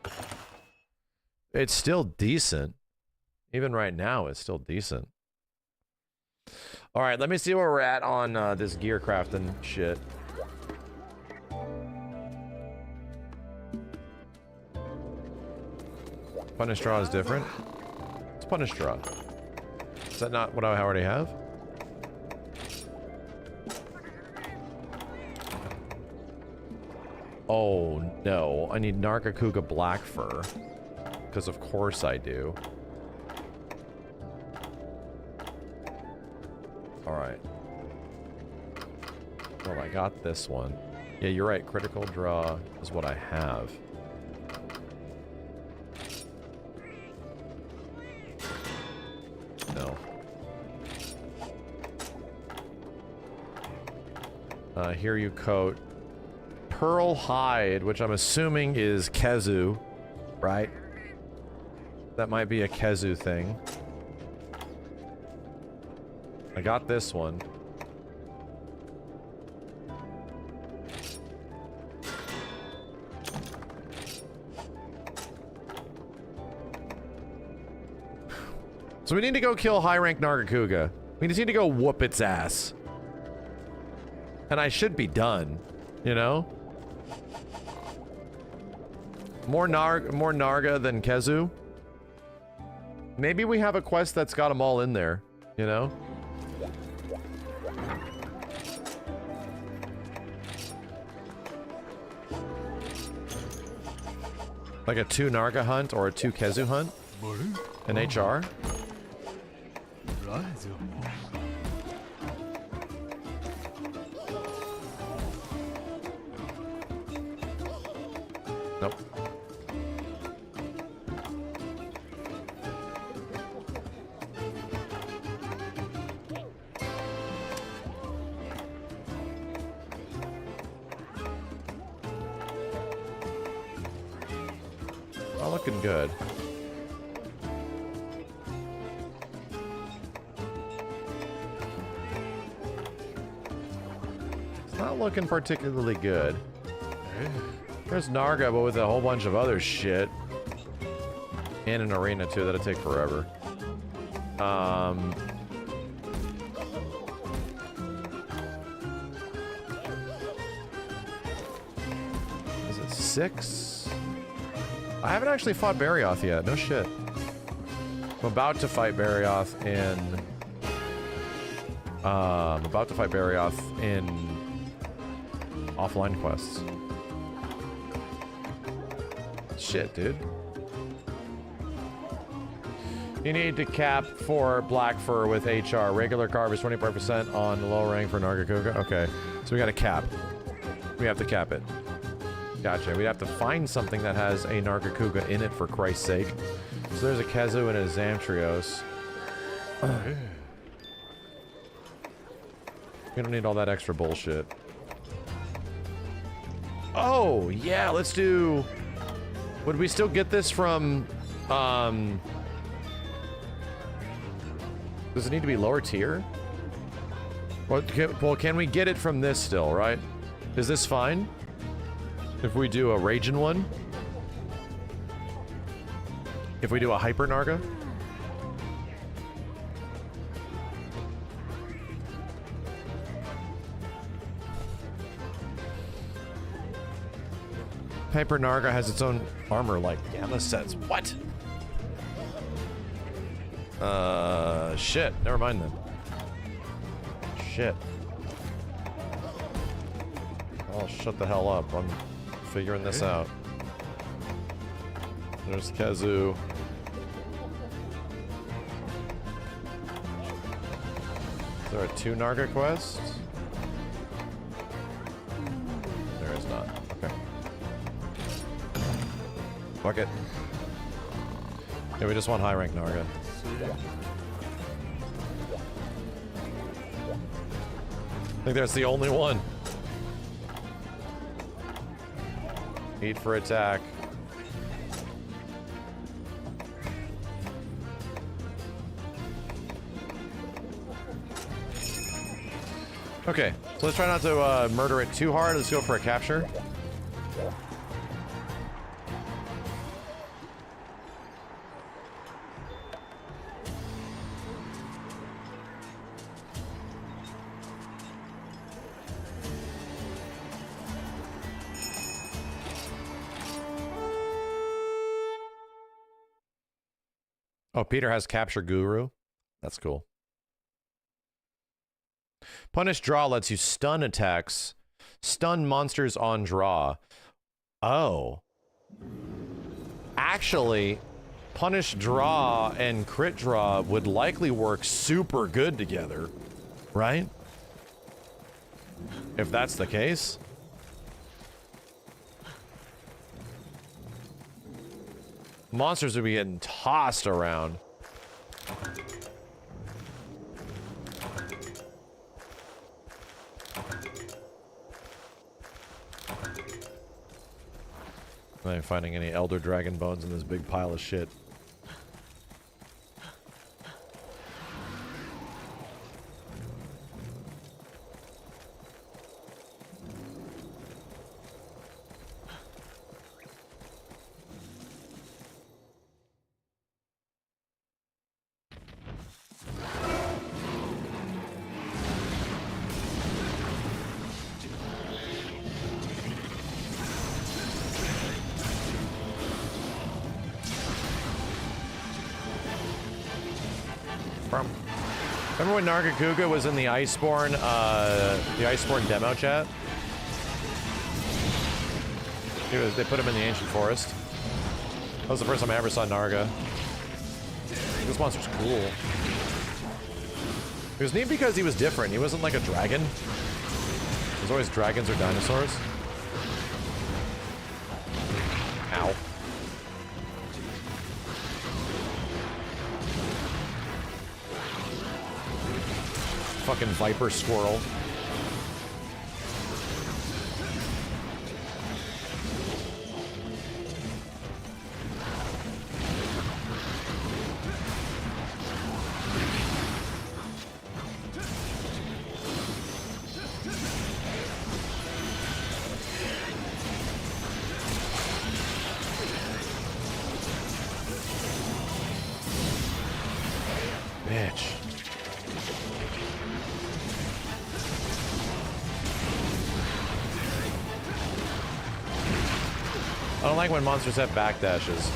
It's still decent. Even right now, it's still decent. Alright, let me see where we're at on this gear crafting shit. Punish draw is different? It's punish draw. Is that not what I already have? Oh no, I need Nargacuga Black Fur. because of course I do. Alright. Well, I got this one. Yeah, you're right. Critical draw is what I have. No. Here you coat. Pearl Hide, which I'm assuming is Kezu, right? That might be a Kezu thing. I got this one. So we need to go kill high-rank Nargacuga. We just need to go whoop its ass. And I should be done, you know? More Narga than Kezu. Maybe we have a quest that's got them all in there, you know? Like a 2 Narga hunt or a 2 Kezu hunt? An HR? Nope. All looking good. It's not looking particularly good. There's Narga, but with a whole bunch of other shit. And an arena, too. That'll take forever. Is it 6? I haven't actually fought Barioth yet. No shit. I'm about to fight Barioth in... offline quests. Shit, dude. You need to cap for Black Fur with HR. Regular carb is 25% on the low rank for Nargacuga. Okay, so we got to cap. We have to cap it. Gotcha. We'd have to find something that has a Nargacuga in it, for Christ's sake. So there's a Kezu and a Zamtrios. We don't need all that extra bullshit. Oh, yeah, let's do... Would we still get this from, does it need to be lower tier? Well, can we get it from this still, right? Is this fine? If we do a Raging one? If we do a Hyper Narga? Hyper Narga has its own armor like Gamma sets. What? Shit. Never mind then. Shit. I'll shut the hell up. I'm figuring this out. There's Kezu. Is there a 2 Narga quest? There is not. Okay. Fuck it. Yeah, we just want high rank Narga. I think that's the only one. Eat for attack. Okay, so let's try not to murder it too hard. Let's go for a capture. Oh, Peter has Capture Guru. That's cool. Punish Draw lets you stun attacks. Stun monsters on draw. Oh. Actually, punish draw and crit draw would likely work super good together, right? If that's the case. Monsters would be getting tossed around. I ain't finding any Elder Dragon bones in this big pile of shit. Remember when Nargacuga was in the Iceborne demo chat? They put him in the Ancient Forest. That was the first time I ever saw Narga. This monster's cool. It was neat because he was different. He wasn't like a dragon. There's always dragons or dinosaurs. Ow. Fucking viper squirrel. Bitch. I don't like when monsters have backdashes.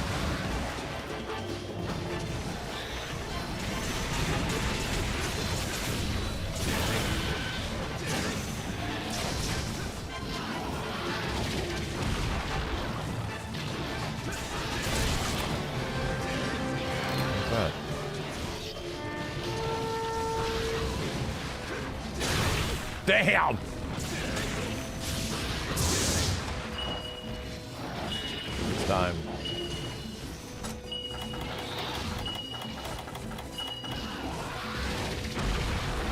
Damn! It's time.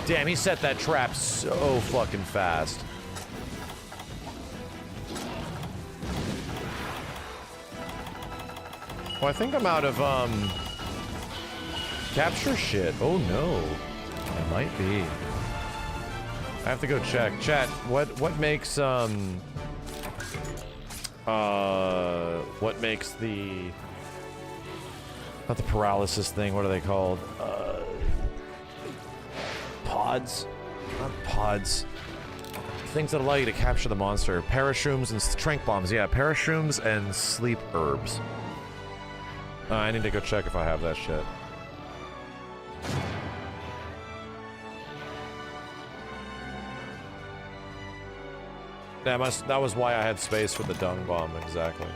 Damn, he set that trap so fucking fast. Well, I think I'm out of, capture shit. Oh no. I might be. I have to go check. Chat, what makes what makes the, not the paralysis thing, what are they called? Pods? Not pods. Things that allow you to capture the monster. Parashrooms and trank bombs. Yeah, parashrooms and sleep herbs. I need to go check if I have that shit. That was why I had space for the dung bomb, exactly.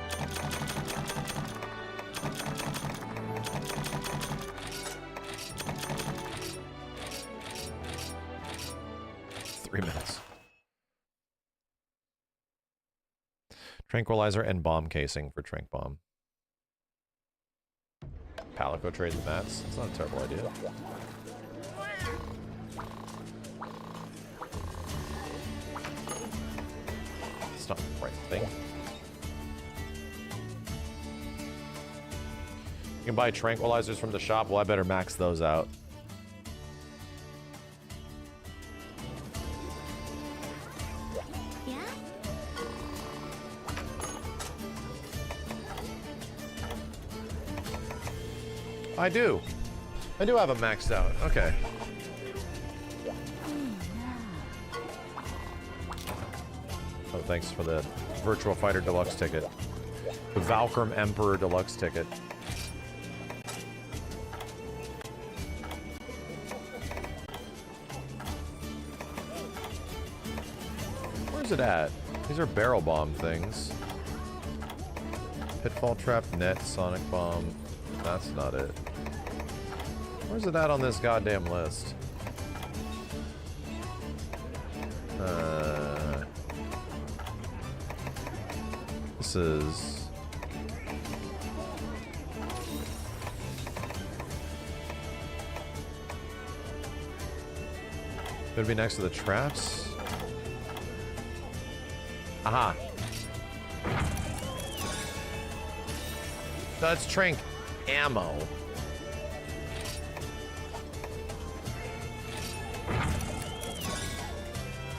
Three minutes. Tranquilizer and bomb casing for trank bomb. Palico trade the mats. That's not a terrible idea. It's not the right thing. You can buy tranquilizers from the shop. Well, I better max those out. Yeah? I do. I do have them maxed out. Okay. Oh, thanks for the Virtual Fighter Deluxe ticket. The Valkyrie Emperor Deluxe ticket. Where's it at? These are barrel bomb things. Pitfall Trap, Net, Sonic Bomb. That's not it. Where's it at on this goddamn list? This is... Could be next to the traps. Aha. That's trank ammo.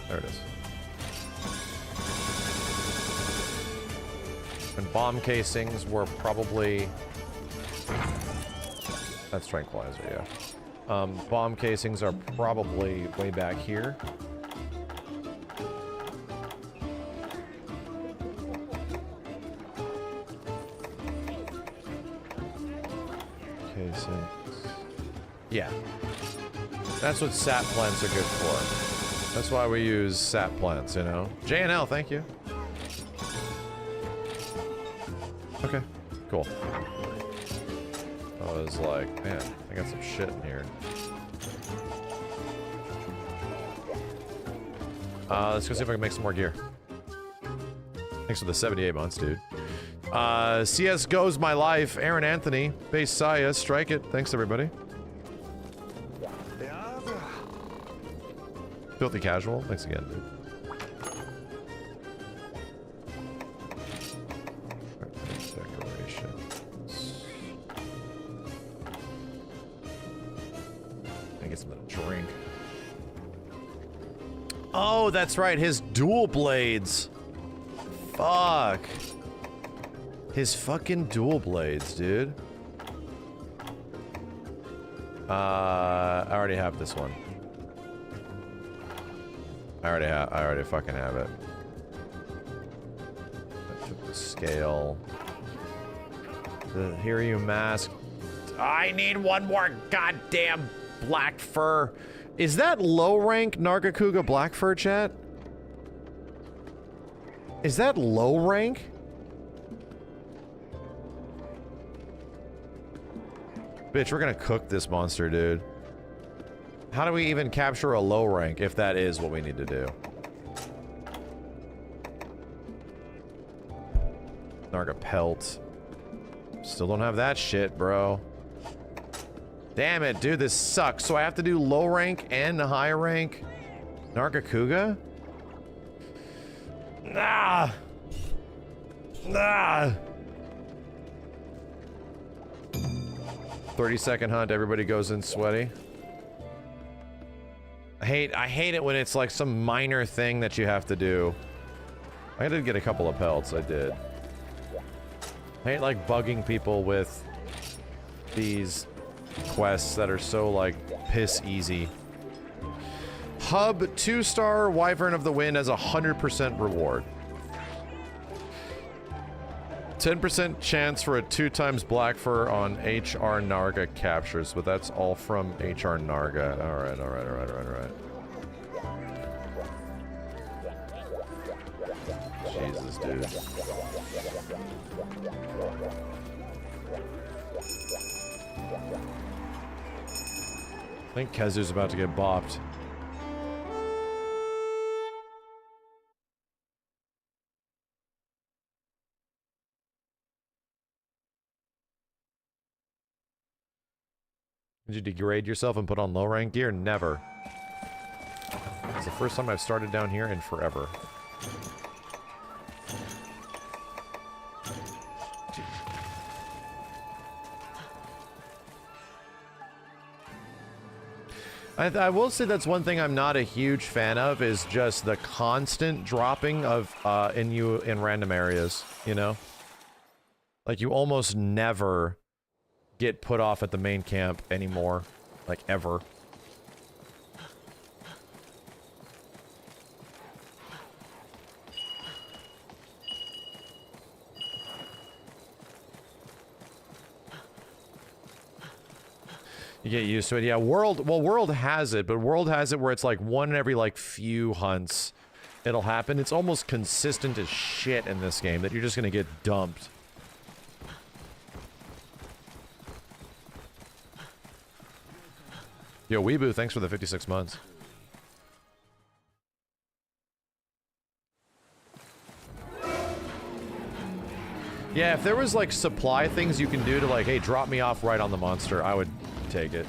There it is. And bomb casings were probably... That's tranquilizer, yeah. Bomb casings are probably way back here. Casings. Yeah. That's what sap plants are good for. That's why we use sap plants, you know? J&L, thank you. Okay, cool. I was like, man, I got some shit in here. Let's go see if I can make some more gear. Thanks for the 78 months, dude. CSGO's my life. Aaron Anthony, base Saya, strike it. Thanks, everybody. Filthy casual. Thanks again, dude. Decorations. I get something to drink. Oh, that's right. His dual blades. Fuck. His fucking dual blades, dude. I already have this one. I already fucking have it. I took the scale. The Hiryu mask. I need one more goddamn black fur. Is that low rank Nargacuga black fur, chat? Is that low rank? Bitch, we're gonna cook this monster, dude. How do we even capture a low rank if that is what we need to do? Narga pelt. Still don't have that shit, bro. Damn it, dude, this sucks. So I have to do low rank and high rank Nargacuga? Nah. Nah. 30-second hunt, everybody goes in sweaty. I hate it when it's like some minor thing that you have to do. I did get a couple of pelts, I did. I hate like bugging people with these quests that are so like piss easy. Hub 2-star Wyvern of the Wind has 100% reward. 10% chance for a 2x black fur on HR Narga captures, but that's all from HR Narga. Alright. Jesus, dude. I think Kezu's about to get bopped. Did you degrade yourself and put on low rank gear? Never. It's the first time I've started down here in forever. I will say that's one thing I'm not a huge fan of, is just the constant dropping of in random areas, you know? Like, you almost never get put off at the main camp anymore. Like, ever. You get used to it. Yeah, World has it, but World has it where it's like one in every like few hunts it'll happen. It's almost consistent as shit in this game that you're just gonna get dumped. Yo, Weeboo, thanks for the 56 months. Yeah, if there was like supply things you can do to like, hey, drop me off right on the monster, I would take it.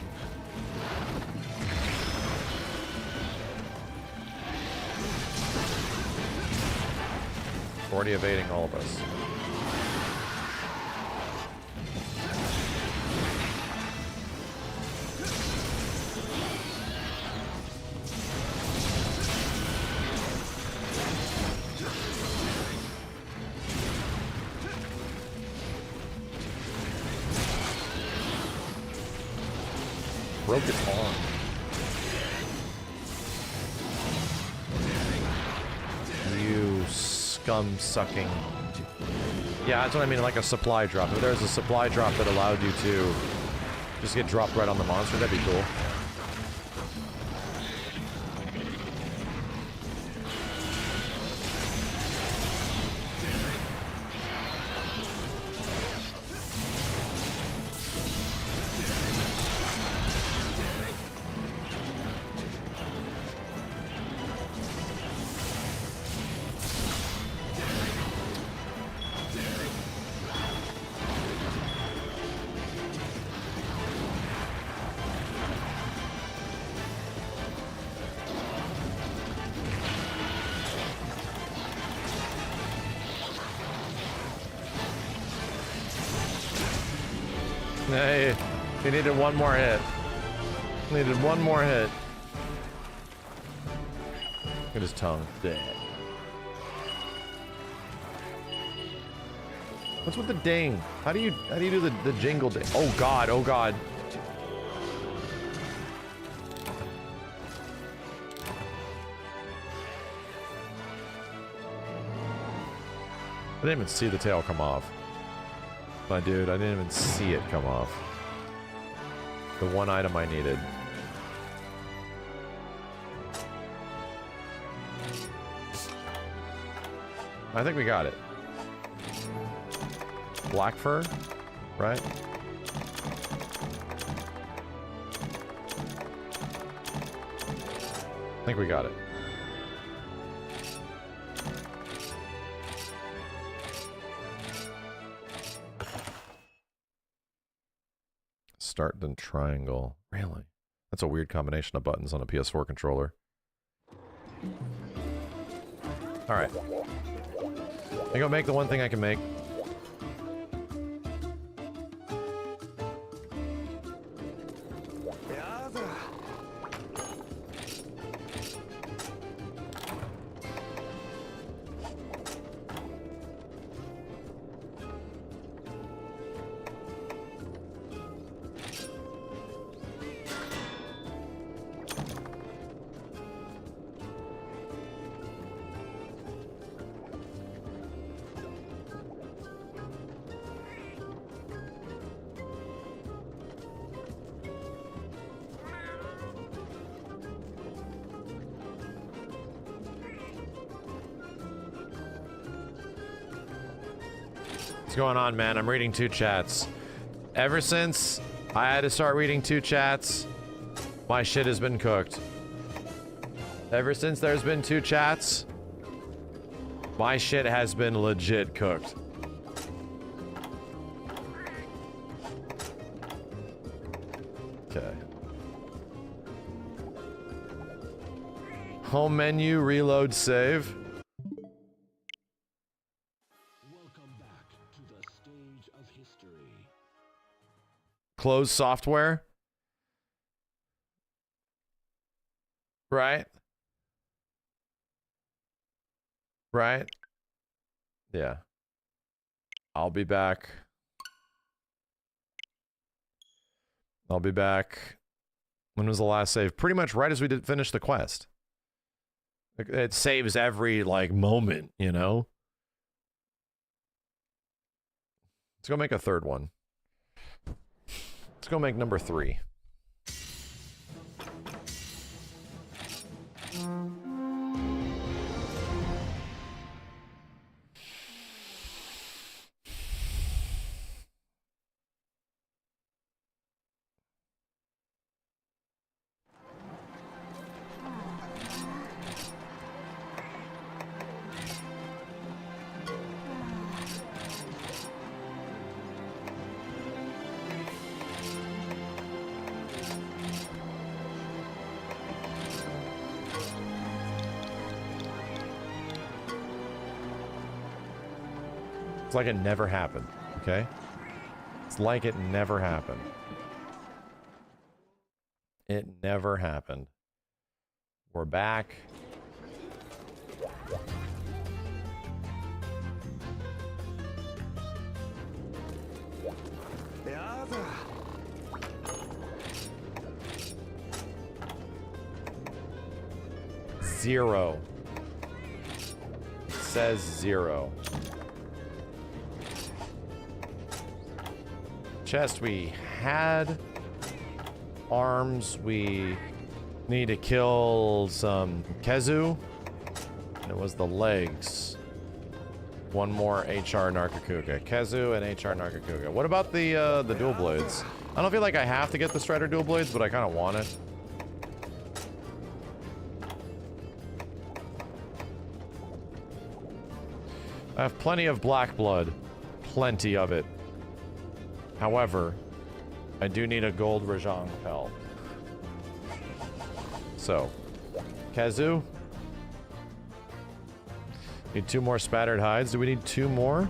Already evading all of us. Broke its arm. You scum-sucking. Yeah, that's what I mean, like a supply drop. If there's a supply drop that allowed you to just get dropped right on the monster, that'd be cool. Hey, he needed one more hit. Needed one more hit. Look at his tongue. Dead. What's with the ding? How do you do the jingle ding? Oh god, oh god. I didn't even see the tail come off. My dude, I didn't even see it come off. The one item I needed. I think we got it. Black fur, right? I think we got it. Start then triangle. Really? That's a weird combination of buttons on a PS4 controller. Alright. I go make the one thing I can make. What's going on, man? I'm reading 2 chats. Ever since I had to start reading 2 chats, my shit has been cooked. Ever since there's been 2 chats, my shit has been legit cooked. Okay. Home menu, reload, save. Close software. Right? Right? Yeah. I'll be back. I'll be back. When was the last save? Pretty much right as we did finish the quest. It saves every, like, moment, you know? Let's go make a third one. Let's go make number 3. It's like it never happened, okay? It's like it never happened. It never happened. We're back. Zero. It says 0. Chest we had. Arms we need to kill some Kezu. And it was the legs. One more HR Narkakuga. Kezu and HR Narkakuga. What about the dual blades? I don't feel like I have to get the Strider dual blades, but I kind of want it. I have plenty of black blood. Plenty of it. However, I do need a gold Rajang Pel. So, Kazu. Need 2 more spattered hides. Do we need 2 more?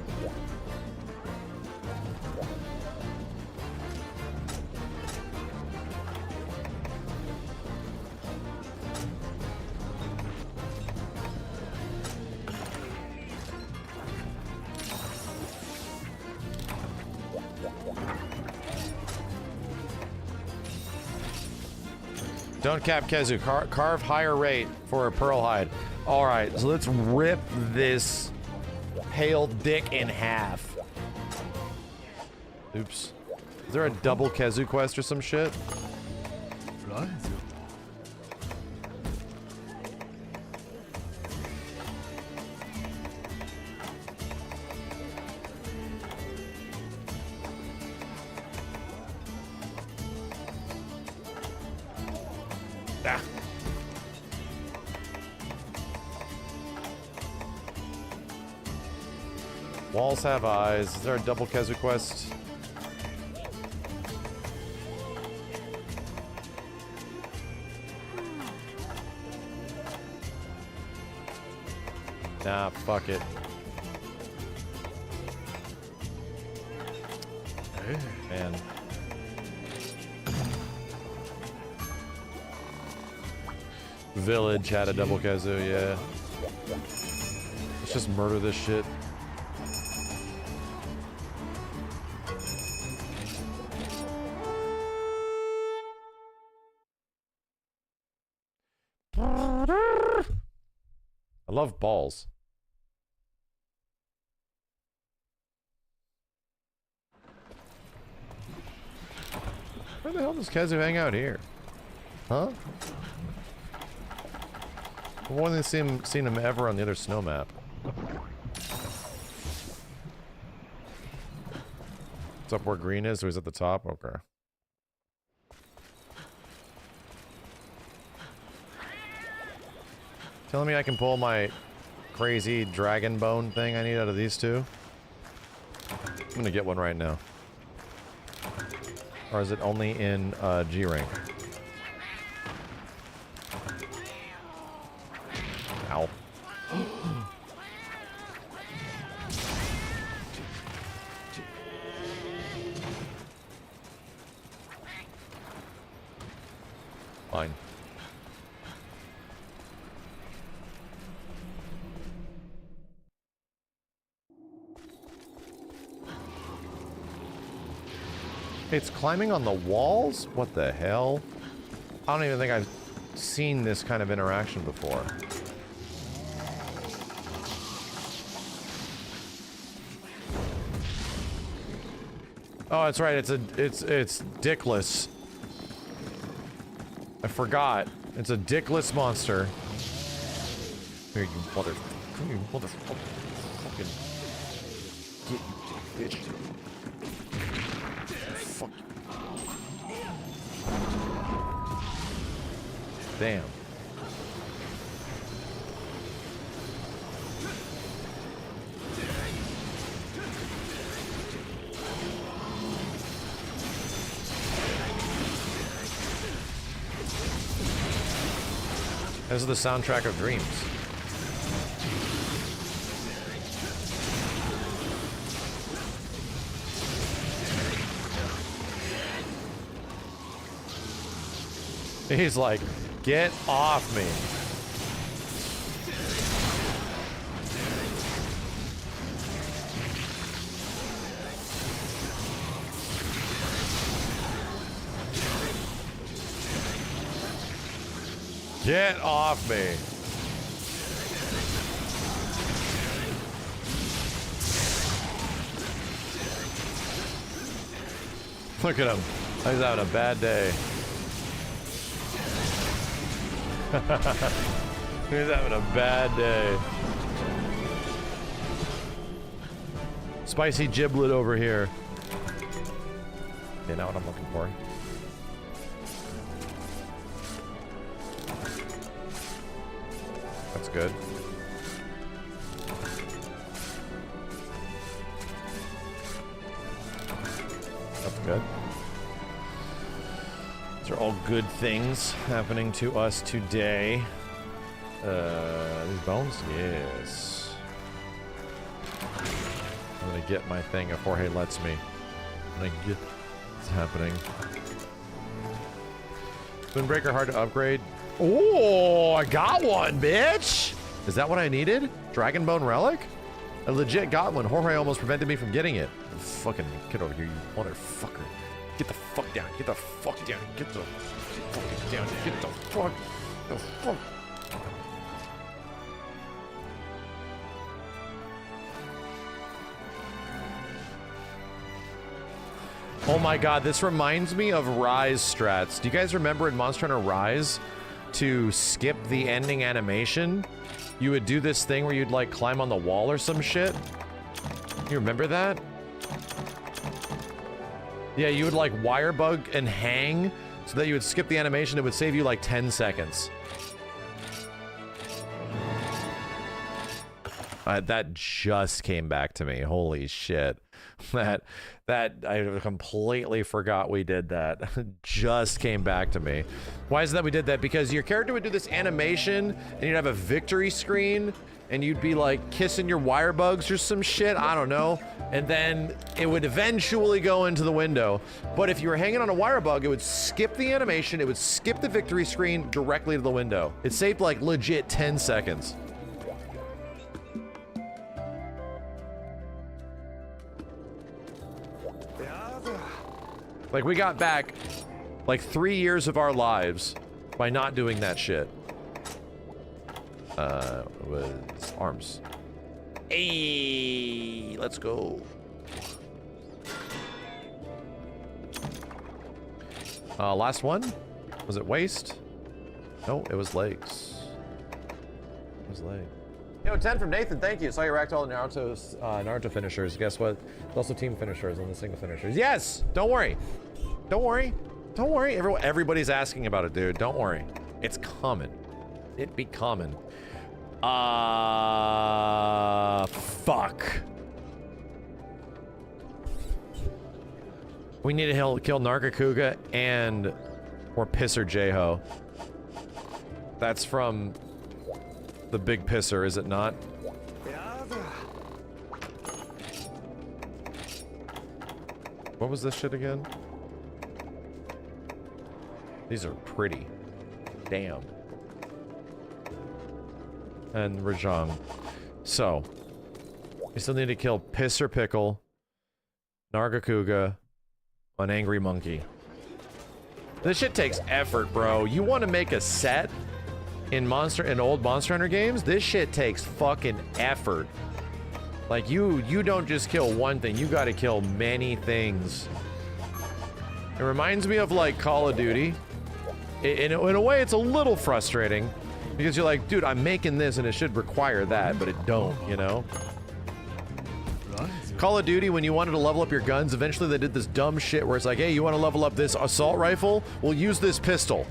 Don't cap Kezu. Carve higher rate for a pearl hide. Alright, so let's rip this pale dick in half. Oops. Is there a double Kezu quest or some shit? Walls have eyes. Is there a double Kezu quest? Nah, fuck it. Man. Village had a double Kezu, yeah. Let's just murder this shit. I love balls. Where the hell does Kezu hang out here? Huh? I've only seen him ever on the other snow map. It's up where green is, so he's at the top? Okay. Telling me I can pull my crazy dragon bone thing I need out of these two? I'm gonna get one right now. Or is it only in G rank? Ow. Fine. It's climbing on the walls? What the hell? I don't even think I've seen this kind of interaction before. Oh, that's right. It's dickless. I forgot. It's a dickless monster. Here, you mother... Come here, you motherfucking... Get you, bitch. Fuck. Damn. This is the soundtrack of dreams. He's like, get off me. Get off me. Look at him. He's having a bad day. He's having a bad day. Spicy giblet over here. You know what I'm looking for. That's good. That's good. These are all good things happening to us today. These bones? Yes. I'm gonna get my thing if Jorge lets me. I'm gonna get what's happening. Spoonbreaker hard to upgrade. Oh, I got one, bitch! Is that what I needed? Dragon Bone Relic? I legit got one. Jorge almost prevented me from getting it. Fucking get over here, you motherfucker. Get the fuck down. Get the fuck down. Get the fuck down. Get the fuck. The fuck. Oh my god, this reminds me of Rise strats. Do you guys remember in Monster Hunter Rise, to skip the ending animation, you would do this thing where you'd like climb on the wall or some shit? You remember that? Yeah, you would like wire bug and hang so that you would skip the animation. It would save you like 10 seconds. That just came back to me. Holy shit. That I completely forgot we did that. Just came back to me. Why is it that we did that? Because your character would do this animation and you'd have a victory screen and you'd be like kissing your wire bugs or some shit, I don't know. And then it would eventually go into the window. But if you were hanging on a wire bug, it would skip the animation, it would skip the victory screen directly to the window. It saved like legit 10 seconds. Like, we got back, like, 3 years of our lives by not doing that shit. Was arms. Hey, let's go. Last one? Was it waist? No, it was legs. It was leg. Yo, 10 from Nathan, thank you. Saw you react to all the Naruto finishers. Guess what? There's also team finishers and the single finishers. Yes! Don't worry. Don't worry. Don't worry. Everybody's asking about it, dude. Don't worry. It's coming. It be coming. Fuck. We need to kill Nargacuga and or Pisser J-Ho. That's from the Big Pisser, is it not? What was this shit again? These are pretty. Damn. And Rajang. So, we still need to kill Pisser Pickle, Nargacuga, an Angry Monkey. This shit takes effort, bro. You want to make a set in old Monster Hunter games? This shit takes fucking effort. Like, you don't just kill one thing, you gotta kill many things. It reminds me of, like, Call of Duty. In a way, it's a little frustrating. Because you're like, dude, I'm making this and it should require that, but it don't, you know? Call of Duty, when you wanted to level up your guns, eventually they did this dumb shit where it's like, hey, you want to level up this assault rifle? Well, use this pistol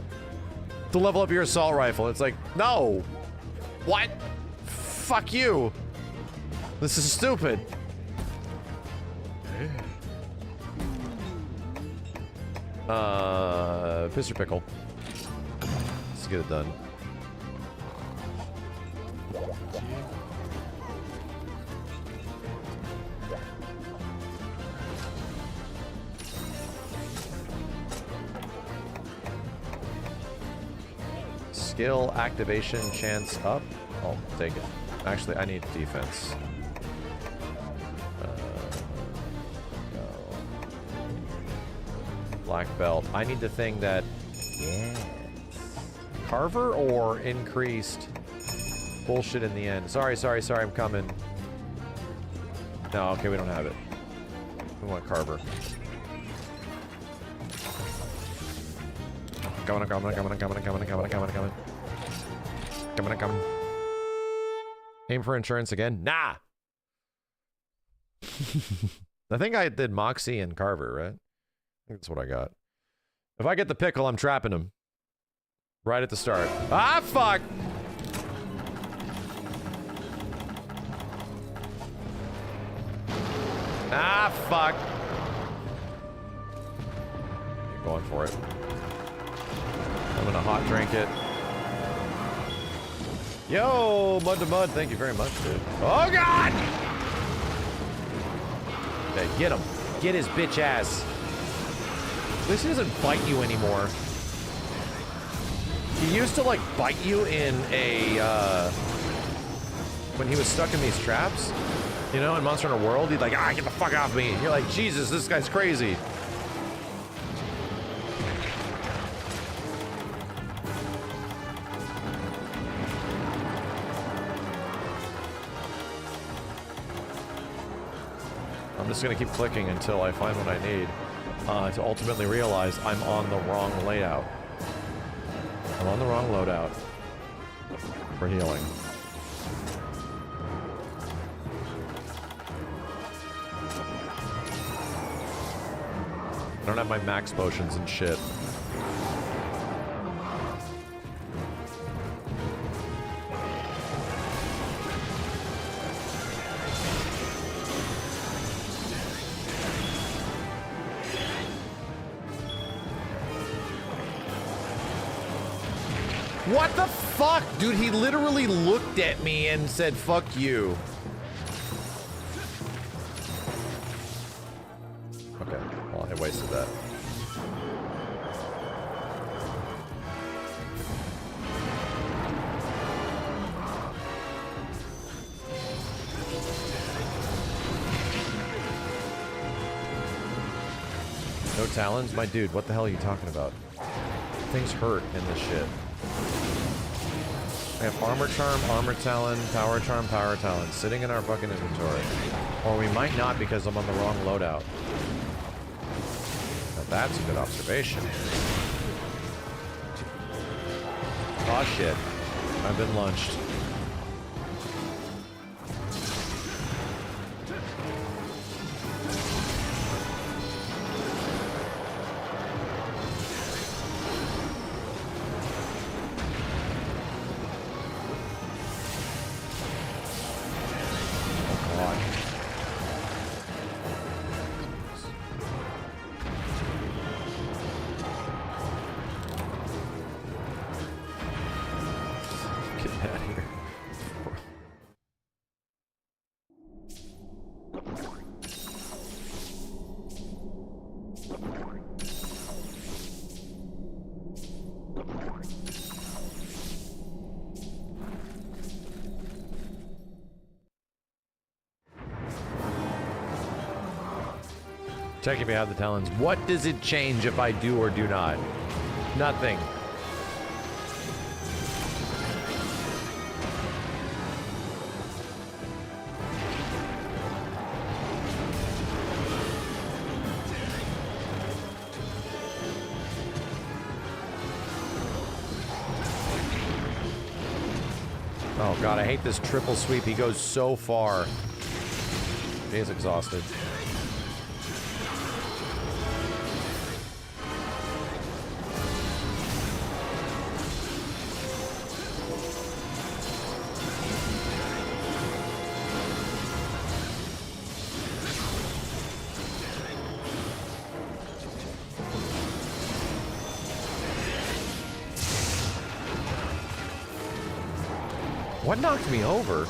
to level up your assault rifle. It's like, no. What? Fuck you. This is stupid. Pisser Pickle. Let's get it done. skill activation chance up. I'll take it. Actually, I need defense. Go. Black belt. I need the thing that... Yes. Carver or increased bullshit in the end. Sorry, I'm coming. No, okay, we don't have it. We want Carver. Coming. Aim for insurance again? Nah! I think I did Moxie and Carver, right? I think that's what I got. If I get the pickle, I'm trapping him. Right at the start. Ah, fuck! Ah, fuck! You're going for it. I'm gonna hot drink it. Yo, mud to mud, thank you very much, dude. Oh, God! Okay, get him. Get his bitch ass. At least he doesn't bite you anymore. He used to, like, bite you in a, when he was stuck in these traps. You know, in Monster Hunter World, he'd like, ah, get the fuck off me. And you're like, Jesus, this guy's crazy. I'm just gonna keep clicking until I find what I need to ultimately realize I'm on the wrong layout. I'm on the wrong loadout for healing. I don't have my max potions and shit. What the fuck? Dude, he literally looked at me and said, fuck you. Okay, well, I wasted that. No talons? My dude, what the hell are you talking about? Things hurt in this shit. We have Armor Charm, Armor Talon, Power Charm, Power Talon sitting in our fucking inventory. Or we might not because I'm on the wrong loadout. Now that's a good observation. Aw, shit. I've been lunched. Check if you have the talons. What does it change if I do or do not? Nothing. Oh god, I hate this triple sweep. He goes so far. He is exhausted. What knocked me over?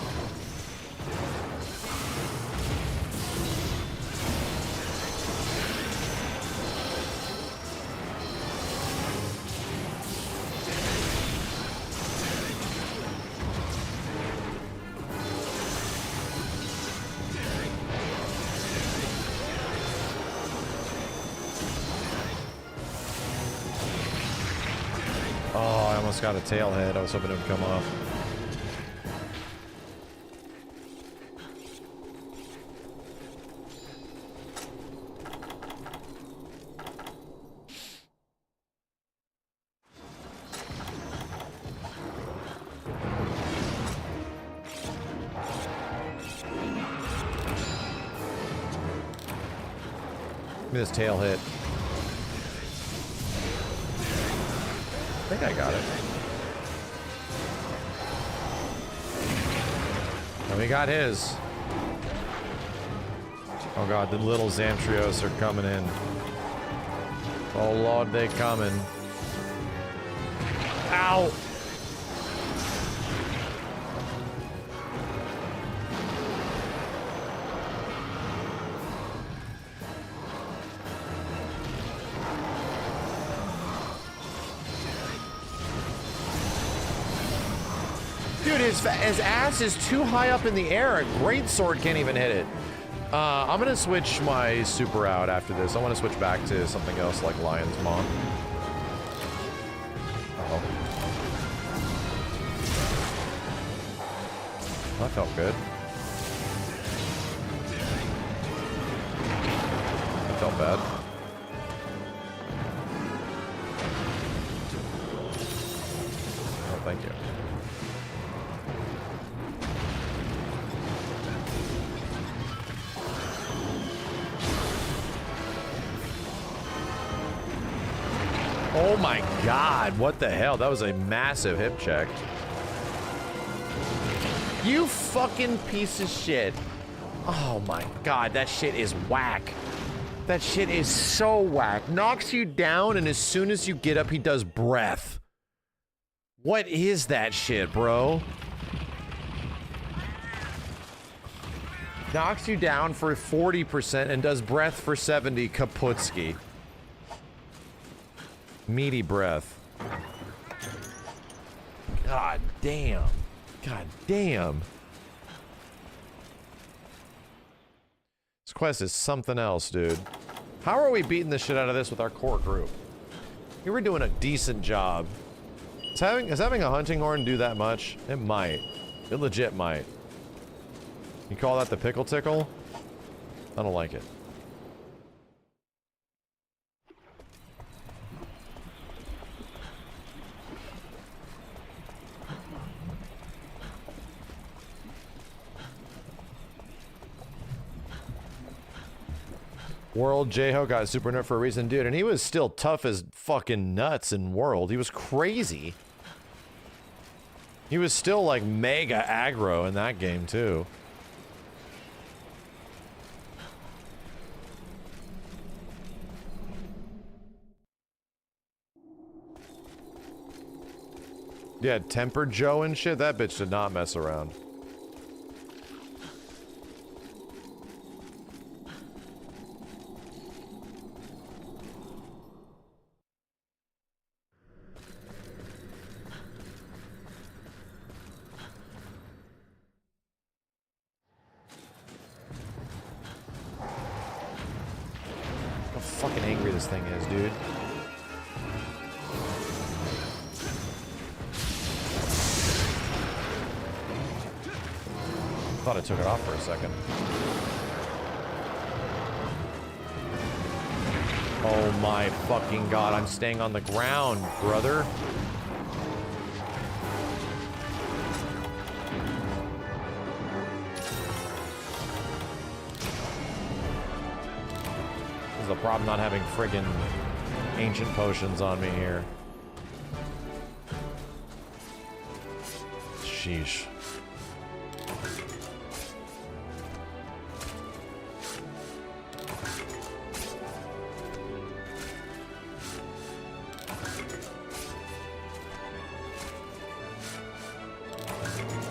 I almost got a tail hit. I was hoping it would come off. Give me this tail hit. I think I got it. And we got his. Oh god, the little Zamtrios are coming in. Oh lord, they coming. Ow! Dude, his ass is too high up in the air. A great sword can't even hit it. I'm gonna switch my super out after this. I want to switch back to something else like Lion's Maw. Uh-oh. That felt good. That felt bad. Oh, thank you. Oh my god, what the hell? That was a massive hip check. You fucking piece of shit. Oh my god, that shit is whack. That shit is so whack. Knocks you down, and as soon as you get up, he does breath. What is that shit, bro? Knocks you down for 40% and does breath for 70. Kaputski. Meaty breath. God damn. God damn. This quest is something else, dude. How are we beating the shit out of this with our core group? We were doing a decent job. Is having a hunting horn do that much? It might. It legit might. You call that the pickle tickle? I don't like it. World J-Ho got super nerd for a reason, dude, and he was still tough as fucking nuts in World. He was crazy. He was still like mega aggro in that game too. Yeah, Tempered Joe and shit, that bitch did not mess around. Fucking angry this thing is, dude. Thought I took it off for a second. Oh my fucking god, I'm staying on the ground, brother. The problem not having friggin' ancient potions on me here. Sheesh.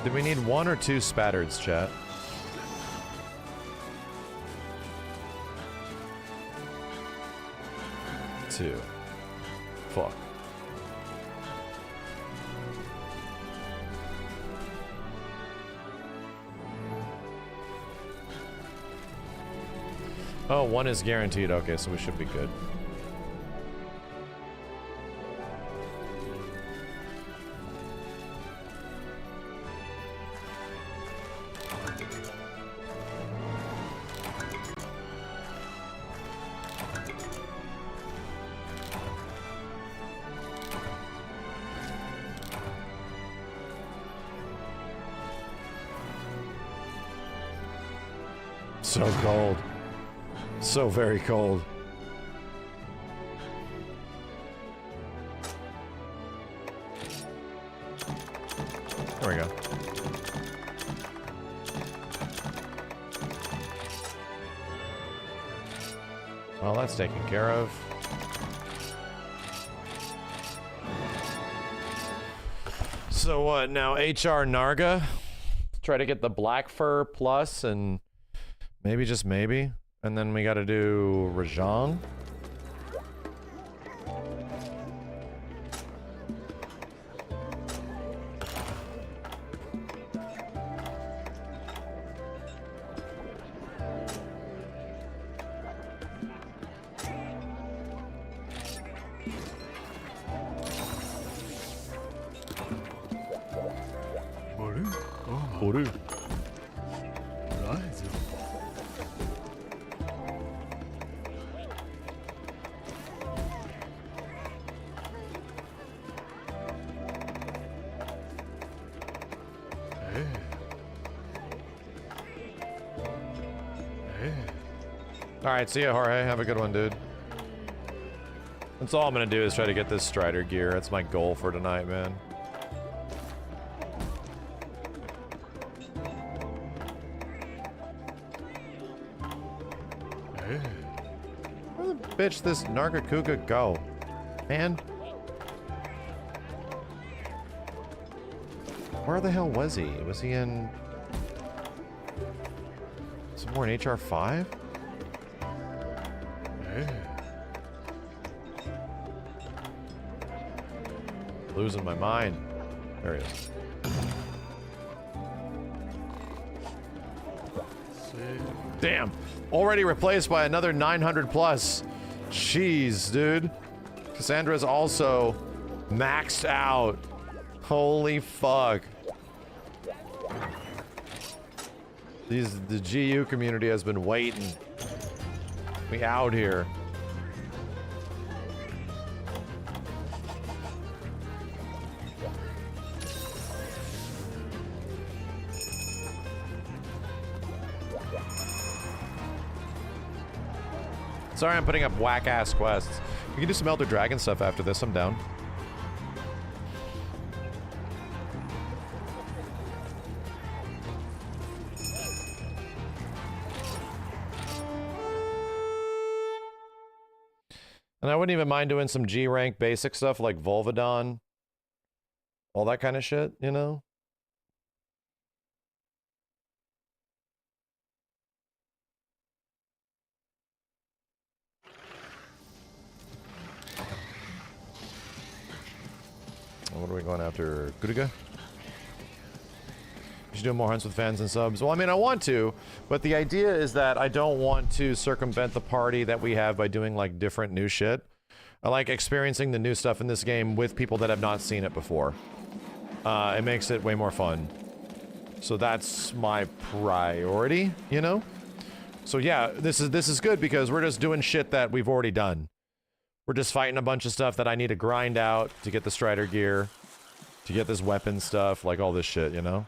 Did we need 1 or 2 spattereds, chat? 2. Fuck. Oh, 1 is guaranteed. Okay, so we should be good. So cold. So very cold. There we go. Well, that's taken care of. So what, now HR Narga? Try to get the black fur plus and maybe, just maybe. And then we gotta do Rajang. Boru. Alright, see ya, Jorge. Have a good one, dude. That's all I'm gonna do is try to get this Strider gear. That's my goal for tonight, man. Where the bitch this Nargacuga go? Man? Where the hell was he? Was he in... somewhere in HR5? Losing my mind. There he is. Damn. Already replaced by another 900 plus. Jeez, dude. Cassandra's also maxed out. Holy fuck. The GU community has been waiting. We out here. Sorry I'm putting up whack-ass quests. We can do some Elder Dragon stuff after this, I'm down. And I wouldn't even mind doing some G-rank basic stuff like Volvidon. All that kind of shit, you know? What are we going after? Kuruga? You should do more hunts with fans and subs. Well, I mean, I want to, but the idea is that I don't want to circumvent the party that we have by doing, like, different new shit. I like experiencing the new stuff in this game with people that have not seen it before. It makes it way more fun. So that's my priority, you know? So yeah, this is good because we're just doing shit that we've already done. We're just fighting a bunch of stuff that I need to grind out to get the Strider gear, to get this weapon stuff, like all this shit, you know?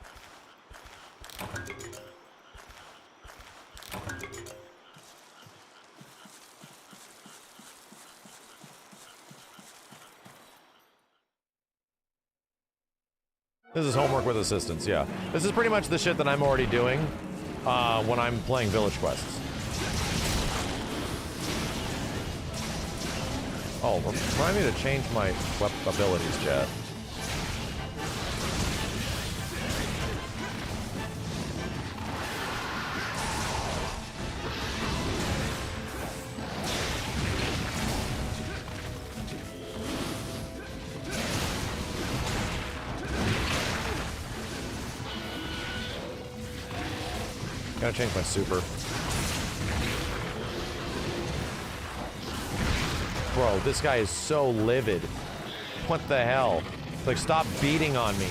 This is homework with assistance, yeah. This is pretty much the shit that I'm already doing when I'm playing village quests. Oh, remind me to change my abilities, chat. Gotta change my super. Bro, this guy is so livid. What the hell? Like, stop beating on me.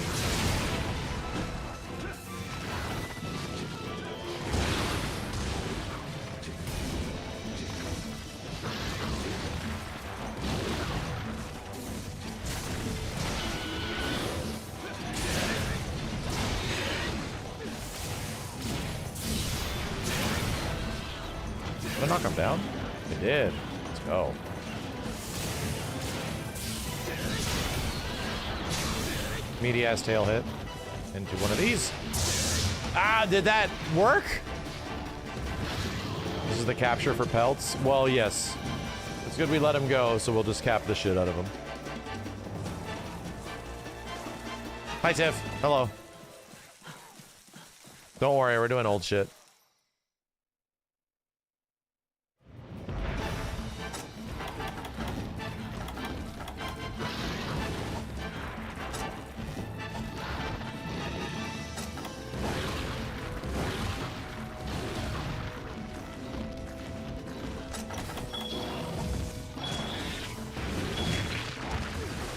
Did I knock him down? I did. Let's go. Meaty ass tail hit into one of these. Ah, did that work? This is the capture for pelts. Well, yes. It's good we let him go, so we'll just cap the shit out of him. Hi, Tiff. Hello. Don't worry, we're doing old shit.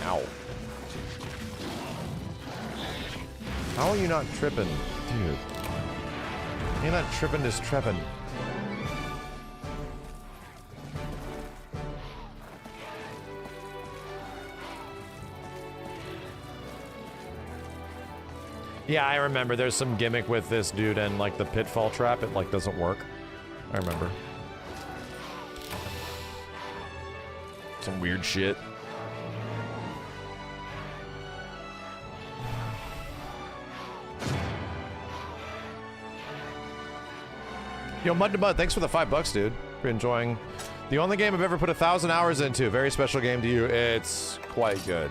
Ow. How are you not tripping? Dude. You're not tripping, just tripping. Yeah, I remember there's some gimmick with this dude and like the pitfall trap, it like doesn't work. I remember. Some weird shit. Yo, Mud to Mud, thanks for the $5, dude. For enjoying the only game I've ever put 1,000 hours into. Very special game to you. It's quite good.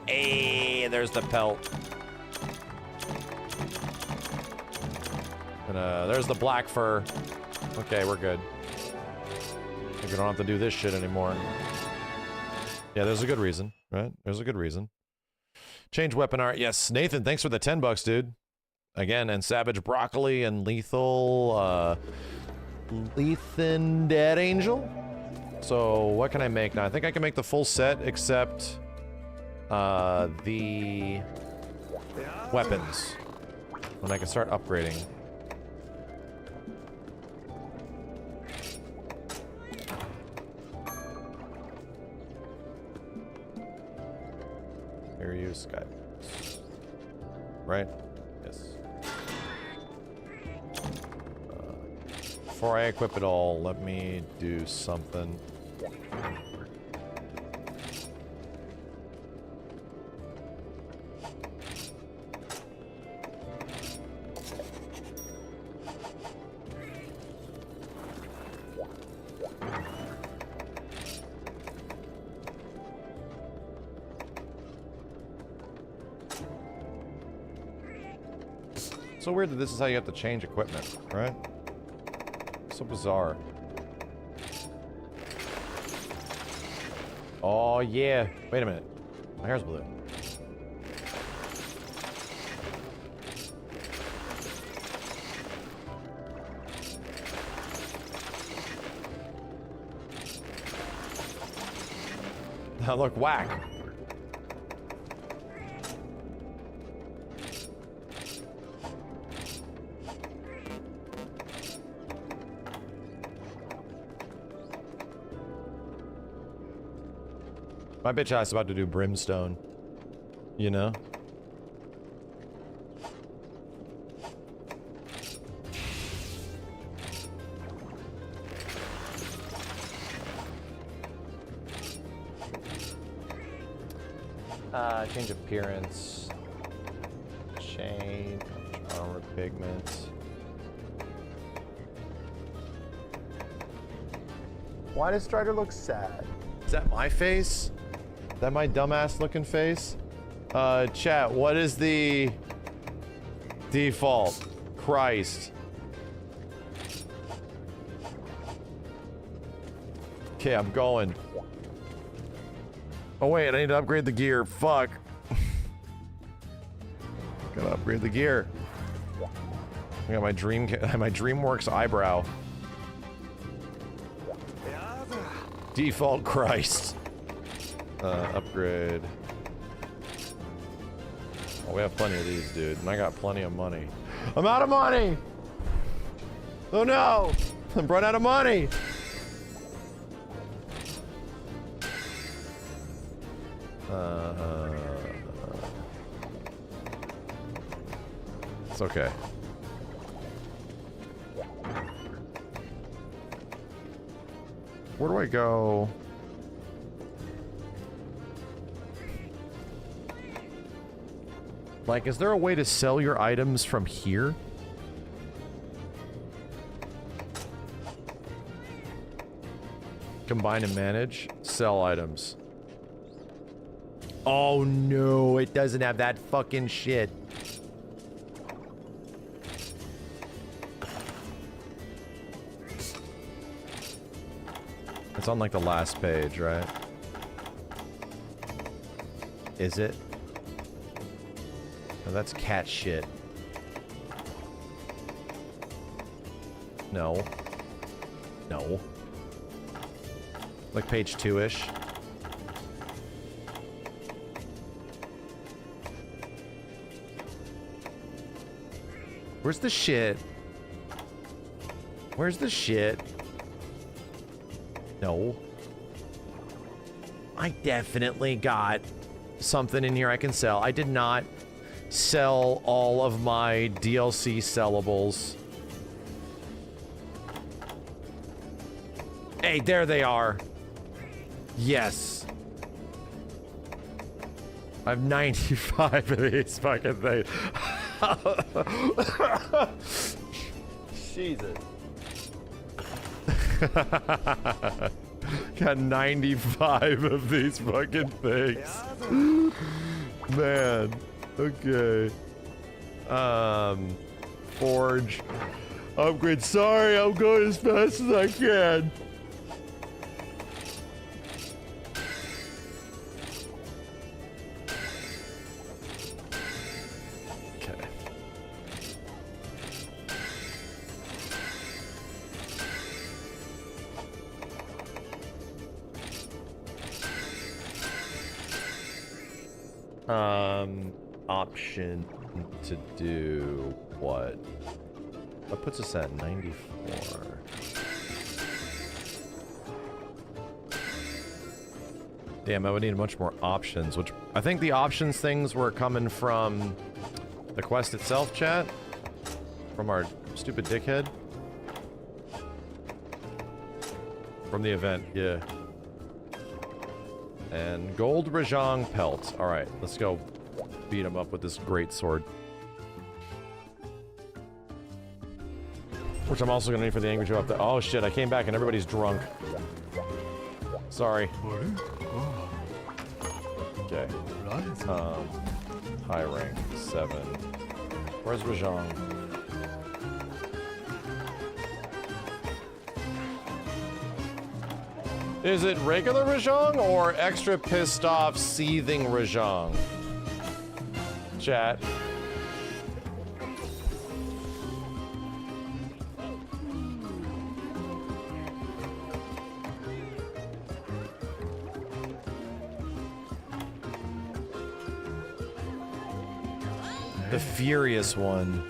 Hey, there's the pelt. And there's the black fur. Okay, we're good. I think we don't have to do this shit anymore. Yeah, there's a good reason, right? There's a good reason. Change weapon art. Yes, Nathan, thanks for the $10, dude. Again, and Savage Broccoli and Lethal, Lethan Dead Angel. So, what can I make now? I think I can make the full set, except, the weapons. When I can start upgrading. Here you, Skype. Right? Yes. Before I equip it all, let me do something. So weird that this is how you have to change equipment, right? So bizarre. Oh yeah. Wait a minute. My hair's blue. Now look, whack. My bitch ass about to do brimstone. You know? Change appearance. Change armor pigment. Why does Strider look sad? Is that my face? Is that my dumbass looking face? Chat, what is the default? Christ. Okay, I'm going. Oh wait, I need to upgrade the gear. Fuck. Gotta upgrade the gear. I got my DreamWorks eyebrow. Default Christ. Upgrade. Oh, we have plenty of these, dude. And I got plenty of money. I'm out of money! Oh no! I'm run out of money! It's okay. Where do I go? Like, is there a way to sell your items from here? Combine and manage. Sell items. Oh no, it doesn't have that fucking shit. It's on like the last page, right? Is it? No, that's cat shit. No. No. Like page 2-ish. Where's the shit? Where's the shit? No. I definitely got something in here I can sell. I did not sell all of my DLC sellables. Hey, there they are. Yes. I have 95 of these fucking things. Jesus. Got 95 of these fucking things. Man. Okay. Forge. Upgrade. Sorry, I'm going as fast as I can. Option to do what? What puts us at 94? Damn, I would need much more options, which I think the options things were coming from the quest itself, chat? From our stupid dickhead? From the event, yeah. And gold Rajang pelt. Alright, let's go beat him up with this great sword. Which I'm also gonna need for the Angry Joe up there. Oh shit, I came back and everybody's drunk. Sorry. Okay. High rank, 7. Where's Rajang? Is it regular Rajang or extra pissed off seething Rajang? Chat. The furious one.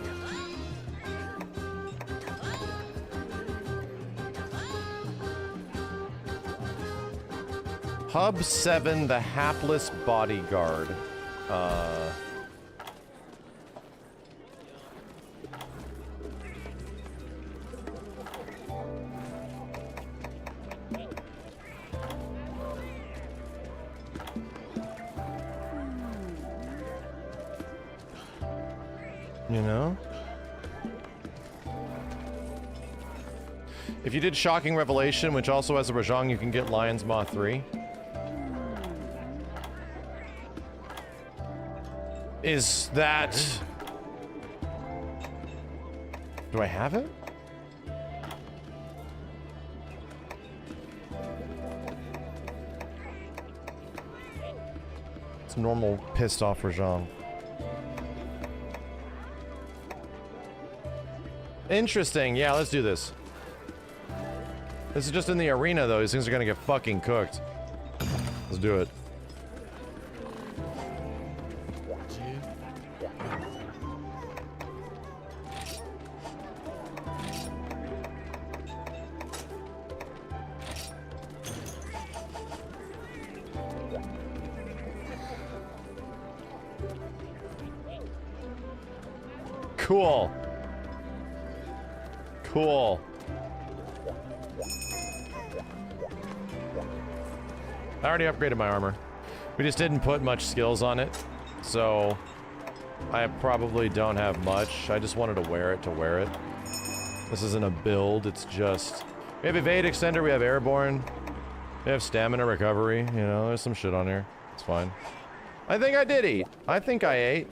Hub 7, the hapless bodyguard. You know? If you did Shocking Revelation, which also has a Rajang, you can get Lion's Maw 3. Is that... Do I have it? It's normal pissed off Rajang. Interesting. Yeah, let's do this. This is just in the arena, though. These things are gonna get fucking cooked. Let's do it. Cool. Cool. I already upgraded my armor. We just didn't put much skills on it, so I probably don't have much. I just wanted to wear it. This isn't a build, it's just... We have evade extender, we have airborne. We have stamina recovery, you know, there's some shit on here. It's fine. I think I did eat. I think I ate.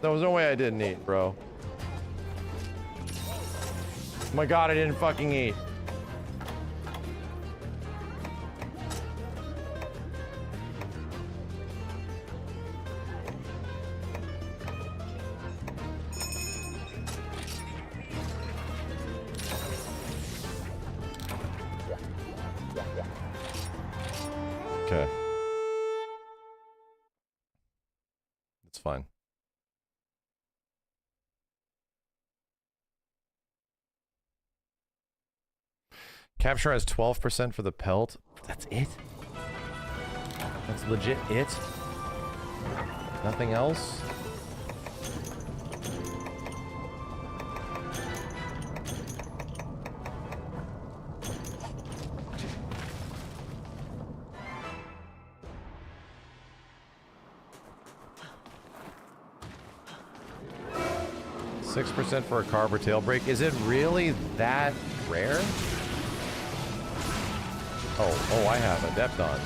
There was no way I didn't eat, bro. Oh my god, I didn't fucking eat. Okay. It's fine. Capture has 12% for the pelt. That's it? That's legit it? Nothing else? %6 for a carve or tail break. Is it really that rare? Oh, I have Adept on.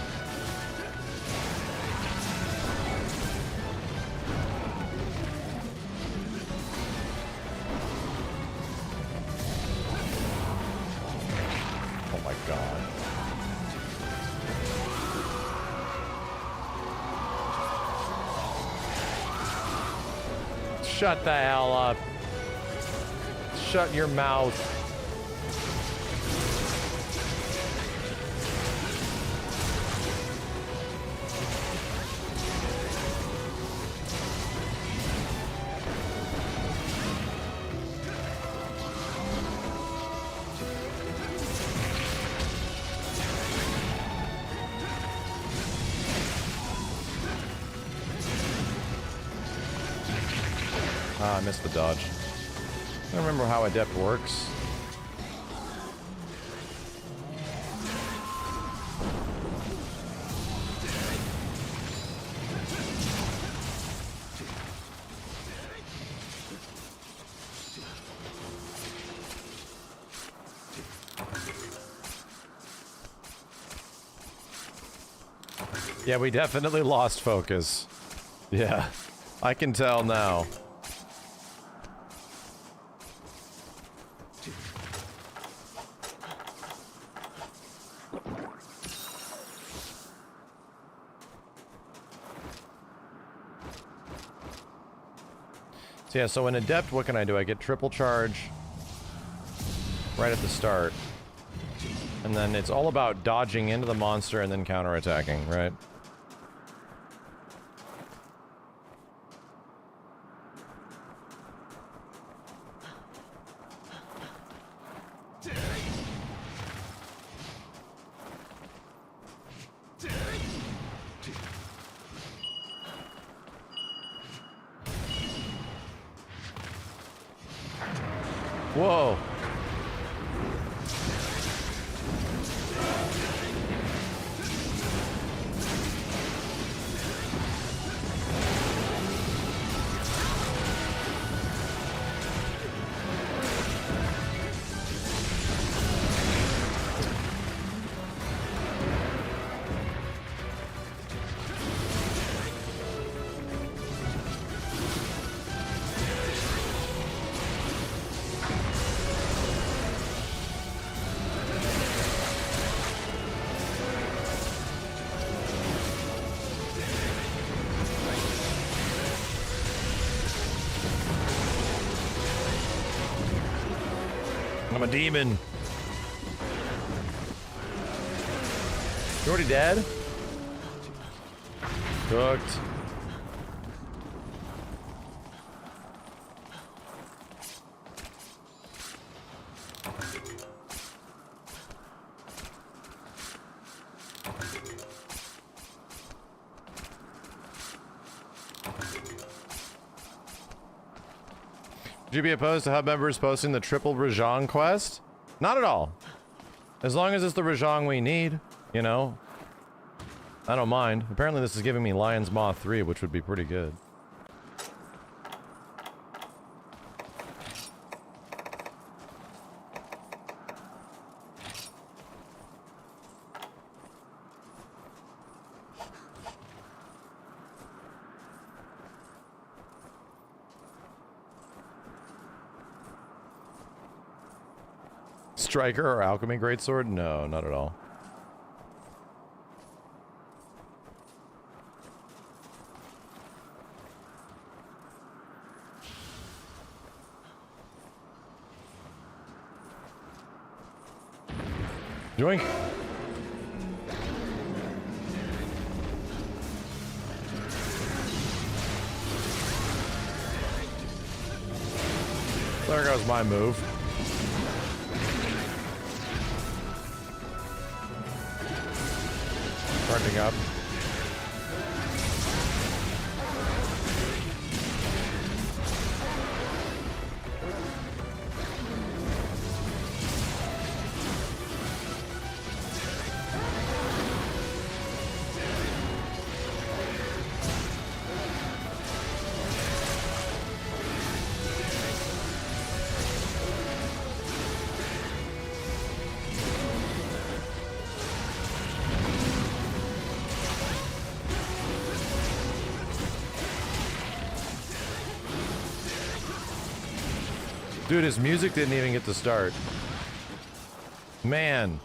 Oh my god. Shut the hell up. Shut your mouth. Ah, I missed the dodge. I don't remember how Adept works. Yeah, we definitely lost focus. Yeah, I can tell now. So yeah, so in Adept, what can I do? I get triple charge right at the start. And then it's all about dodging into the monster and then counterattacking, right? Whoa. I'm a demon. You already dead? Cooked. Would you be opposed to hub members posting the triple Rajang quest? Not at all. As long as it's the Rajang we need, you know. I don't mind. Apparently this is giving me Lion's Maw 3, which would be pretty good. Striker or Alchemy Greatsword? No, not at all. Joink. There goes my move. Charging up. Dude, his music didn't even get to start. Man.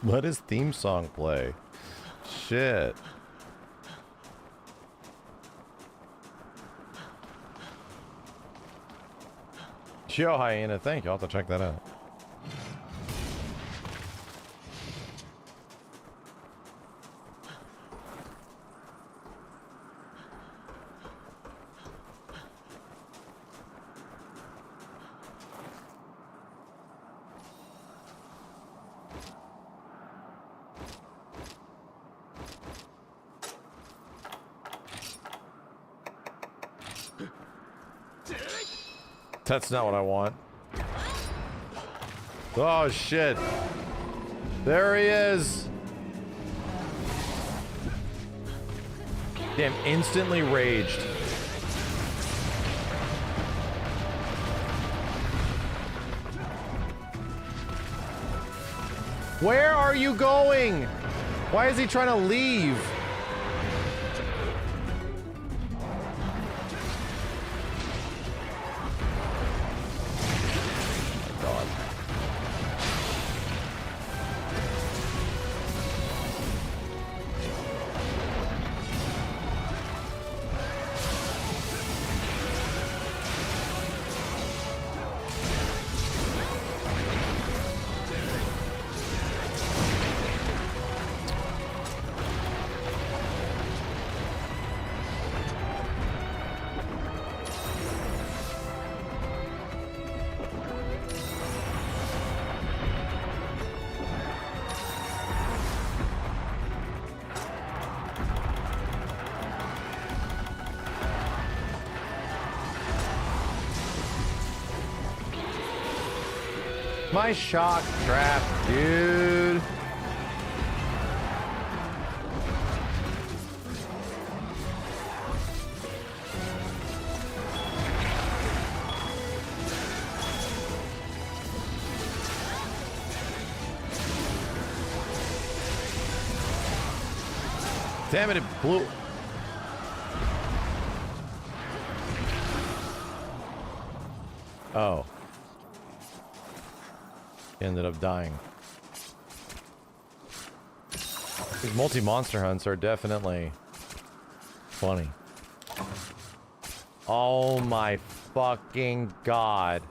Let his theme song play. Shit. Yo, Hyena, thank you. I'll have to check that out. That's not what I want. Oh shit. There he is. Damn, instantly raged. Where are you going? Why is he trying to leave? My shock trap, dude. Damn it, it blew. Oh. Ended up dying. These multi-monster hunts are definitely funny. Oh my fucking god.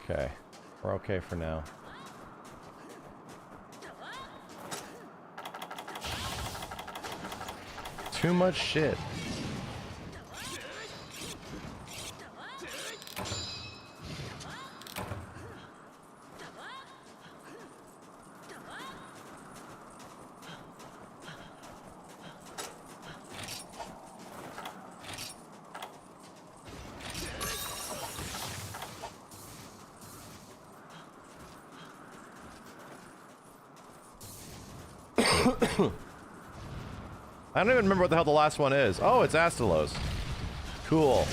Okay. We're okay for now. Too much shit. I don't even remember what the hell the last one is. Oh, it's Astalos. Cool.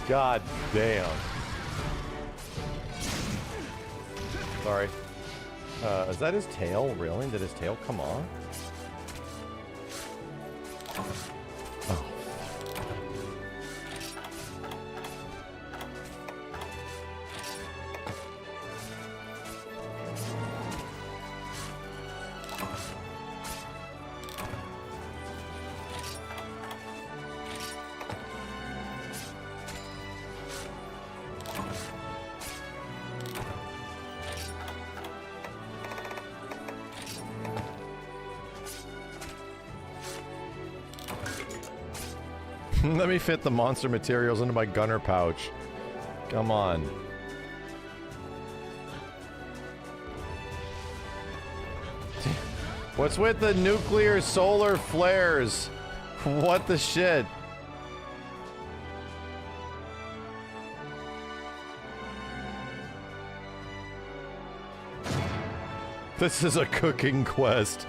God damn. Sorry. Is that his tail? Really? Did his tail come on? Oh. Let me fit the monster materials into my gunner pouch. Come on. What's with the nuclear solar flares? What the shit? This is a cooking quest.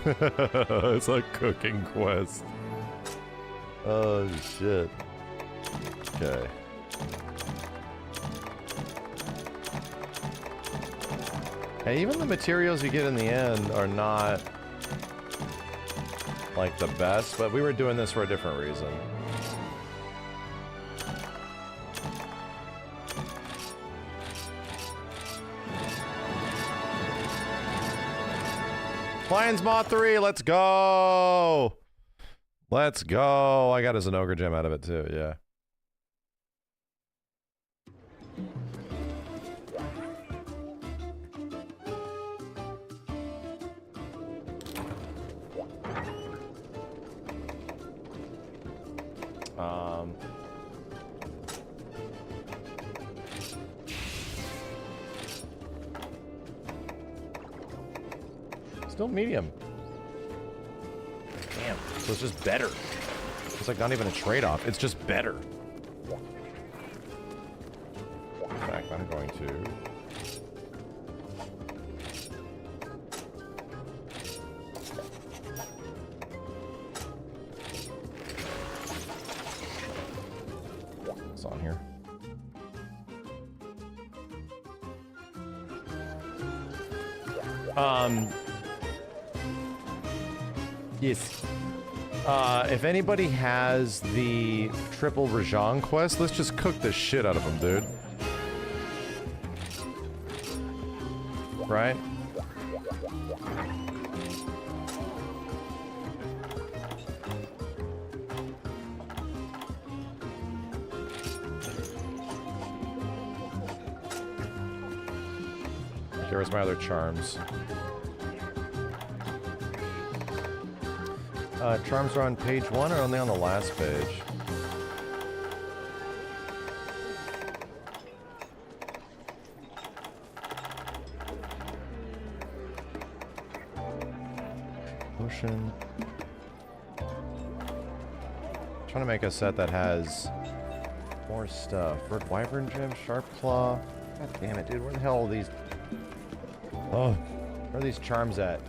It's a cooking quest. Oh shit. Okay. Hey, even the materials you get in the end are not like the best, but we were doing this for a different reason. Lions Moth 3, let's go! Let's go! I got a Zenogre gem out of it too, yeah. Still medium. Damn, so it's just better. It's like not even a trade-off, it's just better. In fact, I'm going to... What's on here? Yes. If anybody has the triple Rajan quest, let's just cook the shit out of them, dude. Right? Here's my other charms. Charms are on page 1 or only on the last page? Potion. Trying to make a set that has more stuff. Red Wyvern Gem, Sharp Claw. God damn it, dude. Where the hell are these? Oh, where are these charms at?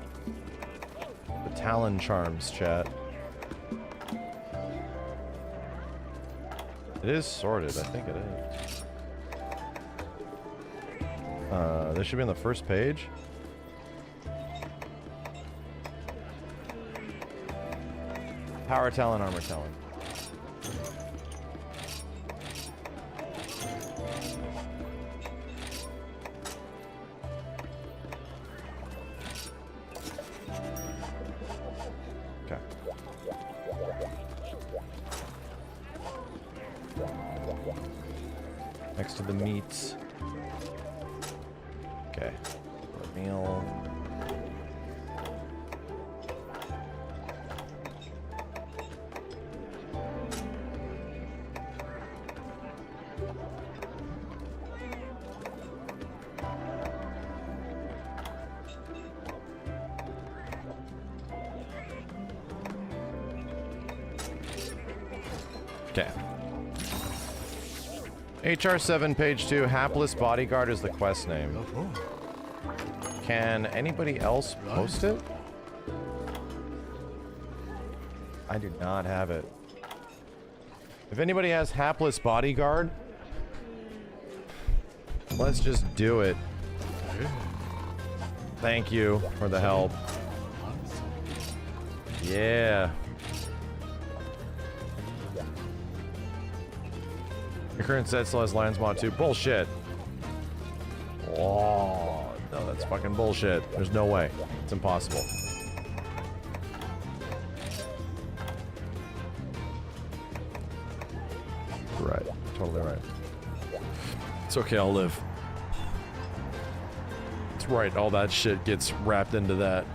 The Talon charms, chat. It is sorted, I think it is. This should be on the first page. Power talent, armor talent. Okay. Next to the meats. Okay. Meal. Okay. HR7, page 2, Hapless Bodyguard is the quest name. Can anybody else post it? I do not have it. If anybody has Hapless Bodyguard, let's just do it. Thank you for the help. Yeah. Your current set still has Lions Mod 2. Bullshit. Oh, no, that's fucking bullshit. There's no way. It's impossible. Right. Totally right. It's okay, I'll live. It's right, all that shit gets wrapped into that.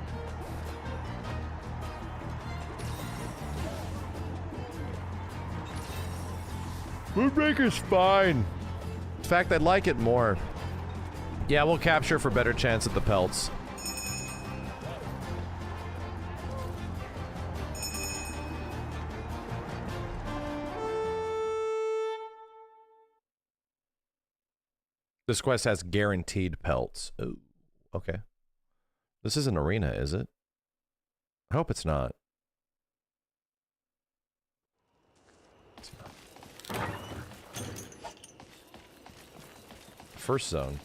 Moonbreaker's fine. In fact, I'd like it more. Yeah, we'll capture for better chance at the pelts. This quest has guaranteed pelts. Ooh, okay. This is an arena, is it? I hope it's not. First zone.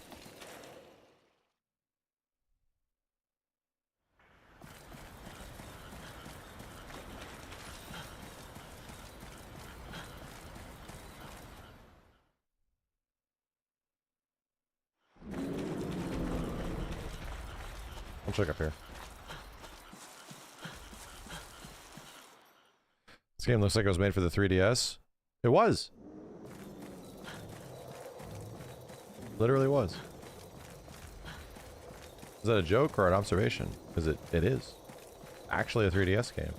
I'll check up here. This game looks like it was made for the 3DS. It was. Literally was. Is that a joke or an observation? Because it is. Actually a 3DS game.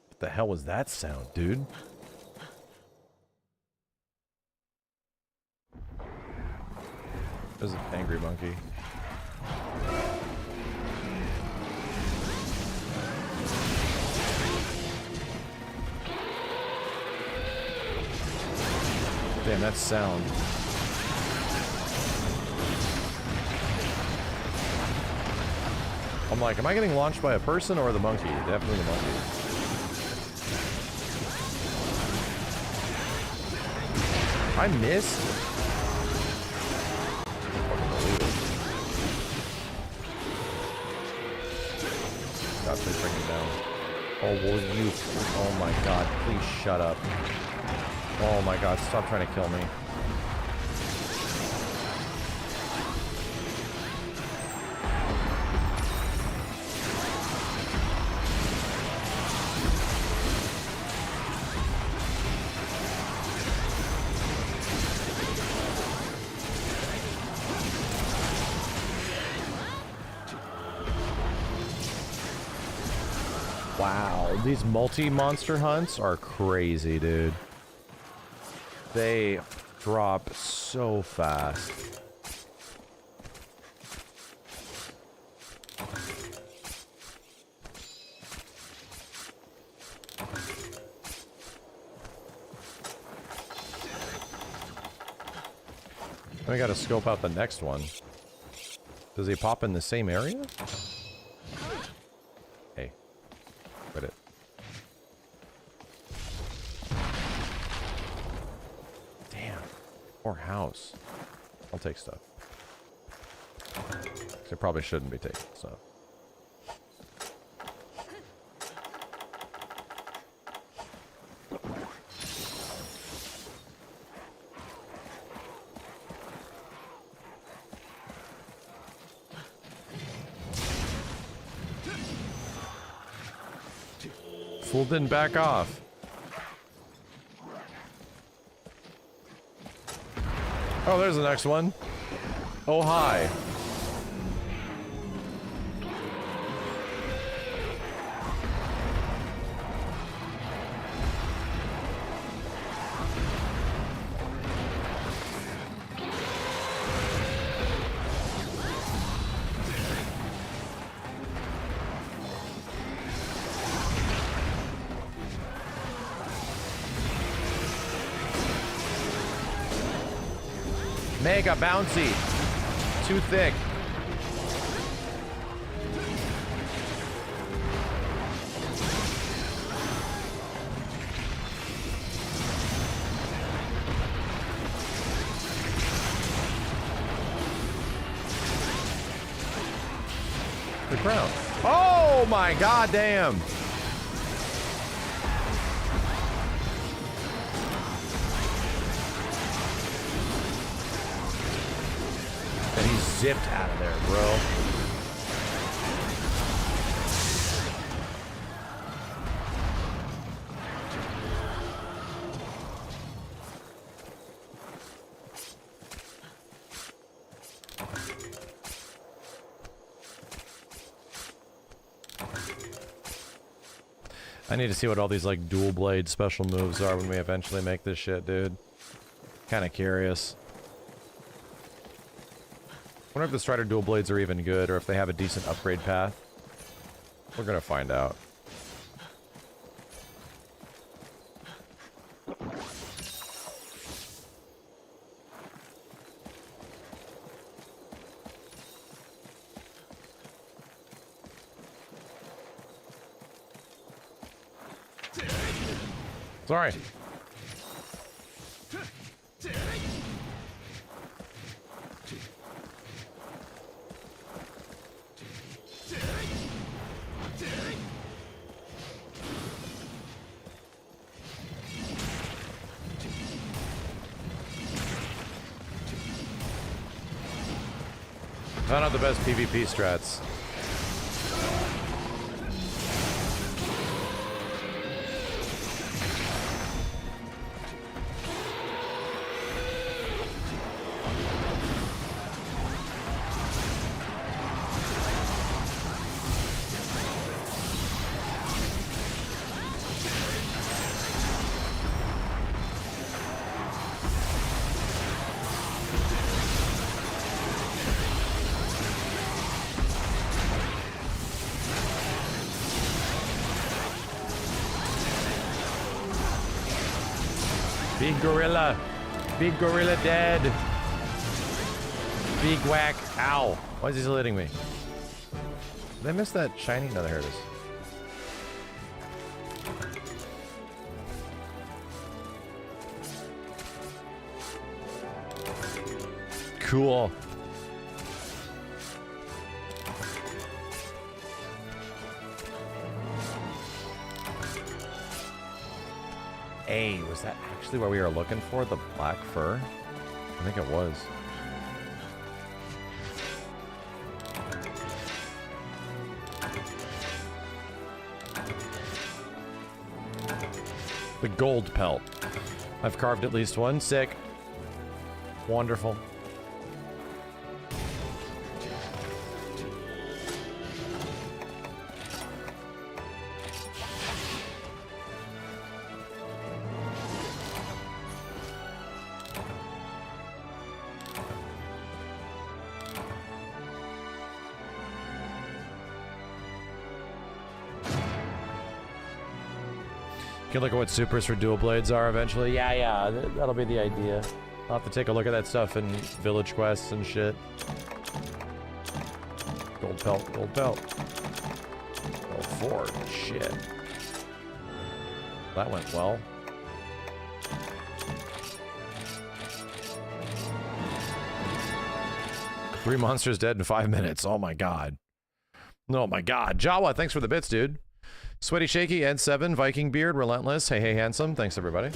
What the hell was that sound, dude? There's an angry monkey. Damn, that sound. I'm like, am I getting launched by a person or the monkey? Definitely the monkey. I missed? Stop freaking down. Oh, will you? Oh my god, please shut up. Oh my god, stop trying to kill me. Wow, these multi-monster hunts are crazy, dude. They drop so fast. I gotta scope out the next one. Does he pop in the same area? Hey. Quit it. Or house. I'll take stuff. I probably shouldn't be taking stuff. Fool didn't back off. Oh, there's the next one. Oh, hi. Mega bouncy. Too thick. The crown. Oh my god damn. Zipped out of there, bro. I need to see what all these like dual blade special moves are when we eventually make this shit, dude. Kind of curious. I wonder if the Strider dual blades are even good, or if they have a decent upgrade path. We're gonna find out. Sorry. Not the best PvP strats. Big gorilla. Big gorilla dead. Big whack. Ow. Why is he still hitting me? Did I miss that shiny? No, there it is. Cool. Hey, was that actually what we were looking for? The black fur? I think it was. The gold pelt. I've carved at least one. Sick. Wonderful. Can look at what supers for dual blades are eventually. Yeah, that'll be the idea. I'll have to take a look at that stuff in village quests and shit. Gold pelt, gold pelt. Oh, Ford, shit. That went well. 3 monsters dead in 5 minutes. Oh my god. Oh my god. Jawa, thanks for the bits, dude. Sweaty Shaky, Ed7, Viking Beard, Relentless. Hey, hey, handsome. Thanks, everybody.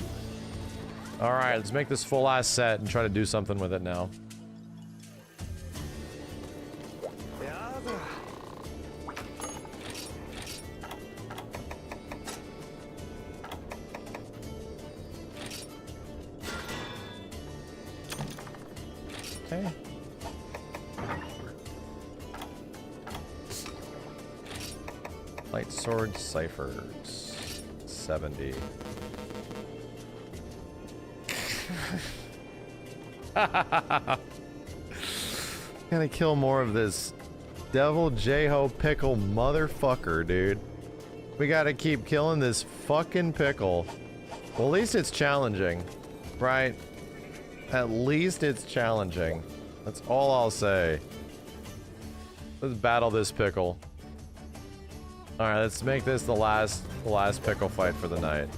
Alright, let's make this full-ass set and try to do something with it now. Okay. Light sword ciphers 70. Gonna kill more of this devil J-Ho pickle motherfucker, dude. We gotta keep killing this fucking pickle. Well, at least it's challenging, right? At least it's challenging. That's all I'll say. Let's battle this pickle. Alright, let's make this the last pickle fight for the night.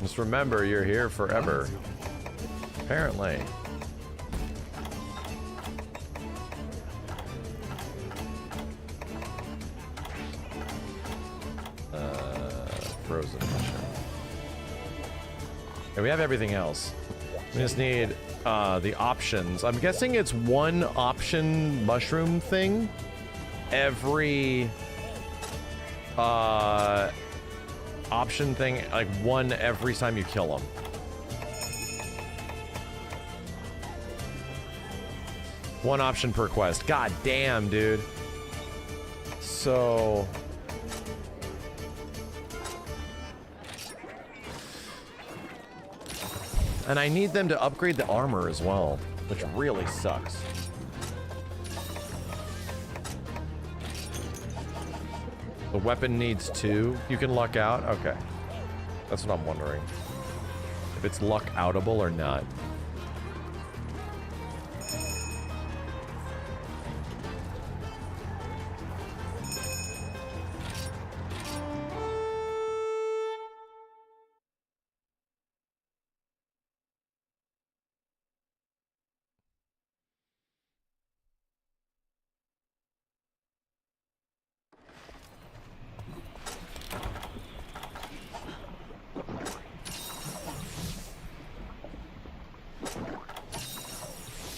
Just remember, you're here forever. Apparently. Frozen mushroom. Okay, we have everything else. We just need the options. I'm guessing it's one option mushroom thing every option thing, like one every time you kill them. One option per quest. God damn, dude. So and I need them to upgrade the armor as well, which really sucks. The weapon needs 2. You can luck out? Okay. That's what I'm wondering. If it's luck outable or not.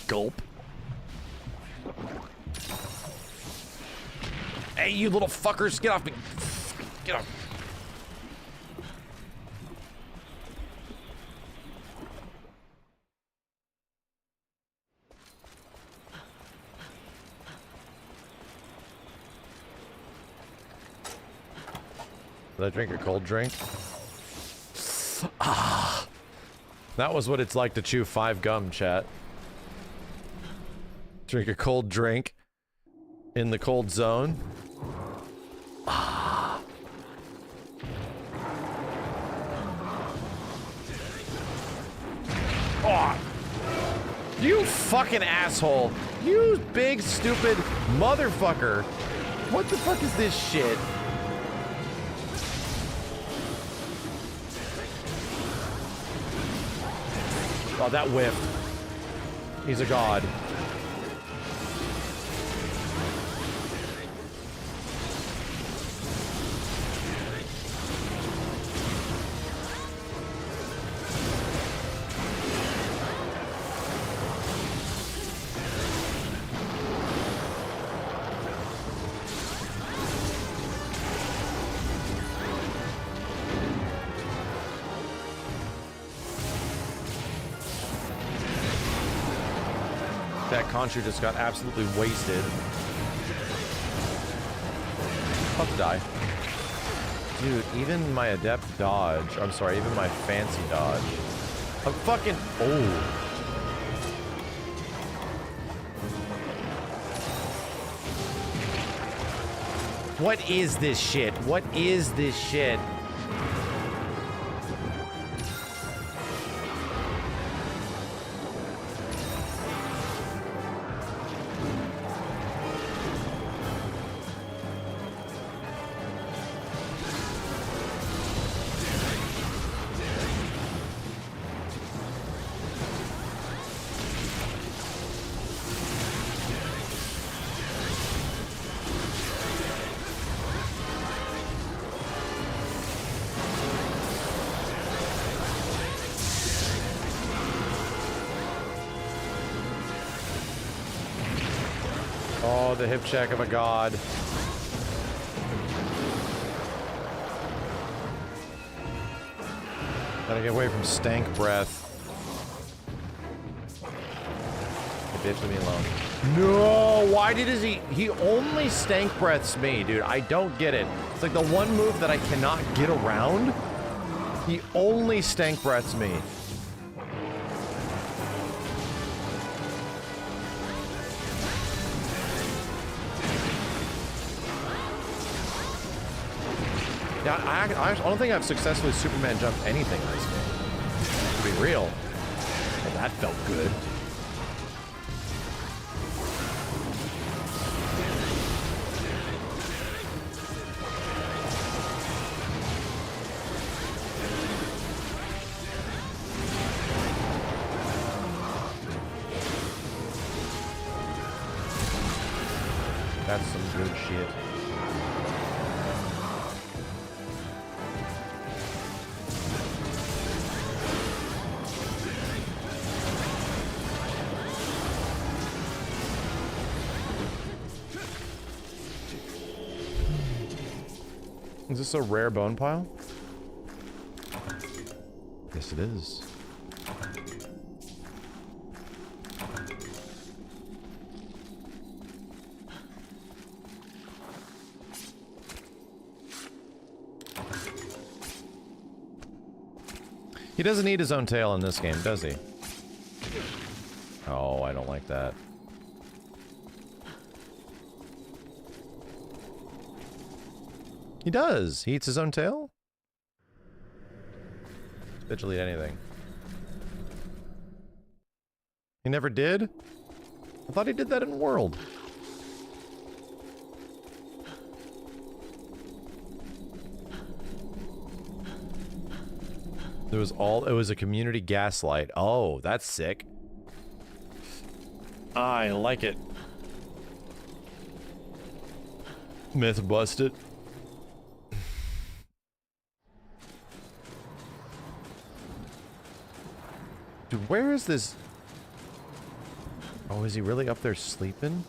Gulp. Hey, you little fuckers, get off me. Get off. Did I drink a cold drink? Ah. That was what it's like to chew 5 gum, chat. Drink a cold drink in the cold zone. Ah. Oh. You fucking asshole. You big stupid motherfucker. What the fuck is this shit? Oh, that whiffed. He's a god. That Conchu just got absolutely wasted. About to die. Dude, even my adept dodge, I'm sorry, even my fancy dodge. I'm fucking, oh. What is this shit? What is this shit? Oh, the hip check of a god. Gotta get away from stank breath. Hey, bitch, leave me alone. No, why did he only stank breaths me, dude. I don't get it. It's like the one move that I cannot get around. He only stank breaths me. Yeah, I don't think I've successfully Superman jumped anything in this game. To be real. Well, that felt good. That's some good shit. Is this a rare bone pile? Yes, it is. He doesn't need his own tail in this game, does he? Oh, I don't like that. He does. He eats his own tail? Bitch will eat anything. He never did? I thought he did that in World. It was a community gaslight. Oh, that's sick. I like it. Myth busted. Dude, where is this? Oh, is he really up there sleeping?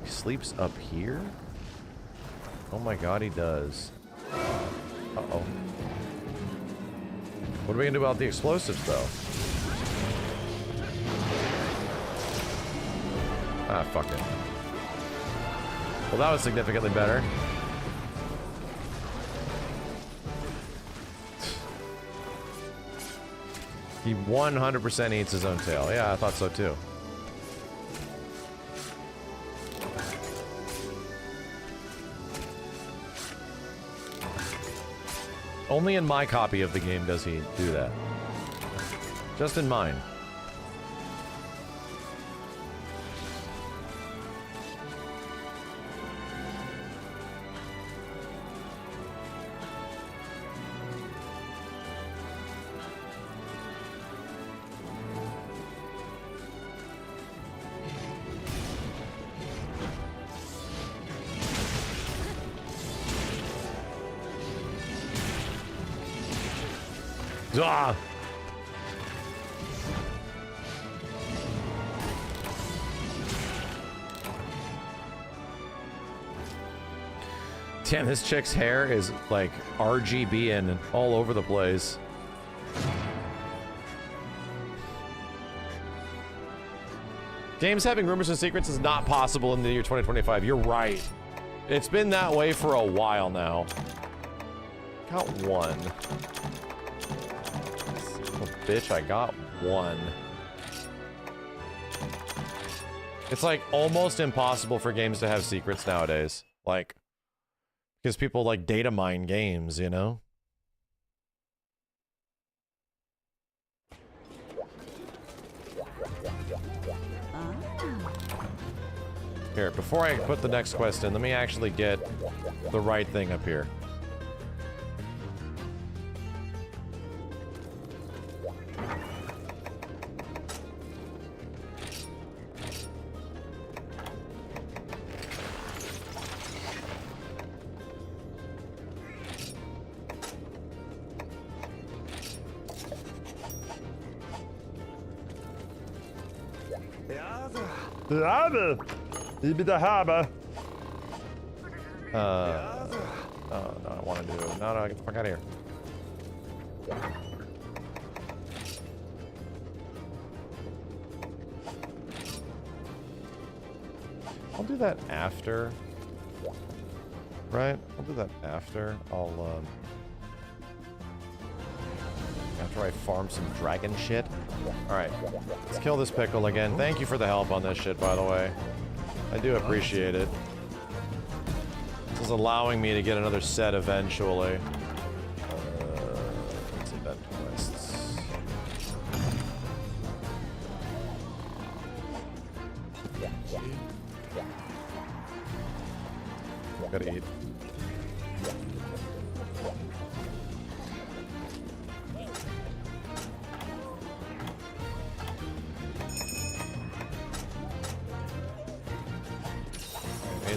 He sleeps up here? Oh my god, he does. Uh-oh. What are we gonna do about the explosives, though? Ah, fuck it. Well, that was significantly better. He 100% eats his own tail. Yeah, I thought so too. Only in my copy of the game does he do that. Just in mine. Ah! Damn, this chick's hair is like RGB and all over the place. Games having rumors and secrets is not possible in the year 2025. You're right. It's been that way for a while now. Got one. Oh, bitch, I got one. It's like almost impossible for games to have secrets nowadays. Like, because people like data mine games, you know? Here, before I put the next quest in, let me actually get the right thing up here. Oh, no, I want to do. No, get the fuck out of here. I'll do that after. Right? I'll do that after. After I farm some dragon shit. Alright. Let's kill this pickle again. Thank you for the help on this shit, by the way. I do appreciate it. This is allowing me to get another set eventually. Let's event quests. Gotta eat.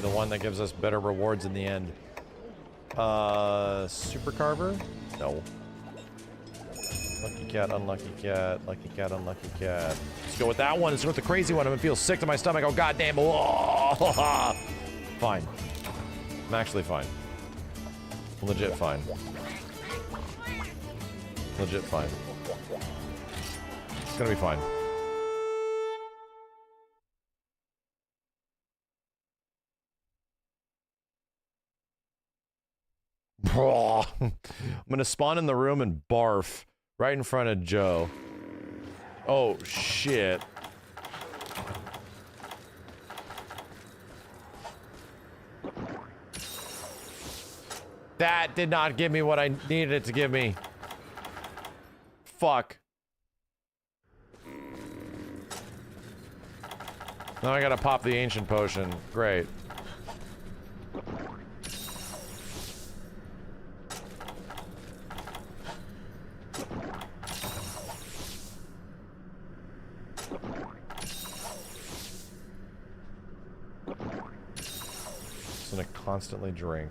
The one that gives us better rewards in the end. Super Carver? No. Lucky cat, unlucky cat, lucky cat, unlucky cat. Let's go with that one. Let's go with the crazy one. I'm gonna feel sick to my stomach. Oh, goddamn. Oh. Fine. I'm actually fine. Legit fine. Legit fine. It's gonna be fine. I'm gonna spawn in the room and barf right in front of Joe. Oh shit. That did not give me what I needed it to give me. Fuck. Now I gotta pop the ancient potion. Great. Just gonna constantly drink.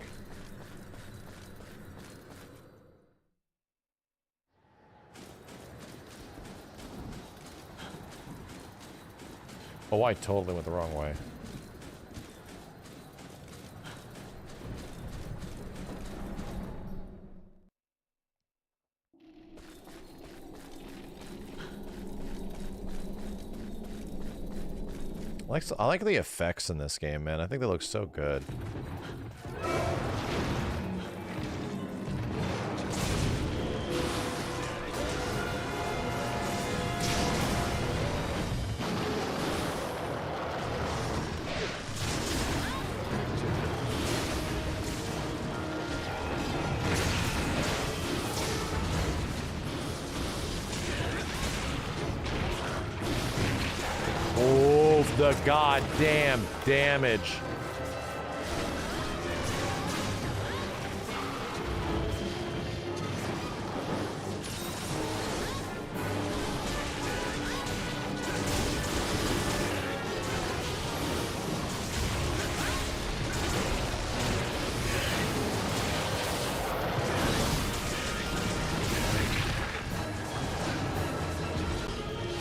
Oh, I totally went the wrong way. I like the effects in this game, man. I think they look so good. The goddamn damage.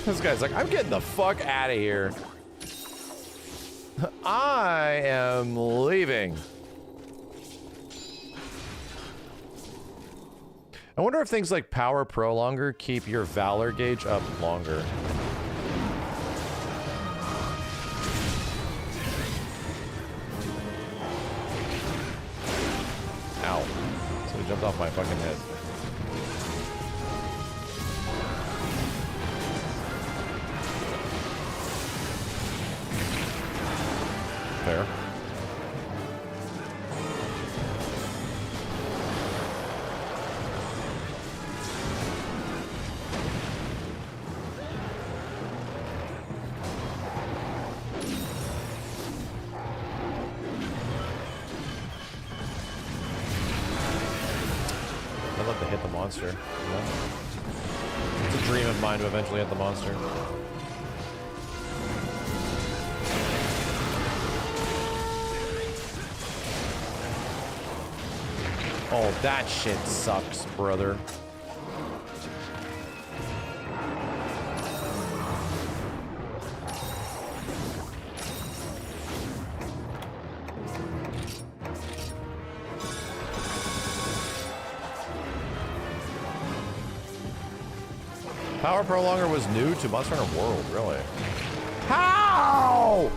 This guy's like, I'm getting the fuck out of here. I am leaving. I wonder if things like Power Prolonger keep your Valor gauge up longer. Ow. So he jumped off my fucking head. Fair. I'd love to hit the monster. Yeah. It's a dream of mine to eventually hit the monster. Oh, that shit sucks, brother. Power Prolonger was new to Monster Hunter World, really? How?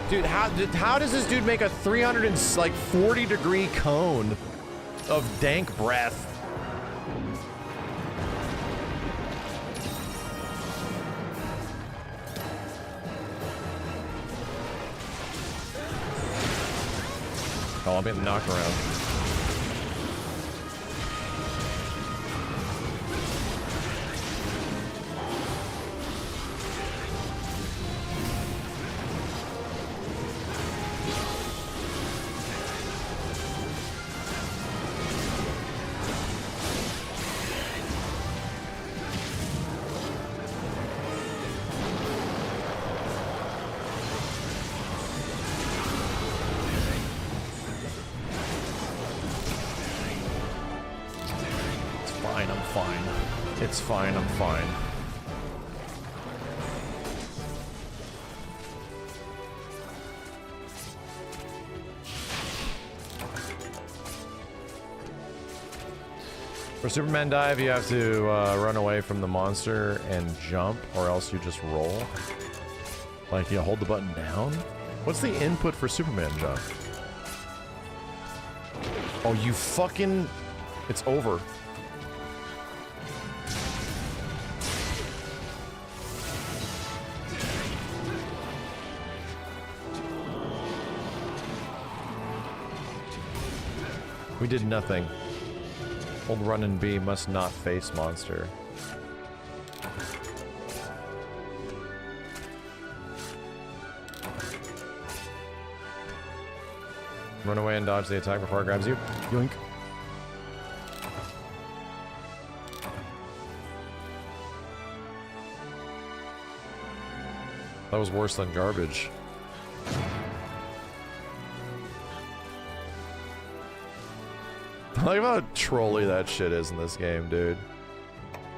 Dude, how does this dude make a 340-degree cone of dank breath? Oh, I'm getting knocked around. It's fine, I'm fine. For Superman dive, you have to run away from the monster and jump, or else you just roll. Like, you hold the button down? What's the input for Superman jump? Oh, you fucking... It's over. We did nothing. Hold run and B, must not face monster. Run away and dodge the attack before it grabs you. Yoink. That was worse than garbage. I like how trolly that shit is in this game, dude.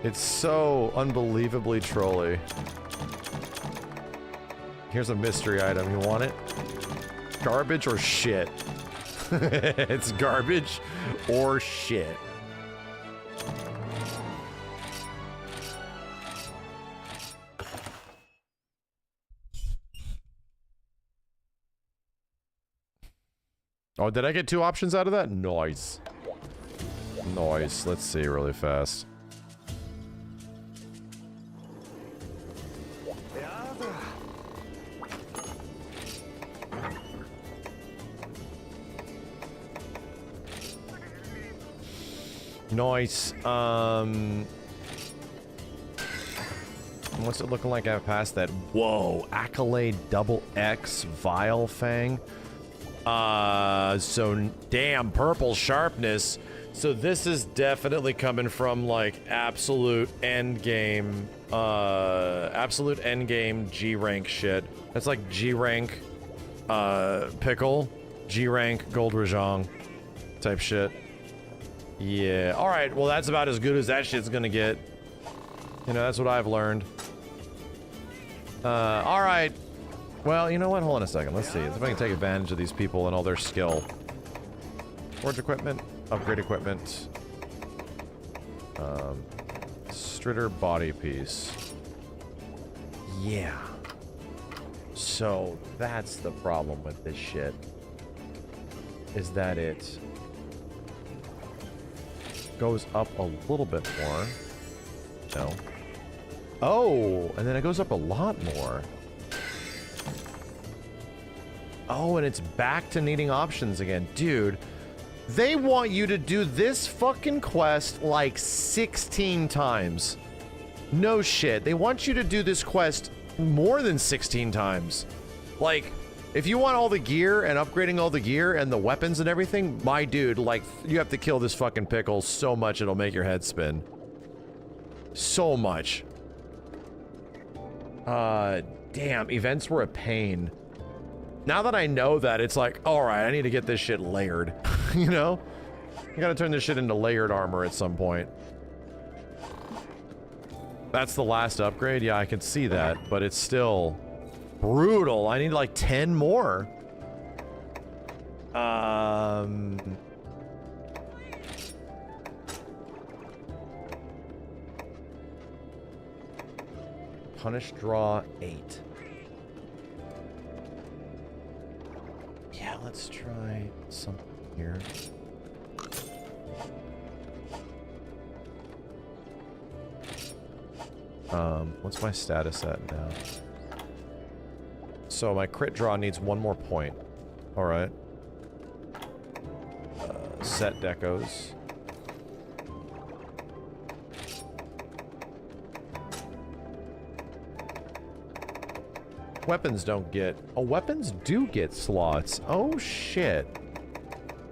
It's so unbelievably trolly. Here's a mystery item. You want it? Garbage or shit? It's garbage or shit. Oh, did I get 2 options out of that? Nice. Nice. Let's see really fast. Nice. What's it looking like I've passed that? Whoa, Accolade double X Vile Fang. So damn purple sharpness. So this is definitely coming from like absolute end game G rank shit. That's like G rank pickle, G rank gold Rajang type shit. Yeah. All right. Well, that's about as good as that shit's gonna get. You know, that's what I've learned. All right. Well, you know what? Hold on a second. Let's see if I can take advantage of these people and all their skill. Forge equipment, upgrade equipment. Stritter body piece. Yeah. So that's the problem with this shit. Is that it goes up a little bit more. No. Oh, and then it goes up a lot more. Oh, and it's back to needing options again. Dude, they want you to do this fucking quest like 16 times. No shit. They want you to do this quest more than 16 times. Like, if you want all the gear and upgrading all the gear and the weapons and everything, my dude, like, you have to kill this fucking pickle so much it'll make your head spin. So much. Damn, events were a pain. Now that I know that, it's like, alright, I need to get this shit layered. You know? I gotta turn this shit into layered armor at some point. That's the last upgrade? Yeah, I can see that, but it's still brutal. I need like 10 more. Punish draw 8. Yeah, let's try something here. What's my status at now? So my crit draw needs 1 more point. Alright. Set decos. Weapons don't get... Oh, weapons do get slots. Oh, shit.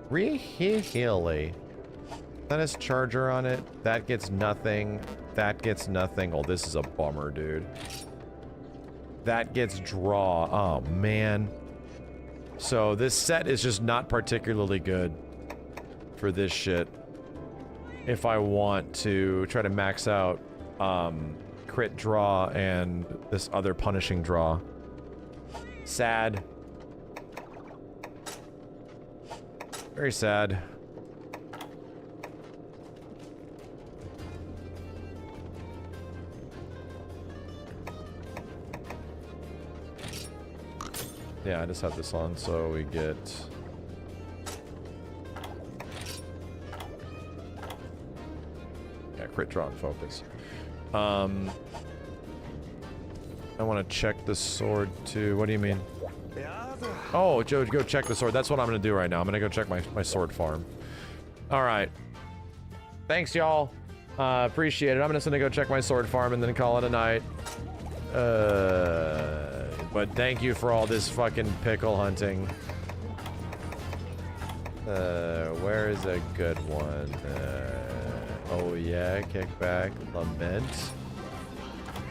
Really? That has charger on it. That gets nothing. That gets nothing. Oh, this is a bummer, dude. That gets draw. Oh, man. So this set is just not particularly good for this shit. If I want to try to max out crit draw and this other punishing draw. Sad. Very sad. Yeah, I just have this on, so we get... Yeah, crit draw and focus. I want to check the sword too. What do you mean? Oh, Joe, go check the sword. That's what I'm going to do right now. I'm going to go check my sword farm. Alright. Thanks, y'all. Appreciate it. I'm just going to go check my sword farm and then call it a night. But thank you for all this fucking pickle hunting. Where is a good one? Oh yeah, kickback, lament.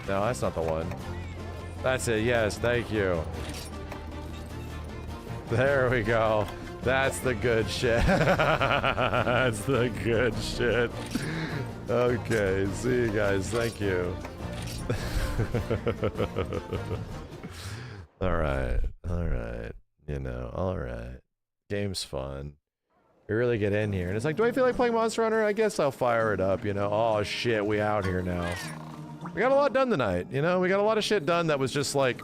No, that's not the one. That's it, yes, thank you. There we go. That's the good shit. That's the good shit. Okay, see you guys, thank you. Alright, you know, alright. Game's fun. We really get in here, and it's like, do I feel like playing Monster Hunter? I guess I'll fire it up, you know? Oh shit, we out here now. We got a lot done tonight, you know? We got a lot of shit done that was just like,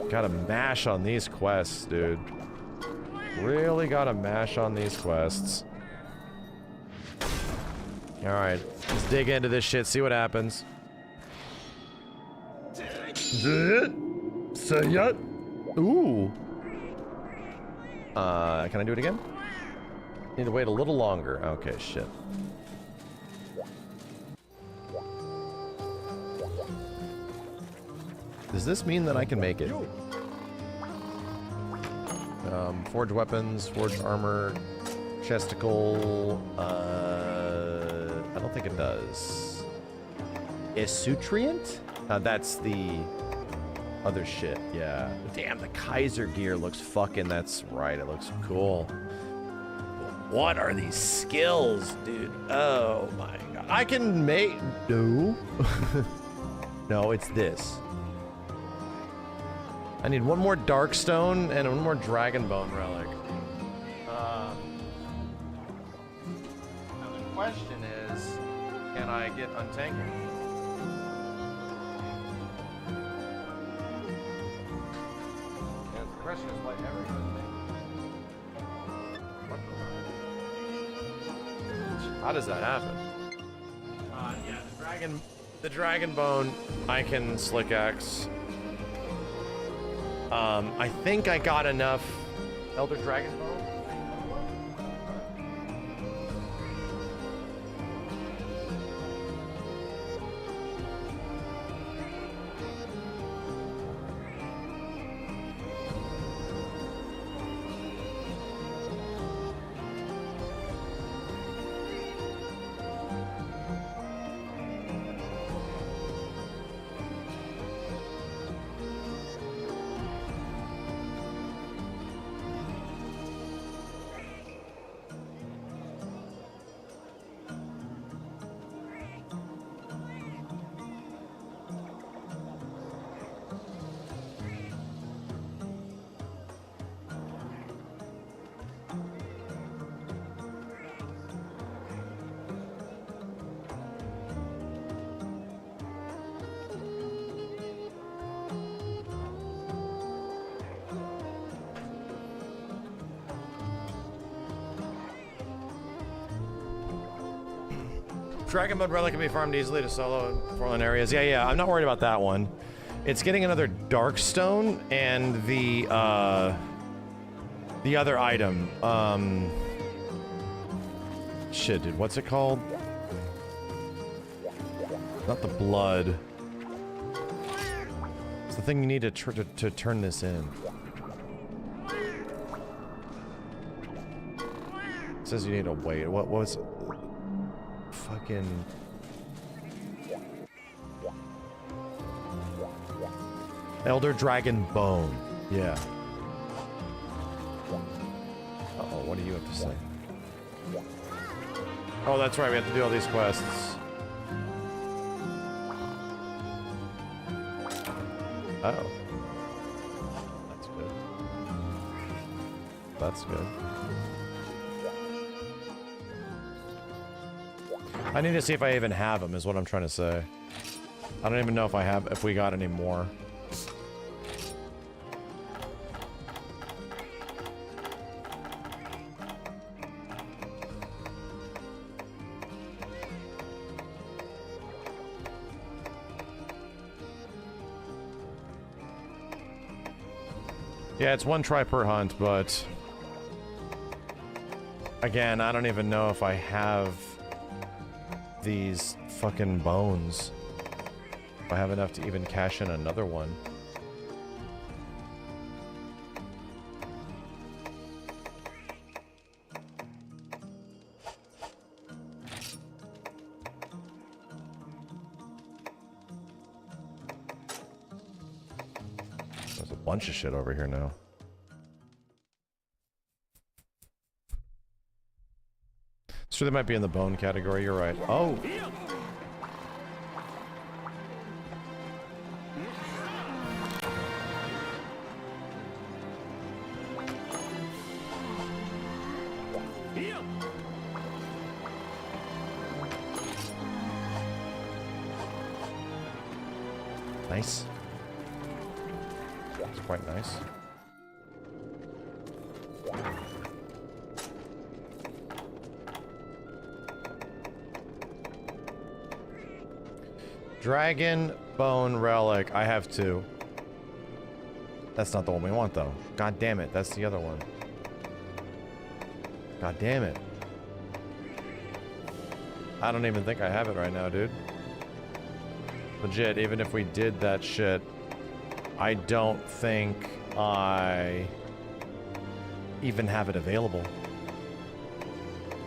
gotta mash on these quests, dude. Really gotta mash on these quests. Alright, let's dig into this shit, see what happens. Say yet? Ooh. Can I do it again? Need to wait a little longer. Okay, shit. Does this mean that I can make it? Forge weapons, forged armor, chesticle. I don't think it does. Esutrient? That's the other shit, yeah. Damn, the Kaiser gear looks fucking, that's right, it looks cool. What are these skills, dude? Oh my god. I can make... No. No, it's this. I need one more Darkstone and one more Dragonbone relic. Now the question is, can I get untangled? The question is, what how does that happen? Yeah, the Dragonbone, I can Slick Axe. I think I got enough Elder Dragonbone. Dragon Bone Relic can be farmed easily to solo in Forland areas. Yeah, I'm not worried about that one. It's getting another Darkstone and the other item. Shit, dude, what's it called? Not the blood. It's the thing you need to turn this in. It says you need to wait. What was... Fucking... Elder Dragon Bone. Yeah. Uh-oh, what do you have to say? Oh, that's right, we have to do all these quests. Oh. That's good. That's good. I need to see if I even have them, is what I'm trying to say. I don't even know if we got any more. Yeah, it's one try per hunt, but... Again, I don't even know if I have these fucking bones. If I have enough to even cash in another one. There's a bunch of shit over here now. So they might be in the bone category, you're right. Oh! Nice. It's quite nice. Dragon Bone Relic. I have two. That's not the one we want, though. God damn it. That's the other one. God damn it. I don't even think I have it right now, dude. Legit, even if we did that shit, I don't think I even have it available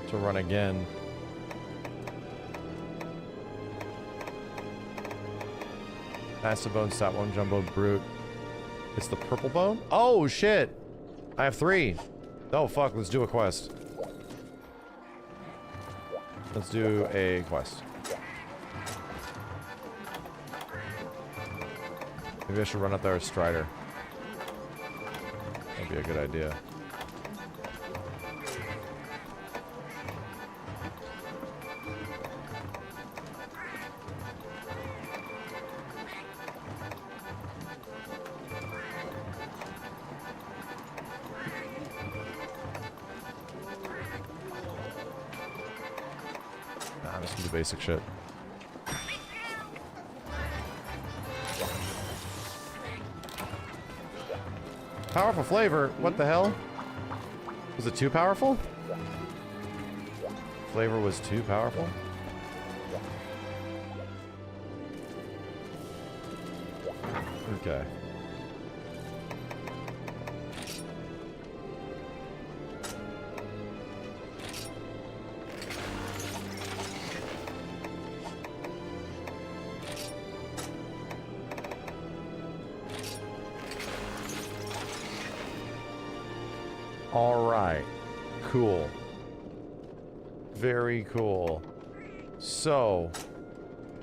to run again. Massive Bone, Stat 1, Jumbo Brute. It's the purple bone? Oh, shit! I have 3. Oh, fuck, let's do a quest. Let's do a quest. Maybe I should run up there with Strider. That'd be a good idea. Nah, just do basic shit. Powerful flavor? What the hell? Was it too powerful? Flavor was too powerful? Okay. Alright. Cool. Very cool. So,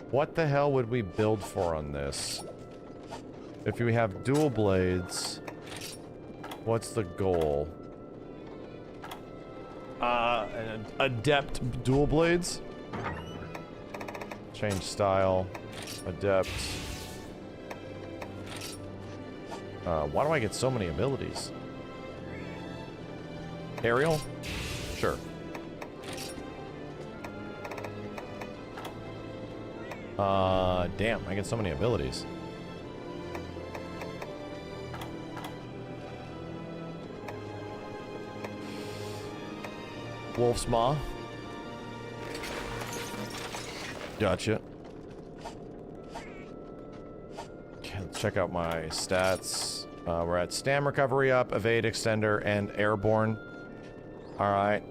what the hell would we build for on this? If we have dual blades, what's the goal? An adept dual blades? Change style. Adept. Why do I get so many abilities? Aerial? Sure. Damn, I get so many abilities. Wolf's Maw. Gotcha. Okay, let's check out my stats. We're at Stam Recovery up, Evade Extender, and Airborne. Alright.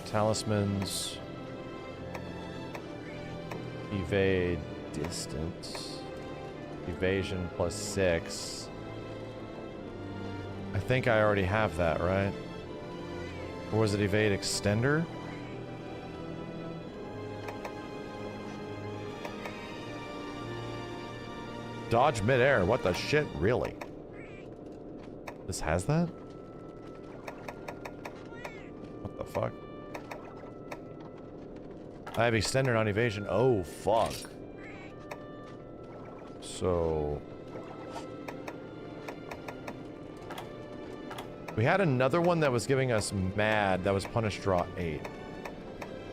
Talismans. Evade distance. Evasion +6. I think I already have that, right? Or was it evade extender? Dodge midair. What the shit? Really? This has that? What the fuck? I have extender on evasion. Oh, fuck. So... we had another one that was giving us mad. That was punish draw 8.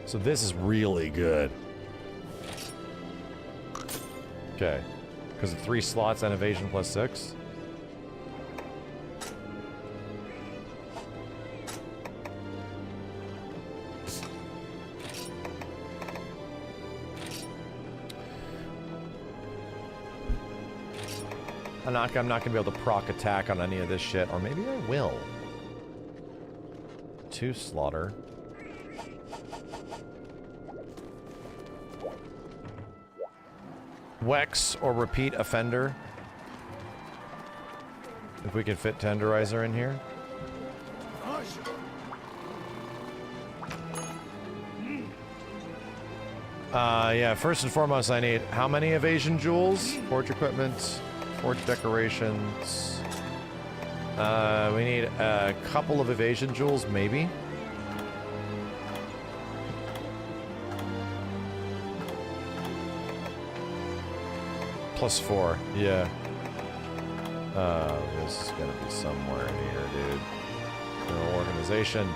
So this is really good. Okay. Because of 3 slots and evasion +6. I'm not gonna be able to proc attack on any of this shit, or maybe I will. 2 slaughter. Wex or repeat offender. If we can fit tenderizer in here. Yeah, first and foremost I need how many evasion jewels? Forge equipment. Forge decorations. We need a couple of evasion jewels, maybe. +4, yeah. This is gonna be somewhere in here, dude. No organization.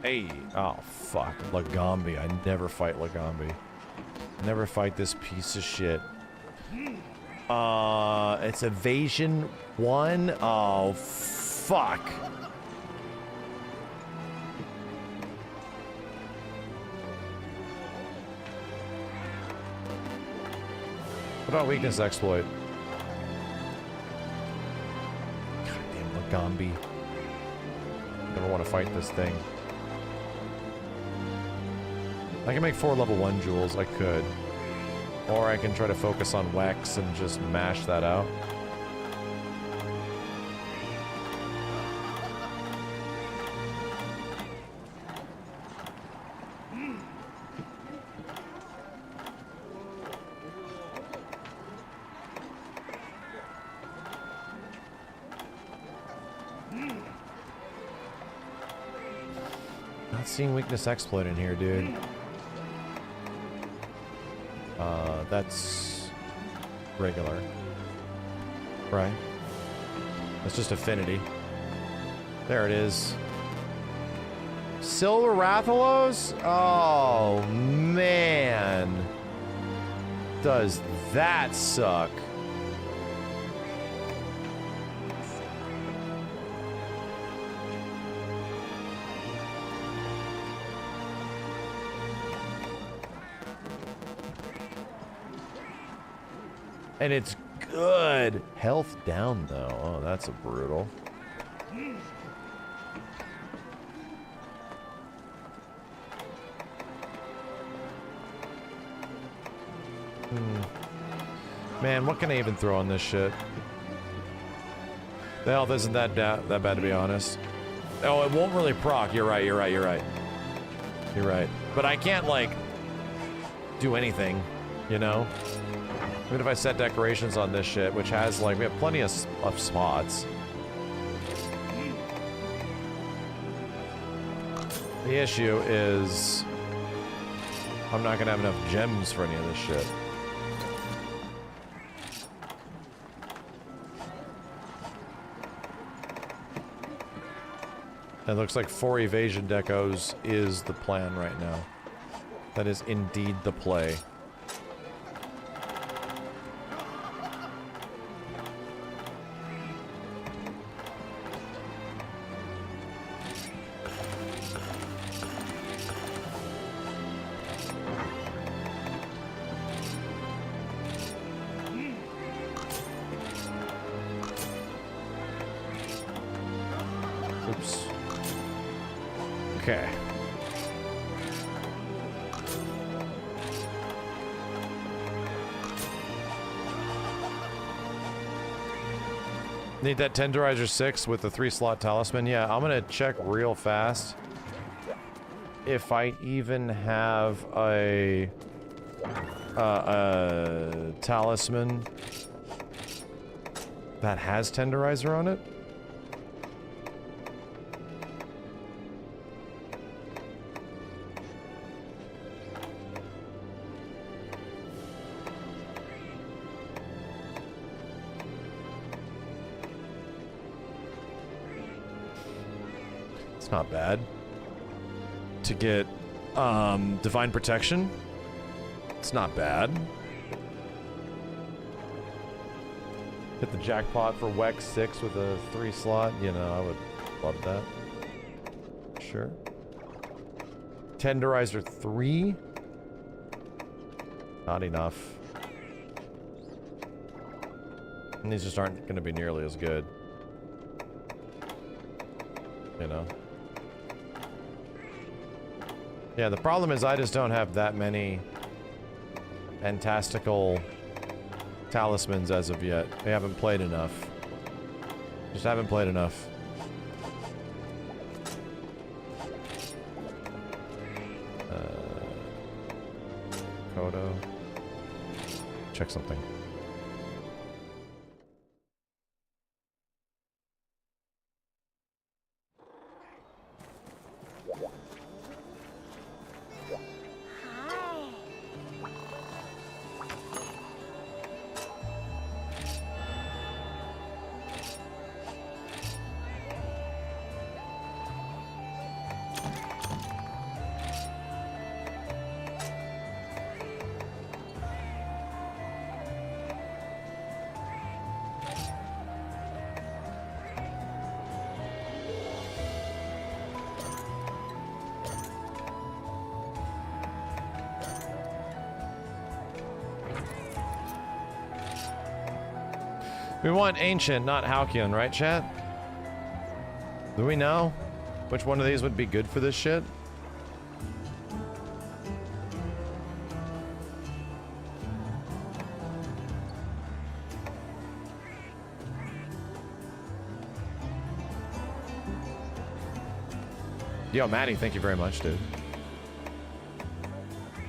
Hey! Oh, fuck. Lagambi. I never fight Lagambi. Never fight this piece of shit. It's evasion 1? Oh, fuck. What about weakness exploit? Goddamn Lagambi. Never want to fight this thing. I can make 4 level 1 jewels, I could. Or I can try to focus on Wex and just mash that out. Not seeing weakness exploit in here, dude. That's regular, right? That's just affinity. There it is. Silver Rathalos? Oh, man. Does that suck? And it's good. Health down, though. Oh, that's a brutal. Man, what can I even throw on this shit? The health isn't that bad, to be honest. Oh, it won't really proc. You're right, you're right, you're right. You're right. But I can't, like, do anything, you know? Even if I set decorations on this shit, which has, like, we have plenty of spots. The issue is I'm not gonna have enough gems for any of this shit. It looks like 4 evasion decos is the plan right now. That is indeed the play. Oops. Okay. Need that Tenderizer 6 with the 3-slot talisman? Yeah, I'm gonna check real fast if I even have a talisman that has Tenderizer on it. Not bad to get divine protection. It's not bad. Hit the jackpot for WEX 6 with a 3-slot. You know, I would love that. Sure. Tenderizer 3. Not enough. And these just aren't going to be nearly as good. You know. Yeah, the problem is I just don't have that many fantastical talismans as of yet. I haven't played enough. Just haven't played enough. Kodo. Check something. We want Ancient, not Halcyon, right, chat? Do we know which one of these would be good for this shit? Yo, Maddie, thank you very much, dude.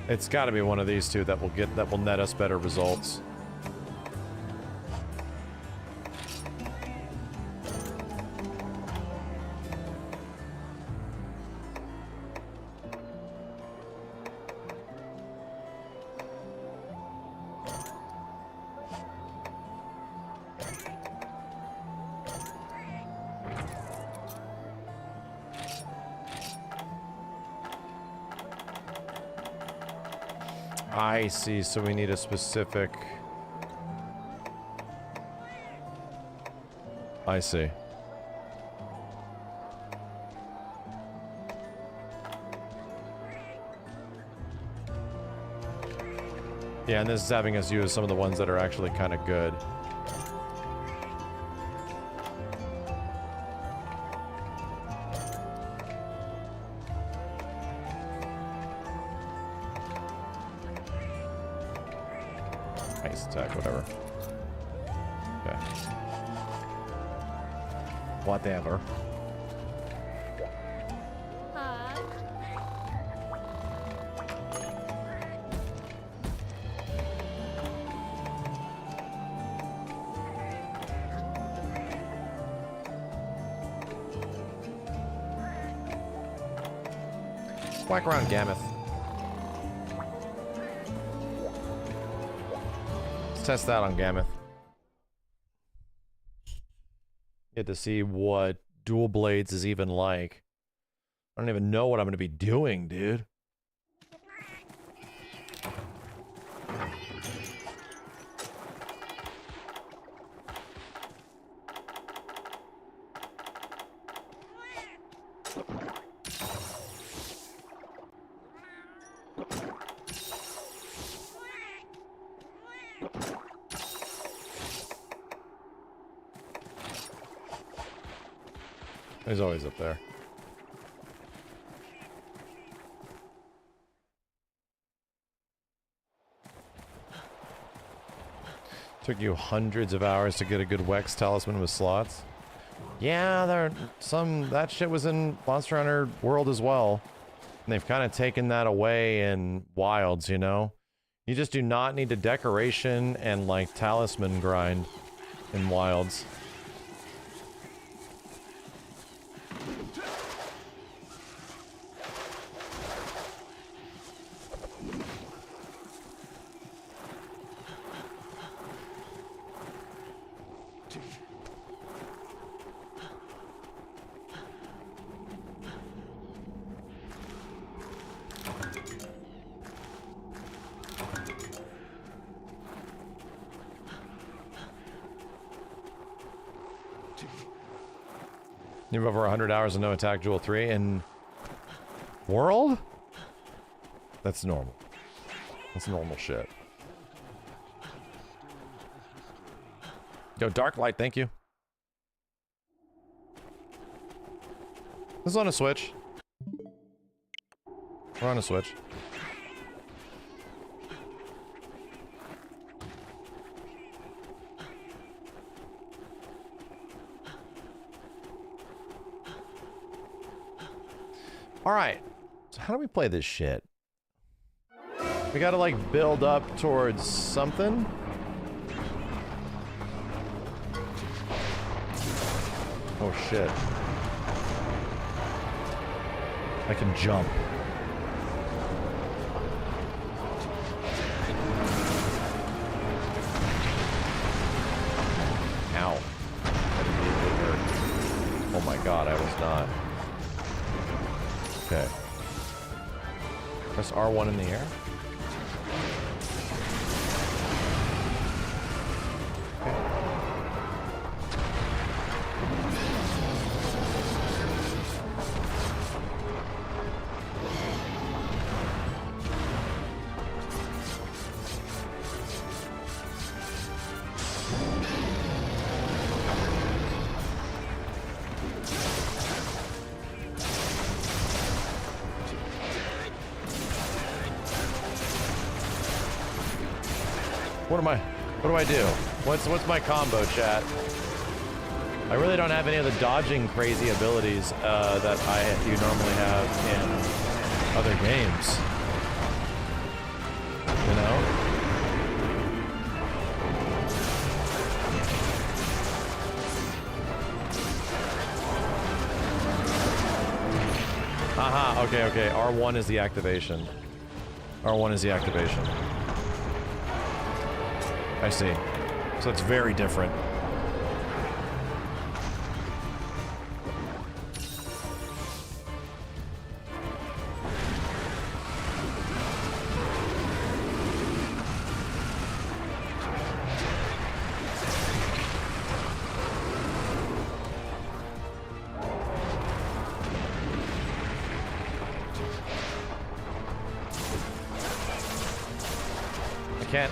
It's got to be one of these two that will net us better results. I see, so we need a specific... I see. Yeah, and this is having us use some of the ones that are actually kind of good. Attack, whatever. Okay. Whatever. Whack around Gammoth. test that on Gammoth. Get to see what dual blades is even like. I don't even know what I'm going to be doing, dude. He's always up there. Took you hundreds of hours to get a good Wex talisman with slots. Yeah, that shit was in Monster Hunter World as well. And they've kind of taken that away in Wilds, you know? You just do not need a decoration and like talisman grind in Wilds. You have over 100 hours of no attack Jewel 3 in World? That's normal. That's normal shit. Yo, Dark Light, thank you. This is on a Switch. We're on a Switch. Alright, so how do we play this shit? We gotta like build up towards something? Oh shit. I can jump. Ow. That immediately hurt. Oh my god, I was not. Okay. Press R1 in the air. What do I do? What's my combo, chat? I really don't have any of the dodging crazy abilities that you normally have in other games. You know? Aha, okay. R1 is the activation. R1 is the activation. I see. So it's very different.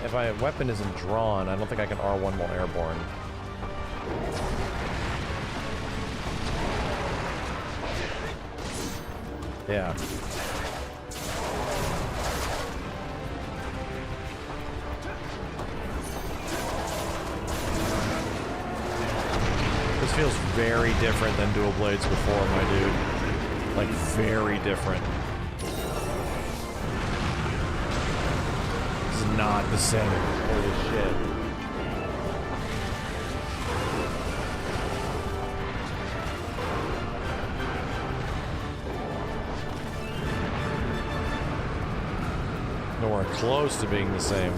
If my weapon isn't drawn, I don't think I can R1 while airborne. Yeah. This feels very different than dual blades before, my dude. Like, very different. Not the same. Holy shit. Nowhere close to being the same.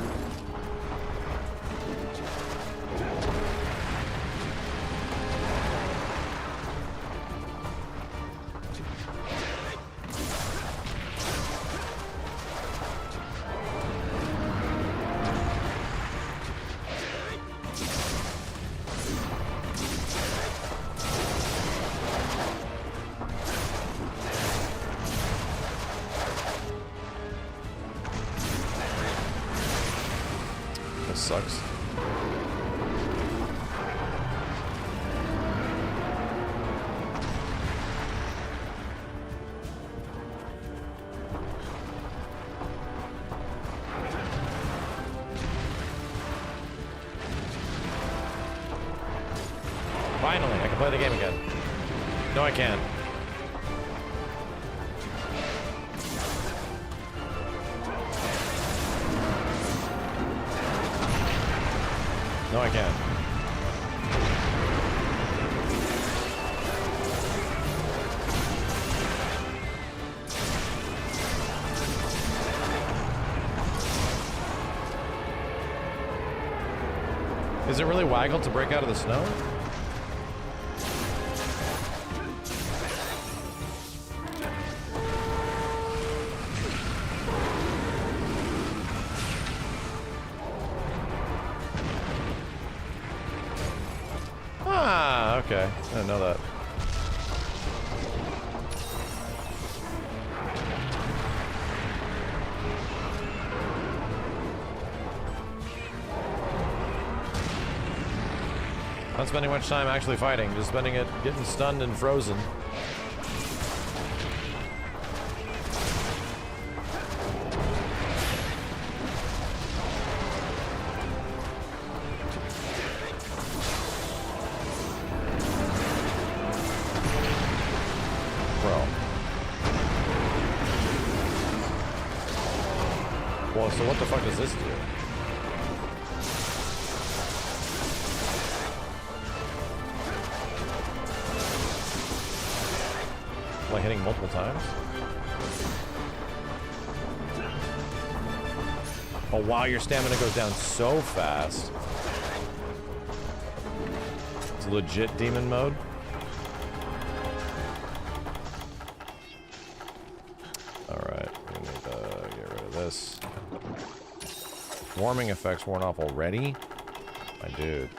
sucks. Finally, I can play the game again. No, I can't. No, I can't. Is it really waggle to break out of the snow? Ah, okay. I didn't know that. Not spending much time actually fighting, just spending it getting stunned and frozen. Well, so what the fuck does this do? Like hitting multiple times? Oh wow, your stamina goes down so fast. It's legit demon mode. Alright, we need to get rid of this. Warming effects worn off already? My dude.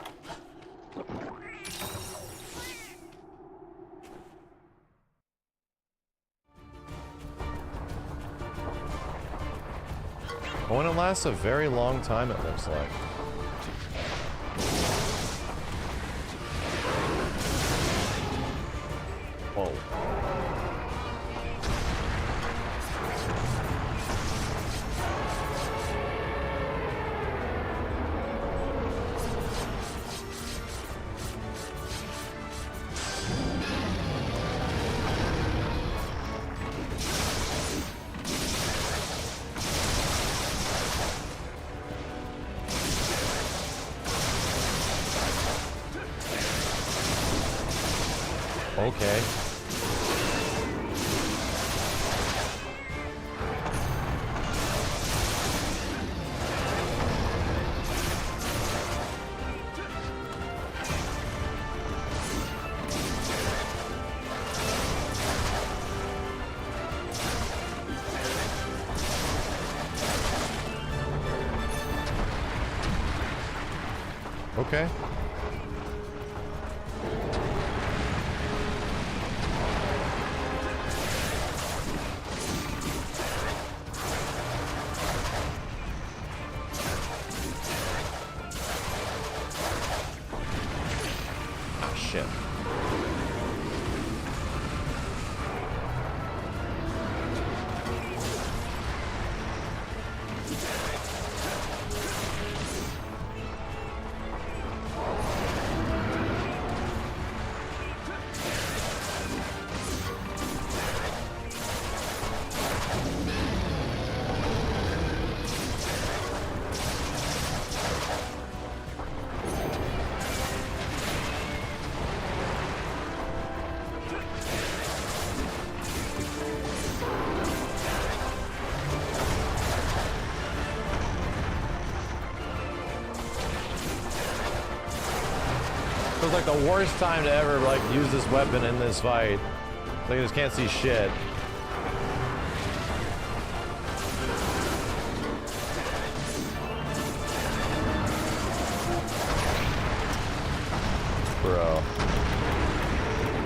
Oh, and it lasts a very long time, it looks like. Whoa. Okay. Okay. Shit. It was like the worst time to ever like use this weapon in this fight. Like I just can't see shit. Bro.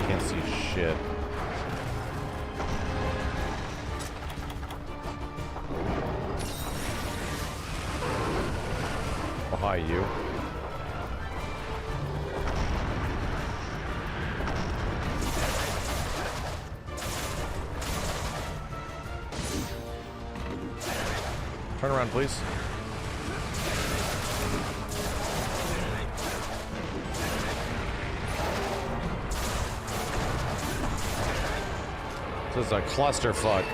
Can't see shit. Oh hi, you. Turn around, please. This is a clusterfuck.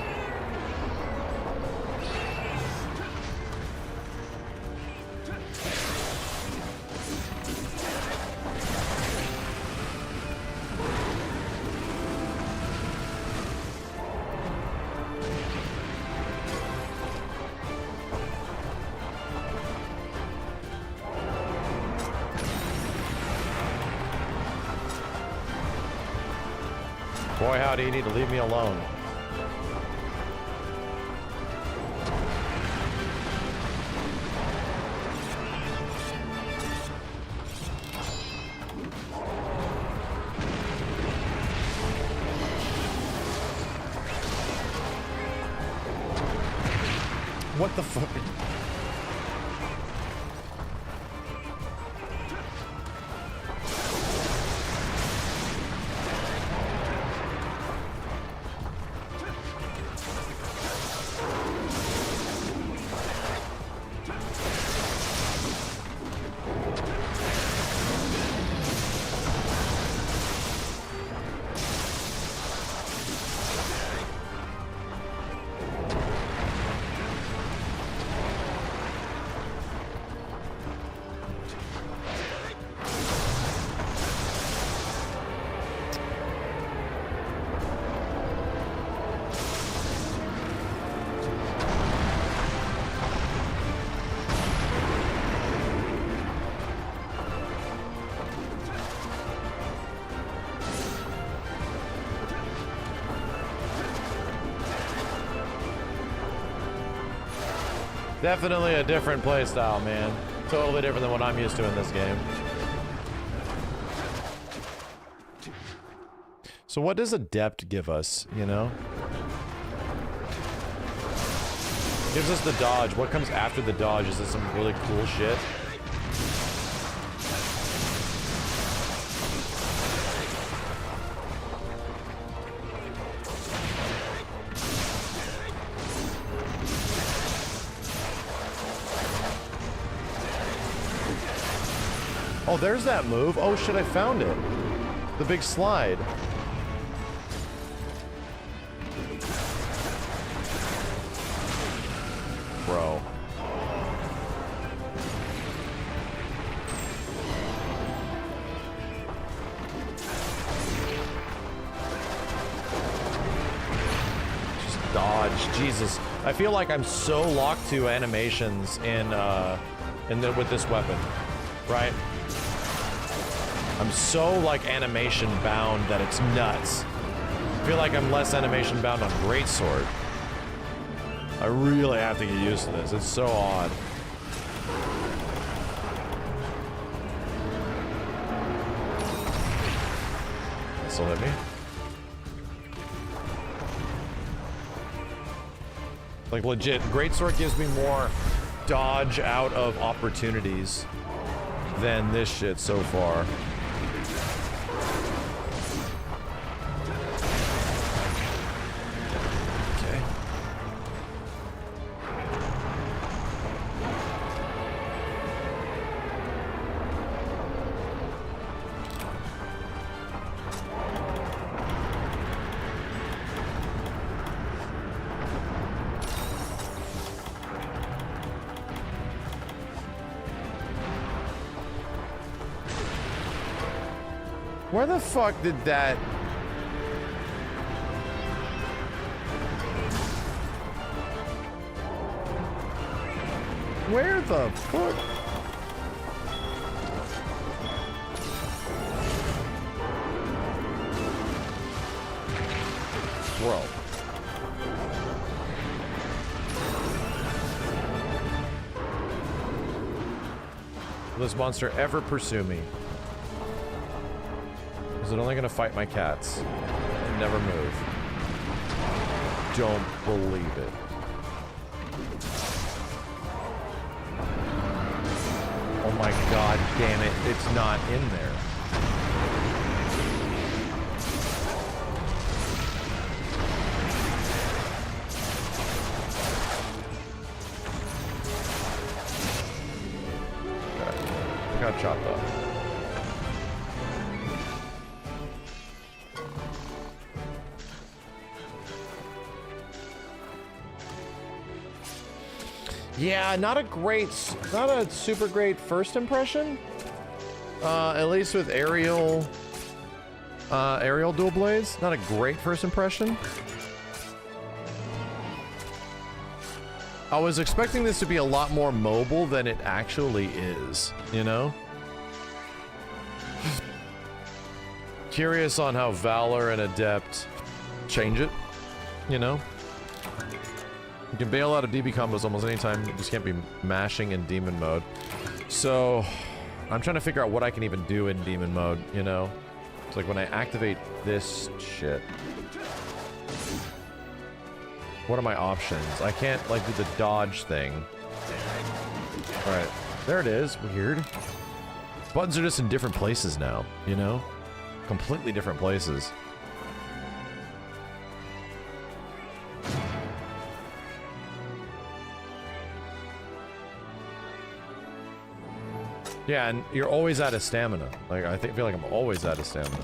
Boy, howdy, you need to leave me alone. What the fuck? Definitely a different playstyle, man. Totally different than what I'm used to in this game. So what does Adept give us, you know? Gives us the dodge. What comes after the dodge? Is this some really cool shit? Oh, there's that move. Oh shit, I found it. The big slide. Bro. Just dodge. Jesus. I feel like I'm so locked to animations with this weapon, right? I'm so like animation bound that it's nuts. I feel like I'm less animation bound on Greatsword. I really have to get used to this. It's so odd. This'll hit me. Like legit, Greatsword gives me more dodge out of opportunities than this shit so far. Where the fuck did that... Where the fuck? Bro. Will this monster ever pursue me? Is it only gonna fight my cats and never move? Don't believe it. Oh my my god damn it, it's not in there. Okay, I got chopped up. Yeah, not a super great first impression. At least with aerial dual blades, not a great first impression. I was expecting this to be a lot more mobile than it actually is, you know? Curious on how Valor and Adept change it, you know? You can bail out of DB combos almost anytime, you just can't be mashing in demon mode. So, I'm trying to figure out what I can even do in demon mode, you know? It's like when I activate this shit. What are my options? I can't, like, do the dodge thing. Alright, there it is. Weird. Buttons are just in different places now, you know? Completely different places. Yeah, and you're always out of stamina. Like, I feel like I'm always out of stamina.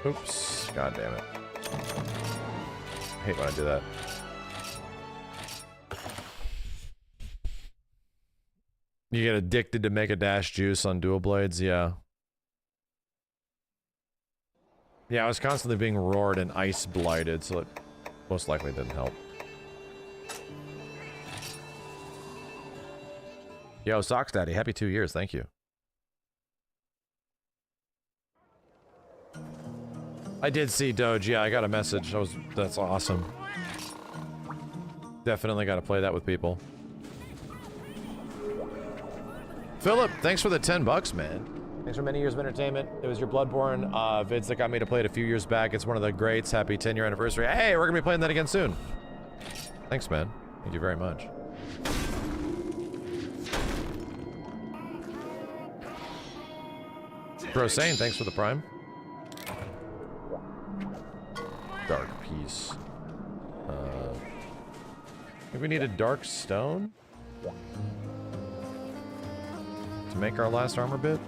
Oops. God damn it. I hate when I do that. You get addicted to Mega Dash juice on dual blades? Yeah. Yeah, I was constantly being roared and ice blighted, so it most likely didn't help. Yo, Socks Daddy, happy 2 years, thank you. I did see Doge, yeah, I got a message. That's awesome. Definitely gotta play that with people. Philip, thanks for the 10 bucks, man. Thanks for many years of entertainment. It was your Bloodborne vids that got me to play it a few years back. It's one of the greats. Happy 10-year anniversary. Hey, we're gonna be playing that again soon. Thanks, man. Thank you very much. Bro Sane, thanks for the prime. Dark piece. I think we need a dark stone to make our last armor bit.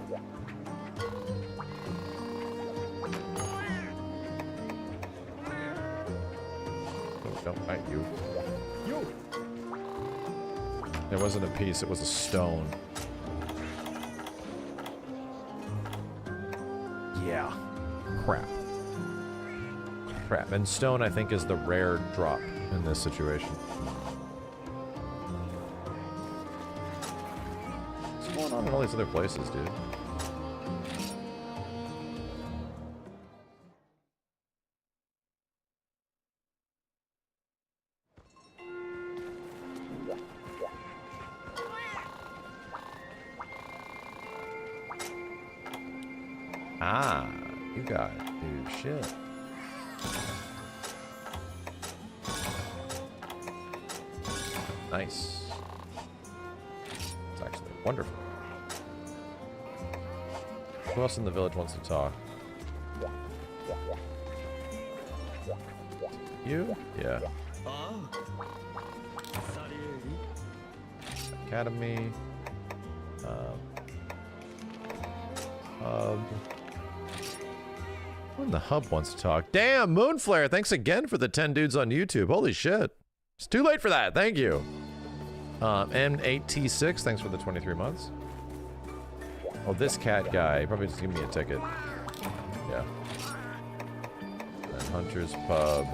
Don't fight you. It wasn't a piece, it was a stone. Yeah. Crap. Crap. And stone, I think, is the rare drop in this situation. What's going on in all these other places, dude? Ah, you got it, dude. Shit. Nice. It's actually wonderful. Who else in the village wants to talk? You? Yeah. Academy. Hub. Who in the hub wants to talk? Damn, Moonflare, thanks again for the 10 dudes on YouTube. Holy shit. It's too late for that. Thank you. M8T6, thanks for the 23 months. Oh, this cat guy. Probably just give me a ticket. Yeah. And Hunter's Pub.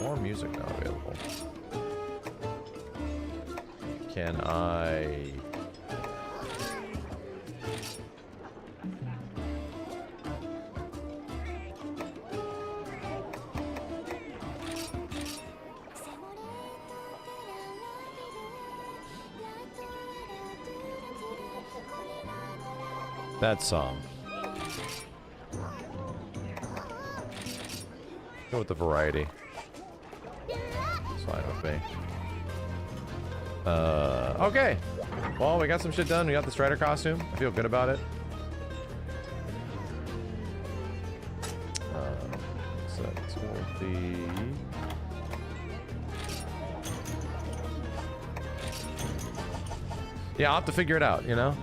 More music now available. Can I... That song. Go with the variety. It's fine with me. Okay. Well, we got some shit done. We got the Strider costume. I feel good about it. So it's will be... Yeah, I'll have to figure it out, you know?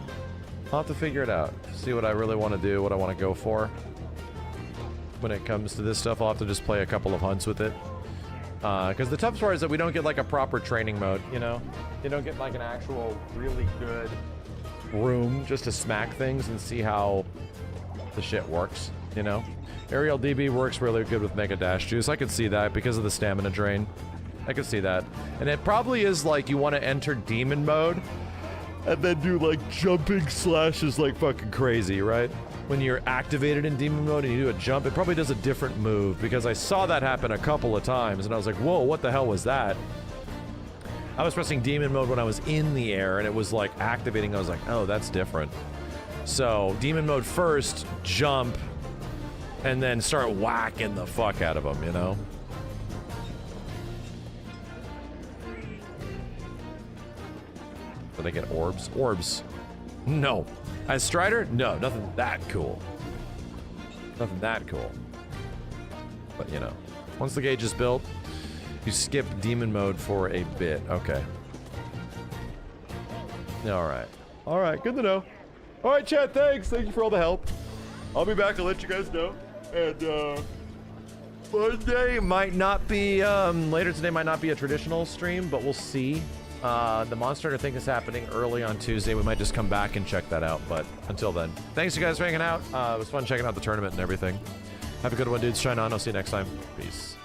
I'll have to figure it out. See what I really want to do, what I want to go for. When it comes to this stuff, I'll have to just play a couple of hunts with it. Because the tough part is that we don't get like a proper training mode, you know? You don't get like an actual really good room just to smack things and see how the shit works, you know? Aerial DB works really good with Mega Dash Juice. I could see that because of the stamina drain. I could see that. And it probably is like you want to enter demon mode and then do like jumping slashes like fucking crazy, right? When you're activated in demon mode and you do a jump, it probably does a different move because I saw that happen a couple of times and I was like, whoa, what the hell was that? I was pressing demon mode when I was in the air and it was like activating. I was like, oh, that's different. So demon mode first, jump, and then start whacking the fuck out of them, you know? Do they get orbs? Orbs. No. As Strider? No, nothing that cool. Nothing that cool. But, you know, once the gauge is built, you skip demon mode for a bit. Okay. Alright. Alright, good to know. Alright, chat, thanks. Thank you for all the help. I'll be back to let you guys know. And, Monday might not be, later today might not be a traditional stream, but we'll see. The Monster Hunter thing is happening early on Tuesday. We might just come back and check that out, but until then, thanks you guys for hanging out. It was fun checking out the tournament and everything. Have a good one, dudes. Shine on. I'll see you next time. Peace.